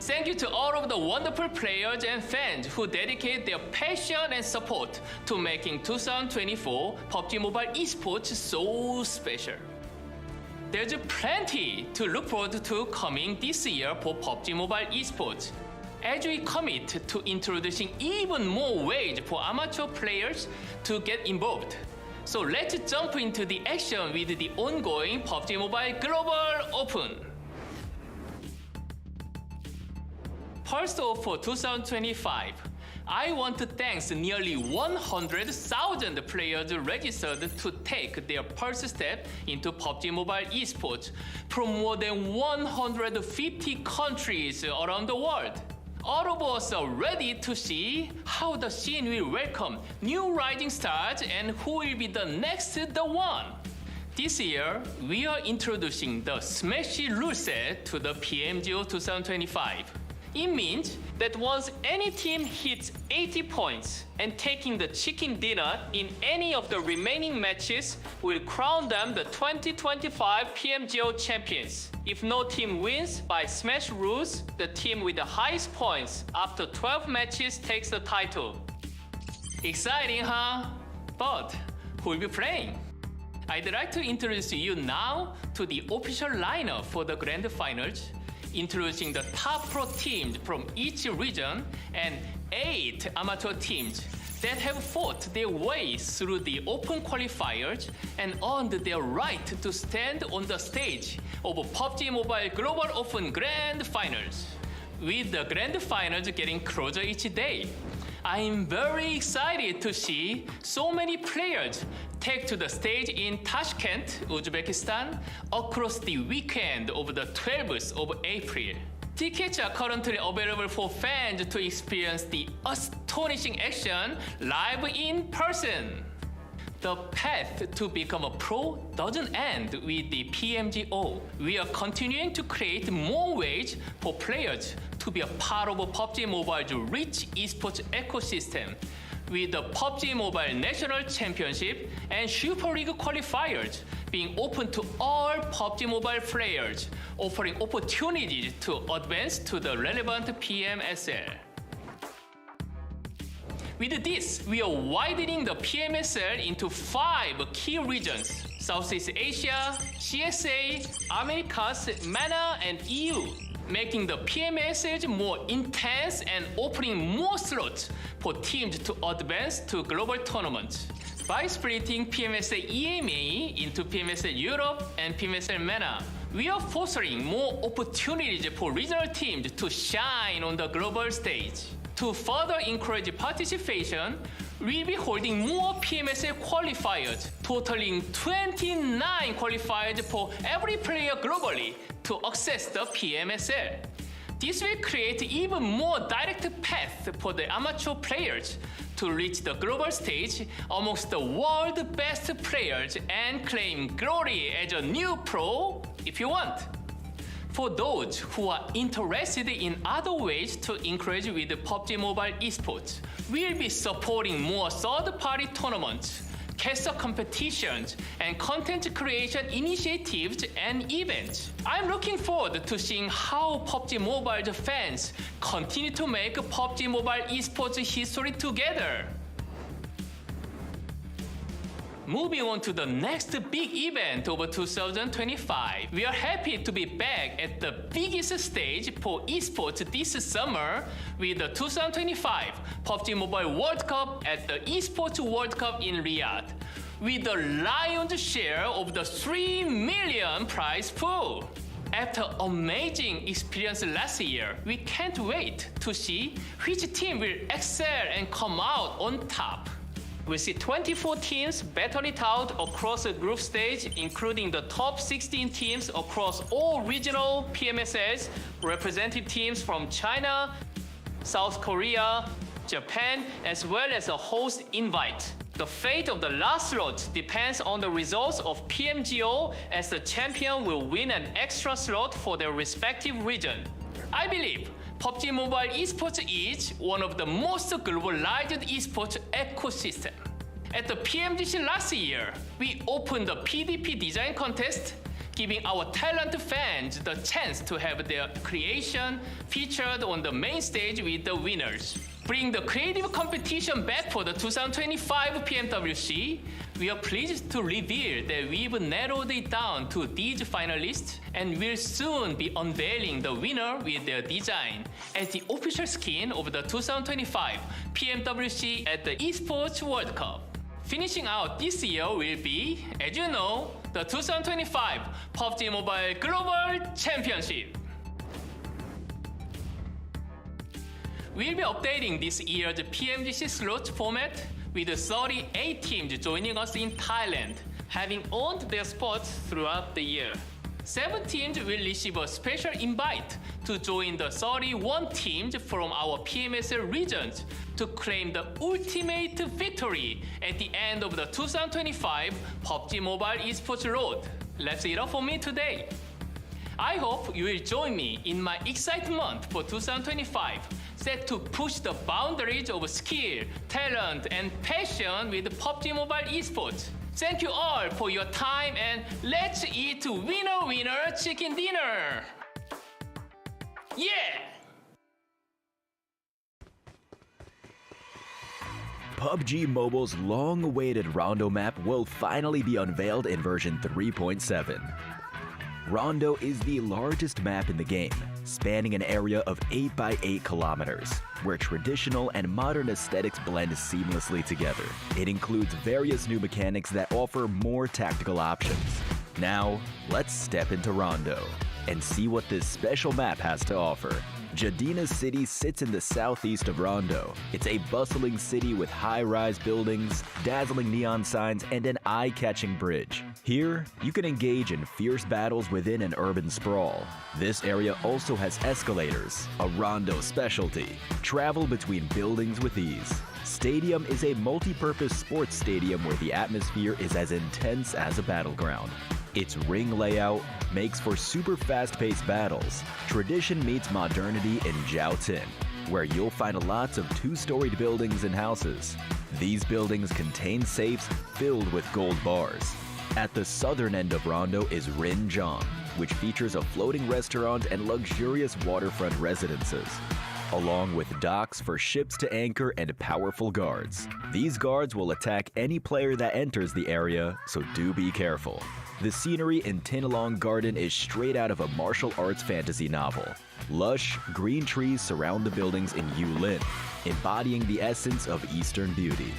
Thank you to all of the wonderful players and fans who dedicate their passion and support to making 2024 PUBG Mobile Esports so special. there's plenty to look forward to coming this year for PUBG Mobile Esports, as we commit to introducing even more ways for amateur players to get involved. So let's jump into the action with the ongoing PUBG Mobile Global Open. First off, for 2025, I want to thank nearly 100,000 players registered to take their first step into PUBG Mobile Esports from more than 150 countries around the world. All of us are ready to see how the scene will welcome new rising stars and who will be the next the one. This year, we are introducing the Smashy rule set to the PMGO 2025. It means that once any team hits 80 points and taking the chicken dinner in any of the remaining matches will crown them the 2025 PMGO champions. If no team wins by smash rules, the team with the highest points after 12 matches takes the title. Exciting, huh? But who will be playing? I'd like to introduce you now to the official lineup for the grand finals, introducing the top pro teams from each region and 8 amateur teams that have fought their way through the open qualifiers and earned their right to stand on the stage of PUBG Mobile Global Open Grand Finals. With the Grand Finals getting closer each day, I am very excited to see so many players take to the stage in Tashkent, Uzbekistan, across the weekend of the 12th of April. Tickets are currently available for fans to experience the astonishing action live in person. The path to become a pro doesn't end with the PMGO. We are continuing to create more ways for players to be a part of PUBG Mobile's rich esports ecosystem, with the PUBG Mobile National Championship and Super League qualifiers being open to all PUBG Mobile players, offering opportunities to advance to the relevant PMSL. With this, we are widening the PMSL into 5 key regions: Southeast Asia, CSA, Americas, MENA, and EU, making the PMSL more intense and opening more slots for teams to advance to global tournaments. By splitting PMSL EMEA into PMSL Europe and PMSL MENA, we are fostering more opportunities for regional teams to shine on the global stage. To further encourage participation, we'll be holding more PMSL qualifiers, totaling 29 qualifiers for every player globally to access the PMSL. This will create even more direct path for the amateur players to reach the global stage amongst the world's best players and claim glory as a new pro if you want. For those who are interested in other ways to encourage with PUBG Mobile Esports, we'll be supporting more third-party tournaments, caster competitions, and content creation initiatives and events. I'm looking forward to seeing how PUBG Mobile fans continue to make PUBG Mobile Esports history together. Moving on to the next big event of 2025, we are happy to be back at the biggest stage for esports this summer with the 2025 PUBG Mobile World Cup at the Esports World Cup in Riyadh, with the lion's share of the 3 million prize pool. After amazing experience last year, we can't wait to see which team will excel and come out on top. We see 24 teams battle it out across the group stage, including the top 16 teams across all regional PMSLs, representative teams from China, South Korea, Japan, as well as a host invite. The fate of the last slot depends on the results of PMGO, as the champion will win an extra slot for their respective region. I believe PUBG Mobile Esports is one of the most globalized esports ecosystem. At the PMGC last year, we opened the PDP design contest, giving our talent fans the chance to have their creation featured on the main stage with the winners. Bring the creative competition back for the 2025 PMWC, we are pleased to reveal that we've narrowed it down to these finalists and will soon be unveiling the winner with their design as the official skin of the 2025 PMWC at the Esports World Cup. Finishing out this year will be, as you know, the 2025 PUBG Mobile Global Championship. We'll be updating this year's PMGC slot format with 38 teams joining us in Thailand, having earned their spots throughout the year. 7 teams will receive a special invite to join the 31 teams from our PMSL regions to claim the ultimate victory at the end of the 2025 PUBG Mobile Esports Road. That's it all for me today. I hope you will join me in my excitement for 2025, set to push the boundaries of skill, talent, and passion with PUBG Mobile Esports. Thank you all for your time, and let's eat winner winner chicken dinner! Yeah! PUBG Mobile's long-awaited Rondo map will finally be unveiled in version 3.7. Rondo is the largest map in the game, spanning an area of 8 by 8 kilometers, where traditional and modern aesthetics blend seamlessly together. It includes various new mechanics that offer more tactical options. Now, let's step into Rondo and see what this special map has to offer. Jadina City sits in the southeast of Rondo. It's a bustling city with high-rise buildings, dazzling neon signs, and an eye-catching bridge. Here, you can engage in fierce battles within an urban sprawl. This area also has escalators, a Rondo specialty. Travel between buildings with ease. Stadium is a multi-purpose sports stadium where the atmosphere is as intense as a battleground. Its ring layout makes for super fast-paced battles. Tradition meets modernity in Jiaotin, where you'll find lots of 2-storied buildings and houses. These buildings contain safes filled with gold bars. At the southern end of Rondo is Rinjiang, which features a floating restaurant and luxurious waterfront residences, along with docks for ships to anchor and powerful guards. These guards will attack any player that enters the area, so do be careful. The scenery in Tinalong Garden is straight out of a martial arts fantasy novel. Lush, green trees surround the buildings in Yulin, embodying the essence of Eastern beauty.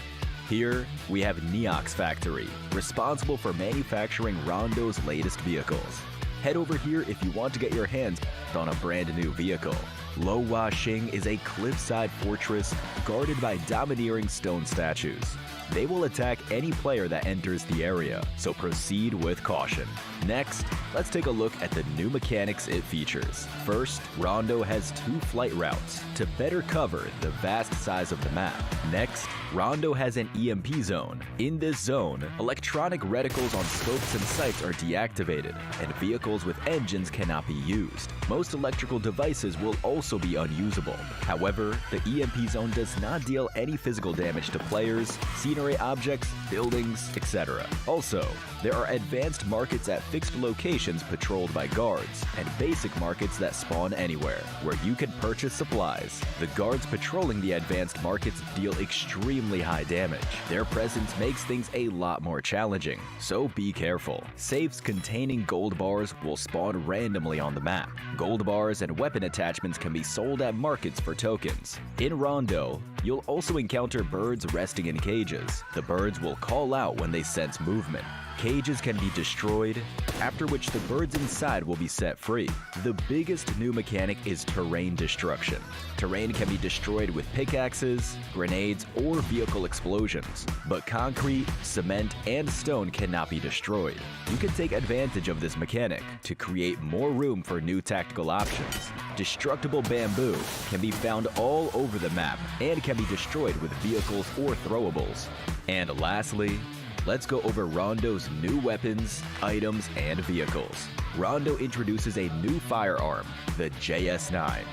Here, we have Neox Factory, responsible for manufacturing Rondo's latest vehicles. Head over here if you want to get your hands on a brand new vehicle. Lo Hua Xing is a cliffside fortress guarded by domineering stone statues. They will attack any player that enters the area, so proceed with caution. Next, let's take a look at the new mechanics it features. First, Rondo has 2 flight routes to better cover the vast size of the map. Next, Rondo has an EMP zone. In this zone, electronic reticles on scopes and sights are deactivated, and vehicles with engines cannot be used. Most electrical devices will also be unusable. However, the EMP zone does not deal any physical damage to players, scenery objects, buildings, etc. Also, there are advanced markets at fixed locations patrolled by guards, and basic markets that spawn anywhere, where you can purchase supplies. The guards patrolling the advanced markets deal extremely high damage. Their presence makes things a lot more challenging, so be careful. Safes containing gold bars will spawn randomly on the map. Gold bars and weapon attachments can be sold at markets for tokens. In Rondo, you'll also encounter birds resting in cages. The birds will call out when they sense movement. Cages can be destroyed, after which the birds inside will be set free. The biggest new mechanic is terrain destruction. Terrain can be destroyed with pickaxes, grenades, or vehicle explosions, but concrete, cement, and stone cannot be destroyed. You can take advantage of this mechanic to create more room for new tactical options. Destructible bamboo can be found all over the map and can be destroyed with vehicles or throwables. And lastly, let's go over Rondo's new weapons, items, and vehicles. Rondo introduces a new firearm, the JS9.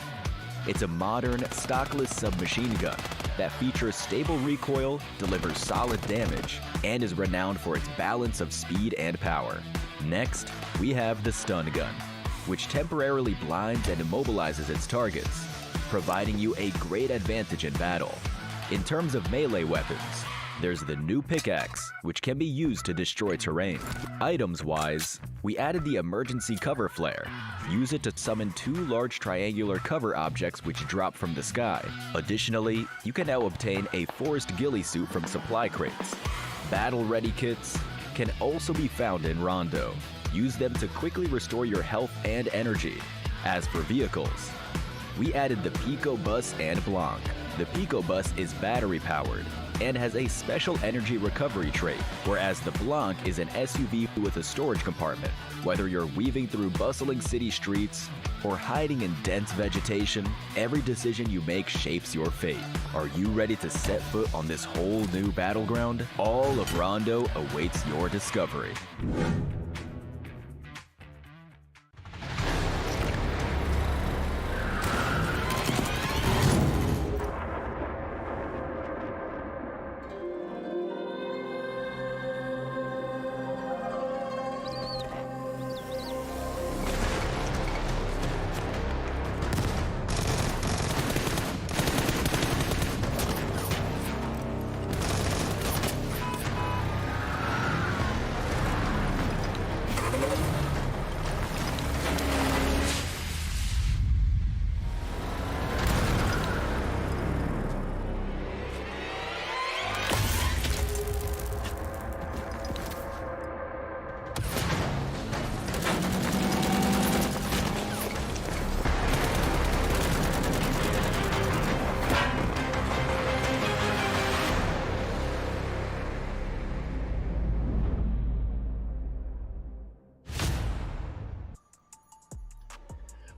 It's a modern, stockless submachine gun that features stable recoil, delivers solid damage, and is renowned for its balance of speed and power. Next, we have the stun gun, which temporarily blinds and immobilizes its targets. providing you a great advantage in battle. In terms of melee weapons, there's the new pickaxe, which can be used to destroy terrain. Items-wise, we added the emergency cover flare. Use it to summon 2 large triangular cover objects which drop from the sky. Additionally, you can now obtain a forest ghillie suit from supply crates. Battle-ready kits can also be found in Rondo. Use them to quickly restore your health and energy. As for vehicles, we added the Pico Bus and Blanc. The Pico Bus is battery-powered and has a special energy recovery trait, whereas the Blanc is an SUV with a storage compartment. Whether you're weaving through bustling city streets or hiding in dense vegetation, every decision you make shapes your fate. Are you ready to set foot on this whole new battleground? All of Rondo awaits your discovery.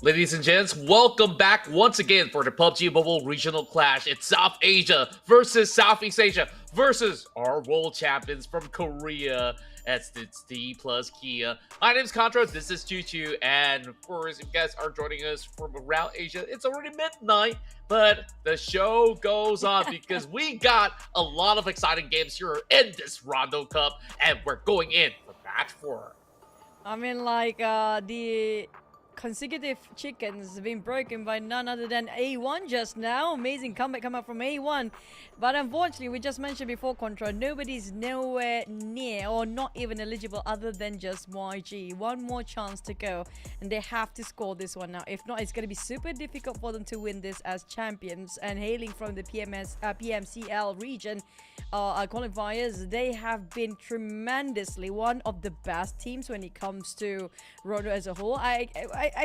Ladies and gents, welcome back once again for the PUBG Mobile Regional Clash. It's South Asia versus Southeast Asia versus our world champions from Korea. It's D plus Kia. My name's Contra, this is Choo Choo, and of course, if you guys are joining us from around Asia, it's already midnight, but the show goes on because we got a lot of exciting games here in this Rondo Cup, and we're going in for match 4. I mean, like, the consecutive chickens being broken by none other than A1 just now. Amazing comeback come up from A1. But unfortunately, we just mentioned before, Contra, nobody's nowhere near or not even eligible other than just YG. One more chance to go, and they have to score this one now. If not, it's going to be super difficult for them to win this as champions. And hailing from the PMCL region qualifiers, they have been tremendously one of the best teams when it comes to Rondo as a whole.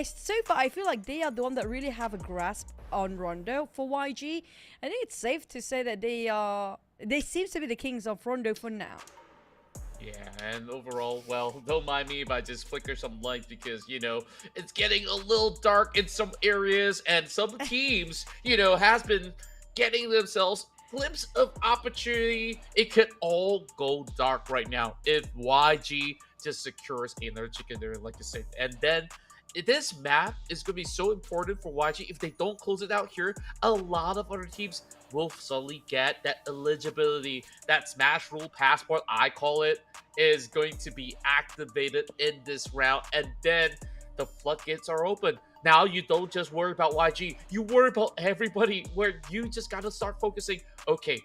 So far, I feel like they are the one that really have a grasp on Rondo for YG. I think it's safe to say that they seem to be the kings of Rondo for now. Yeah, and overall, well, don't mind me if I just flicker some light because, you know, it's getting a little dark in some areas, and some teams, you know, has been getting themselves glimpse of opportunity. It could all go dark right now if YG just secures another chicken dinner, like you said. And then this map is going to be so important for YG. If they don't close it out here, a lot of other teams will suddenly get that eligibility. That Smash Rule passport, I call it, is going to be activated in this round. And then the floodgates are open. Now you don't just worry about YG. You worry about everybody, where you just got to start focusing. Okay,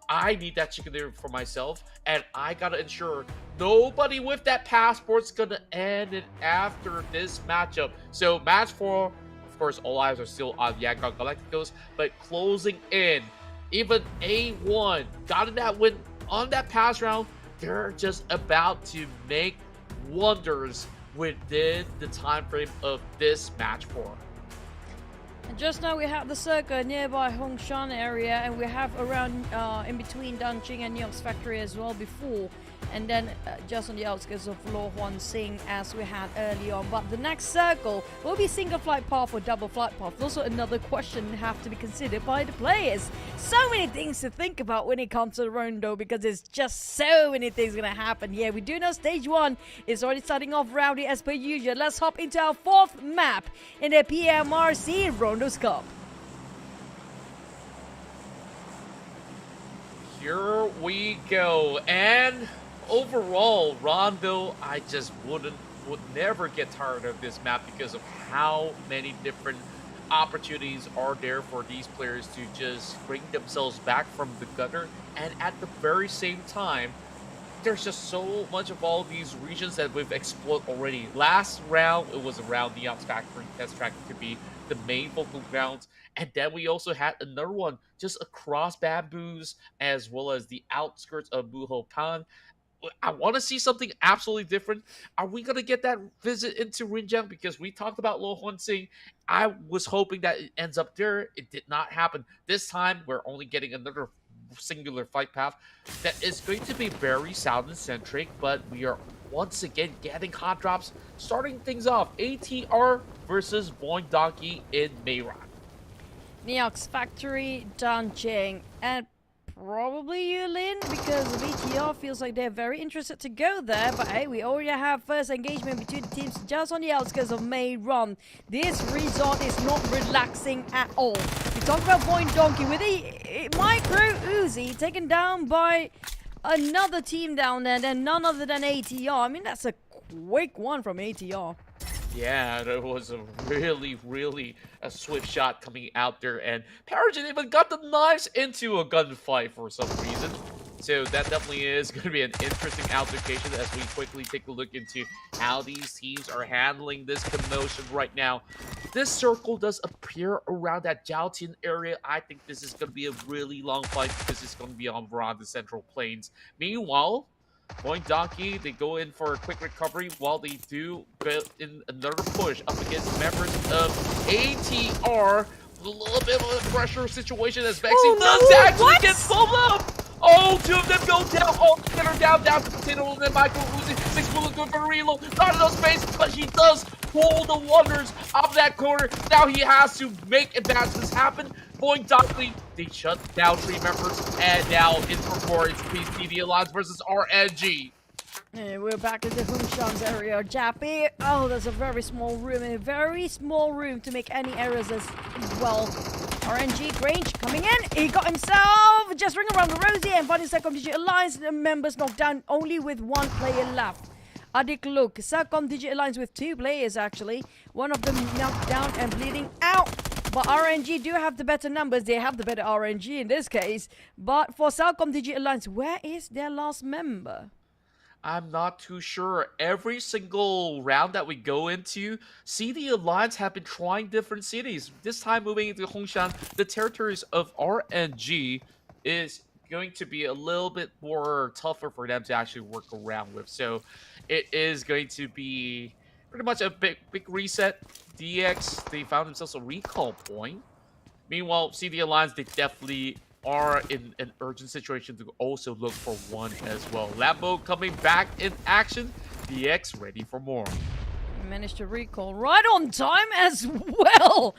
I need that chicken dinner for myself, and I gotta ensure nobody with that passport's gonna end it after this matchup. So match 4, of course, all eyes are still on Yangon Galacticos, but closing in, even A1 got that win on that pass round. They're just about to make wonders within the time frame of this match 4. And just now we have the circle nearby Hongshan area, and we have around in between Danjing and Neox factory as well before, and then just on the outskirts of Lo Huan Sing as we had early on. But the next circle will be single flight path or double flight path. Also another question have to be considered by the players. So many things to think about when it comes to Rondo, because there's just so many things gonna happen here. We do know stage 1 is already starting off rowdy as per usual. Let's hop into our 4th map in the PMRC Rondo Cup. Here we go, and overall, Rondo, I just would never get tired of this map because of how many different opportunities are there for these players to just bring themselves back from the gutter, and at the very same time, there's just so much of all these regions that we've explored already. Last round, it was around Neon's Factory Test Track to be the main focal grounds, and then we also had another one just across Bamboos as well as the outskirts of Buhotan. I want to see something absolutely different. Are we going to get that visit into Rinjiang? Because we talked about Lo Hunsing. I was hoping that it ends up there. It did not happen. This time, we're only getting another singular fight path that is going to be very Southern-centric, but we are once again getting hot drops. Starting things off, ATR versus Boing Donkey in Mayron. Neox Factory, Danjing, and probably Yulin, because VTR feels like they're very interested to go there. But hey, we already have first engagement between the teams just on the outskirts of Mayron. This resort is not relaxing at all. We talk about Boing Donkey with a micro Uzi taken down by another team down there, and none other than ATR. I mean, that's a quick one from ATR. Yeah, there was a really a swift shot coming out there, and Paragen even got the knives into a gunfight for some reason. So that definitely is going to be an interesting altercation as we quickly take a look into how these teams are handling this commotion right now. This circle does appear around that Jiaotian area. I think this is going to be a really long fight because it's going to be on around the Central Plains. Meanwhile, Boing Donkey, they go in for a quick recovery while they do go in another push up against members of ATR. A little bit of a pressure situation as Vexy does actually get pulled up. Oh, two of them go down. All together down to Potato and then Michael losing 6 bullets good for reload. Not enough space, but he does pull the wonders of that corner. Now he has to make advancements happen. Boing Donkey, they shut down 3 members, and now in for more. It's PCD Alliance versus RNG. And we're back in the Hunshan's area. Jappy, oh, there's a very small room to make any errors as well. RNG, Grange coming in. He got himself just ring around the rosy and finding Second Digit Alliance. The members knocked down only with 1 player left. Adik look, Second Digit Alliance with 2 players actually. One of them knocked down and bleeding out. But RNG do have the better numbers. They have the better RNG in this case. But for Salcom Digit Alliance, where is their last member? I'm not too sure. Every single round that we go into, CD Alliance have been trying different cities. This time moving into Hongshan, the territories of RNG is going to be a little bit more tougher for them to actually work around with. So it is going to be pretty much a big reset. DX, they found themselves a recall point. Meanwhile, CD Alliance, they definitely are in an urgent situation to also look for one as well. Lambo coming back in action. DX ready for more. Managed to recall right on time as well.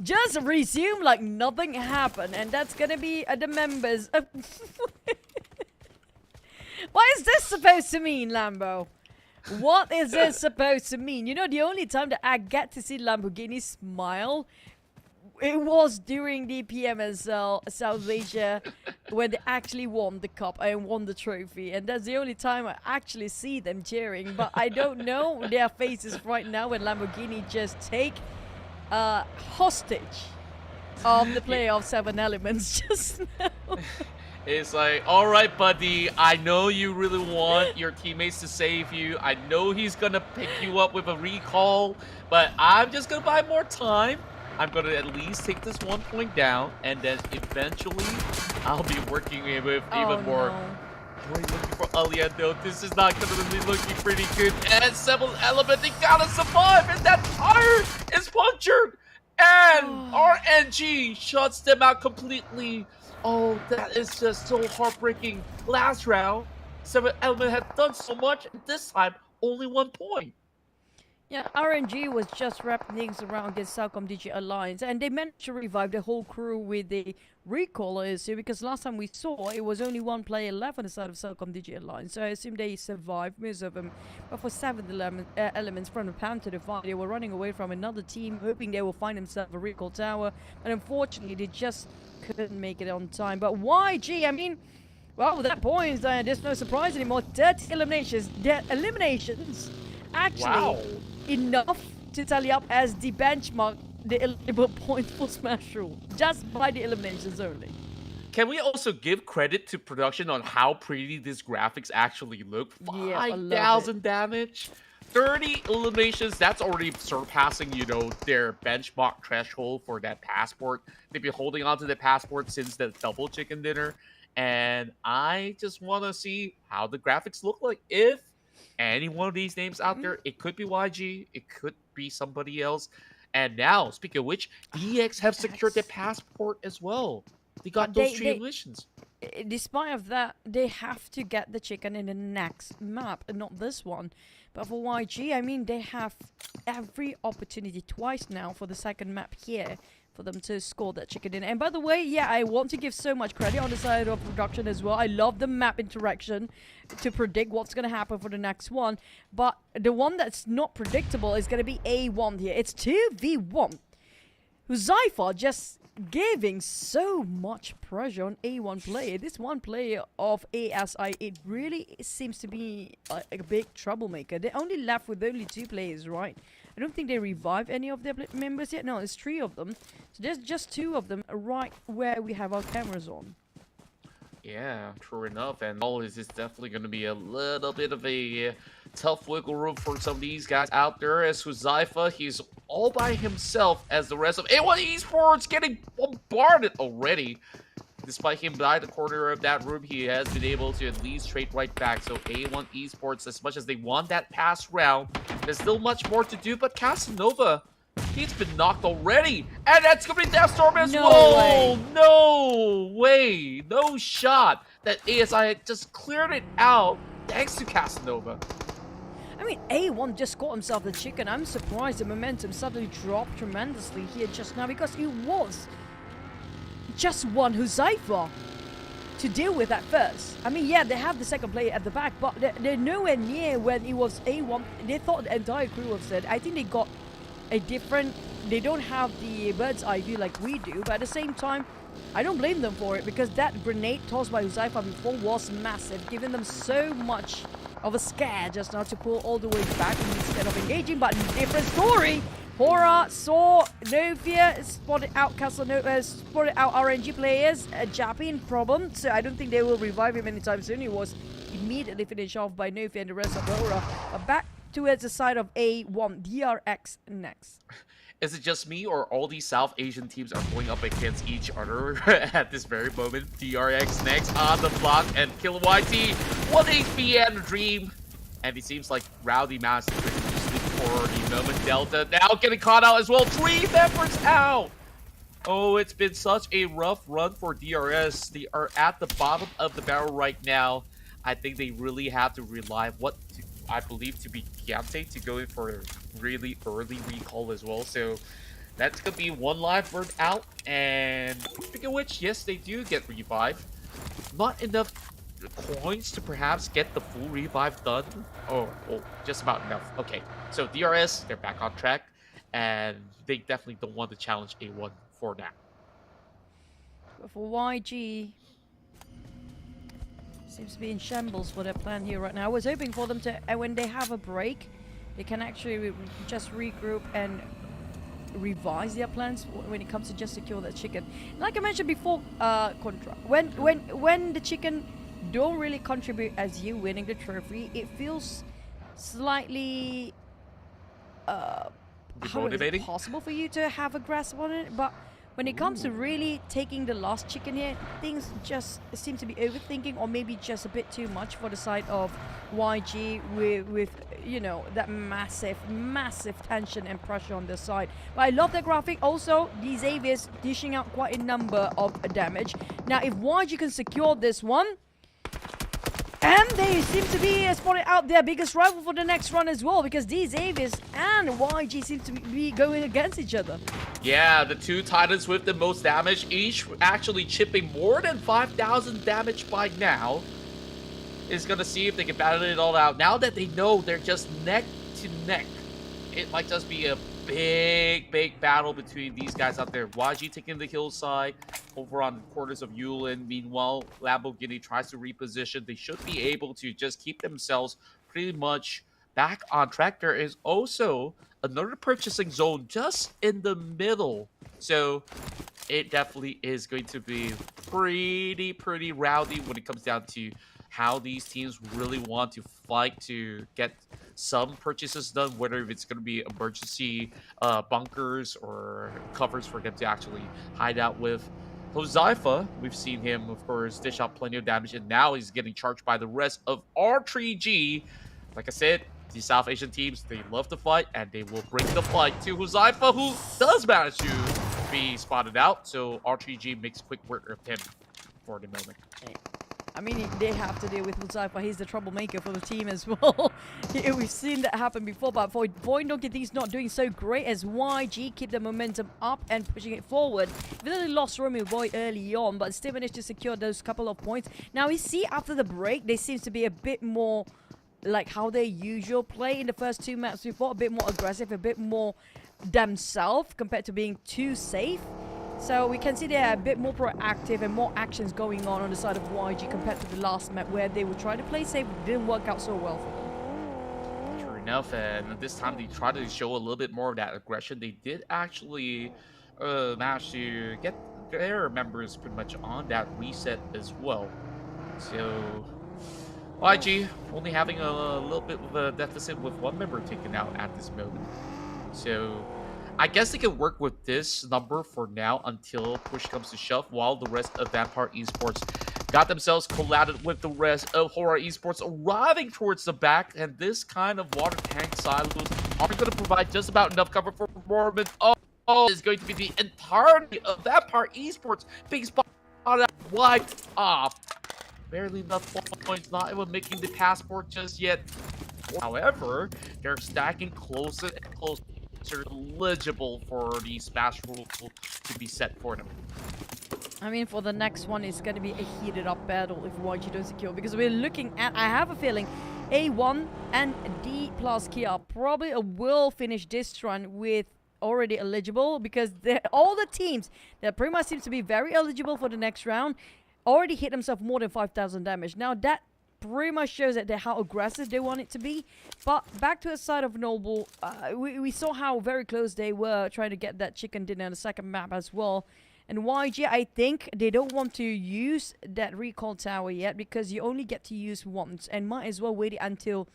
Just resume like nothing happened. And that's going to be the members. What is this supposed to mean, Lambo? What is this supposed to mean? You know, the only time that I get to see Lamborghini smile, it was during the PMSL South Asia when they actually won the cup and won the trophy. And that's the only time I actually see them cheering. But I don't know their faces right now when Lamborghini just take hostage of the player of 7 Elements just now. It's like, all right, buddy, I know you really want your teammates to save you. I know he's going to pick you up with a recall, but I'm just going to buy more time. I'm going to at least take this 1 point down, and then eventually I'll be working with even more. No. We're looking for Aliendo. This is not going to be looking pretty good. And 7 Element, they got to survive, and that tire is punctured. And RNG shuts them out completely. Oh, that is just so heartbreaking. Last round, 7 Element had done so much, and this time, only 1 point. Yeah, RNG was just wrapping things around against Salcom Digit Alliance, and they managed to revive the whole crew with the recall, I assume, because last time we saw it was only 1 player left on the side of Salcom Digit Alliance, so I assume they survived, most of them. But for 7 Elements from the Panther to fight, they were running away from another team, hoping they will find themselves a recall tower, and unfortunately they just couldn't make it on time. But YG, I mean, well, at that point, there's no surprise anymore. 30 eliminations, eliminations actually enough to tally up as the benchmark the eligible points for Smash Rule just by the eliminations only. Can we also give credit to production on how pretty these graphics actually look? Yeah, I love 5,000 damage, 30 eliminations. That's already surpassing, you know, their benchmark threshold for that passport. They've been holding on to the passport since the double chicken dinner. And I just want to see how the graphics look like. If any one of these names out there, it could be YG, it could be somebody else. And now, speaking of which, EX have secured their passport as well. They got those three eliminations. Despite of that, they have to get the chicken in the next map and not this one. But for YG, I mean, they have every opportunity twice now for the second map here for them to score that chicken in. And by the way, yeah, I want to give so much credit on the side of production as well. I love the map interaction to predict what's going to happen for the next one. But the one that's not predictable is going to be A1 here. It's 2v1. Huzaifa just giving so much pressure on A1 player. This one player of ASI, it really seems to be a big troublemaker. They're only left with only 2 players, right? I don't think they revived any of their members yet. No, it's 3 of them. So there's just 2 of them right where we have our cameras on. Yeah, true enough. And all this is definitely going to be a little bit of a tough wiggle room for some of these guys out there. As Huzaifa, he's all by himself as the rest of A1 Esports getting bombarded already. Despite him by the corner of that room, he has been able to at least trade right back. So A1 Esports, as much as they won that past round, there's still much more to do. But Casanova, he's been knocked already. And that's going to be Deathstorm as well. No way. No shot. That ASI just cleared it out thanks to Casanova. I mean, A1 just got himself the chicken. I'm surprised the momentum suddenly dropped tremendously here just now because it was just one Huzaifa to deal with at first. I mean, yeah, they have the second player at the back, but they're nowhere near when it was A1. They thought the entire crew was dead. I think they got a different... They don't have the bird's eye view like we do, but at the same time, I don't blame them for it because that grenade tossed by Huzaifa before was massive, giving them so much of a scare just now to pull all the way back instead of engaging, but different story. Hora saw Novia, spotted out spotted out RNG players, Jappy in problem, so I don't think they will revive him anytime soon. He was immediately finished off by Novia and the rest of Hora. But back towards the side of A1, DRX next. Is it just me, or all these South Asian teams are going up against each other at this very moment? DRX next on the block, and Kill YT, 1 HP and a dream. And it seems like Rowdy Master for the Moment Delta now getting caught out as well. 3 members out. Oh, it's been such a rough run for DRS. They are at the bottom of the barrel right now. I think they really have to rely on what I believe to be Giante to go in for a really early recall as well. So that's going to be 1 live bird out. And speaking of which, yes, they do get revived. Not enough coins to perhaps get the full revive done. Oh, just about enough. Okay, so DRS, they're back on track. And they definitely don't want to challenge A1 for now. But for YG... seems to be in shambles for their plan here right now. I was hoping for them to, when they have a break, they can actually just regroup and revise their plans when it comes to just secure that chicken. Like I mentioned before, Contra, when the chicken don't really contribute as you winning the trophy, it feels slightly how is it possible for you to have a grasp on it, but when it comes to really taking the last chicken here, things just seem to be overthinking, or maybe just a bit too much for the side of YG with you know, that massive tension and pressure on their side. But I love that graphic. Also, the Xavier's dishing out quite a number of damage. Now, if YG can secure this one, and they seem to be spotting out their biggest rival for the next run as well, because these Xaviers and YG seem to be going against each other. Yeah, the 2 Titans with the most damage, each actually chipping more than 5,000 damage by now, is going to see if they can battle it all out. Now that they know they're just neck to neck, it might just be a big battle between these guys out there. YG taking the hillside over on the quarters of Yulin. Meanwhile, Lamborghini tries to reposition. They should be able to just keep themselves pretty much back on track. There is also another purchasing zone just in the middle. So it definitely is going to be pretty rowdy when it comes down to how these teams really want to fight to get some purchases done, whether it's going to be emergency bunkers or covers for them to actually hide out with. Hozaifa, we've seen him, of course, dish out plenty of damage, and now he's getting charged by the rest of R3G. Like I said, these South Asian teams, they love to fight, and they will bring the fight to Huzaifa, who does manage to be spotted out. So R3G makes quick work of him for the moment. I mean, they have to deal with Huzaifa. He's the troublemaker for the team as well. We've seen that happen before, but for Voindonkey, he's not doing so great as YG keep the momentum up and pushing it forward. Even though they lost Romeo Boy early on, but still managed to secure those couple of points. Now, we see after the break, they seems to be a bit more like how they usual play in the first two maps before, a bit more aggressive, a bit more themselves compared to being too safe. So we can see they're a bit more proactive and more actions going on the side of YG compared to the last map where they would try to play safe, but it didn't work out so well for them. True enough, and this time they tried to show a little bit more of that aggression. They did actually manage to get their members pretty much on that reset as well. So YG only having a little bit of a deficit with one member taken out at this moment. So I guess they can work with this number for now until push comes to shove, while the rest of Vampire Esports got themselves collided with the rest of Horror Esports arriving towards the back, and this kind of water tank silos aren't going to provide just about enough cover for performance. Oh, is going to be the entirety of Vampire Esports being spotted out wiped off. Barely enough points, not even making the passport just yet. However, they're stacking closer and closer, eligible for the smash rule to be set for them. I mean, for the next one, it's going to be a heated up battle if YG don't secure, because we're looking at, I have a feeling, A1 and D plus Kia probably will finish this run with already eligible, because all the teams that pretty much seems to be very eligible for the next round already hit themselves more than 5,000 damage. Now that pretty much shows that how aggressive they want it to be. But back to the side of Noble, we saw how very close they were trying to get that chicken dinner on the second map as well. And YG, I think they don't want to use that recall tower yet, because you only get to use once, and might as well wait until,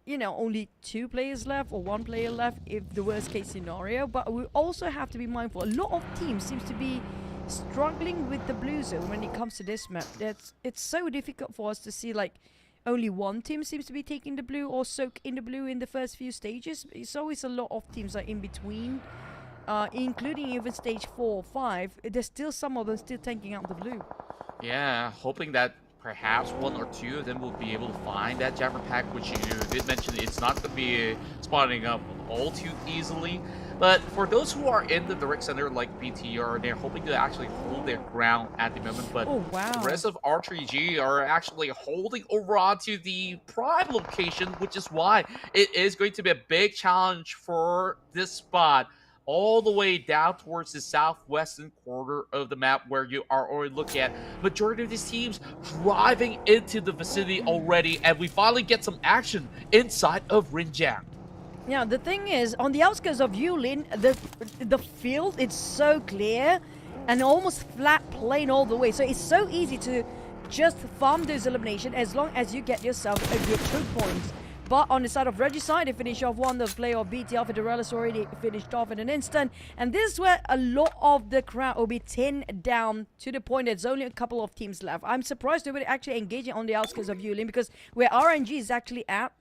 you know, only 2 players left or 1 player left if the worst case scenario. But we also have to be mindful, a lot of teams seems to be struggling with the blue zone when it comes to this map. It's so difficult for us to see, like, only one team seems to be taking the blue or soak in the blue in the first few stages. It's always a lot of teams like in between, including even stage 4 or 5. There's still some of them still tanking out the blue. Yeah, hoping that perhaps 1 or 2 of them will be able to find that Jammer pack, which you did mention it's not going to be spawning up all too easily. But for those who are in the direct center like BTR, they're hoping to actually hold their ground at the moment. But Oh, wow. the rest of R3G are actually holding over onto the prime location, which is why it is going to be a big challenge for this spot, all the way down towards the southwestern quarter of the map, where you are already looking at majority of these teams driving into the vicinity already, and we finally get some action inside of Rinjiang. Yeah, the thing is, on the outskirts of Yulin, the field, it's so clear and almost flat plain all the way. So it's so easy to just farm those elimination as long as you get yourself a good choke points. But on the side of Regicide, they finish off one. The player of BT Alpha Dorellis already finished off in an instant. And this is where a lot of the crowd will be thinned down to the point that there's only a couple of teams left. I'm surprised they were actually engaging on the outskirts of Yulin, because where RNG is actually at,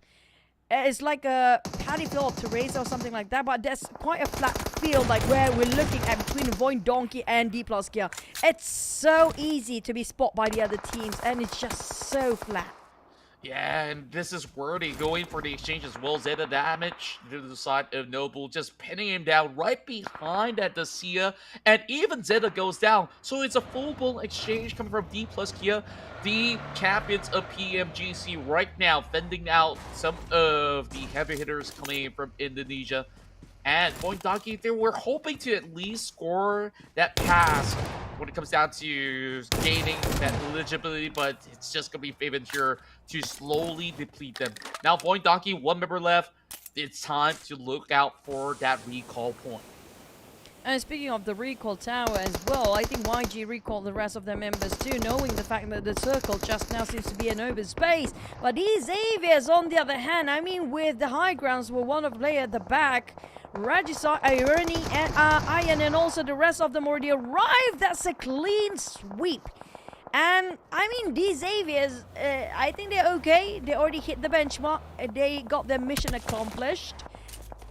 it's like a paddy field of Teresa or something like that, but there's quite a flat field, like where we're looking at between Voindonkey and D plus Gear. It's so easy to be spotted by the other teams, and it's just so flat. Yeah, and this is Wordy going for the exchange as well. Zeta damage to the side of Noble, just pinning him down right behind at the Sia, and even Zeta goes down. So it's a full-blown exchange coming from D plus Kia, the champions of PMGC right now, fending out some of the heavy hitters coming from Indonesia. And Voindonkey, they were hoping to at least score that pass when it comes down to gaining that eligibility, but it's just going to be favored here to slowly deplete them. Now, Point Donkey, 1 member left. It's time to look out for that recall point. And speaking of the recall tower as well, I think YG recalled the rest of their members too, knowing the fact that the circle just now seems to be an open space. But these Avias, on the other hand, I mean, with the high grounds, were one of the player at the back. Regicide, Irony, and Iron, and also the rest of them already arrived. That's a clean sweep. And I mean, these Avias, I think they're okay. They already hit the benchmark. They got their mission accomplished.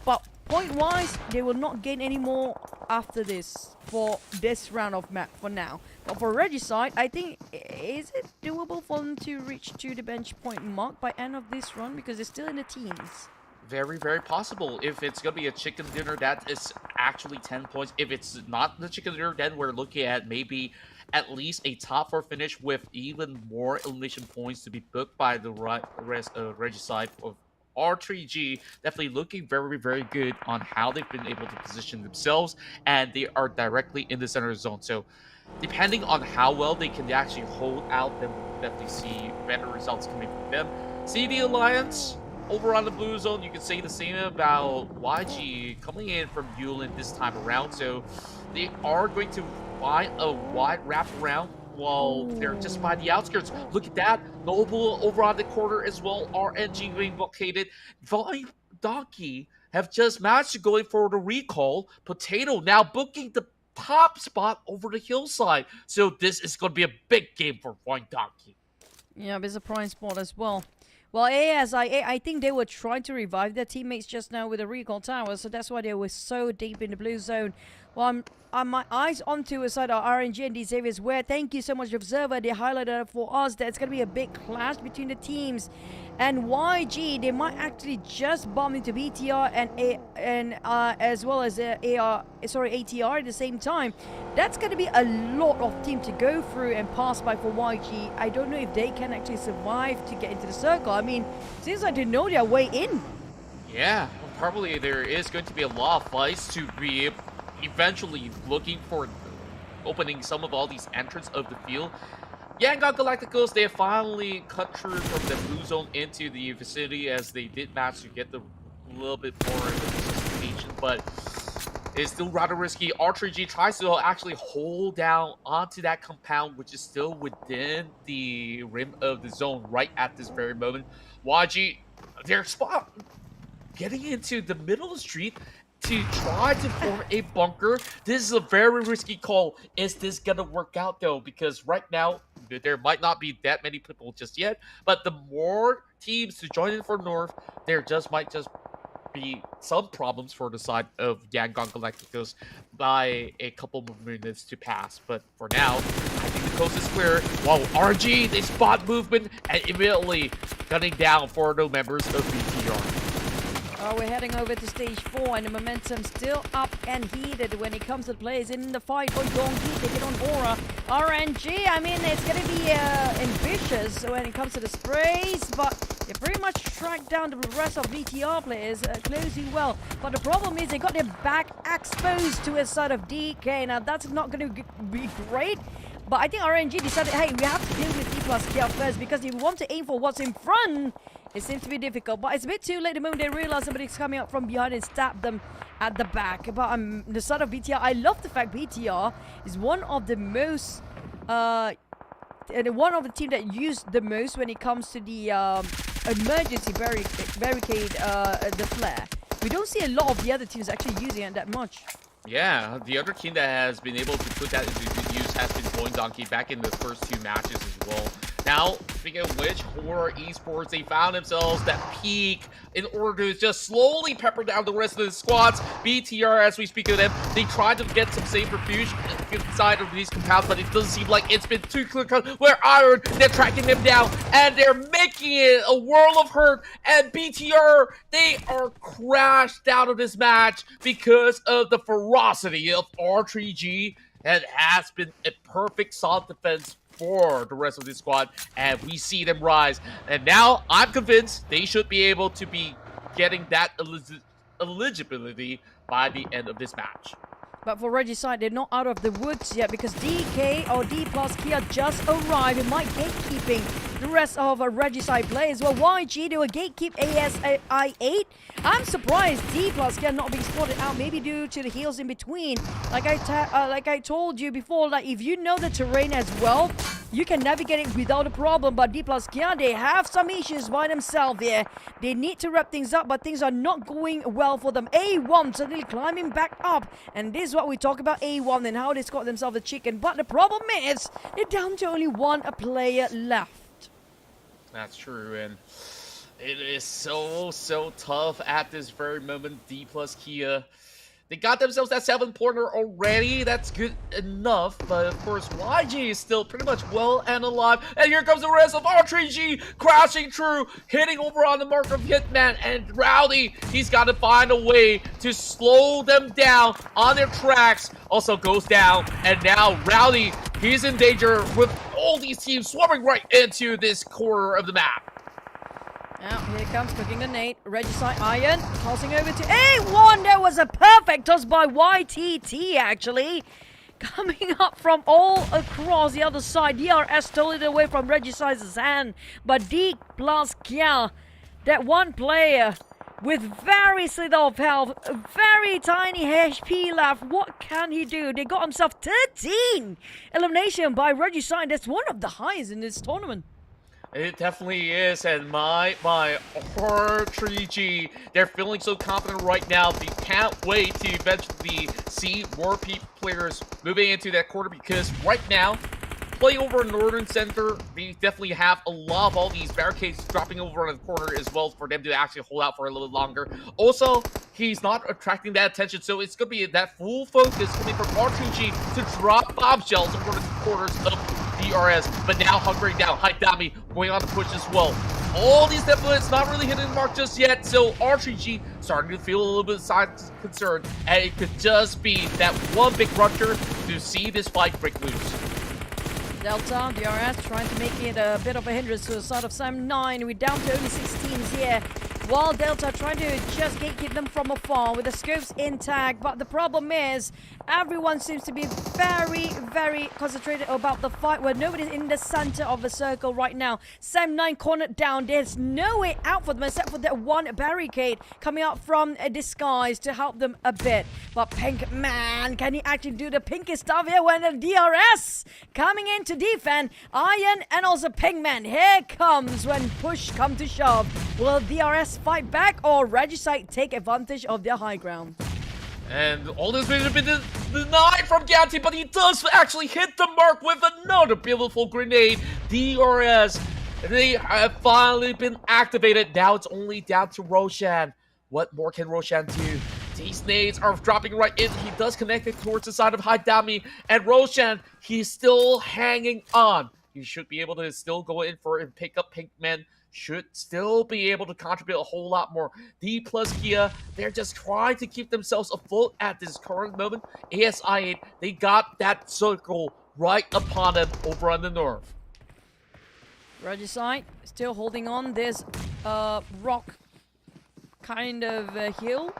But point-wise, they will not gain any more after this for this round of map for now. But for Regicide, I think, is it doable for them to reach to the bench point mark by end of this run? Because they're still in the teens. Very, very possible. If it's going to be a chicken dinner, that is actually 10 points. If it's not the chicken dinner, then we're looking at maybe at least a top 4 finish with even more elimination points to be booked by the rest of Regicide of R3G. Definitely looking very, very good on how they've been able to position themselves, and they are directly in the center zone. So depending on how well they can actually hold out, then we'll definitely see better results coming from them. CD Alliance over on the blue zone, you can say the same about YG coming in from Yulin this time around. So they are going to find a wide wraparound while they're just by the outskirts. Look at that. Noble over on the corner as well. RNG being blockaded. Vine Donkey have just managed to go in for the recall. Potato now booking the top spot over the hillside. So this is going to be a big game for Vine Donkey. Yeah, it's a prime spot as well. Well, ASIA, I think they were trying to revive their teammates just now with a recall tower, so that's why they were so deep in the blue zone. Well, my eyes onto a side of RNG and these areas where, thank you so much, Observer, they highlighted for us that it's going to be a big clash between the teams. And YG, they might actually just bump into BTR and as well as ATR at the same time. That's going to be a lot of team to go through and pass by for YG. I don't know if they can actually survive to get into the circle. I mean, seems like they know their way in. Yeah, probably there is going to be a lot of fights to be eventually looking for opening some of all these entrants of the field. Yangon Galacticos, they have finally cut through from the blue zone into the vicinity as they did manage to get a little bit more of the participation, but it's still rather risky. R3G tries to actually hold down onto that compound, which is still within the rim of the zone right at this very moment. YG, their spot getting into the middle of the street to try to form a bunker. This is a very risky call. Is this gonna work out though? Because right now there might not be that many people just yet, but the more teams to join in for North, there might just be some problems for the side of Yangon Galacticos by a couple more minutes to pass. But for now, I think the coast is clear. While RG, they spot movement and immediately gunning down for the members of BTR. We're heading over to stage 4 and the momentum still up and heated when it comes to the players in the fight for Donkey. They get on Aura. RNG, I mean, it's going to be ambitious when it comes to the sprays, but they pretty much tracked down the rest of VTR players closely well. But the problem is they got their back exposed to a side of DK. Now, that's not going to be great. But I think RNG decided, hey, we have to deal with D plus Kia first, because if we want to aim for what's in front, it seems to be difficult. But it's a bit too late the moment they realize somebody's coming up from behind and stab them at the back. But the side of BTR, I love the fact BTR is one of the most, one of the team that used the most when it comes to the emergency barricade, the flare. We don't see a lot of the other teams actually using it that much. Yeah, the other team that has been able to put that into use has been Point Donkey back in the first 2 matches as well. Now, speaking of which, Horror Esports, they found themselves that peak in order to just slowly pepper down the rest of the squads. BTR, as we speak of them, they tried to get some safe refuge inside of these compounds, but it doesn't seem like it's been too clear cut. Where Iron, they're tracking them down, and they're making it a world of hurt. And BTR, they are crashed out of this match because of the ferocity of R3G. And has been a perfect solid defense for the rest of this squad, and we see them rise. And now I'm convinced they should be able to be getting that eligibility by the end of this match. But for Regicide, they're not out of the woods yet because DK or D plus Kia just arrived. It might gatekeeping the rest of Regicide players. Well, YG, they will gatekeep ASI8. I'm surprised D plus cannot be spotted out, maybe due to the heals in between. Like I told you before, like if you know the terrain as well, you can navigate it without a problem. But D plus Kia, they have some issues by themselves here. They need to wrap things up, but things are not going well for them. A1 suddenly climbing back up, and this is what we talk about A1 and how they scored themselves a chicken. But the problem is they're down to only one player left. That's true, and it is so tough at this very moment. D plus Kia, they got themselves that 7-pointer already. That's good enough, but of course YG is still pretty much well and alive. And here comes the rest of R3G crashing through, hitting over on the mark of Hitman, and Rowdy, he's got to find a way to slow them down on their tracks. Also goes down, and now Rowdy, he's in danger with all these teams swarming right into this corner of the map. Now, here comes cooking the nade. Regicide Iron tossing over to A1. There was a perfect toss by YTT, actually. Coming up from all across the other side. DRS stole it away from Regicide's hand. But D plus Kia, that one player with very little health, very tiny HP left. What can he do? They got himself 13 elimination by Regicide. That's one of the highest in this tournament. It definitely is, and my R3G, they're feeling so confident right now. They can't wait to eventually see more players moving into that quarter, because right now, playing over in Northern Center, they definitely have a lot of all these barricades dropping over on the corner as well for them to actually hold out for a little longer. Also, he's not attracting that attention, so it's going to be that full focus coming from R2G to drop bombshells over the corners of DRS, but now hunkering down. Haidami going on to push as well. All these definitely not really hitting the mark just yet, so R3G starting to feel a little bit of concern, and it could just be that one big rupture to see this fight break loose. Delta, DRS trying to make it a bit of a hindrance to the side of Sam 9. We're down to only 6 teams here. While Delta trying to just gatekeep them from afar with the scopes intact. But the problem is, everyone seems to be very concentrated about the fight, where nobody's in the center of the circle right now. Sam 9 cornered down. There's no way out for them except for that one barricade coming out from a disguise to help them a bit. But Pink Man, can he actually do the pinky stuff here when the DRS coming in to defend? Iron and also Pink Man. Here comes when push come to shove. Will DRS fight back, or Regicide take advantage of their high ground? And all this has been denied from Ganti, but he does actually hit the mark with another beautiful grenade. DRS, they have finally been activated. Now it's only down to Roshan. What more can Roshan do? These nades are dropping right in. He does connect it towards the side of Haidami. And Roshan, he's still hanging on. He should be able to still go in for and pick up Pinkman. Should still be able to contribute a whole lot more. D plus Kia, they're just trying to keep themselves afloat at this current moment. ASI8, they got that circle right upon them over on the north. Regicide still holding on this rock kind of hill.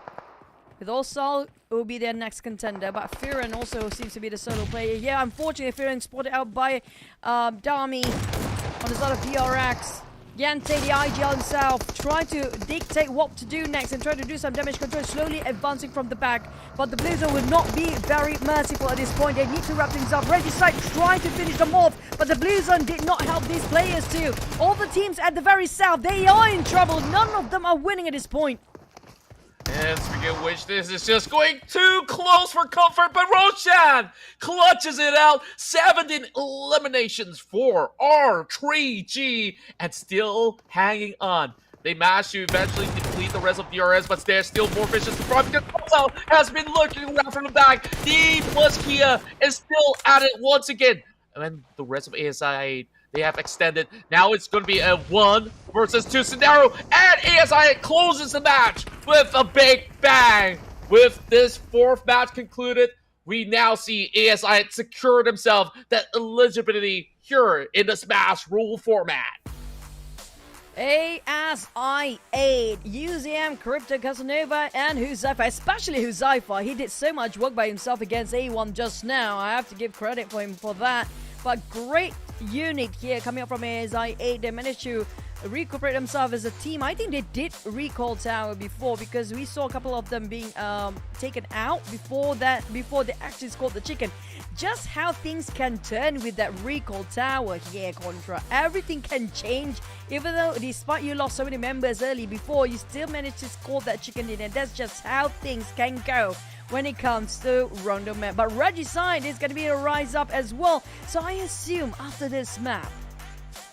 With also, it will be their next contender. But Firen also seems to be the solo player. Yeah, unfortunately, Firen spotted out by Dami on the side of DRX. Yante, the IGL himself, trying to dictate what to do next and trying to do some damage control, slowly advancing from the back. But the Blue Zone will not be very merciful at this point. They need to wrap things up. Regicide trying to finish them off, but the Blue Zone did not help these players too. All the teams at the very south, they are in trouble. None of them are winning at this point. And speaking of which, this is just going too close for comfort, but Roshan clutches it out. 17 eliminations for R3G, and still hanging on. They managed to eventually deplete the rest of DRS, but there's still more vicious to front because Rondo has been looking around from the back. D plus Kia is still at it once again. And then the rest of ASI, they have extended. Now it's going to be a 1 versus 2 scenario, and ASI closes the match with a big bang. With this 4th match concluded, we now see ASI secure themselves that eligibility here in the Smash rule format. ASI8, UZM, Crypto, Casanova, and Huzaifa, especially Huzaifa. He did so much work by himself against A1 just now. I have to give credit for him for that. But great unit here coming up from ASI8. They managed to recuperate themselves as a team. I think they did recall tower before, because we saw a couple of them being taken out before they actually scored the chicken. Just how things can turn with that recall tower here, Contra. Everything can change. Even though despite you lost so many members early before, you still managed to score that chicken in, and that's just how things can go when it comes to Rondo map. But Regicide is going to be a rise up as well. So I assume after this map,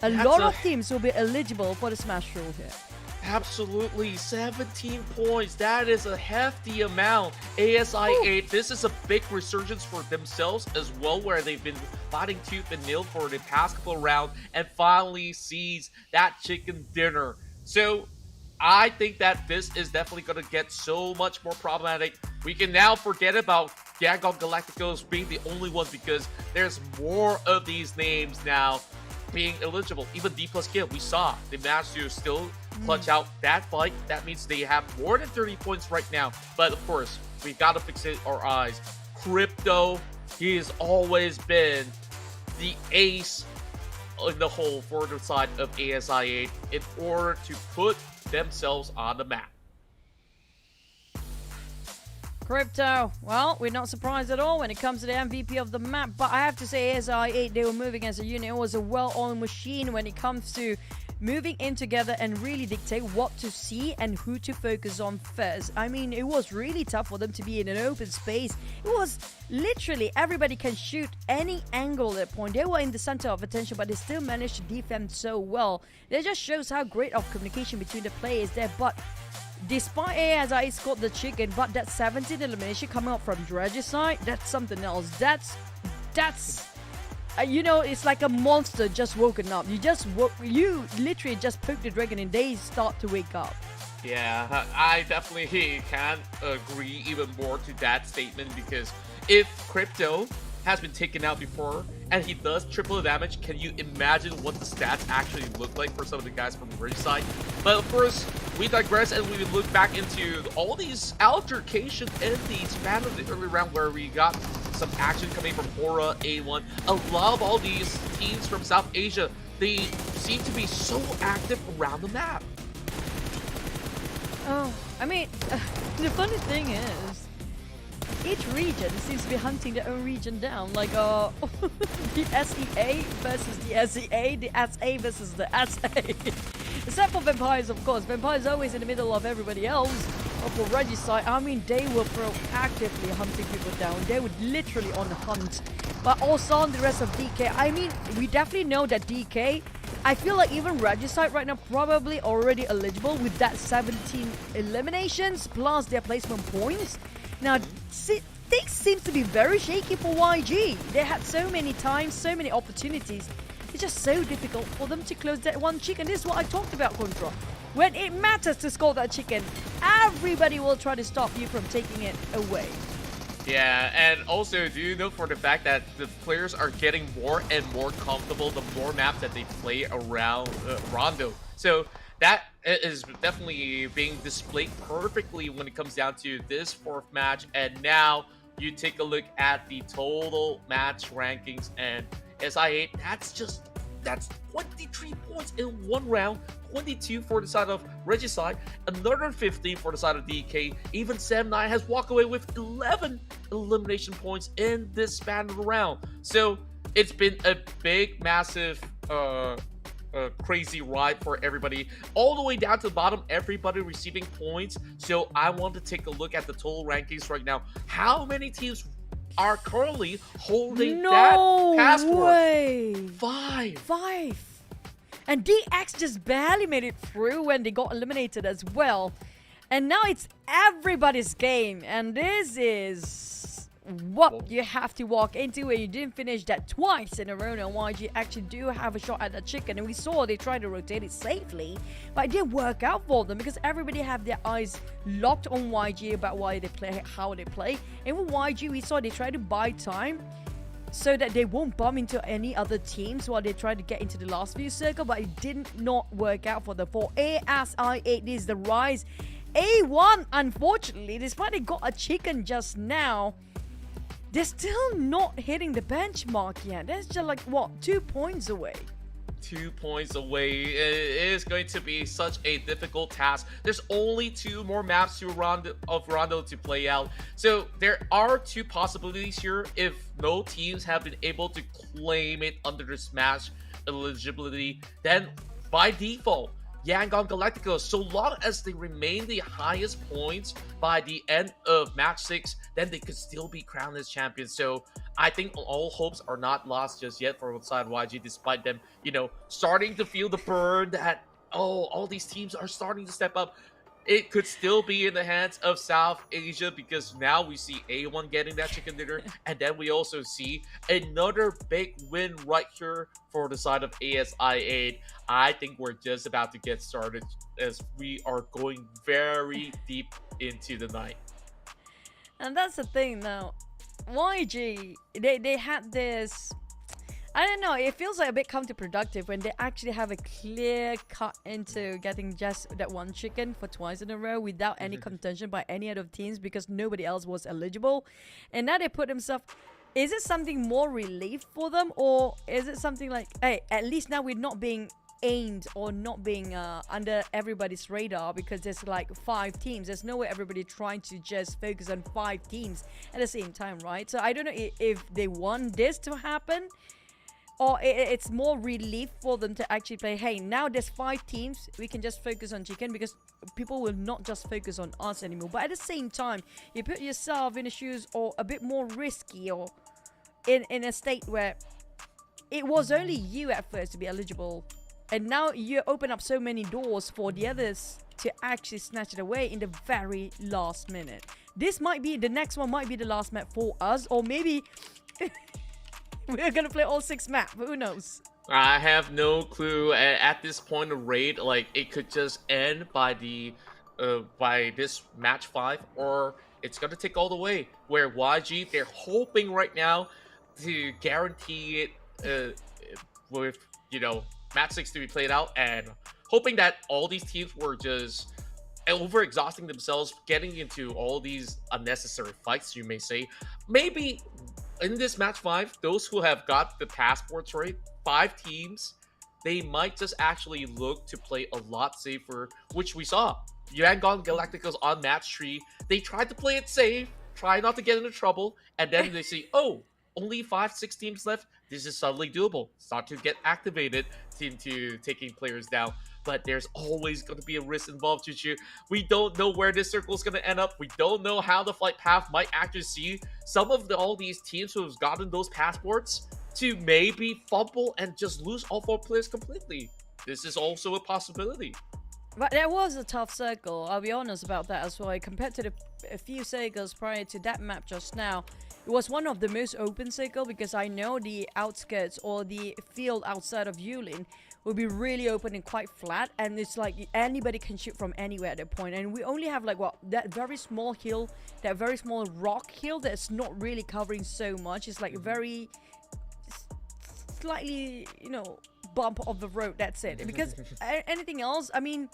a lot of teams will be eligible for the Smash Rule here. Absolutely, 17 points. That is a hefty amount. ASI8, this is a big resurgence for themselves as well, where they've been fighting tooth and nail for the past couple of rounds and finally sees that chicken dinner. So I think that this is definitely going to get so much more problematic. We can now forget about Gagon Galacticos being the only one, because there's more of these names now being eligible. Even D+ Kill, we saw they managed to still clutch out that fight. That means they have more than 30 points right now. But of course, we gotta fix our eyes. Crypto, he has always been the ace in the hole for the side of ASI8 in order to put themselves on the map. Crypto, well, we're not surprised at all when it comes to the MVP of the map, but I have to say ASI8, they were moving as a unit. It was a well-oiled machine when it comes to moving in together and really dictate what to see and who to focus on first. I mean, it was really tough for them to be in an open space. It was literally everybody can shoot any angle at that point. They were in the center of attention, but they still managed to defend so well. That just shows how great of communication between the players there. But despite ASI scored the chicken, but that 17th elimination coming up from Regicide, that's something else. That's you know, it's like a monster just woken up. You literally just poke the dragon and they start to wake up. Yeah, I definitely can't agree even more to that statement, because if Crypto has been taken out before and he does triple the damage, can you imagine what the stats actually look like for some of the guys from the Ridgeside? But of course, we digress and we look back into all these altercations in the span of the early round, where we got some action coming from Hora, A1. A lot of all these teams from South Asia, they seem to be so active around the map. Oh, I mean, the funny thing is, each region seems to be hunting their own region down. Like, the SEA versus the SEA, the SA versus the SA. Except for Vampires, of course. Vampires always in the middle of everybody else. But for Regicide, I mean, they were proactively hunting people down. They were literally on the hunt. But also on the rest of DK, I mean, we definitely know that DK, I feel like even Regicide right now probably already eligible with that 17 eliminations plus their placement points. Now, things seem to be very shaky for YG. They had so many times, so many opportunities. It's just so difficult for them to close that one chicken. This is what I talked about, Contra. When it matters to score that chicken, everybody will try to stop you from taking it away. Yeah, and also, do you know for the fact that the players are getting more and more comfortable the more maps that they play around Rondo? So that is definitely being displayed perfectly when it comes down to this fourth match. And now you take a look at the total match rankings, and SI8, that's 23 points in one round, 22 for the side of Regicide, another 15 for the side of DK. Even Sam9 has walked away with 11 elimination points in this span of the round. So it's been a big, massive, crazy ride for everybody. All the way down to the bottom, everybody receiving points. So I want to take a look at the total rankings right now. How many teams are currently holding that passport? Way. Five. And DX just barely made it through when they got eliminated as well. And now it's everybody's game. And this is what you have to walk into when you didn't finish that twice in a row. Now YG actually do have a shot at that chicken, and we saw they tried to rotate it safely, but it didn't work out for them because everybody have their eyes locked on YG about why they play, how they play. And with YG, we saw they try to buy time so that they won't bump into any other teams while they try to get into the last few circle, but it did not work out for them. For ASI8, this is the rise. A1, unfortunately, despite they got a chicken just now, they're still not hitting the benchmark yet. That's just like, what, 2 points away? 2 points away. It is going to be such a difficult task. There's only 2 more maps to Rondo to play out. So there are 2 possibilities here. If no teams have been able to claim it under the Smash eligibility, then by default, Yangon Galacticos, so long as they remain the highest points by the end of match 6, then they could still be crowned as champions. So I think all hopes are not lost just yet for outside YG, despite them, starting to feel the burn that, all these teams are starting to step up. It could still be in the hands of South Asia, because now we see A1 getting that chicken dinner, and then we also see another big win right here for the side of ASI8. I think we're just about to get started, as we are going very deep into the night. And that's the thing now. YG, they had this, I don't know, it feels like a bit counterproductive when they actually have a clear cut into getting just that one chicken for twice in a row without any contention by any other teams, because nobody else was eligible. And now they put themselves, is it something more relief for them, or is it something like, hey, at least now we're not being aimed or not being under everybody's radar, because there's like 5 teams. There's no way everybody trying to just focus on 5 teams at the same time, right? So I don't know if they want this to happen, or it's more relief for them to actually play, hey, now there's 5 teams, we can just focus on chicken, because people will not just focus on us anymore. But at the same time, you put yourself in the shoes or a bit more risky, or in a state where it was only you at first to be eligible, and now you open up so many doors for the others to actually snatch it away in the very last minute. This might be, the next one might be the last map for us, or maybe we're gonna play all 6 maps, who knows? I have no clue. At this point of raid, like, it could just end by by this match 5, or it's gonna take all the way, where YG, they're hoping right now to guarantee it with, match 6 to be played out, and hoping that all these teams were just over-exhausting themselves, getting into all these unnecessary fights, you may say. Maybe in this match 5, those who have got the passports right, 5 teams, they might just actually look to play a lot safer, which we saw. Yangon Galacticos on match 3, they tried to play it safe, try not to get into trouble, and then they see, only 5-6 teams left. This is suddenly doable. Start to get activated into taking players down. But there's always going to be a risk involved, Chuchu. We don't know where this circle is going to end up. We don't know how the flight path might actually see some of all these teams who have gotten those passports to maybe fumble and just lose all 4 players completely. This is also a possibility. But there was a tough circle, I'll be honest about that as well. Compared to a few circles prior to that map just now, it was one of the most open circle, because I know the outskirts or the field outside of Yulin will be really open and quite flat, and it's like anybody can shoot from anywhere at that point. And we only have like that very small hill, that very small rock hill that's not really covering so much. It's like very slightly, bump of the road, that's it. Because anything else, I mean,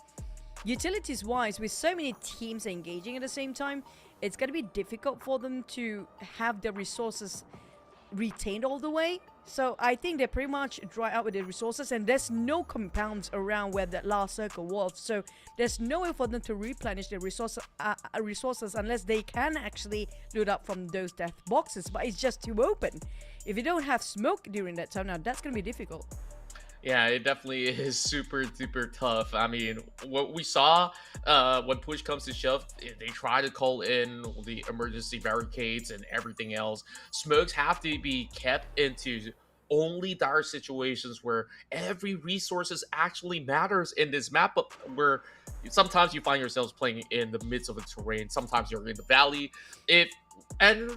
utilities wise, with so many teams engaging at the same time, it's going to be difficult for them to have the resources retained all the way. So I think they pretty much dry out with the resources, and there's no compounds around where that last circle was. So there's no way for them to replenish their resources unless they can actually loot up from those death boxes. But it's just too open. If you don't have smoke during that time, now that's going to be difficult. Yeah, it definitely is super duper tough. I mean, what we saw when push comes to shove, they try to call in the emergency barricades and everything else. Smokes have to be kept into only dire situations where every resources actually matters in this map, but where sometimes you find yourselves playing in the midst of a terrain. Sometimes you're in the valley. And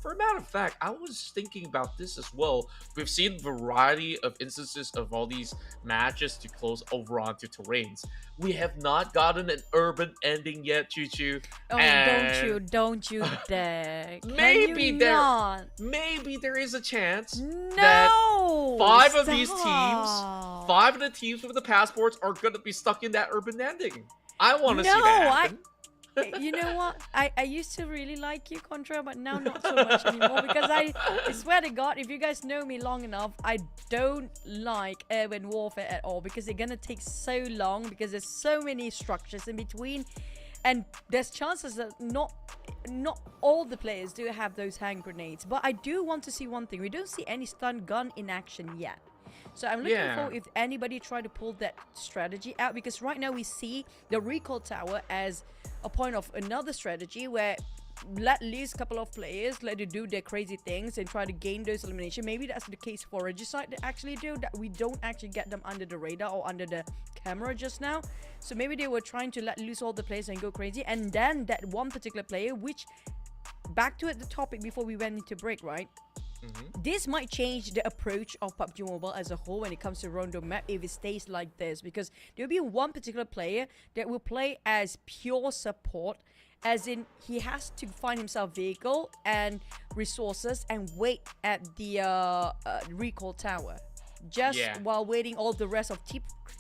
for a matter of fact, I was thinking about this as well. We've seen a variety of instances of all these matches to close over onto terrains. We have not gotten an urban ending yet, Choo-Choo. Oh, and don't you dare. maybe there is a chance that 5 of these teams, 5 of the teams with the passports are going to be stuck in that urban ending. I want to see that happen. You know what? I used to really like you, Contra, but now not so much anymore because I swear to God, if you guys know me long enough, I don't like urban warfare at all because it's gonna take so long because there's so many structures in between, and there's chances that not all the players do have those hand grenades. But I do want to see one thing: we don't see any stun gun in action yet. So I'm looking for if anybody try to pull that strategy out, because right now we see the recall tower as a point of another strategy where let loose a couple of players, let them do their crazy things and try to gain those elimination. Maybe that's the case for Regicide that actually do that. We don't actually get them under the radar or under the camera just now. So maybe they were trying to let loose all the players and go crazy. And then that one particular player, which back to the topic before we went into break, right? This might change the approach of PUBG Mobile as a whole when it comes to Rondo map if it stays like this, because there'll be one particular player that will play as pure support, as in he has to find himself vehicle and resources and wait at the recall tower. Just while waiting, all the rest of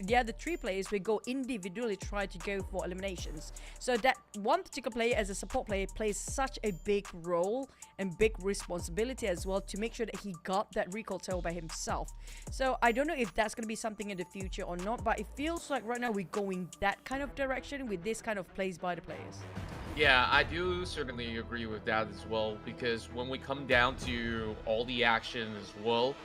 the other three players will go individually try to go for eliminations. So that one particular player as a support player plays such a big role and big responsibility as well to make sure that he got that recall tower by himself. So I don't know if that's going to be something in the future or not, but it feels like right now we're going that kind of direction with this kind of plays by the players. Yeah, I do certainly agree with that as well, because when we come down to all the action as well,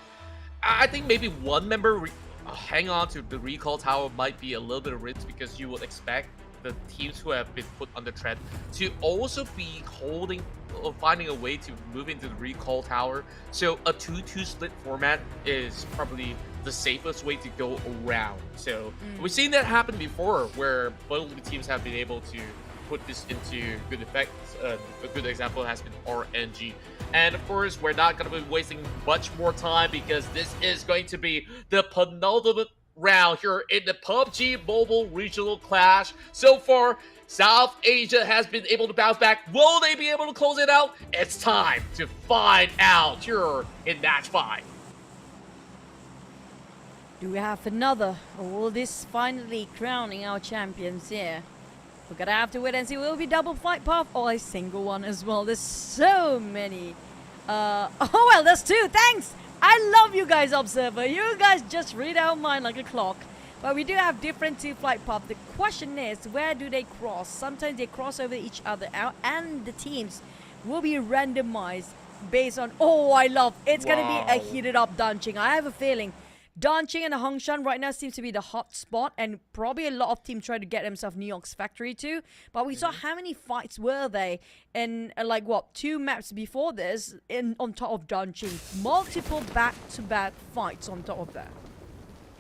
I think maybe one member hang on to the recall tower might be a little bit of risk, because you would expect the teams who have been put under threat to also be holding or finding a way to move into the recall tower. So a 2-2 split format is probably the safest way to go around. So we've seen that happen before, where both of the teams have been able to put this into good effect. A good example has been RNG. And of course, we're not going to be wasting much more time, because this is going to be the penultimate round here in the PUBG Mobile Regional Clash. So far, South Asia has been able to bounce back. Will they be able to close it out? It's time to find out here in match 5. Do we have another, or will this finally crowning our champions here? We're gonna have to wait and see. Will it be double flight path or a single one as well? There's so many. Oh well, there's 2. Thanks. I love you guys, Observer. You guys just read our mind like a clock. But we do have different 2 flight paths. The question is, where do they cross? Sometimes they cross over each other out, and the teams will be randomized based on. Oh, I love. It's gonna be a heated up Danching. I have a feeling Danching and Hongshan right now seems to be the hot spot, and probably a lot of teams try to get themselves New York's factory too. But we saw how many fights were they in like what 2 maps before this on top of Danching, multiple back-to-back fights on top of that.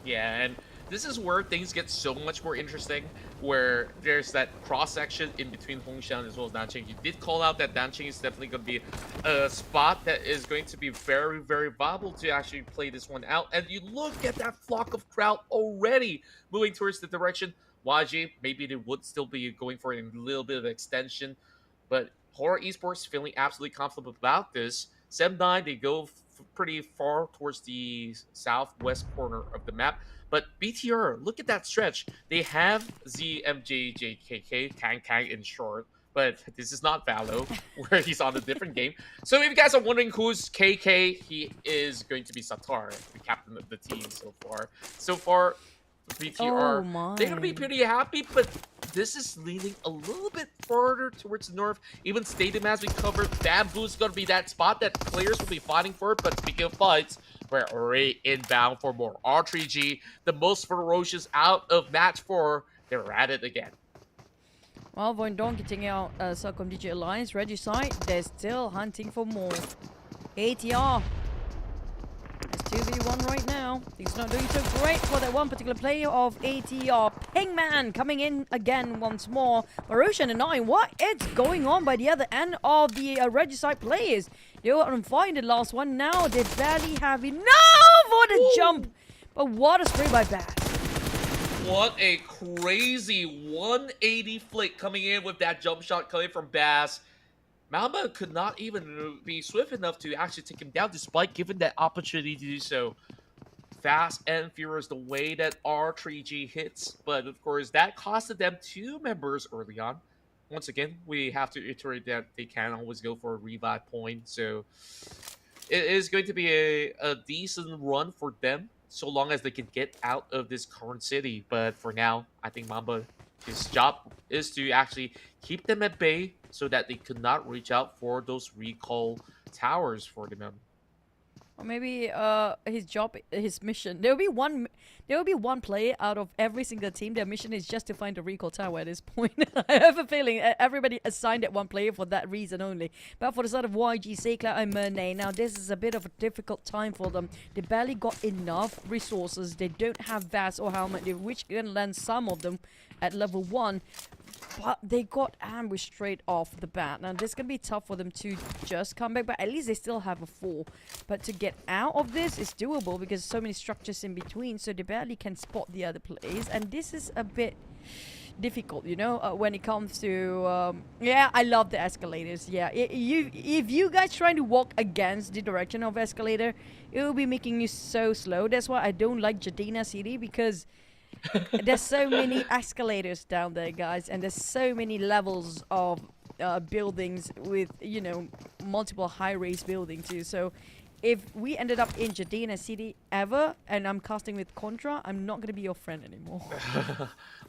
Yeah, and this is where things get so much more interesting, where there's that cross-section in between Hongshan as well as Nanqing. You did call out that Nanqing is definitely going to be a spot that is going to be very, very viable to actually play this one out. And you look at that flock of crowd already moving towards the direction. YG, maybe they would still be going for a little bit of extension, but Horror Esports feeling absolutely confident about this. 7-9, they go pretty far towards the southwest corner of the map. But BTR, look at that stretch. They have ZMJJKK, Kang in short, but this is not Valo, where he's on a different game. So if you guys are wondering who's KK, he is going to be Satar, the captain of the team so far. So far, BTR, they're going to be pretty happy, but this is leaning a little bit farther towards the north. Even Stadium has been covered. Bamboo's going to be that spot that players will be fighting for. But speaking of fights, we're already inbound for more R3G. The most ferocious out of match 4. They're at it again. Well, Voindon getting out Celcom Digi Alliance. Regicide, they're still hunting for more. ATR. It's 2v1 right now. Things not doing so great for that one particular player of ATR. Pingman coming in again once more. Marushan and 9. What is going on by the other end of the Regicide players? They were on fire in the last one. Now they barely have enough for the jump. But what a spray by Bass. What a crazy 180 flick coming in with that jump shot coming from Bass. Malma could not even be swift enough to actually take him down, despite given that opportunity to do so. Fast and furious the way that R3G hits, but of course that costed them 2 members early on. once again, we have to iterate that they can always go for a revive point. So it is going to be a decent run for them, so long as they can get out of this current city. But for now, I think Mamba, his job is to actually keep them at bay so that they could not reach out for those recall towers for them. Or maybe his job, his mission. There will be one player out of every single team. Their mission is just to find a recall tower at this point. I have a feeling everybody assigned at one player for that reason only. But for the side of YG, Seikla and Merne, now this is a bit of a difficult time for them. They barely got enough resources. They don't have Vast or Helmet, which can land some of them at level 1. But they got ambushed straight off the bat. Now, this is going to be tough for them to just come back, but at least they still have a 4. But to get out of this is doable because so many structures in between, so they barely can spot the other players. And this is a bit difficult, you know, when it comes to... yeah, I love the escalators. Yeah, if you guys trying to walk against the direction of escalator, it will be making you so slow. That's why I don't like Jadina City, because... there's so many escalators down there, guys, and there's so many levels of buildings with, you know, multiple high-rise buildings too. So if we ended up in Jadina City ever, and I'm casting with Contra, I'm not going to be your friend anymore.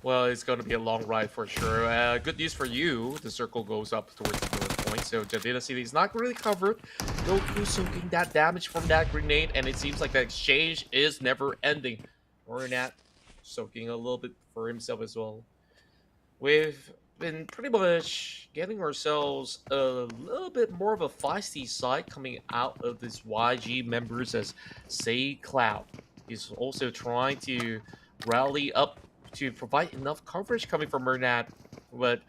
Well, it's going to be a long ride for sure. Good news for you, the circle goes up towards the north point, so Jadina City is not really covered. Goku soaking that damage from that grenade, and it seems like the exchange is never ending. Or not soaking a little bit for himself as well. We've been pretty much getting ourselves a little bit more of a feisty side coming out of this YG members as Say Cloud. He's also trying to rally up to provide enough coverage coming from Mernat, but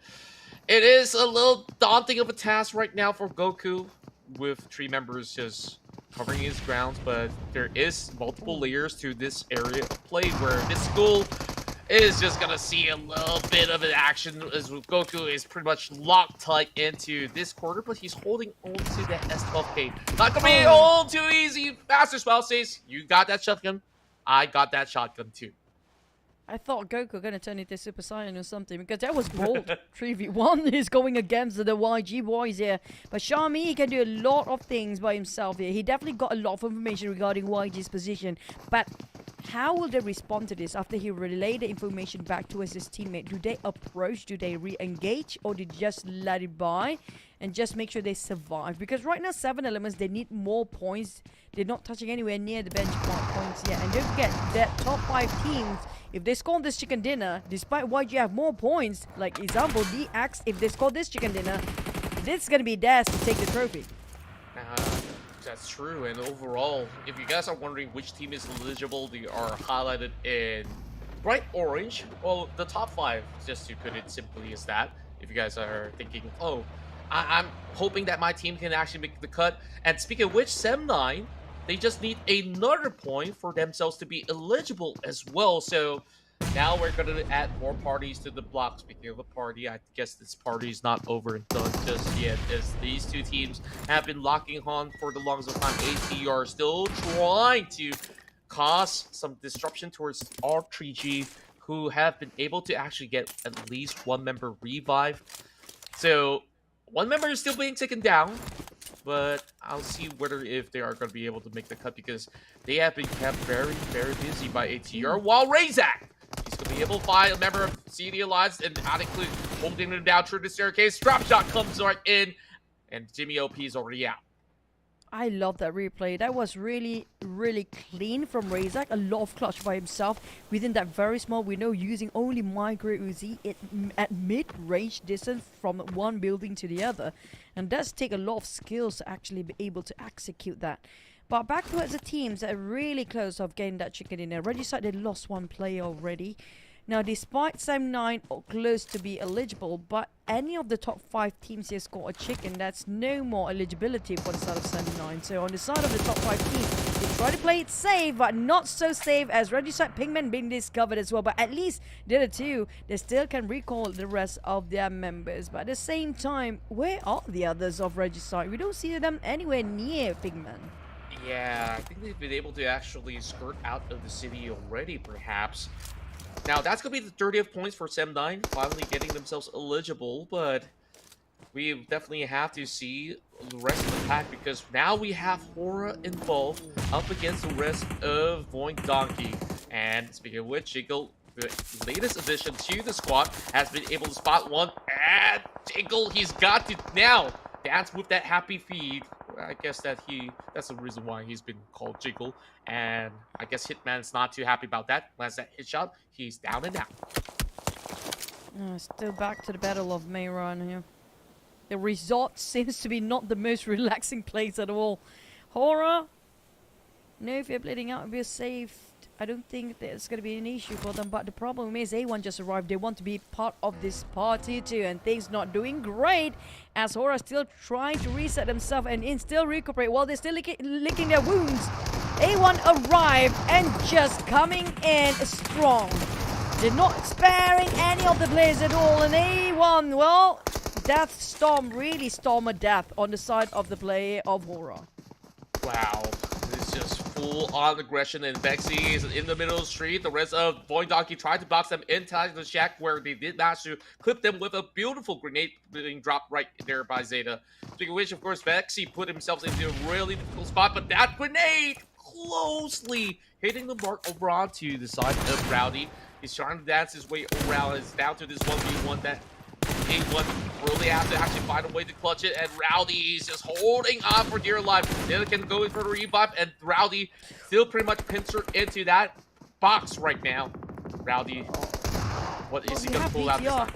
it is a little daunting of a task right now for Goku, with 3 members just covering his grounds, but there is multiple layers to this area of play where this school is just gonna see a little bit of an action as Goku is pretty much locked tight into this corner, but he's holding on to the S12K. Not gonna be all too easy. Master Spell says, you got that shotgun, I got that shotgun too. I thought Goku was going to turn into Super Saiyan or something, because that was bold. 3v1 is going against the YG boys here. But Xiaomi, he can do a lot of things by himself here. He definitely got a lot of information regarding YG's position. But how will they respond to this after he relayed the information back towards his teammate? Do they approach? Do they re-engage? Or do they just let it by and just make sure they survive? Because right now, 7 elements, they need more points. They're not touching anywhere near the benchmark points yet. And don't forget, that top 5 teams, if they score this chicken dinner, despite YG have more points, like example, DX, if they score this chicken dinner, this is going to be theirs to take the trophy. That's true, and overall, if you guys are wondering which team is eligible, they are highlighted in bright orange. Well, the top 5, just to put it simply, is that. If you guys are thinking, oh, I'm hoping that my team can actually make the cut. And speaking of which, Sem9, they just need another point for themselves to be eligible as well. So now we're going to add more parties to the block. Speaking of a party, I guess this party is not over and done just yet, as these 2 teams have been locking on for the longest of time. ATR still trying to cause some disruption towards R3G, who have been able to actually get at least 1 member revive. So 1 member is still being taken down, but I'll see whether if they are going to be able to make the cut, because they have been kept very, very busy by ATR, while Razak, he's going to be able to find a member of CD Alliance and not include holding him down through the staircase. Drop shot comes right in, and Jimmy OP is already out. I love that replay. That was really, really clean from Razak. A lot of clutch by himself within that very small window, using only Micro Uzi at mid-range distance from one building to the other. And does take a lot of skills to actually be able to execute that. But back towards the teams that are really close of getting that chicken in there. Regicide, they lost 1 player already. Now, despite Sam9 close to be eligible, but any of the top 5 teams here score a chicken, that's no more eligibility for the side of Sam9. So on the side of the top 5 teams, they try to play it safe, but not so safe as Regicide Pigman being discovered as well. But at least the other 2, they still can recall the rest of their members. But at the same time, where are the others of Regicide? We don't see them anywhere near Pigman. Yeah, I think they've been able to actually skirt out of the city already, perhaps. Now, that's going to be the 30th points for Sem9, finally getting themselves eligible, but we definitely have to see the rest of the pack because now we have Hora involved up against the rest of Voink Donkey. And speaking of which, Jingle, the latest addition to the squad, has been able to spot one. And Jingle, he's got to now dance with that happy feed. I guess that's the reason why he's been called Jingle. And I guess Hitman's not too happy about that. Lands that hit shot, he's down and out. Still back to the Battle of Mehran here. The resort seems to be not the most relaxing place at all. Hora, no, if you're bleeding out, we're safe. I don't think there's going to be an issue for them, but the problem is A1 just arrived. They want to be part of this party too, and things not doing great as Hora still trying to reset themselves and still recuperate while they're still licking their wounds. A1 arrived and just coming in strong. They're not sparing any of the players at all, and A1, well, Death Storm, really Storm of Death on the side of the player of Hora. Wow, it's just full-on aggression, and Vexy is in the middle of the street. The rest of Voink Donkey tried to box them inside the shack where they did manage to clip them with a beautiful grenade being dropped right there by Zeta. Speaking of which, of course, Vexy put himself into a really difficult spot, but that grenade closely hitting the mark over onto the side of Rowdy. He's trying to dance his way around. It's down to this 1v1 that A1 really have to actually find a way to clutch it, and Rowdy is just holding on for dear life. They can go in for the revive, and Rowdy still pretty much pincer into that box right now. Rowdy, what is he going to pull out this time?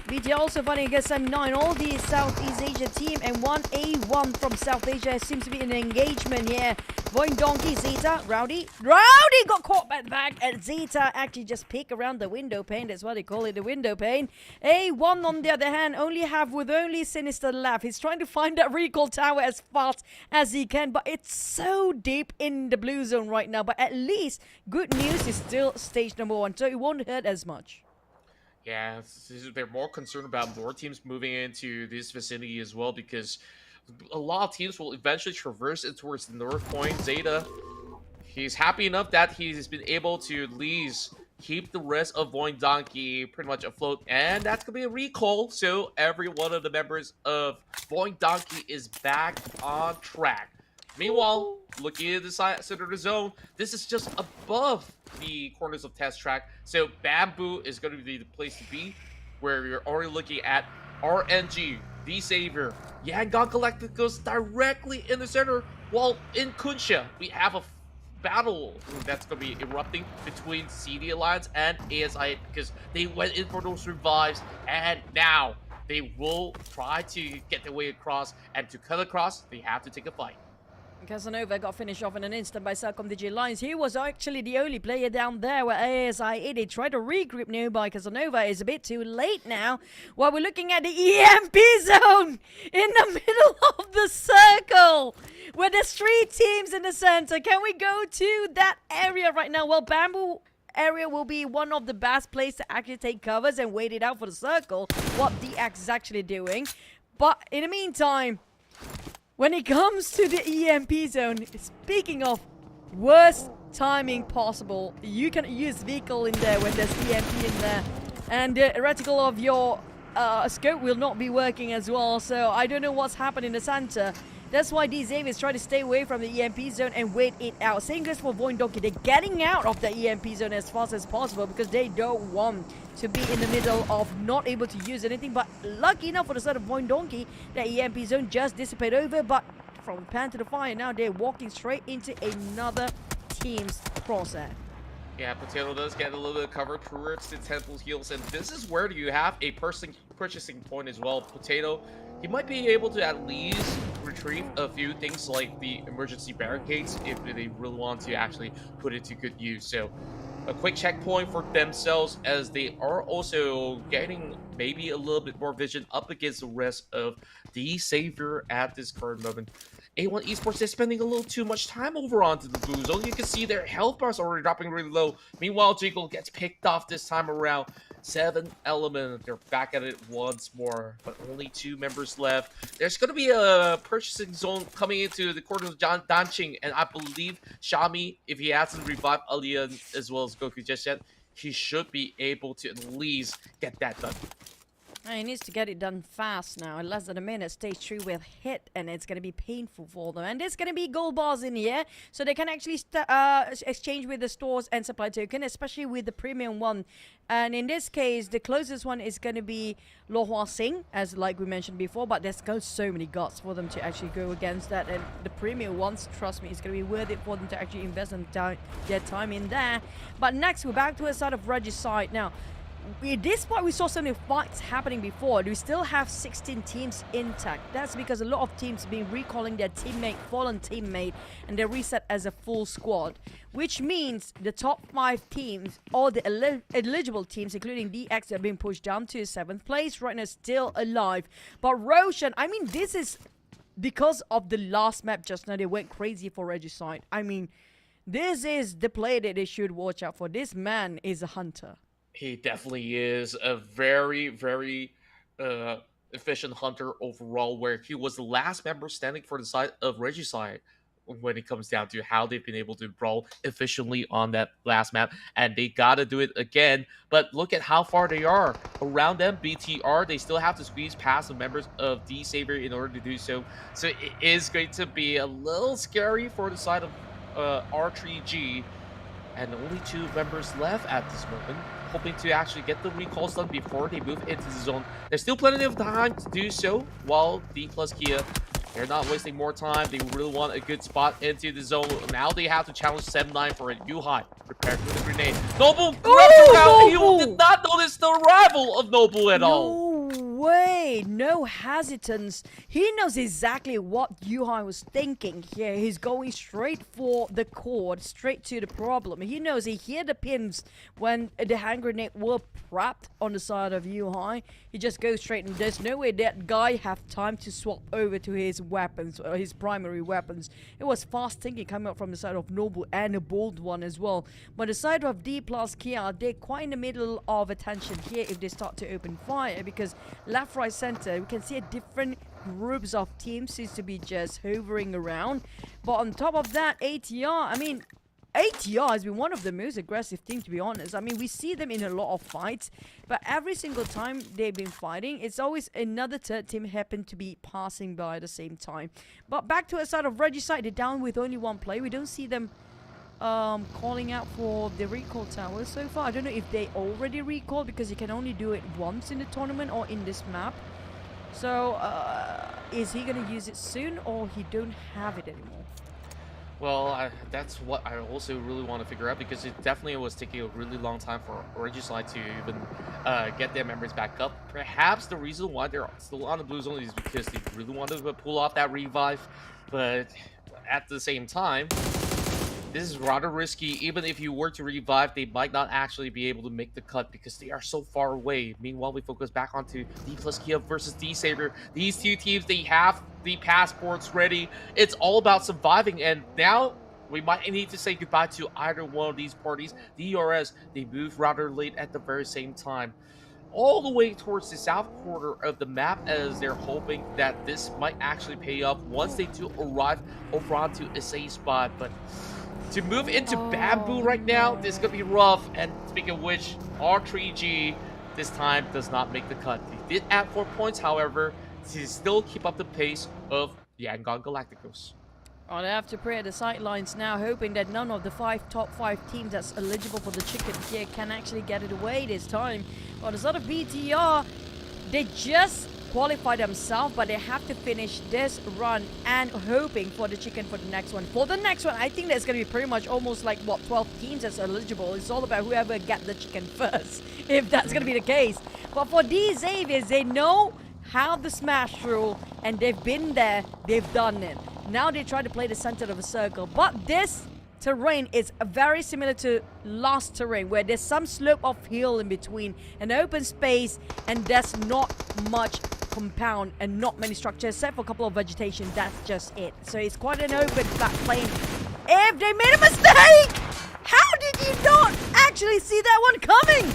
BTR also fighting against M9, all the Southeast Asia team, and one A1 from South Asia seems to be an engagement here. Voink Donkey, Zeta, Rowdy got caught by the back, and Zeta actually just peek around the window pane. That's why they call it the window pane. A1 on the other hand with only Sinister left. He's trying to find that recall tower as fast as he can, but it's so deep in the blue zone right now. But at least good news is still stage number 1, so it won't hurt as much. Yeah, they're more concerned about more teams moving into this vicinity as well, because a lot of teams will eventually traverse it towards the north point. Zeta, he's happy enough that he's been able to at least keep the rest of Voink Donkey pretty much afloat, and that's gonna be a recall, so every one of the members of Voink Donkey is back on track. Meanwhile, looking at the center of the zone, this is just above the corners of test track, so Bamboo is going to be the place to be, where you're already looking at RNG, the Savior, Yangon Galacticos directly in the center, while in Kunsha, we have a battle that's going to be erupting between CD Alliance and ASI, because they went in for those revives, and now they will try to get their way across, and to cut across, they have to take a fight. Casanova got finished off in an instant by Celcom Digi Alliance. He was actually the only player down there where ASI they tried to regroup nearby. Casanova is a bit too late now. While we're looking at the EMP zone in the middle of the circle where there's 3 teams in the center. Can we go to that area right now? Well, Bamboo area will be one of the best places to actually take covers and wait it out for the circle, what DX is actually doing. But in the meantime, when it comes to the EMP zone, speaking of worst timing possible, you can use vehicle in there when there's EMP in there. And the reticle of your scope will not be working as well, so I don't know what's happened in the center. That's why these Avians try to stay away from the EMP zone and wait it out. Same goes for Voink Donkey. They're getting out of the EMP zone as fast as possible because they don't want to be in the middle of not able to use anything. But lucky enough for the side of Voink Donkey, the EMP zone just dissipated over. But from the pan to the fire, now they're walking straight into another team's crosshair. Yeah, Potato does get a little bit of cover towards the Temple Heals, and this is where you have a purchasing point as well. Potato, he might be able to at least retrieve a few things like the emergency barricades if they really want to actually put it to good use. So a quick checkpoint for themselves, as they are also getting maybe a little bit more vision up against the rest of the Savior at this current moment. A1 Esports is spending a little too much time over onto the blue zone. You can see their health bars are already dropping really low. Meanwhile, Jingle gets picked off this time around. 7 Element, they're back at it once more, but only 2 members left. There's going to be a purchasing zone coming into the corner of Danching, and I believe Shami, if he hasn't revived Alian as well as Goku just yet, he should be able to at least get that done. He needs to get it done fast now. In less than a minute, stage 3 will hit, and it's going to be painful for them. And there's going to be gold bars in here, so they can actually exchange with the stores and supply token, especially with the premium one. And in this case, the closest one is going to be Lo Hua Sing, as like we mentioned before, but there's so many guts for them to actually go against that. And the premium ones, trust me, it's going to be worth it for them to actually invest and their time in there. But next, we're back to a side of Regicide. Now, at this point, we saw so many fights happening before. We still have 16 teams intact. That's because a lot of teams have been recalling their teammate, fallen teammate, and they reset as a full squad. Which means the top 5 teams, all the eligible teams, including DX, have been pushed down to 7th place. Right now, still alive. But Roshan, I mean, this is because of the last map just now. They went crazy for Regicide. I mean, this is the player that they should watch out for. This man is a hunter. He definitely is a very, very efficient hunter overall, where he was the last member standing for the side of Regicide when it comes down to how they've been able to brawl efficiently on that last map. And they gotta do it again. But look at how far they are. Around them, BTR, they still have to squeeze past the members of D-Savior in order to do so. So it is going to be a little scary for the side of R3G. And only 2 members left at this moment, hoping to actually get the recalls done before they move into the zone. There's still plenty of time to do so, while D plus Kia, they're not wasting more time. They really want a good spot into the zone. Now they have to challenge 7-9 for it. Yuhai, prepared for the grenade. Noble grabs around. He did not notice the arrival of Noble at all. No way, no hesitance. He knows exactly what Yuhai was thinking here. He's going straight for the cord, straight to the problem. He knows, he heard the pins when the hand grenade were prepped on the side of Yuhai. He just goes straight, and there's no way that guy have time to swap over to his weapons, or his primary weapons. It was fast thinking coming up from the side of Noble, and a bold one as well. But the side of D plus Kia, they're quite in the middle of attention here if they start to open fire, because left, right, center, we can see a different groups of teams seems to be just hovering around. But on top of that, ATR, I mean, ATR has been one of the most aggressive teams, to be honest. I mean, we see them in a lot of fights, but every single time they've been fighting, it's always another third team happen to be passing by at the same time. But back to a side of Regicide, they're down with only 1 play. We don't see them calling out for the recall tower so far. I don't know if they already recalled, because you can only do it once in the tournament or in this map. So is he gonna use it soon, or he don't have it anymore? Well, that's what I also really want to figure out, because it definitely was taking a really long time for Regicide to even get their members back up. Perhaps the reason why they're still on the blue zone is because they really wanted to pull off that revive, but at the same time, this is rather risky. Even if you were to revive, they might not actually be able to make the cut because they are so far away. Meanwhile, we focus back onto D plus Kia versus D-Savior. These 2 teams, they have the passports ready. It's all about surviving, and now we might need to say goodbye to either one of these parties. DRS, they move rather late at the very same time, all the way towards the south quarter of the map, as they're hoping that this might actually pay off once they do arrive over onto a safe spot. But to move into Bamboo right now, this is going to be rough. And speaking of which, R3G this time does not make the cut. They did add 4 points, however, to still keep up the pace of Yangon Galacticos. Oh, they have to pray at the sidelines now, hoping that none of the top 5 teams that's eligible for the chicken here can actually get it away this time. But the sort of BTR, they just qualify themselves, but they have to finish this run and hoping for the chicken for the next one. For the next one, I think there's going to be pretty much almost like, what, 12 teams that's eligible. It's all about whoever get the chicken first, if that's going to be the case. But for these Xaviers, they know how the smash rule, and they've been there, they've done it. Now they try to play the center of a circle, but this terrain is very similar to last terrain, where there's some slope of hill in between, an open space, and there's not much compound and not many structures except for a couple of vegetation. That's just it. So it's quite an open flat plain. If they made a mistake, how did you not actually see that one coming?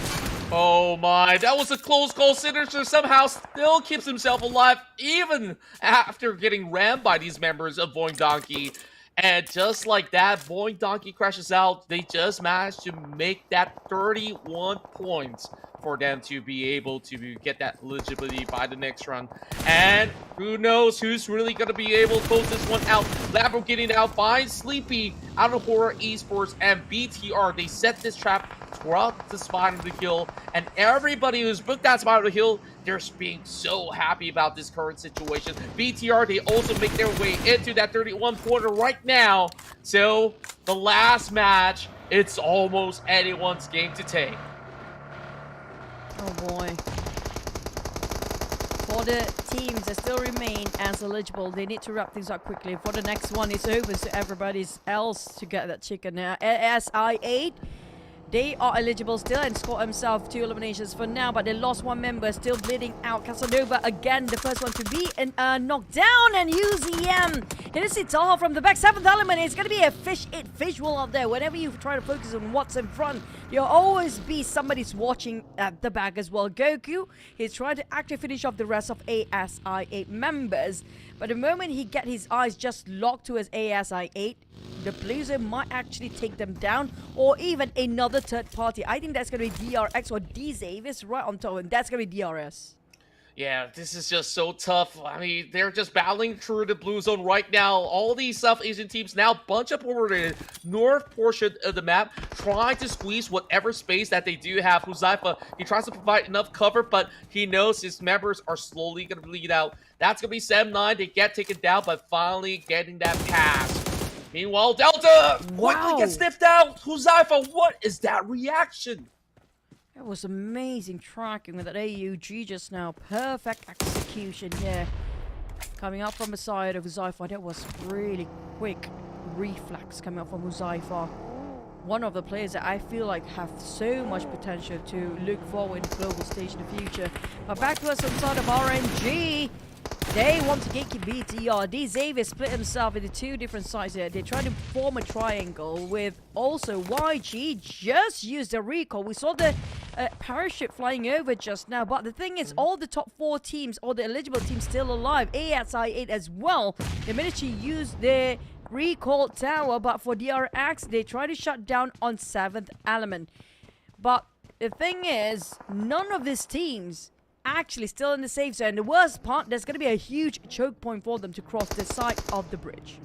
Oh my, that was a close call. Sinister somehow still keeps himself alive even after getting rammed by these members of Void Donkey. And just like that, Boing Donkey crashes out. They just managed to make that 31 points for them to be able to get that eligibility by the next round. And who knows who's really going to be able to close this one out. Labo getting out, finds Sleepy out of Horror Esports and BTR. They set this trap throughout the spot of the hill, and everybody who's booked that spot of the hill, they're being so happy about this current situation. BTR, they also make their way into that 31-pointer right now. So the last match, it's almost anyone's game to take. Oh boy. For the teams that still remain as eligible, they need to wrap things up quickly. For the next one, it's open to everybody else to get that chicken now. SI8, they are eligible still and score himself 2 eliminations for now, but they lost 1 member, still bleeding out. Casanova again, the first one to be knocked down, and UZM hits it all from the back. 7th element, it's going to be a fish it visual out there. Whenever you try to focus on what's in front, there'll always be somebody's watching at the back as well. Goku, he's trying to actually finish off the rest of ASI8 members, but the moment he get his eyes just locked to his ASI8, the Blazer might actually take them down, or even another third party. I think that's going to be DRX or D-Zavis right on top, and that's going to be DRS. Yeah, this is just so tough. I mean, they're just battling through the blue zone right now. All these South Asian teams now bunch up over the north portion of the map, trying to squeeze whatever space that they do have. Huzaifa, he tries to provide enough cover, but he knows his members are slowly going to bleed out. That's going to be 7-9. They get taken down, but finally getting that pass. Meanwhile, Delta quickly gets sniffed out. Huzaifa, what is that reaction? That was amazing tracking with that AUG just now. Perfect execution here. Coming up from the side of Huzaifa. That was really quick reflex coming up from Huzaifa. One of the players that I feel like have so much potential to look forward in the global stage in the future. But back to us on the side of RNG. They want to gatekeep BTR. D-Xavier split himself into 2 different sides here. They try to form a triangle with also YG just used the recall. We saw the parachute flying over just now. But the thing is, all the top 4 teams, all the eligible teams still alive. ASI8 as well. They managed to use their recall tower. But for DRX, they try to shut down on 7th element. But the thing is, none of these teams actually still in the safe zone. The worst part, there's going to be a huge choke point for them to cross the side of the bridge.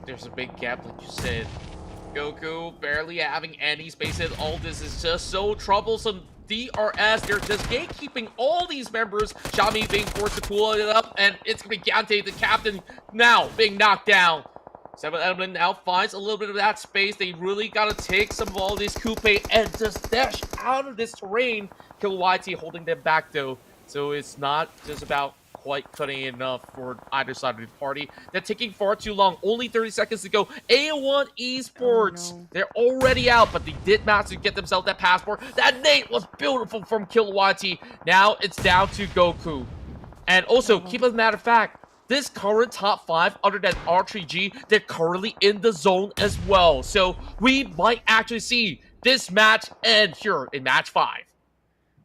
There's a big gap, like you said. Goku barely having any space, and all this is just so troublesome. DRS, they're just gatekeeping all these members. Xiaomi being forced to pull it up, and it's going to be Gante, the captain, now being knocked down. 7th element now finds a little bit of that space. They really got to take some of all this coupe and just dash out of this terrain. Kill YT holding them back though, so it's not just about quite cutting enough for either side of the party. They're taking far too long. Only 30 seconds to go. A1 Esports, oh, no. They're already out, but they did manage to get themselves that passport. That nade was beautiful from Kill YT. Now it's down to Goku. And also, keep as a matter of fact, this current top 5, other than R3G, they're currently in the zone as well. So we might actually see this match end here in match 5.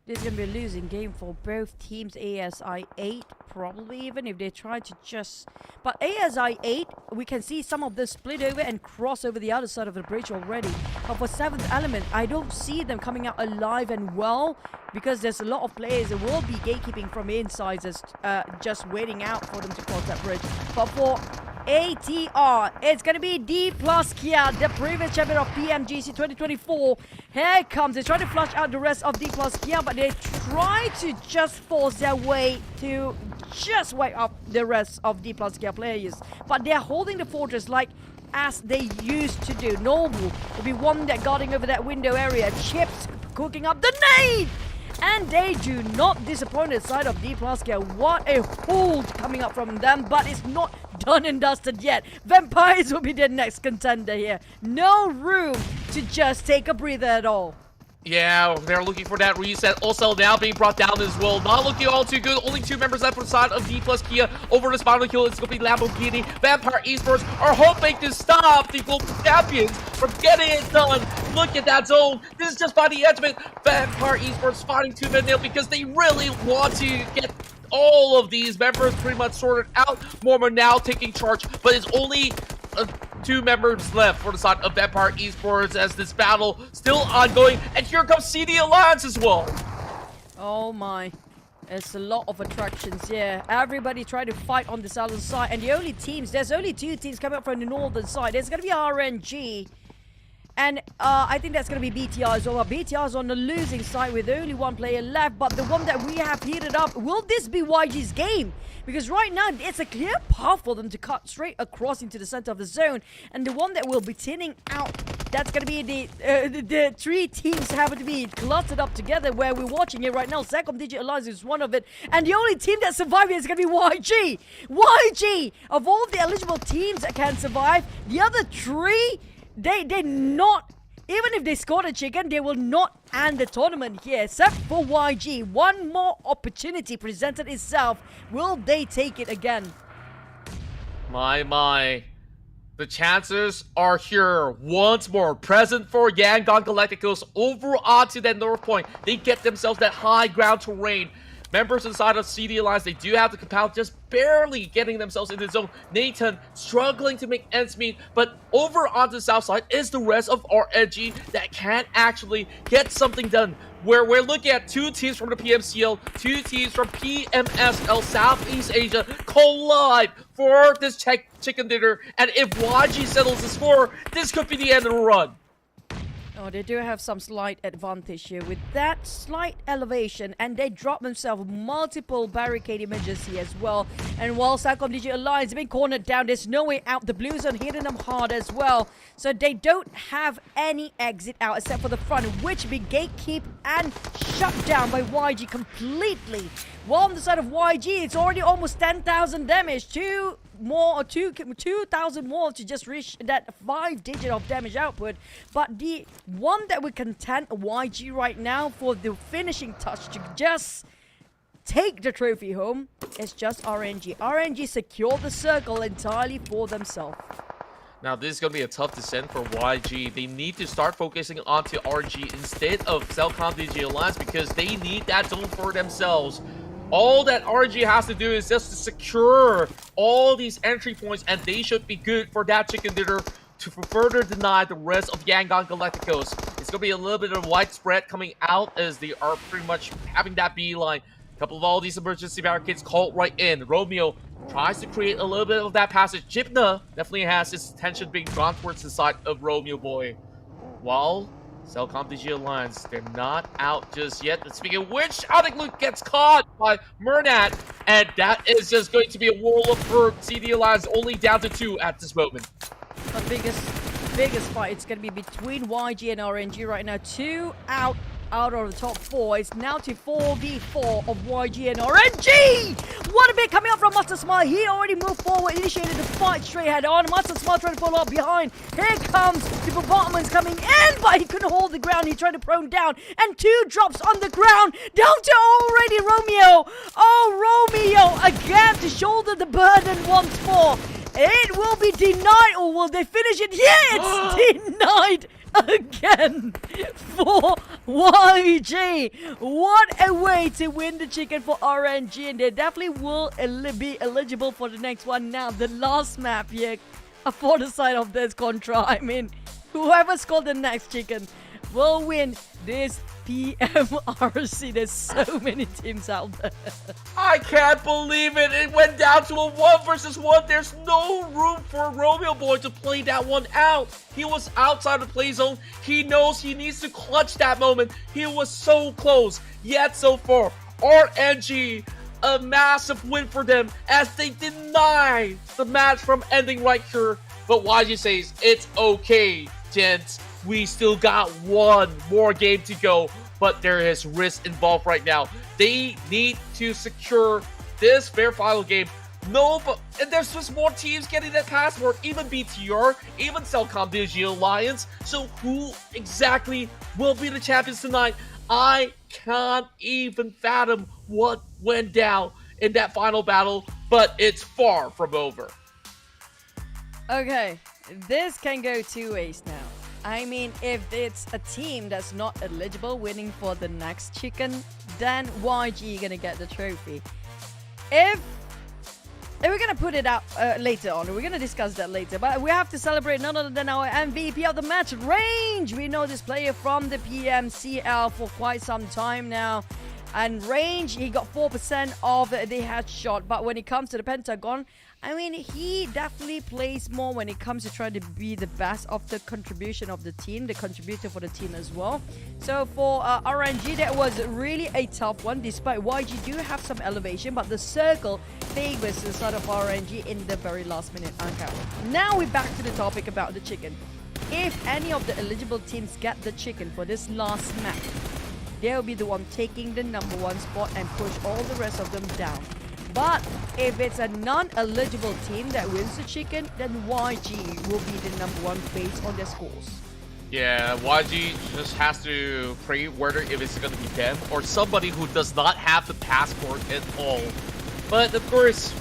This is going to be a losing game for both teams. ASI8, probably even if they try to just... But ASI8, we can see some of them split over and cross over the other side of the bridge already. But for 7th element, I don't see them coming out alive and well, because there's a lot of players that will be gatekeeping from inside, just waiting out for them to cross that bridge. But for ATR, it's going to be D plus Kia, the previous champion of PMGC 2024. Here it comes. They try to flush out the rest of D plus Kia, but they try to just force their way to just wipe up the rest of D plus Kia players. But they're holding the fortress like as they used to do. Noble will be one that guarding over that window area. Chips cooking up the nade! And they do not disappoint the side of D plus Kia. What a hold coming up from them, but it's not done and dusted yet. Vampires will be the next contender here. No room to just take a breather at all. Yeah, they're looking for that reset. Also now being brought down as well. Not looking all too good. Only 2 members left for the side of D plus Kia. Over the spinal kill, it's going to be Lamborghini. Vampire Esports are hoping to stop the global champions from getting it done. Look at that zone. This is just by the edge of it. Vampire Esports fighting 2-man because they really want to get all of these members pretty much sorted out. Mormon now taking charge, but it's only two members left for the side of Vampire Esports as this battle still ongoing. And here comes CD Alliance as well. Oh my. It's a lot of attractions, yeah. Everybody trying to fight on the southern side. And the only teams, there's only two teams coming up from the northern side. There's going to be RNG. And I think that's going to be BTR as well. BTR is on the losing side with only one player left. But the one that we have heated up, will this be YG's game? Because right now, it's a clear path for them to cut straight across into the center of the zone. And the one that will be thinning out, that's going to be the three teams happen to be clustered up together where we're watching it right now. Second Digit Alliance is one of it. And the only team that's surviving is going to be YG. YG! Of all the eligible teams that can survive, the other three, they're not, even if they scored a chicken, they will not end the tournament here, except for YG. One more opportunity presented itself. Will they take it again? My. The chances are here once more. Present for Yangon Galacticos over onto that north point. They get themselves that high ground terrain. Members inside of CD Alliance, they do have to compound, just barely getting themselves in the zone. Nathan struggling to make ends meet, but over onto the south side is the rest of RNG that can't actually get something done. Where we're looking at two teams from the PMCL, two teams from PMSL Southeast Asia collide for this chicken dinner. And if YG settles the score, this could be the end of the run. Oh, they do have some slight advantage here with that slight elevation, and they drop themselves multiple barricade images here as well. And while Satcom Digital Alliance have been cornered down, there's no way out. The Blues are hitting them hard as well, so they don't have any exit out except for the front, which be gatekeep and shut down by YG completely. While on the side of YG, it's already almost 10,000 damage. 2,000 more to just reach that 5-digit of damage output. But the one that would content YG right now for the finishing touch to just take the trophy home is just RNG. RNG secured the circle entirely for themselves. Now, this is going to be a tough descent for YG. They need to start focusing onto RG instead of Cellcom DG Alliance because they need that zone for themselves. All that RG has to do is just to secure all these entry points, and they should be good for that chicken dinner to further deny the rest of Yangon Galacticos. It's going to be a little bit of widespread coming out as they are pretty much having that beeline. A couple of all these emergency barricades called right in. Romeo tries to create a little bit of that passage. Jipna definitely has his attention being drawn towards the side of Romeo Boy. While Cellcom DG Alliance, they're not out just yet. But speaking of which, Onyx Luke gets caught by Murnat, and that is just going to be a whirl for CD Alliance, only down to 2 at this moment. The biggest fight, it's going to be between YG and RNG right now. 2 out of the top 4. It's now to 4v4 of YG and RNG. What a bit coming up from Master Smile. He already moved forward, initiated the fight straight head on. Master Smile trying to follow up behind. Here comes the bombardments coming in, but he couldn't hold the ground. He tried to prone down, and 2 drops on the ground. Down to already Romeo. Oh, Romeo again to shoulder the burden once more. It will be denied, or will they finish it? Yeah, it's denied again for YG. What a way to win the chicken for RNG, and they definitely will be eligible for the next one. Now, the last map here for the side of this contra. I mean, whoever scored the next chicken will win this PMRC. There's so many teams out there. I can't believe it. It went down to a 1 versus 1. There's no room for Romeo Boy to play that one out. He was outside the play zone. He knows he needs to clutch that moment. He was so close. Yet so far, RNG, a massive win for them as they deny the match from ending right here. But YG says, it's okay, gents. We still got one more game to go, but there is risk involved right now. They need to secure this fair final game. And there's just more teams getting that passport, even BTR, even Cellcom DG Alliance. So who exactly will be the champions tonight? I can't even fathom what went down in that final battle, but it's far from over. Okay, this can go 2 ways now. I mean, if it's a team that's not eligible winning for the next chicken, then YG gonna get the trophy. If And we're going to put it out later on. We're going to discuss that later. But we have to celebrate none other than our MVP of the match, Range. We know this player from the PMCL for quite some time now. And Range, he got 4% of the headshot. But when it comes to the Pentagon, I mean, he definitely plays more when it comes to trying to be the best of the contribution of the team, the contributor for the team as well. So for RNG, that was really a tough one, despite YG do have some elevation, but the circle favors the side of RNG in the very last minute encounter. Now we're back to the topic about the chicken. If any of the eligible teams get the chicken for this last match, they'll be the one taking the #1 spot and push all the rest of them down. But if it's a non-eligible team that wins the chicken, then YG will be the #1 face on their scores. Yeah, YG just has to pray whether if it's going to be them or somebody who does not have the passport at all. But of course,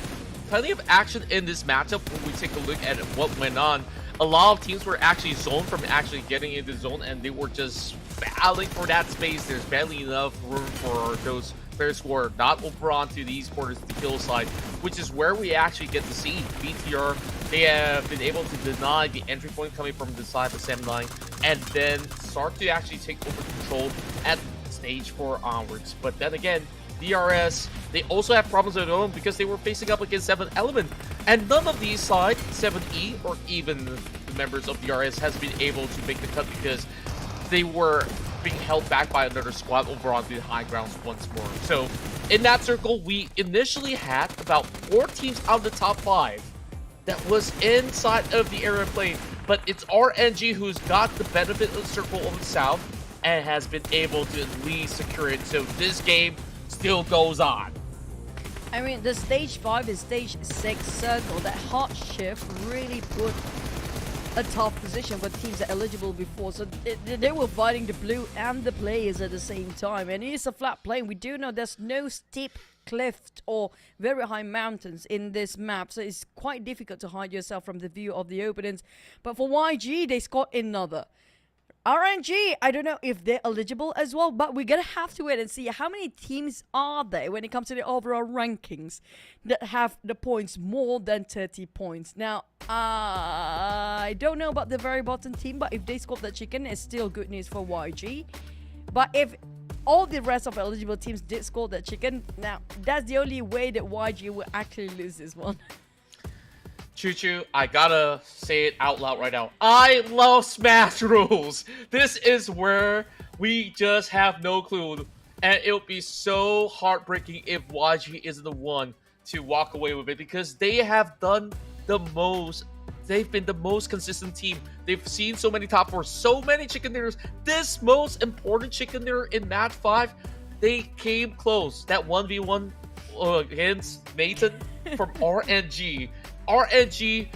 plenty of action in this matchup when we take a look at what went on. A lot of teams were actually zoned from actually getting into the zone, and they were just battling for that space. There's barely enough room for those players who are not over onto the Esports the kill side, which is where we actually get to see BTR. They have been able to deny the entry point coming from the side of Sam9 and then start to actually take over control at stage 4 onwards. But then again, DRS, they also have problems of their own because they were facing up against 7 Element, and none of these sides, 7E or even the members of DRS, has been able to make the cut because they were being held back by another squad over on the high grounds once more. So in that circle, we initially had about 4 teams out of the top 5 that was inside of the area plane, but it's RNG who's got the benefit of the circle on the south and has been able to at least secure it. So this game still goes on. I mean, the stage 5 is stage 6 circle. That hot shift really put a tough position for teams that are eligible before. So they were fighting the blue and the players at the same time. And it is a flat plane. We do know there's no steep cliffs or very high mountains in this map. So it's quite difficult to hide yourself from the view of the opponents. But for YG, they scored another. RNG, I don't know if they're eligible as well, but we're going to have to wait and see how many teams are there when it comes to the overall rankings that have the points more than 30 points. Now, I don't know about the very bottom team, but if they score that chicken, it's still good news for YG. But if all the rest of eligible teams did score that chicken, now that's the only way that YG will actually lose this one. Choo Choo, I gotta say it out loud right now. I love Smash rules. This is where we just have no clue. And it would be so heartbreaking if YG isn't the one to walk away with it, because they have done the most. They've been the most consistent team. They've seen so many top 4, so many chicken dinners. This most important chicken dinner in match 5, they came close. That 1v1 against Nathan from RNG. RNG,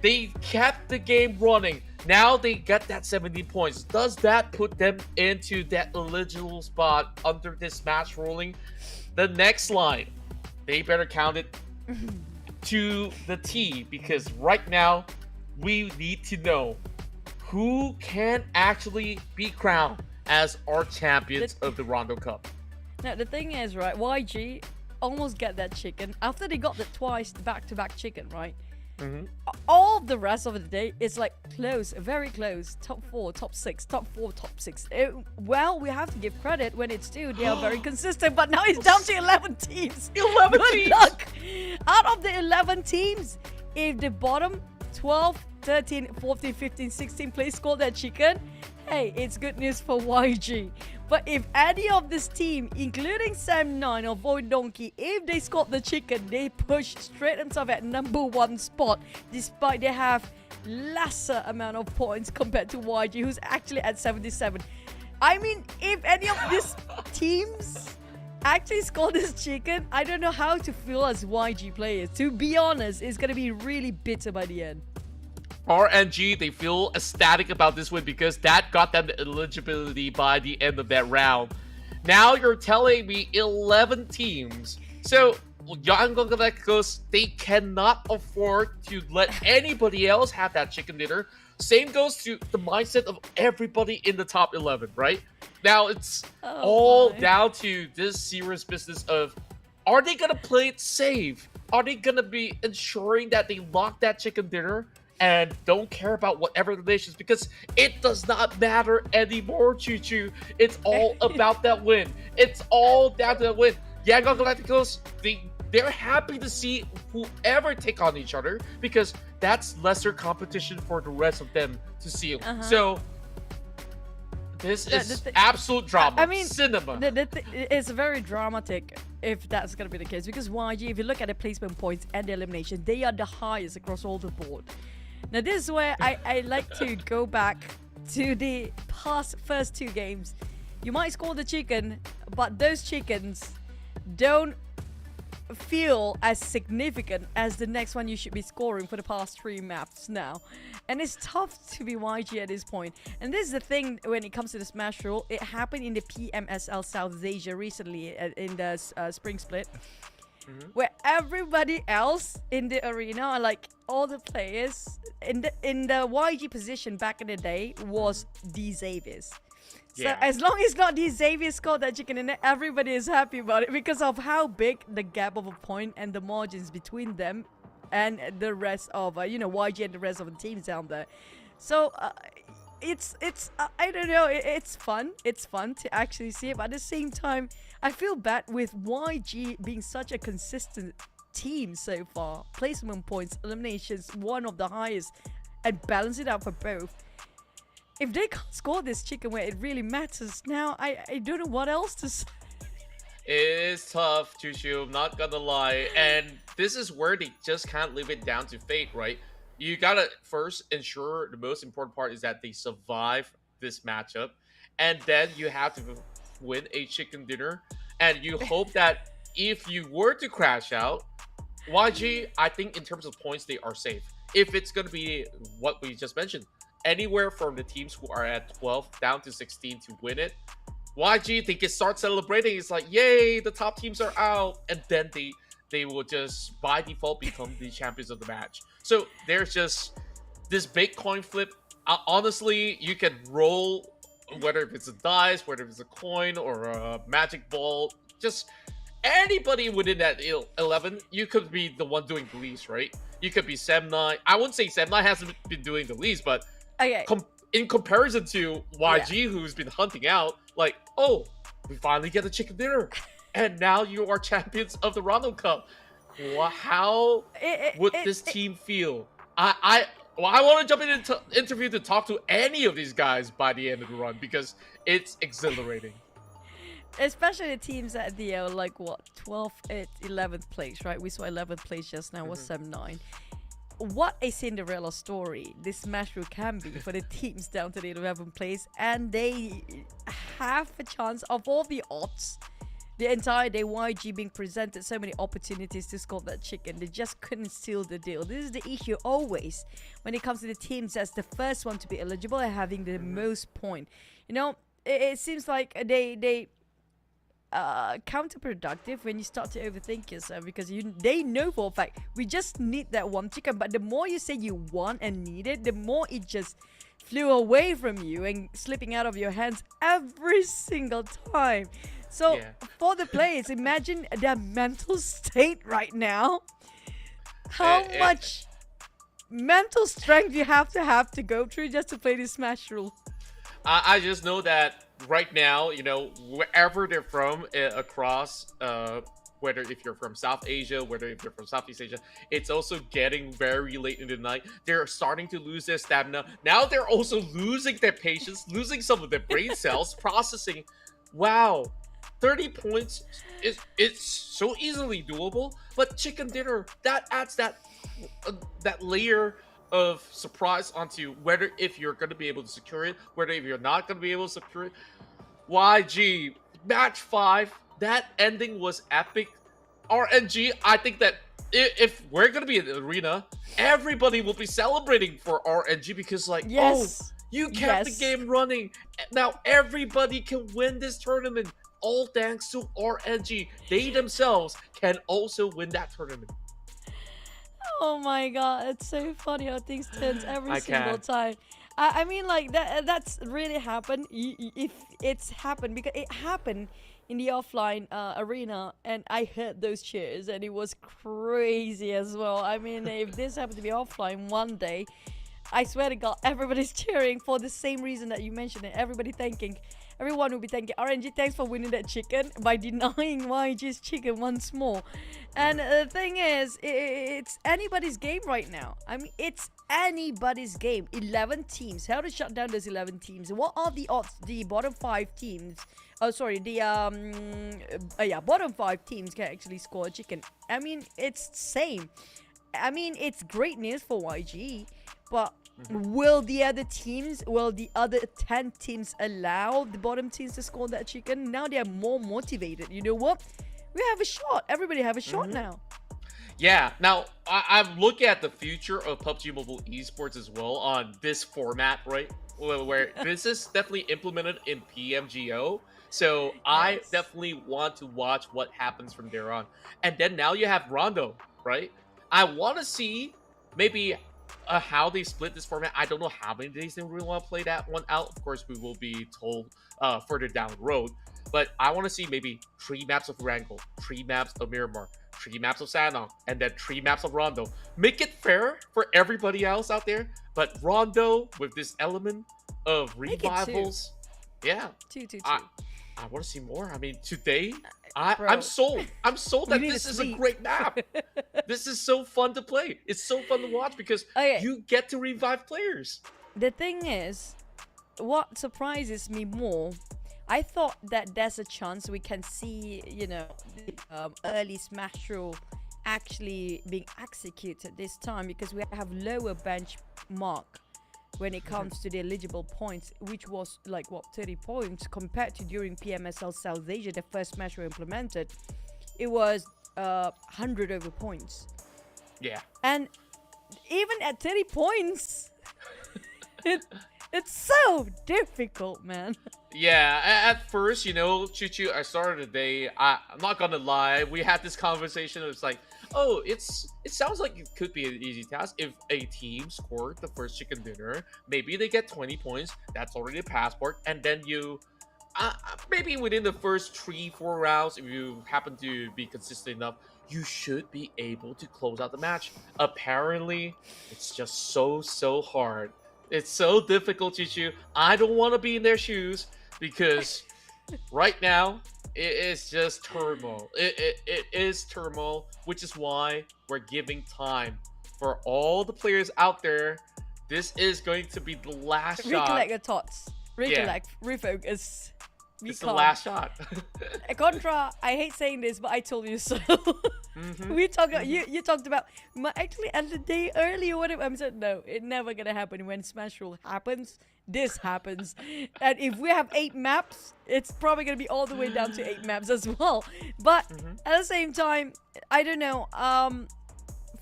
they kept the game running. Now they get that 17 points. Does that put them into that eligible spot under this match ruling? The next line, they better count it to the T, because right now we need to know who can actually be crowned as our champions of the Rondo Cup. Now the thing is, right, YG almost get that chicken after they got the twice back-to-back chicken, right? All the rest of the day is like close, very close. Top 4, top 6, top 4, top 6. Well, we have to give credit when it's due. They are very consistent, but now it's down to 11 teams. 11 Good teams! luck. Out of the 11 teams, if the bottom 12, 13, 14, 15, 16 place score that chicken, hey, it's good news for YG. But if any of this team, including Sam9 or Void Donkey, if they scored the chicken, they push straight themselves at #1 spot, despite they have lesser amount of points compared to YG, who's actually at 77. I mean, if any of these teams actually score this chicken, I don't know how to feel as YG players. To be honest, it's going to be really bitter by the end. RNG, they feel ecstatic about this win because that got them the eligibility by the end of that round. Now you're telling me 11 teams. So, Young Galacticos, they cannot afford to let anybody else have that chicken dinner. Same goes to the mindset of everybody in the top 11, right? Now it's all down to this serious business of, are they going to play it safe? are they gonna be ensuring that they lock that chicken dinner and don't care about whatever the nations? Because it does not matter anymore, Choo Choo. It's all about that win. It's all down to that win. Yangon Galacticos, they're happy to see whoever take on each other because that's lesser competition for the rest of them to see. So this is absolute drama. I mean, cinema. It's very dramatic if that's going to be the case because YG, if you look at the placement points and the elimination, they are the highest across all the board. Now this is where I like to go back to the first 2 games. You might score the chicken, but those chickens don't feel as significant as the next one you should be scoring for the past 3 maps now. And it's tough to be YG at this point. And this is the thing when it comes to the Smash rule. It happened in the PMSL South Asia recently in the spring split. Where everybody else in the arena, like all the players in the YG position back in the day, was the Xaviers. So as long as not the Xavier scored that chicken in it, everybody is happy about it because of how big the gap of a point and the margins between them and the rest of YG and the rest of the teams down there. So it's I don't know, it's fun to actually see it, but at the same time I feel bad with YG being such a consistent team so far. Placement points, eliminations, one of the highest, and balance it out for both. If they can't score this chicken where it really matters now, I don't know what else to say. It's tough, Choo Choo, I'm not gonna lie. And this is where they just can't leave it down to fate, right? You gotta first ensure the most important part is that they survive this matchup. And then you have to win a chicken dinner. And you hope that if you were to crash out, YG, I think in terms of points, they are safe. If it's gonna be what we just mentioned, anywhere from the teams who are at 12 down to 16 to win it, YG, they can start celebrating. It's like, yay, the top teams are out. And then they will just, by default, become the champions of the match. So there's just this big coin flip. Honestly, you can roll, whether if it's a dice, whether it's a coin or a magic ball, just anybody within that 11, you could be the one doing the least, right? You could be Semnai. I wouldn't say Semnai hasn't been doing the least, but in comparison to YG, who's been hunting out, like, oh, we finally get a chicken dinner, and now you are champions of the Rondo Cup. How would this team feel? I want to jump into interview to talk to any of these guys by the end of the run because it's exhilarating. Especially the teams at the 12th, 11th place, right? We saw 11th place just now was 7-9. What a Cinderella story this match can be for the teams down to the 11th place, and they have a chance of all the odds. The entire day, YG being presented so many opportunities to score that chicken. They just couldn't seal the deal. This is the issue always when it comes to the teams that's the first one to be eligible and having the most point. You know, it seems like they counterproductive when you start to overthink yourself because they know for a fact we just need that one chicken, but the more you say you want and need it, the more it just flew away from you and slipping out of your hands every single time. So for the players, imagine their mental state right now. How much mental strength you have to go through just to play this Smash rule. I just know that right now, you know, wherever they're from across, whether if you're from South Asia, whether if you're from Southeast Asia, it's also getting very late in the night. They're starting to lose their stamina. Now they're also losing their patience, losing some of their brain cells, processing. Wow, 30 points it's so easily doable, but chicken dinner, that adds that layer of surprise onto whether if you're going to be able to secure it, whether if you're not going to be able to secure it. YG, match 5, that ending was epic. RNG, I think that if we're going to be in the arena, everybody will be celebrating for RNG because like, oh, you kept the game running. Now everybody can win this tournament, all thanks to RNG. They themselves can also win that tournament. Oh my god, it's so funny how things turn every single time. I mean, like, that's really happened. If it's happened, because it happened in the offline arena, and I heard those cheers, and it was crazy as well. I mean, if this happened to be offline one day, I swear to God, everybody's cheering for the same reason that you mentioned it. Everyone will be thanking RNG, thanks for winning that chicken by denying YG's chicken once more. And the thing is, it's anybody's game right now. I mean, it's anybody's game. 11 teams. How to shut down those 11 teams? What are the odds the bottom 5 teams? Oh, sorry, the bottom 5 teams can actually score a chicken. I mean, it's same. I mean, it's great news for YG, but will the other 10 teams allow the bottom teams to score that chicken? Now they are more motivated. You know what? We have a shot. Everybody have a shot now. Yeah, now I'm looking at the future of PUBG Mobile Esports as well on this format, right? Where this is definitely implemented in PMGO. So I definitely want to watch what happens from there on. And then now you have Rondo, right? I want to see maybe how they split this format. I don't know how many days they really want to play that one out. Of course, we will be told further down the road. But I want to see maybe 3 maps of Wrangle, 3 maps of Miramar, 3 maps of Sanong, and then 3 maps of Rondo. Make it fair for everybody else out there. But Rondo with this element of revivals, yeah. Two. I want to see more. I mean, today, I'm sold. I'm sold that this is a great map. This is so fun to play. It's so fun to watch because you get to revive players. The thing is, what surprises me more, I thought that there's a chance we can see, the early smash rule actually being executed this time, because we have lower benchmark when it comes to the eligible points, which was like 30 points compared to during PMSL South Asia, the first smash rule implemented. It was 100 over points. Yeah. And even at 30 points, it's so difficult, man. Yeah, at first, Choo, I started the day, I'm not gonna lie, we had this conversation. It was like, oh, it sounds like it could be an easy task. If a team scored the first chicken dinner, maybe they get 20 points, that's already a passport, and then you maybe within the first 3-4 rounds, if you happen to be consistent enough, you should be able to close out the match. Apparently, it's just so hard. It's so difficult, Choo. I don't want to be in their shoes, because right now it is just turmoil. It is turmoil, which is why we're giving time for all the players out there. This is going to be the last shot. Recollect your thoughts. Refocus. It's the last shot. Contra, I hate saying this, but I told you so. We talked about, you talked about, actually at the day earlier, whatever. I said, no, it's never gonna happen. When Smash Rule happens, this happens. And if we have 8 maps, it's probably gonna be all the way down to 8 maps as well. But at the same time, I don't know.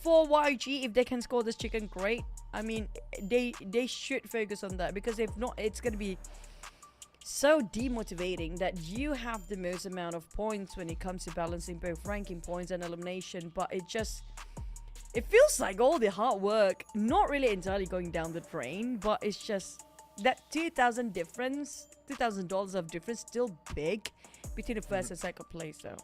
For YG, if they can score this chicken, great. I mean, they should focus on that, because if not, it's gonna be so demotivating that you have the most amount of points when it comes to balancing both ranking points and elimination, but it feels like all the hard work not really entirely going down the drain, but it's just that $2,000 of difference still big between the first and second place. So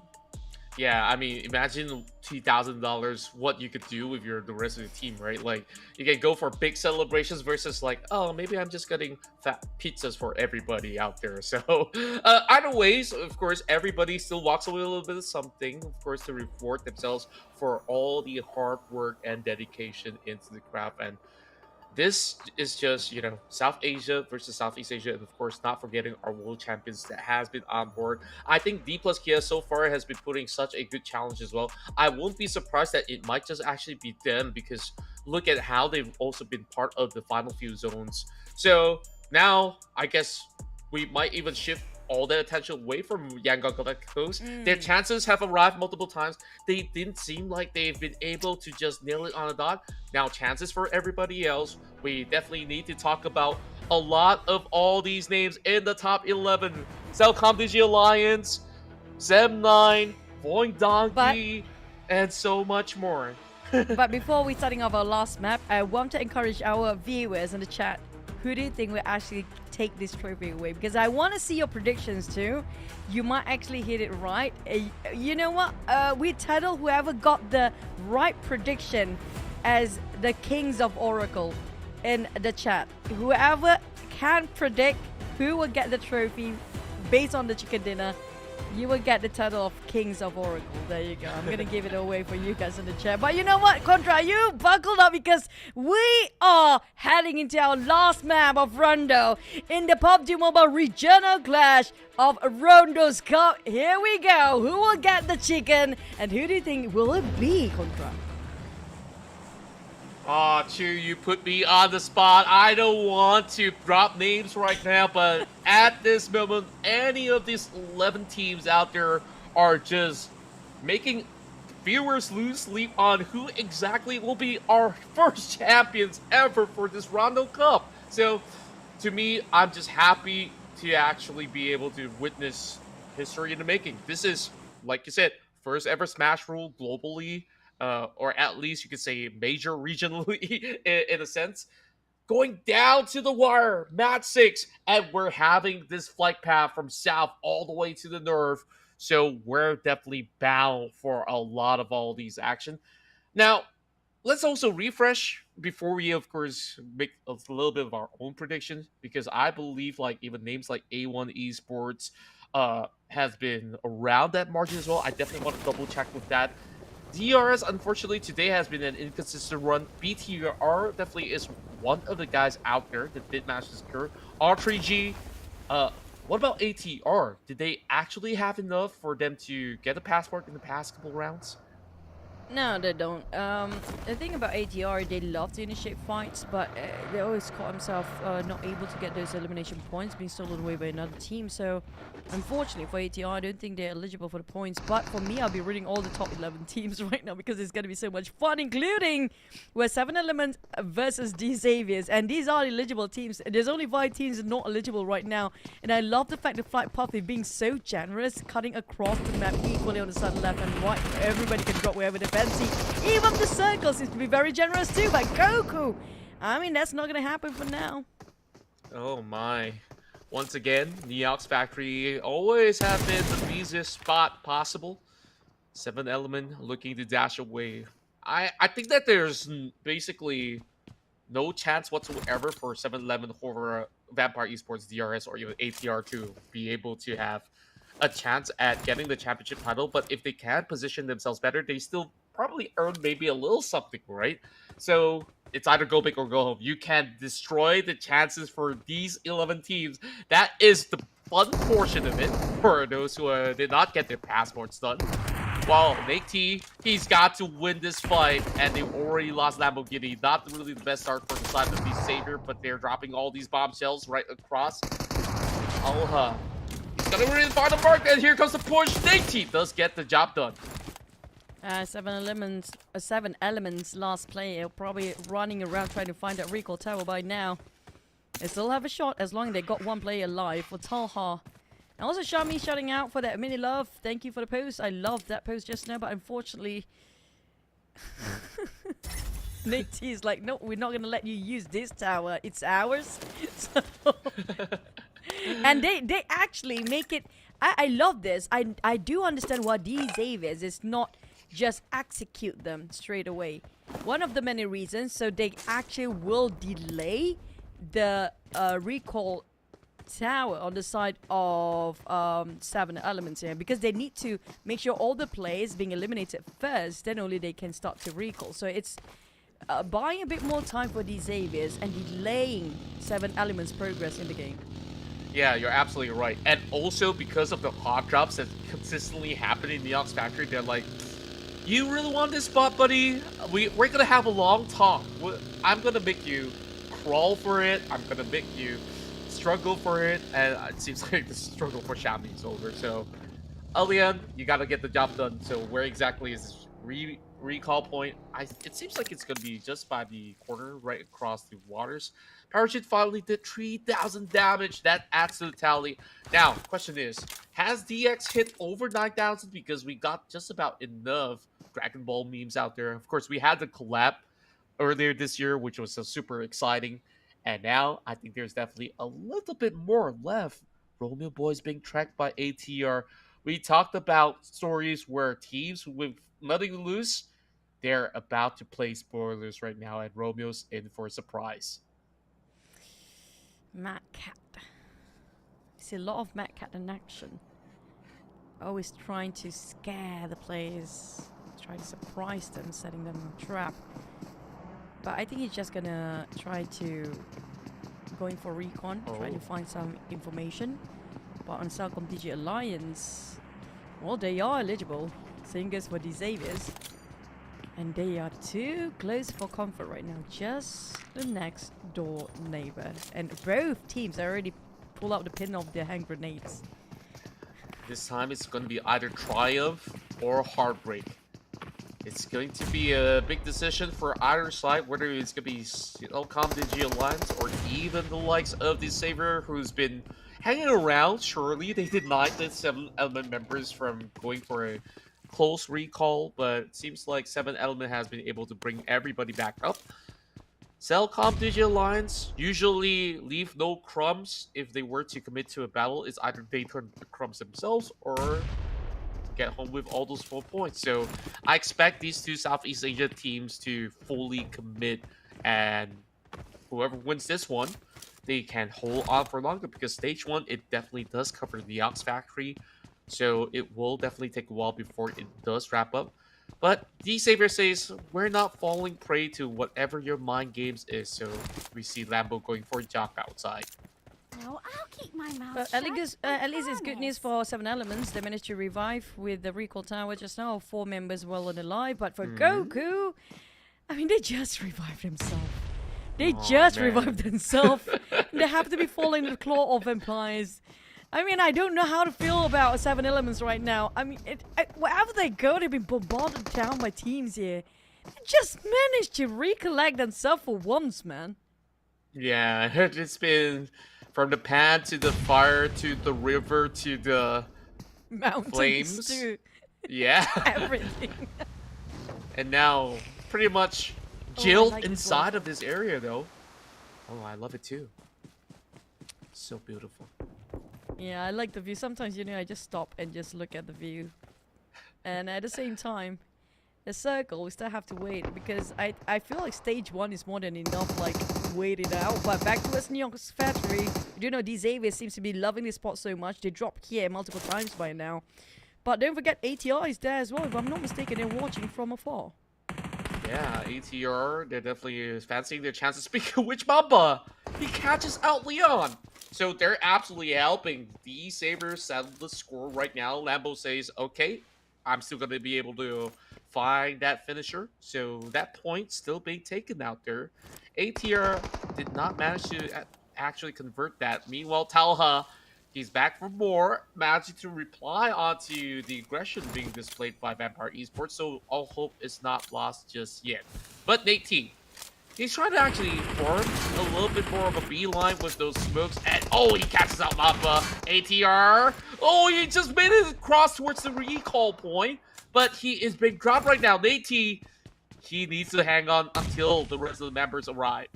yeah, I mean, imagine $2,000, what you could do with the rest of the team, right? Like, you can go for big celebrations versus like, oh, maybe I'm just getting fat pizzas for everybody out there. So, either ways, of course, everybody still walks away with a little bit of something, of course, to reward themselves for all the hard work and dedication into the craft. And this is just, South Asia versus Southeast Asia, and of course, not forgetting our world champions that has been on board. I think D plus Kia so far has been putting such a good challenge as well. I won't be surprised that it might just actually be them, because look at how they've also been part of the final few zones. So now, I guess we might even shift all the attention away from Yangon Galacticos. Their chances have arrived multiple times. They didn't seem like they've been able to just nail it on the dot. Now, chances for everybody else. We definitely need to talk about a lot of all these names in the top 11. Cellcom Digi Alliance, Zem9, Voing Donkey, and so much more. But before we starting off our last map, I want to encourage our viewers in the chat who do you think will actually take this trophy away? Because I want to see your predictions too. You might actually hit it right. You know what? We title whoever got the right prediction as the Kings of Oracle in the chat. Whoever can predict who will get the trophy based on the chicken dinner, you will get the title of Kings of Oracle. There you go. I'm going to give it away for you guys in the chat. But you know what, Contra? You buckled up because we are heading into our last map of Rondo in the PUBG Mobile Regional Clash of Rondo Cup. Here we go. Who will get the chicken? And who do you think will it be, Contra? Aw, Chu, you put me on the spot. I don't want to drop names right now, but at this moment, any of these 11 teams out there are just making viewers lose sleep on who exactly will be our first champions ever for this Rondo Cup. So, to me, I'm just happy to actually be able to witness history in the making. This is, like you said, first ever Smash rule globally. Or at least you could say major regionally in a sense. Going down to the wire, match 6, and we're having this flight path from south all the way to the north. So we're definitely bound for a lot of all these action. Now, let's also refresh before we, of course, make a little bit of our own predictions, because I believe like even names like A1 Esports has been around that margin as well. I definitely want to double check with that. DRS, unfortunately, today has been an inconsistent run. BTR definitely is one of the guys out there that did match this curve. R3G, what about ATR? Did they actually have enough for them to get a passport in the past couple rounds? No, they don't. The thing about ATR, they love to initiate fights, but they always caught themselves not able to get those elimination points, being stolen away by another team. So, unfortunately for ATR, I don't think they're eligible for the points. But for me, I'll be reading all the top 11 teams right now because it's going to be so much fun, including we're 7 Elements versus D Xaviers. And these are eligible teams. There's only 5 teams not eligible right now. And I love the fact that Flight Path is being so generous, cutting across the map equally on the side left and right. Everybody can drop wherever they fancy. Even the circle seems to be very generous too by Goku. I mean, that's not going to happen for now. Oh my. Once again, Neox Factory always have been the easiest spot possible. 7 Element looking to dash away. I think that there's basically no chance whatsoever for 7-Eleven or Vampire Esports DRS or even ATR to be able to have a chance at getting the championship title. But if they can position themselves better, they still probably earn maybe a little something, right? So it's either go big or go home. You can destroy the chances for these 11 teams. That is the fun portion of it for those who did not get their passports done. While Nate T, he's got to win this fight, and they've already lost Lamborghini. Not really the best start for the side of the Savior, but they're dropping all these bombshells right across. Alha, he's gonna really find the mark, and here comes the push. Nate T does get the job done. 7 Elements last player, probably running around trying to find that recall tower by now. They still have a shot as long as they got one player alive for Talha. And also Shami shouting out for that mini love. Thank you for the post. I loved that post just now, but unfortunately Nate T is like, no, we're not gonna let you use this tower. It's ours. So and they actually make it. I love this. I do understand why these Xaviers is not just execute them straight away. One of the many reasons, so they actually will delay the recall tower on the side of 7 Elements here, because they need to make sure all the players being eliminated first, then only they can start to recall. So it's buying a bit more time for these Xaviers and delaying 7 Elements progress in the game. Yeah, you're absolutely right. And also because of the hot drops that consistently happen in Neox Factory, they're like, you really want this spot, buddy? We're gonna have a long talk. I'm gonna make you crawl for it. I'm gonna make you struggle for it. And it seems like the struggle for Shami is over. So, Alian, you gotta get the job done. So where exactly is this recall point? It seems like it's gonna be just by the corner, right across the waters. Parachute finally did 3,000 damage. That adds to the tally. Now, question is, has DX hit over 9,000? Because we got just about enough Dragon Ball memes out there. Of course, we had the collab earlier this year, which was super exciting. And now I think there's definitely a little bit more left. Romeo Boys being tracked by ATR. We talked about stories where teams with nothing to lose, they're about to play spoilers right now, and Romeo's in for a surprise. Mad Cat. See a lot of Mad Cat in action. Always trying to scare the players, try to surprise them, setting them in a trap. But I think he's just gonna try to going for recon, try to find some information. But on Cellcom Digi Alliance, well, they are eligible. Same goes for the Xaviers. And they are too close for comfort right now. Just the next door neighbor. And both teams already pull out the pin of their hand grenades. This time it's going to be either Triumph or Heartbreak. It's going to be a big decision for either side, whether it's going to be Cellcom Digi Alliance or even the likes of the Savior, who's been hanging around. Surely they denied the 7 Element members from going for a close recall, but it seems like 7 Element has been able to bring everybody back up. Cellcom Digi Alliance usually leave no crumbs if they were to commit to a battle. It's either they turn the crumbs themselves or get home with all those 4 points. So I expect these two Southeast Asia teams to fully commit, and whoever wins this one, they can hold on for longer, because stage 1, it definitely does cover the Ox Factory. So it will definitely take a while before it does wrap up. But D Savior says, we're not falling prey to whatever your mind games is. So we see Lambo going for a Jock outside. No, I'll keep my mouth But shut. at least it's good news for 7 Elements. They managed to revive with the recall tower just now. 4 members well and alive. But for Goku, I mean, they just revived themselves. They revived themselves. They have to be falling in the claw of vampires. I mean, I don't know how to feel about 7 Elements right now. I mean, wherever they go, they've been bombarded down by teams here. They just managed to recollect themselves for once, man. Yeah, it's been from the pad to the fire to the river to the Mountains flames. too. Yeah. Everything. And now pretty much I jailed like this inside of this area, though. Oh, I love it too. So beautiful. Yeah, I like the view. Sometimes, you know, I just stop and just look at the view. And at the same time, the circle, we still have to wait, because I feel like stage 1 is more than enough, like, wait it out. But back to us, New York's factory. You do know, these Xavier seems to be loving this spot so much. They dropped here multiple times by now. But don't forget, ATR is there as well. If I'm not mistaken, they're watching from afar. Yeah, ATR, they're definitely fancying their chances. Speaking of which, Mamba, he catches out Leon. So they're absolutely helping the Sabres settle the score right now. Lambo says, okay, I'm still going to be able to find that finisher. So that point still being taken out there. ATR did not manage to actually convert that. Meanwhile, Talha, he's back for more, managing to reply onto the aggression being displayed by Vampire Esports, so all hope is not lost just yet. But Nate T, he's trying to actually form a little bit more of a beeline with those smokes, and oh, he catches out Mappa. ATR, oh, he just made it across towards the recall point, but he is being dropped right now. Nate T, he needs to hang on until the rest of the members arrive.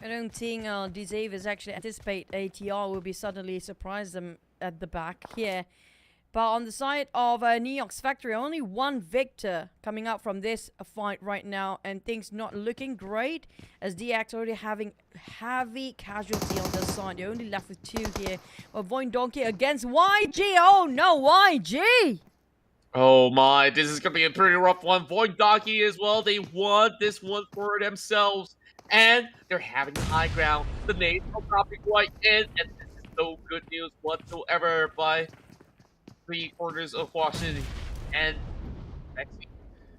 I don't think the Xaviers actually anticipate ATR will be suddenly surprise them at the back here. But on the side of New York's factory, only one victor coming out from this fight right now, and things not looking great, as DX already having heavy casualty on the side. They're only left with 2 here. Well, Void Donkey against YG. Oh no, YG! Oh my, this is going to be a pretty rough one. Void Donkey as well, they won this one for themselves. And they're having the high ground. The nades are dropping right in, and this is no good news whatsoever by 3/4 of Washington. And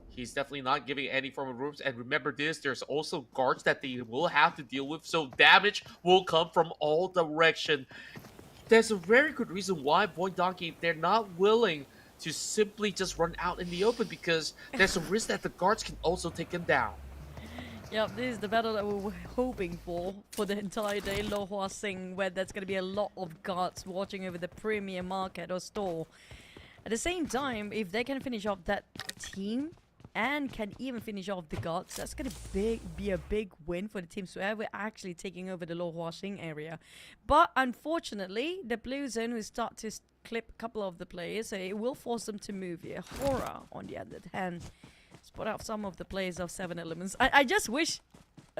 he's definitely not giving any form of rooms. And remember this, there's also guards that they will have to deal with, so damage will come from all directions. There's a very good reason why Void Donkey, they're not willing to simply just run out in the open, because there's a risk that the guards can also take him down. Yep, this is the battle that we were hoping for the entire day. Lo Hua Sing, where there's going to be a lot of guards watching over the premier market or store. At the same time, if they can finish off that team and can even finish off the gods. That's going to be a big win for the team. So we're actually taking over the Lo Huaxing area. But unfortunately, the blue zone will start to clip a couple of the players, so it will force them to move here. Horror, on the other hand, spot out some of the players of 7 Elements. I just wish,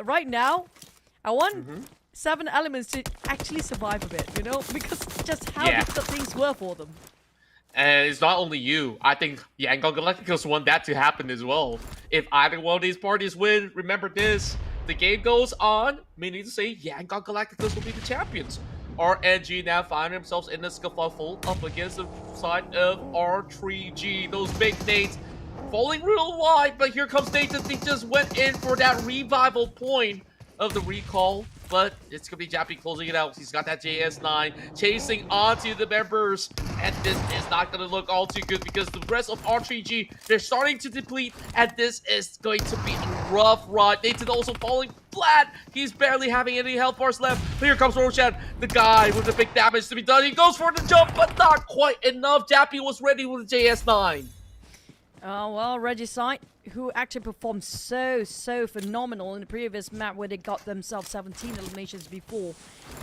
right now, I want 7 Elements to actually survive a bit, you know? Because just how difficult things were for them. And it's not only you. I think Yangon Galacticos want that to happen as well. If either one of these parties win, remember this. The game goes on, meaning to say Yangon Galacticos will be the champions. RNG now find themselves in the scuffle up against the side of R3G. Those big nades falling real wide, but here comes Nathan. They just went in for that revival point of the recall, but it's gonna be Jappy closing it out. He's got that JS9 chasing onto the members, and this is not gonna look all too good because the rest of R3G, they're starting to deplete, and this is going to be a rough ride. Nathan also falling flat. He's barely having any health bars left. But here comes Roshan, the guy with the big damage to be done. He goes for the jump, but not quite enough. Jappy was ready with the JS9. Oh, well, Regicide, who actually performed so phenomenal in the previous map where they got themselves 17 eliminations before.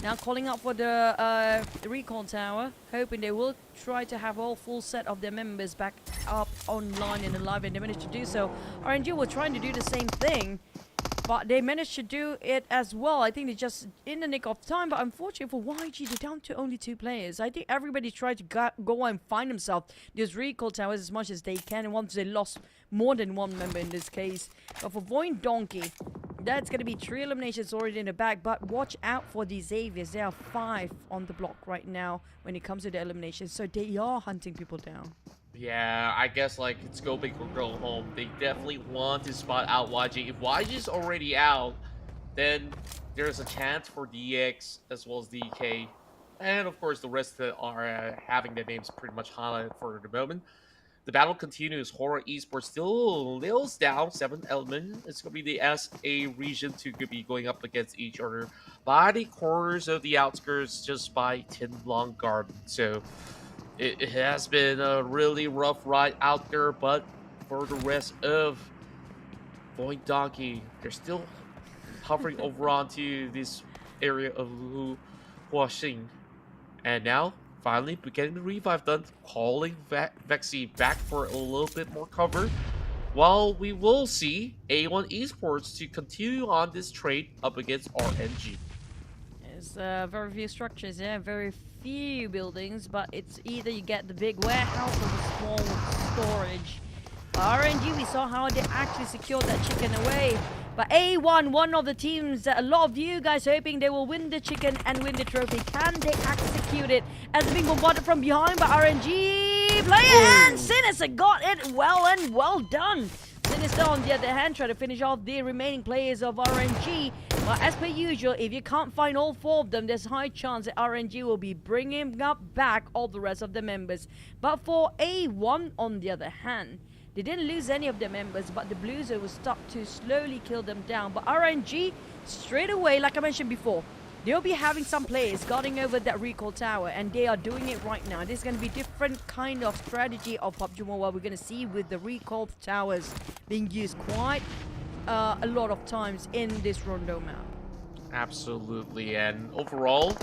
Now calling up for the recon tower, hoping they will try to have all full set of their members back up online and alive, and they managed to do so. RNG were trying to do the same thing, but they managed to do it as well. I think they just in the nick of time, but unfortunately for YG, they're down to only 2 players. I think everybody tried to go and find themselves these recall towers as much as they can, and once they lost more than 1 member in this case. But for Void Donkey, that's going to be 3 eliminations already in the bag, but watch out for the Xaviers. There are 5 on the block right now when it comes to the eliminations, so they are hunting people down. Yeah, I guess like it's go big or go home. They definitely want to spot out YG. If YG's already out, then there's a chance for DX as well as DK. And of course the rest that are having their names pretty much highlighted for the moment. The battle continues. Horror Esports still nails down 7 Element. It's going to be the SA region to be going up against each other by the corners of the outskirts, just by Tin Long Garden. So it has been a really rough ride out there, but for the rest of Void Donkey, they're still hovering over onto this area of Lu Huaxing. And now, finally, getting the revive done, calling Vexy back for a little bit more cover. While we will see A1 Esports to continue on this trade up against RNG. There's very few structures, very few buildings, but it's either you get the big warehouse or the small storage. RNG, we saw how they actually secured that chicken away. But A1, one of the teams that a lot of you guys are hoping they will win the chicken and win the trophy. Can they execute it? As being bombarded from behind by RNG player, and Sinister got it well done. Sinister, on the other hand, try to finish off the remaining players of RNG. But as per usual, if you can't find all 4 of them, there's a high chance that RNG will be bringing back all the rest of the members. But for A1, on the other hand, they didn't lose any of their members, but the Blues will start to slowly kill them down. But RNG, straight away, like I mentioned before, they'll be having some players guarding over that recall tower, and they are doing it right now. This is going to be different kind of strategy of PUBG Mobile we're going to see with the recall towers being used quite a lot of times in this Rondo map. Absolutely, and overall,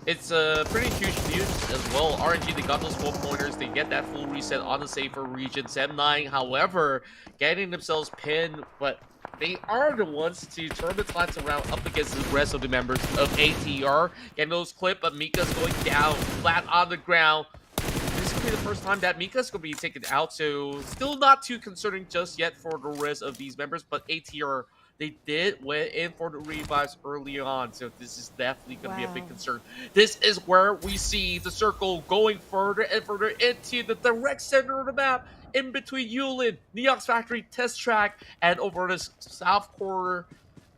it's a pretty huge news as well. RNG, they got those 4 pointers. They get that full reset on the safer region. Sem9, however, getting themselves pinned, but they are the ones to turn the tides around up against the rest of the members of ATR. Getting those clip, but Mika's going down, flat on the ground. This could be the first time that Mika's going to be taken out, so still not too concerning just yet for the rest of these members, but ATR, they did went in for the revives early on, so this is definitely going to be a big concern. This is where we see the circle going further and further into the direct center of the map, in between Yulin, Neox Factory, Test Track, and over the south corner,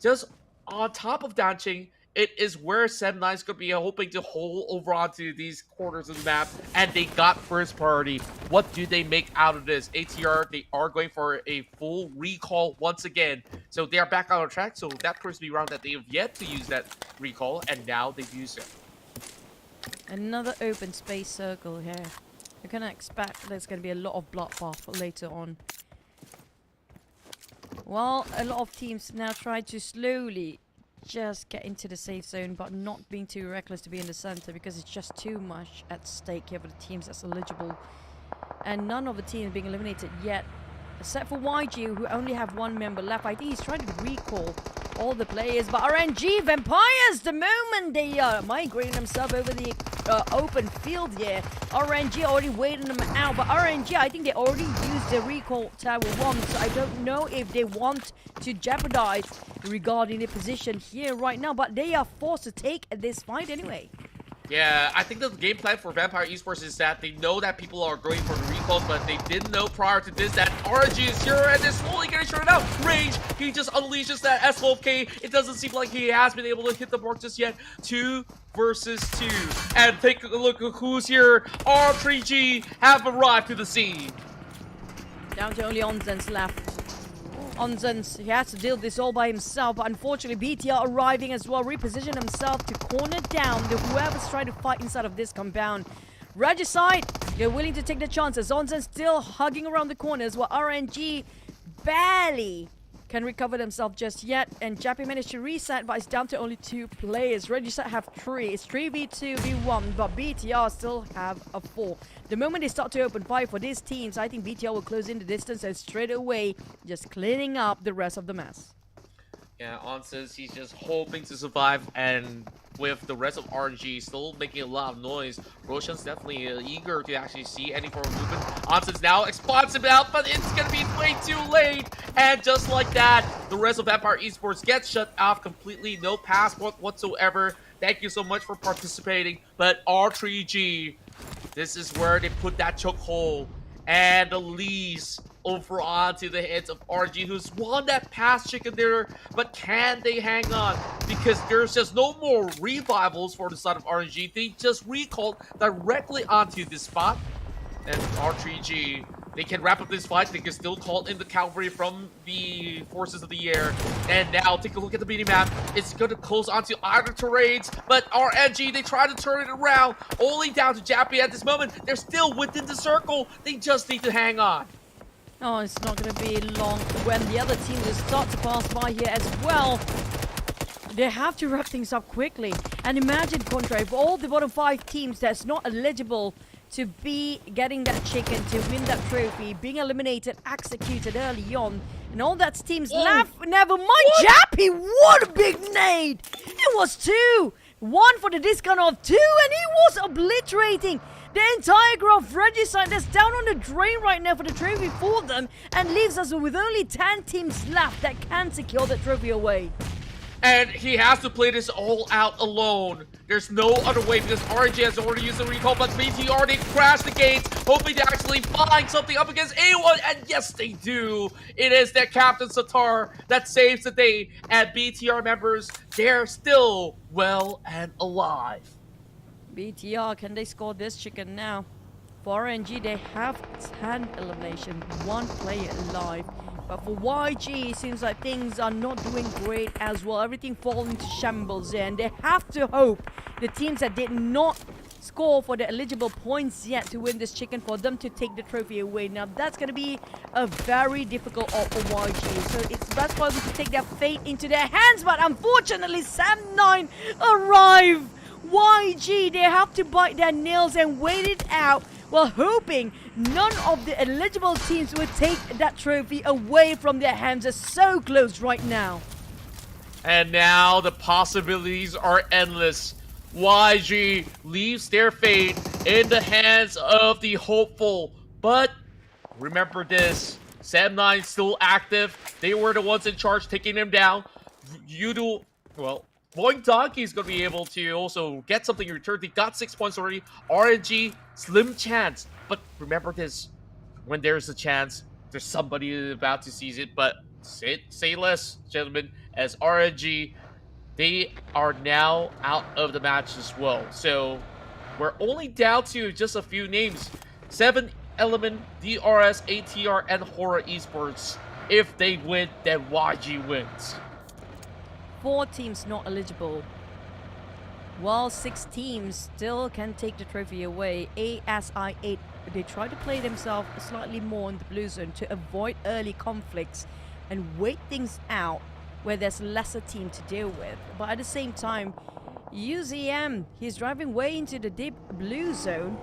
just on top of Danching, it is where Sem9 is going to be hoping to hold over onto these corners of the map, and they got first priority. What do they make out of this? ATR, they are going for a full recall once again. So they are back on track, so that proves to be round that they have yet to use that recall, and now they've used it. Another open space circle here. You can expect there's going to be a lot of bloodbath later on. Well, a lot of teams now try to slowly just get into the safe zone, but not being too reckless to be in the center because it's just too much at stake here for the teams that's eligible. And none of the teams being eliminated yet, except for YG, who only have one member left. I think he's trying to recall all the players, but RNG Vampires, the moment they are migrating themselves over the open field here, RNG already waiting them out, but RNG, I think they already used the recall tower once, so I don't know if they want to jeopardize regarding the position here right now, but they are forced to take this fight anyway. Yeah, I think the game plan for Vampire Esports is that they know that people are going for the recalls, but they didn't know prior to this that RNG is here and they're slowly getting shorted out. Rage, he just unleashes that S12K. It doesn't seem like he has been able to hit the mark just yet. 2 versus 2. And take a look at who's here. R3G have arrived to the scene. Down to only Onzens left. Onzens, he has to deal with this all by himself, but unfortunately BTR arriving as well, reposition himself to corner down the whoever's trying to fight inside of this compound. Regicide, they're willing to take the chances. Onzens still hugging around the corners while RNG barely can recover themselves just yet, and Jappy managed to reset, but it's down to only 2 players. Regicide have 3. It's 3v2v1, but BTR still have a 4. The moment they start to open fire for these teams, I think BTR will close in the distance and straight away just cleaning up the rest of the mess. Yeah, Onzens, he's just hoping to survive, and with the rest of RNG still making a lot of noise, Roshan's definitely eager to actually see any form of movement. Onzens now explodes him out, but it's gonna be way too late, and just like that, the rest of Vampire Esports gets shut off completely, no passport whatsoever. Thank you so much for participating, but R3G, this is where they put that chokehold and the leash over onto the heads of RG, who's won that past chicken dinner, but can they hang on? Because there's just no more revivals for the side of RNG. They just recalled directly onto this spot. And R3G, they can wrap up this fight. They can still call in the cavalry from the forces of the air. And now take a look at the mini-map. It's going to close onto either terrains, but RNG, they try to turn it around. Only down to Jappy at this moment. They're still within the circle. They just need to hang on. Oh, it's not going to be long when the other team will start to pass by here as well. They have to wrap things up quickly. And imagine, Contra, for all the bottom 5 teams that's not eligible to be getting that chicken, to win that trophy, being eliminated, executed early on, and all that teams left. Never mind, Jappy, what a big nade! It was 2! 1 for the discount of 2, and he was obliterating the entire group of Regicide that's down on the drain right now for the trophy for them, and leaves us with only 10 teams left that can secure the trophy away. And he has to play this all out alone. There's no other way because RNG has already used the recall, but BTR, they crash the gates, hoping to actually find something up against anyone, and yes, they do. It is their Captain Satar that saves the day, and BTR members, they're still well and alive. BTR, can they score this chicken now? For RNG, they have 10 elimination, 1 player alive. But for YG, it seems like things are not doing great as well. Everything falls into shambles here, and they have to hope the teams that did not score for the eligible points yet to win this chicken for them to take the trophy away. Now, that's going to be a very difficult op for YG. So that's why we can take their fate into their hands. But unfortunately, Sam9 arrive. YG, they have to bite their nails and wait it out while hoping none of the eligible teams would take that trophy away from their hands. They're so close right now. And now the possibilities are endless. YG leaves their fate in the hands of the hopeful. But remember this, Sam9 still active. They were the ones in charge taking him down. Boing Donkey is going to be able to also get something in return. They got 6 points already. RNG, slim chance. But remember this, when there's a chance, there's somebody about to seize it. But say less, gentlemen, as RNG, they are now out of the match as well. So we're only down to just a few names. 7 Element, DRS, ATR, and Horror Esports. If they win, then YG wins. 4 teams not eligible, while 6 teams still can take the trophy away. ASI 8, they try to play themselves slightly more in the blue zone to avoid early conflicts and wait things out where there's lesser team to deal with. But at the same time, UZM, he's driving way into the deep blue zone.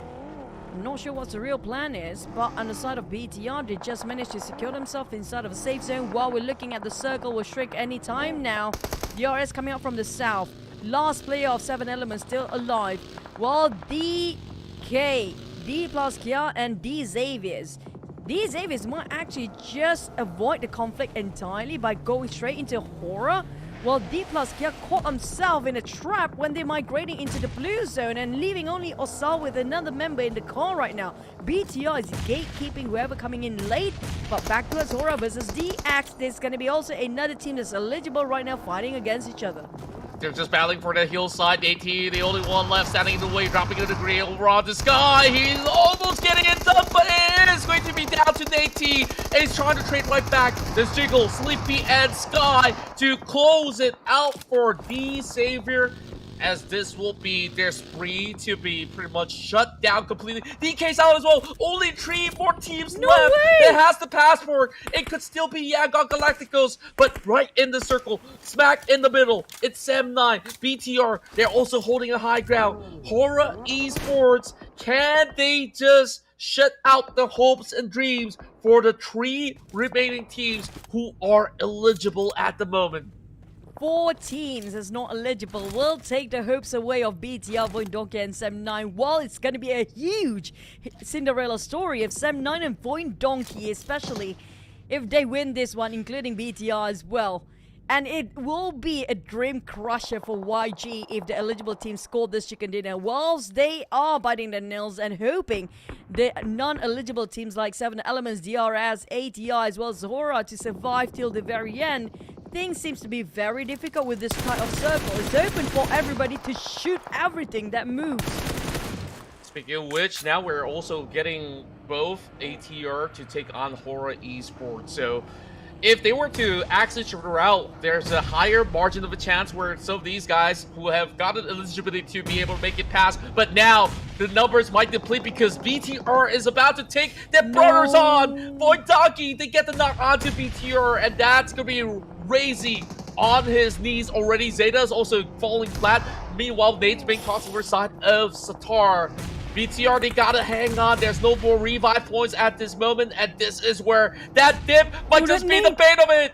I'm not sure what the real plan is, but on the side of BTR, they just managed to secure themselves inside of a safe zone while we're looking at the circle will shrink any time now. DRS coming up from the south. Last player of 7 Elements still alive. While DK, D plus Kia, and D Xaviers. D Xaviers might actually just avoid the conflict entirely by going straight into horror. While D plus Kia caught himself in a trap when they're migrating into the blue zone and leaving only Osal with another member in the car right now. BTR is gatekeeping whoever coming in late, but back to us, Horror versus DX. There's going to be also another team that's eligible right now fighting against each other. They're just battling for the hillside. AT, the only one left, standing in the way, dropping into the gray over on the sky. He's almost getting it done, but it is going to be down to AT. And he's trying to trade right back. There's Jiggle, Sleepy, and Sky to close it out for the Savior. As this will be their spree to be pretty much shut down completely. DK's out as well. Only 3 more teams left. It has the passport. It could still be Yangon Galacticos, but right in the circle, smack in the middle, it's Sem9, BTR. They're also holding a high ground. Horror Esports, can they just shut out the hopes and dreams for the 3 remaining teams who are eligible at the moment? 4 teams is not eligible will take the hopes away of BTR, Voindonkey, and Sem9. While it's going to be a huge Cinderella story if Sem9 and Voindonkey, especially if they win this one, including BTR as well. And it will be a dream crusher for YG if the eligible team scored this chicken dinner. Whilst they are biting their nails and hoping the non-eligible teams like 7 Elements, DRS, ATI, as well as Zora to survive till the very end, things seems to be very difficult with this kind of circle. It's open for everybody to shoot everything that moves. Speaking of which, now we're also getting both ATR to take on Horror Esports. So if they were to actually shoot out, there's a higher margin of a chance where some of these guys who have gotten eligibility to be able to make it past, but now the numbers might deplete because BTR is about to take their brothers on. Voidaki, they get the knock onto BTR, and that's going to be Razy on his knees already. Zeta is also falling flat. Meanwhile, Nate's being tossed over side of Satar. BTR, they gotta hang on. There's no more revive points at this moment, and this is where that dip might just be the bane of it.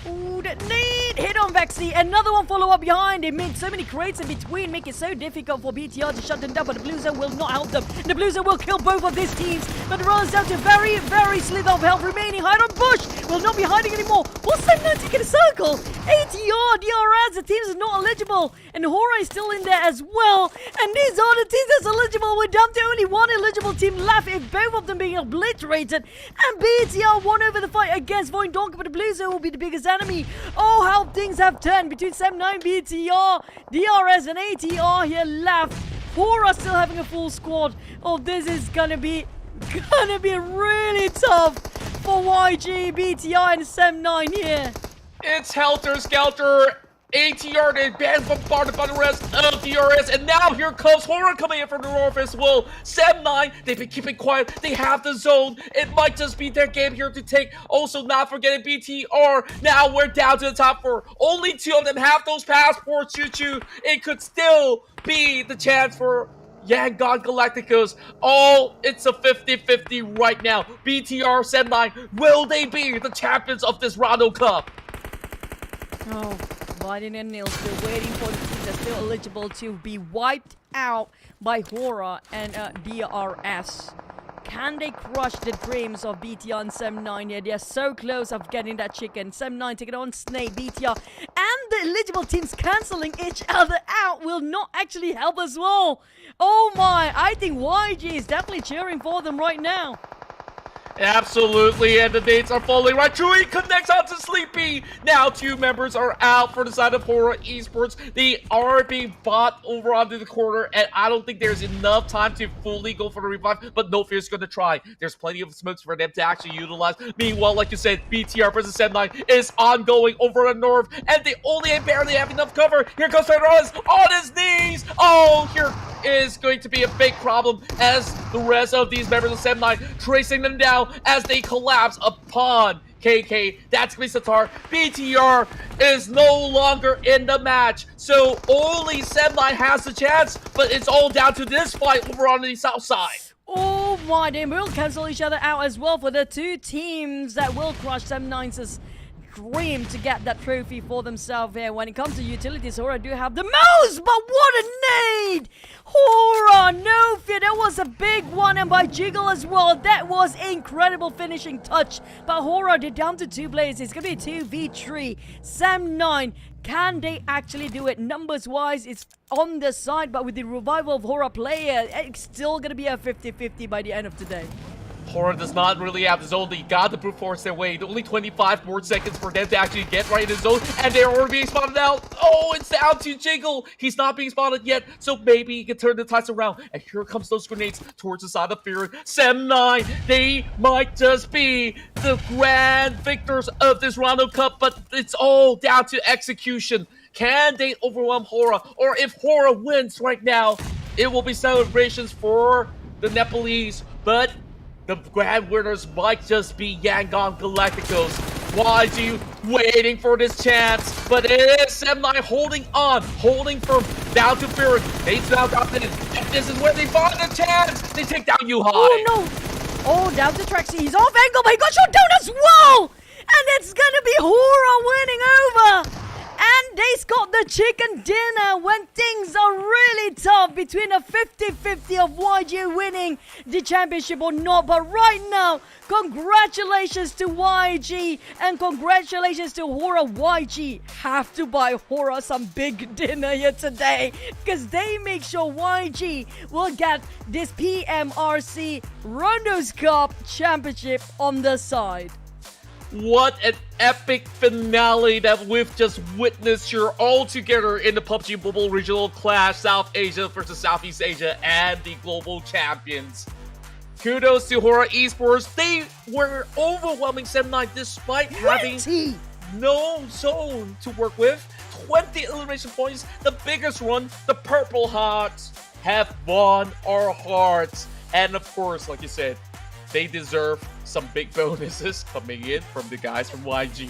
Ooh, that need hit on Vexy. Another one follow up behind. They made so many crates in between, make it so difficult for BTR to shut them down, but the Blue Zone will not help them. The Blue Zone will kill both of these teams, but it runs down to very, very slither of health remaining. Hide on Bush will not be hiding anymore. What's Sem9 taking a circle? ATR, DRS, the teams are not eligible, and Horror is still in there as well. And these are the teams that's eligible. We're down to only 1 eligible team left, if both of them being obliterated. And BTR won over the fight against Voidonk, but the Blue Zone will be the biggest enemy. Oh, how things have turned between Sem9, BTR, DRS, and ATR here left. Horror still having a full squad. Oh, this is gonna be really tough for YG, BTR, and Sem9 here. It's Helter Skelter. ATR, they banned bombarded by the rest of DRS, and now here comes Horror coming in from the north as well. Sem9, they've been keeping quiet. They have the zone. It might just be their game here to take. Also, not forgetting BTR. Now we're down to the top 4. Only 2 of them have those passports, Choo-Choo. It could still be the chance for Yangon Galacticos. Oh, it's a 50-50 right now. BTR, Sem9, will they be the champions of this Rondo Cup? Oh, Biden and Neil still waiting for the teams that's still eligible to be wiped out by Horror and DRS. Can they crush the dreams of BTR and Sem9 here? They're so close of getting that chicken. Sem9 taking on Snake, BTR, and the eligible teams cancelling each other out will not actually help as well. Oh my, I think YG is definitely cheering for them right now. Absolutely, and the dates are falling right through. He connects on to Sleepy. Now 2 members are out for the side of Horror Esports. They are being bought over onto the corner, and I don't think there's enough time to fully go for the revive, but No Fear's going to try. There's plenty of smokes for them to actually utilize. Meanwhile, like you said, BTR versus Sem9 is ongoing over the north, and they only barely have enough cover. Here comes Federez on his knees. Oh, here is going to be a big problem as the rest of these members of Sem9 tracing them down as they collapse upon KK, that's gonna be Satar. BTR is no longer in the match, so only Semline has the chance, but it's all down to this fight over on the south side. Oh my, they will cancel each other out as well for the two teams that will crush Sem9's dream to get that trophy for themselves here. When it comes to utilities, Hora do have the most, but what a nade! Hora, no fear, that was a big one, and by Jiggle as well. That was incredible finishing touch. But Hora, they're down to 2 players. It's gonna be 2v3. Sem9, can they actually do it? Numbers wise, it's on the side, but with the revival of Hora player, it's still gonna be a 50-50 by the end of today. Hora does not really have the zone. They got to brute force their way. Only 25 more seconds for them to actually get right in the zone, and they're already being spotted out. Oh, it's down to Jiggle. He's not being spotted yet, so maybe he can turn the tides around. And here comes those grenades towards the side of Fear. Sem9, they might just be the grand victors of this Rondo Cup, but it's all down to execution. Can they overwhelm Hora? Or if Hora wins right now, it will be celebrations for the Nepalese, but the grand winners might just be Yangon Galacticos. YG waiting for this chance, but it is Sem9 holding on, holding firm, down to Fear. They now got it, and this is where they find the chance. They take down Yuhai. Oh no! Oh, down to Trexie. He's off angle, but he got shot down as well! And it's gonna be Hora winning over! And they've got the chicken dinner when things are really tough between a 50-50 of YG winning the championship or not. But right now, congratulations to YG and congratulations to Hora. YG have to buy Hora some big dinner here today because they make sure YG will get this PMRC Rondo Cup championship on the side. What an epic finale that we've just witnessed here all together in the PUBG Mobile Regional Clash, South Asia versus Southeast Asia, and the global champions. Kudos to Hora Esports. They were overwhelming Sem9 despite having no zone to work with. 20 elimination points, the biggest run. The Purple Hearts have won our hearts. And of course, like you said, they deserve some big bonuses coming in from the guys from YG.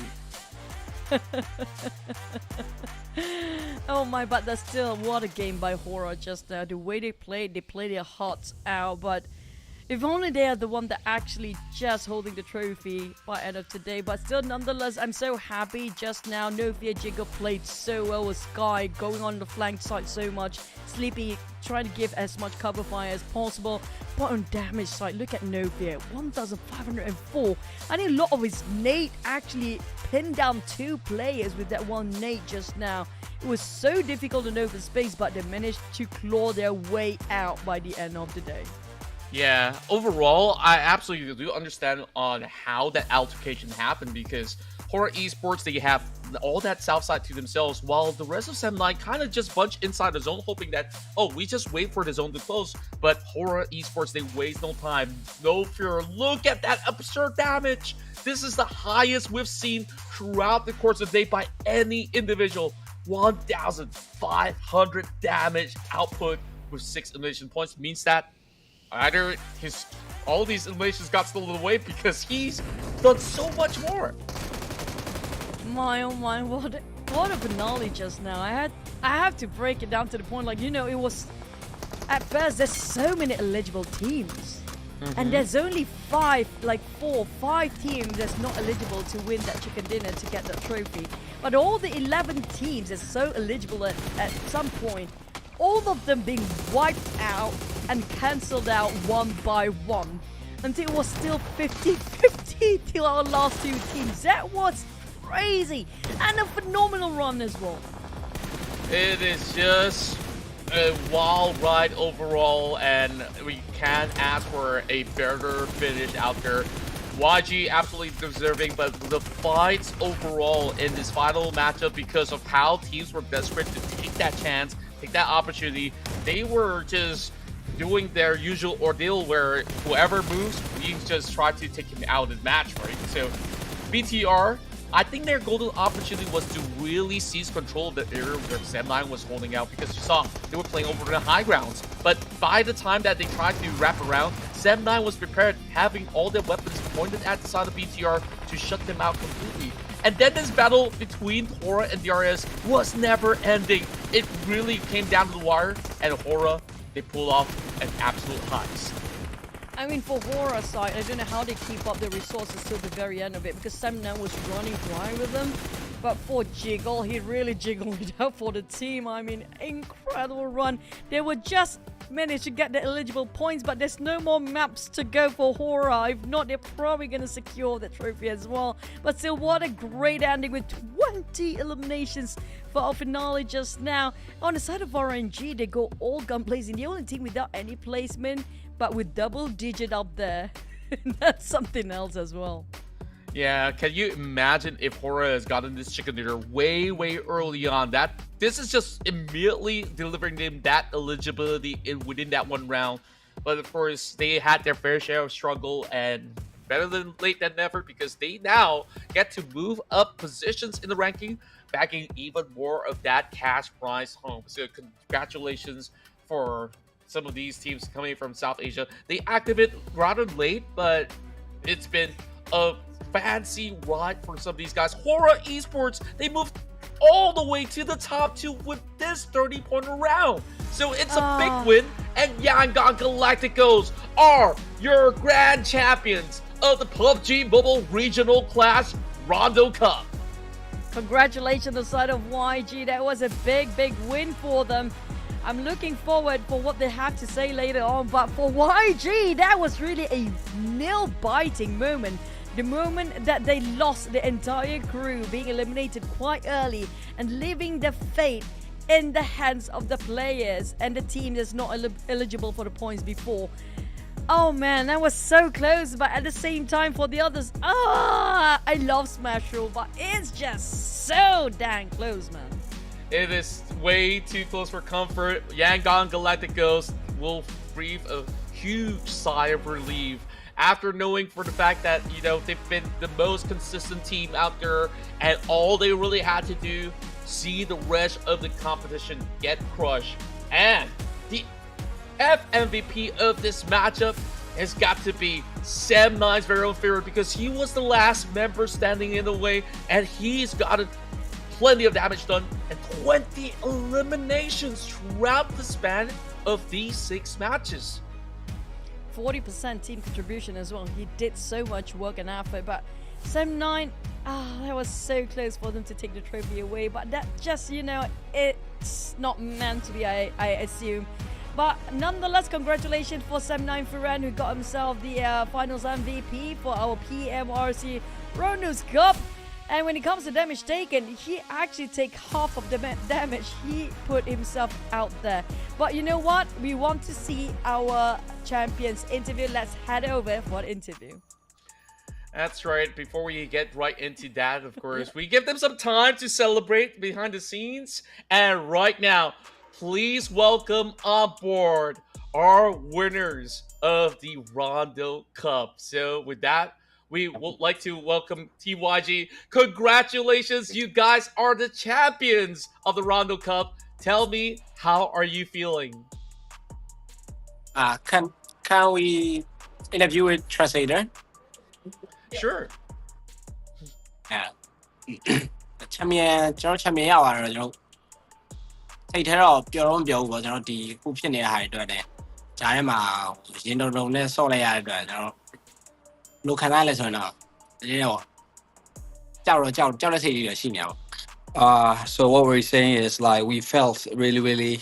Oh my, but that's still what a game by Hora just now. The way they play their hearts out. But if only they are the one that actually just holding the trophy by end of today. But still, nonetheless, I'm so happy just now. No Fear Jiggle played so well with Sky, going on the flank side so much. Sleepy trying to give as much cover fire as possible. But on damage side, look at No Fear, 1,504. I think a lot of his nade actually pinned down 2 players with that one nade just now. It was so difficult to know the space, but they managed to claw their way out by the end of the day. Yeah, overall, I absolutely do understand on how that altercation happened because Hora Esports, they have all that south side to themselves, while the rest of Sem9 kind of just bunch inside the zone, hoping that, oh, we just wait for the zone to close. But Hora Esports, they waste no time. No Fear. Look at that absurd damage. This is the highest we've seen throughout the course of the day by any individual. 1,500 damage output with 6 elimination points means that either all these eliminations got stolen away because he's done so much more. My oh my, what a finale just now. I have to break it down to the point, like, you know, it was at first there's so many eligible teams. And there's only 5 teams that's not eligible to win that chicken dinner to get that trophy. But all the 11 teams are so eligible at some point, all of them being wiped out and cancelled out one by one until it was still 50-50 till our last 2 teams. That was crazy and a phenomenal run as well. It is just a wild ride overall, and we can't ask for a better finish out there. YG absolutely deserving, but the fights overall in this final matchup, because of how teams were desperate to take that chance, take that opportunity, they were just doing their usual ordeal where whoever moves, we just try to take him out of the match, right? So BTR, I think their golden opportunity was to really seize control of the area where Sem9 was holding out, because you saw they were playing over the high grounds. But by the time that they tried to wrap around, Sem9 was prepared, having all their weapons pointed at the side of BTR to shut them out completely. And then this battle between Hora and DRS was never ending. It really came down to the wire, and Hora, they pulled off an absolute heist. I mean, for Hora side, I don't know how they keep up the resources till the very end of it, because Sem9 was running dry with them. But for Jiggle, he really jiggled it out for the team. I mean, incredible run. They were just managed to get the eligible points, but there's no more maps to go for Hora. If not, they're probably going to secure the trophy as well. But still, what a great ending with 20 eliminations for our finale just now. On the side of RNG, they go all gun blazing. The only team without any placement, but with double digit up there. That's something else as well. Yeah, can you imagine if Hora has gotten this chicken dinner way early on? This is just immediately delivering them that eligibility within that one round. But of course, they had their fair share of struggle, and better than late than never, because they now get to move up positions in the ranking, bagging even more of that cash prize home. So congratulations for some of these teams coming from South Asia. They activate rather late, but it's been a fancy ride for some of these guys. Hora Esports, they moved all the way to the top 2 with this 30-point round. So it's a big win, and Yangon Galacticos are your grand champions of the PUBG Mobile Regional Clash Rondo Cup. Congratulations on the side of YG. That was a big win for them. I'm looking forward for what they have to say later on, but for YG, that was really a nail-biting moment. The moment that they lost the entire crew, being eliminated quite early and leaving the fate in the hands of the players and the team that's not eligible for the points before. Oh man, that was so close, but at the same time for the others, I love Smash Roll, but it's just so dang close, man. It is way too close for comfort. Yangon Galacticos will breathe a huge sigh of relief after knowing for the fact that, you know, they've been the most consistent team out there, and all they really had to do, see the rest of the competition get crushed. And the FMVP of this matchup has got to be Sem9's very own favorite, because he was the last member standing in the way, and he's gotten plenty of damage done and 20 eliminations throughout the span of these 6 matches. 40% team contribution as well. He did so much work and effort, but Sem9, that was so close for them to take the trophy away, but that just, you know, it's not meant to be, I assume. But nonetheless, congratulations for Sem9 Furan, who got himself the finals MVP for our PMRC Rondo Cup. And when it comes to damage taken, he actually take half of the damage. He put himself out there. But you know what? We want to see our champions interview. Let's head over for an interview. That's right. Before we get right into that, of course, we give them some time to celebrate behind the scenes. And right now, please welcome on board our winners of the Rondo Cup. So with that, we would like to welcome TYG. Congratulations, you guys are the champions of the Rondo Cup. Tell me, how are you feeling? Can we interview with translator? Sure. champion ကျွန်တော် champion ရပါတယ်ကျွန်တော်စိတ်ထဲတော့ပျော်တော့မပျော်ဘူးပေါ့ကျွန်တော်ဒီခုဖြစ်နေတဲ့ဟာတွေအတွက်လည်းဂျားထဲမှာရင်တုံတုံနဲ့ဆော့လိုက်ရတဲ့အတွက်ကျွန်တော်လိုခံရလဲဆိုရင်တော့ဒီတော့ကြောက်တဲ့စိတ်တွေရှိနေပါ So what we're saying is like we felt really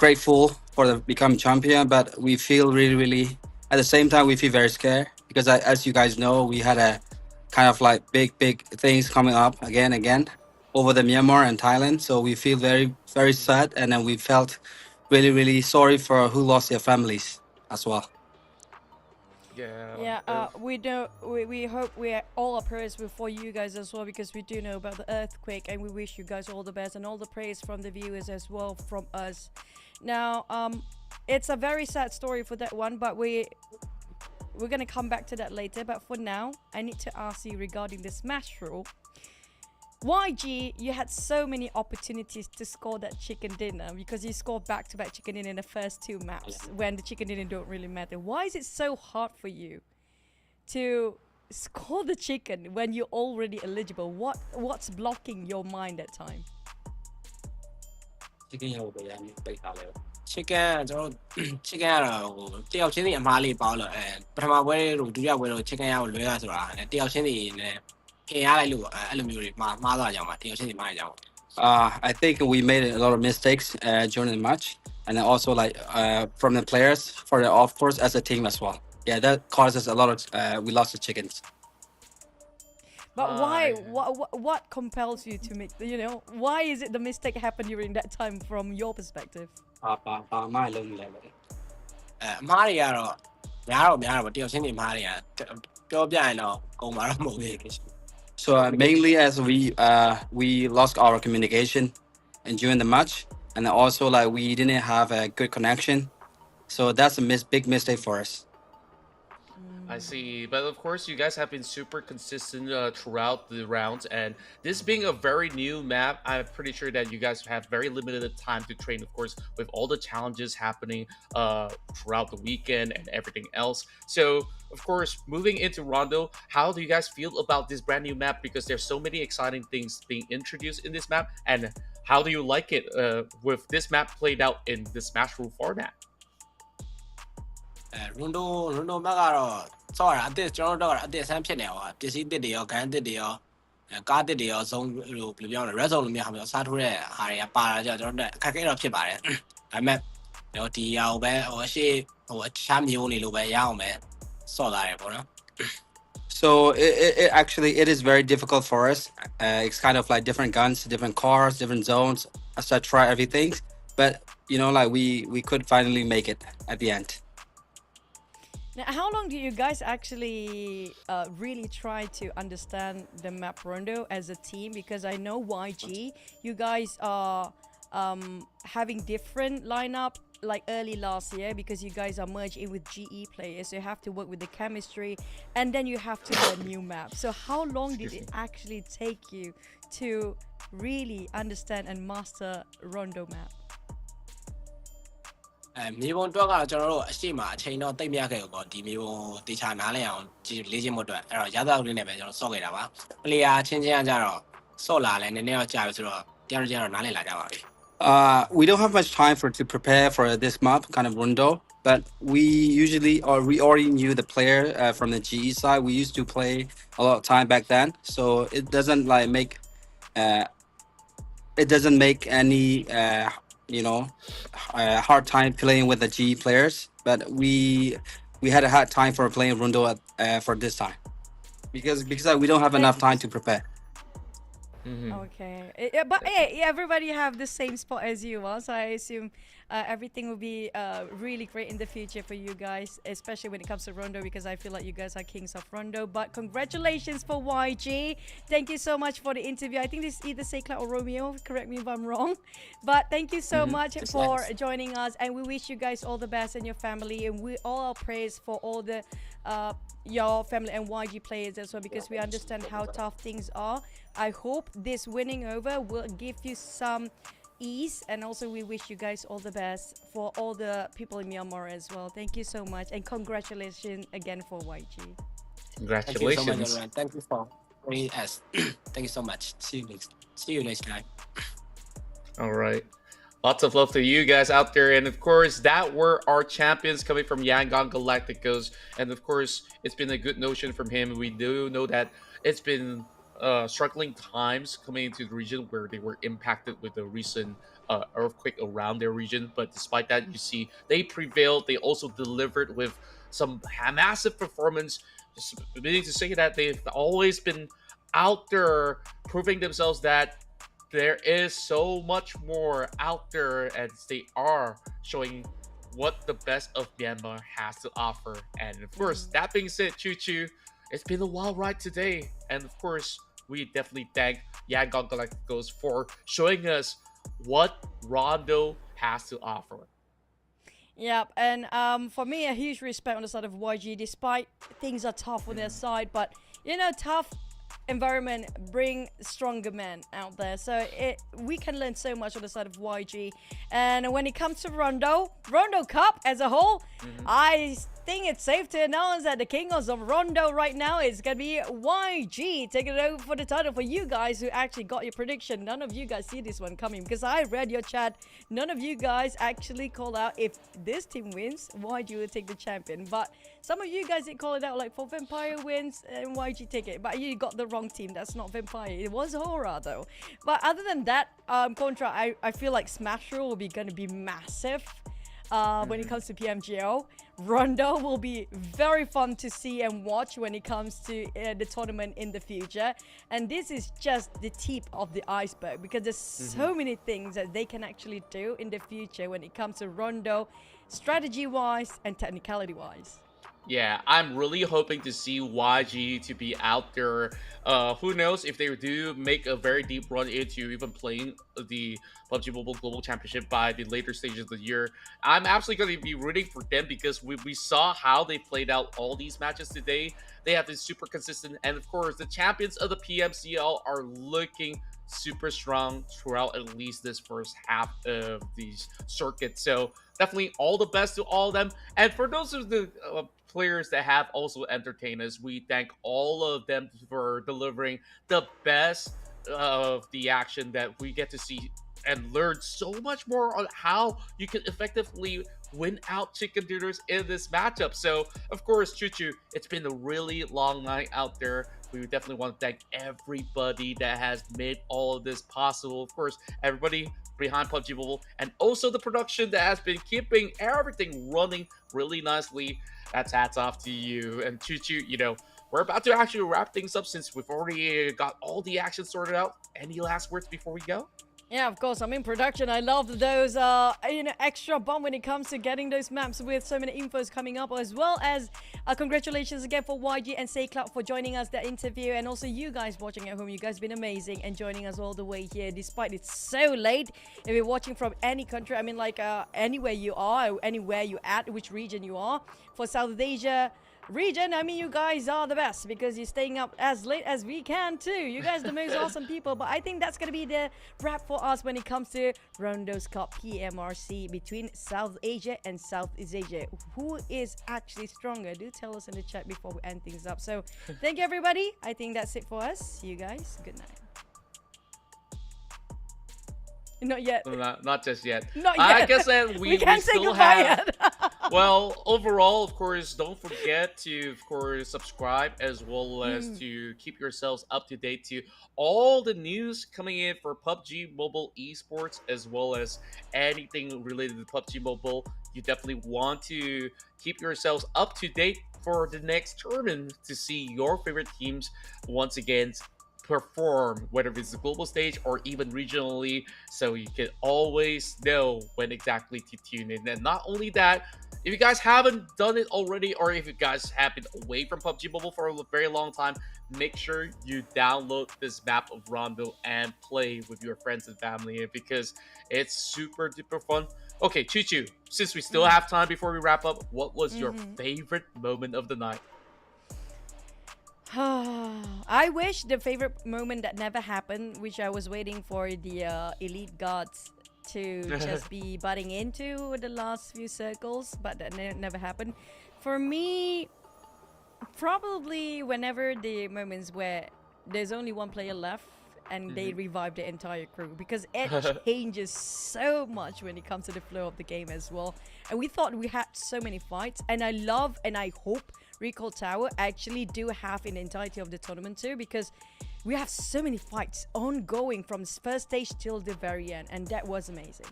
grateful for the become champion, but we feel really at the same time we feel very scared because as you guys know we had a kind of like big things coming up again over the Myanmar and Thailand, so we feel very sad, and then we felt really sorry for who lost their families as well. We hope we all are prayers for you guys as well, because we do know about the earthquake, and we wish you guys all the best and all the praise from the viewers as well from us. Now it's a very sad story for that one, but we're gonna come back to that later. But for now, I need to ask you regarding the smash rule. YG, you had so many opportunities to score that chicken dinner because you scored back-to-back chicken dinner in the first 2 maps when the chicken dinner don't really matter. Why is it so hard for you to score the chicken when you're already eligible? What's blocking your mind at time? chicken ရဖို့ပဲရနေပိတ်ထားလဲ chicken ကျွန်တော် chicken ကတော့ဟိုတယောက်ချင်းစီအမားလေးပေါလို့ပထမပွဲတို့ဒုတိယပွဲတို့ chicken ရကိုလွဲရဆိုတာတယောက်ချင်းစီနဲ့ခင်ရလိုက်လို့အဲ့လိုမျိုးတွေမှားသွားကြအောင်ပါတယောက်ချင်းစီမှားကြအောင် I think we made a lot of mistakes during the match, and then also like from the players, for the of course as a team as well. Yeah, that causes a lot of we lost the chickens. But why? What compels you to make? Why is it the mistake happened during that time from your perspective? မားလုံးလဲပဲ အမားတွေကတော့များတော့တယောက်ချင်းစီအမားတွေကပြောပြရင်တော့ကုန်မှာတော့မဟုတ်ဘူး So mainly as we lost our communication and during the match, and also like we didn't have a good connection. So that's a big mistake for us. I see, but of course you guys have been super consistent throughout the rounds, and this being a very new map, I'm pretty sure that you guys have very limited time to train, of course, with all the challenges happening throughout the weekend and everything else. So of course, moving into Rondo, how do you guys feel about this brand new map? Because there's so many exciting things being introduced in this map, and how do you like it with this map played out in the Smash Rule format? Rondo ဘက်ကတော့စောရအသစ်ကျွန်တော်တို့ကအသစ်ဆန်းဖြစ်နေပါပစ္စည်းတစ်တွေရောဂန်းတစ်တွေရောကားတစ်တွေရောဆုံးလို့ဘယ်လိုပြောလဲ red zone လို့များအောင်စားထိုးတဲ့ဟာတွေကပါလာကြကျွန်တော်တို့အခက်အခဲတော့ဖြစ်ပါတယ်ဒါပေမဲ့ဒီဟာကိုပဲရှေ့ချမ်းမျိုးနေလို့ပဲရအောင်ပဲစော့လာတယ်ပေါ့နော် So it actually it is very difficult for us. It's kind of like different guns, different cars, different zones, etc. Everything, but like we could finally make it at the end. Now, how long do you guys actually really try to understand the map Rondo as a team? Because I know YG, you guys are having different lineup like early last year because you guys are merged in with GE players. So you have to work with the chemistry and then you have to learn new maps. So how long did it actually take you to really understand and master Rondo map? မြေပုံတော့ကတော့ကျွန်တော်တို့အရှိမအချိန်တော့တိတ်မြခဲ့ပေါ့ဒီမြေပုံတေချာနားလည်အောင်လေ့ကျင့်ဖို့အတွက်အဲ့တော့ရသလောက်လေးနဲ့ပဲကျွန်တော်စော့ခဲ့တာပါ player ချင်းချင်းကကြတော့စော့လာလဲနည်းနည်းတော့ကြာပြီဆိုတော့တရားကြတော့နားလည်လာကြပါပြီ We don't have much time to prepare for this map, kind of Rondo, but we already knew the player from the GE side. We used to play a lot of time back then, so it doesn't like make any hard time playing with the GE players. But we had a hard time for playing Rondo for this time because we don't have enough time to prepare. Okay, but hey, everybody have the same spot as you, so I assume everything will be really great in the future for you guys, especially when it comes to Rondo, because I feel like you guys are kings of Rondo. But congratulations for YG. Thank you so much for the interview. I think this is either Seikla or Romeo, correct me if I'm wrong, but thank you so much for joining us, and we wish you guys all the best and your family, and we all our praise for all the your family and YG players as well, because we understand how tough things are. I hope this winning over will give you some ease, and also we wish you guys all the best for all the people in Myanmar as well. Thank you so much, and congratulations again for YG. Congratulations. Thank you for joining us. Thank you so much. See you next time. All right. Lots of love to you guys out there. And of course, that were our champions coming from Yangon Galacticos. And of course, it's been a good notion from him. We do know that it's been struggling times coming into the region where they were impacted with the recent earthquake around their region. But despite that, you see, they prevailed. They also delivered with some massive performance. Just meaning to say that they've always been out there proving themselves that there is so much more out there, as they are showing what the best of Myanmar has to offer. And of course, that being said, Choo Choo, it's been a wild ride today. And of course, we definitely thank Yangon Galacticos for showing us what Rondo has to offer. Yep, and for me, a huge respect on the side of YG. Despite things are tough on their side, but tough environment bring stronger men out there. So we can learn so much on the side of YG. And when it comes to Rondo Cup as a whole, I think it's safe to announce that the king of Rondo right now is gonna be YG taking it over for the title. For you guys who actually got your prediction, none of you guys see this one coming because I read your chat. None of you guys actually called out if this team wins, YG will take the champion. But some of you guys did call it out, like for Vampire wins and YG take it. But you got the wrong team. That's not Vampire. It was Horror though. But other than that, Contra, I feel like Smash Roll will be gonna be massive. When it comes to PMGO, Rondo will be very fun to see and watch when it comes to the tournament in the future. And this is just the tip of the iceberg because there's so many things that they can actually do in the future when it comes to Rondo, strategy-wise and technicality-wise. Yeah, I'm really hoping to see YG to be out there. Who knows if they do make a very deep run into even playing the PUBG Mobile Global Championship by the later stages of the year. I'm absolutely going to be rooting for them because we saw how they played out all these matches today. They have been super consistent. And of course, the champions of the PMCL are looking super strong throughout at least this first half of these circuits. So definitely all the best to all of them. And for those of the players that have also entertained us, we thank all of them for delivering the best of the action that we get to see and learn so much more on how you can effectively win out chicken dinners in this matchup. So of course, Choo, it's been a really long night out there. We definitely want to thank everybody that has made all of this possible. Of course, everybody behind PUBG Mobile and also the production that has been keeping everything running really nicely. That's hats off to you. And Choo, we're about to actually wrap things up since we've already got all the action sorted out. Any last words before we go? Yeah, of course. I'm in production. I love those, extra bump when it comes to getting those maps with so many infos coming up, as well as congratulations again for YG and Say Cloud for joining us that interview, and also you guys watching at home. You guys been amazing and joining us all the way here, despite it's so late. If you're watching from any country, I mean, like anywhere you are, anywhere you at, which region you are, for South Asia region, I mean, you guys are the best because you're staying up as late as we can too. You guys are the most awesome people. But I think that's gonna be the wrap for us when it comes to Rondo's Cup PMRC between South Asia and Southeast Asia. Who is actually stronger? Do tell us in the chat before we end things up. So thank you, everybody. I think that's it for us. See you guys. Good night. Not yet. Not just yet. Not yet. Like I said, we can't say still goodbye have. yet. Well, overall, of course, don't forget to, of course, subscribe as well as to keep yourselves up to date to all the news coming in for PUBG Mobile Esports, as well as anything related to PUBG Mobile. You definitely want to keep yourselves up to date for the next tournament to see your favorite teams once again perform, whether it's the global stage or even regionally, so you can always know when exactly to tune in. And not only that, if you guys haven't done it already, or if you guys have been away from PUBG Mobile for a very long time, make sure you download this map of Rondo and play with your friends and family because it's super duper fun. Okay, Choo, since we still have time before we wrap up, what was your favorite moment of the night? I wish the favorite moment that never happened, which I was waiting for the elite gods to just be butting into the last few circles, but that never happened. For me, probably whenever the moments where there's only one player left and they revive the entire crew, because it changes so much when it comes to the flow of the game as well. And we thought we had so many fights, and I love and I hope Recall Tower actually do have in the entirety of the tournament too, because we have so many fights ongoing from first stage till the very end, and that was amazing.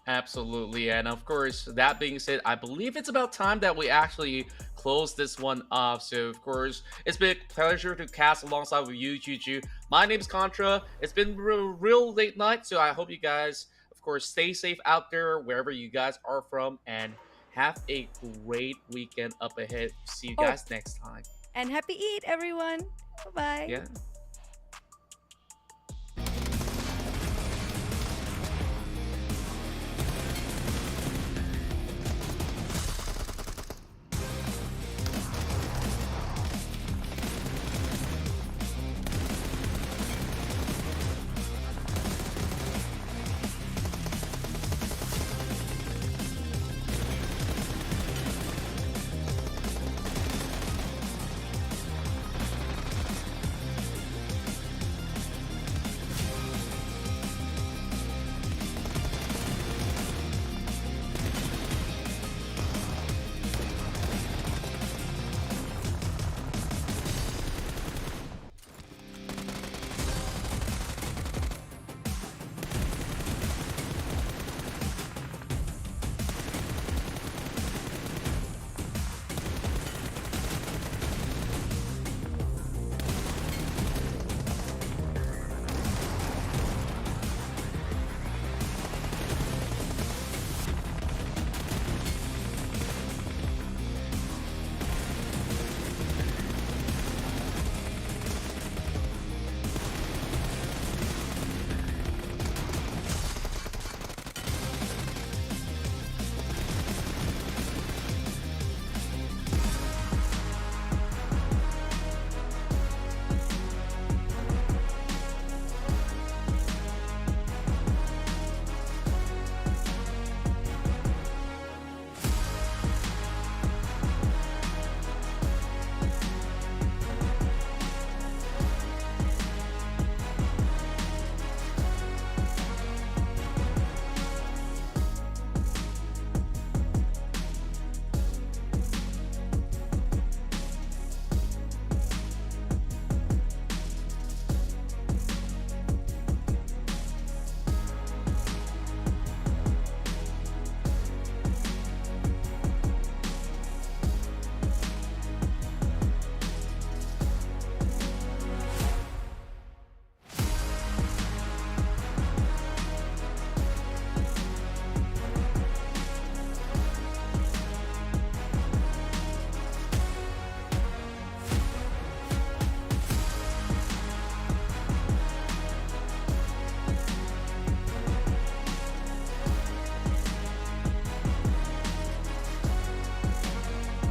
Absolutely. And of course, that being said, I believe it's about time that we actually close this one off. So of course, it's been a pleasure to cast alongside with you, Choo. My name's Contra. It's been real late night, so I hope you guys, of course, stay safe out there wherever you guys are from, and have a great weekend up ahead. See you guys next time. And happy Eid, everyone. Bye-bye. Yeah.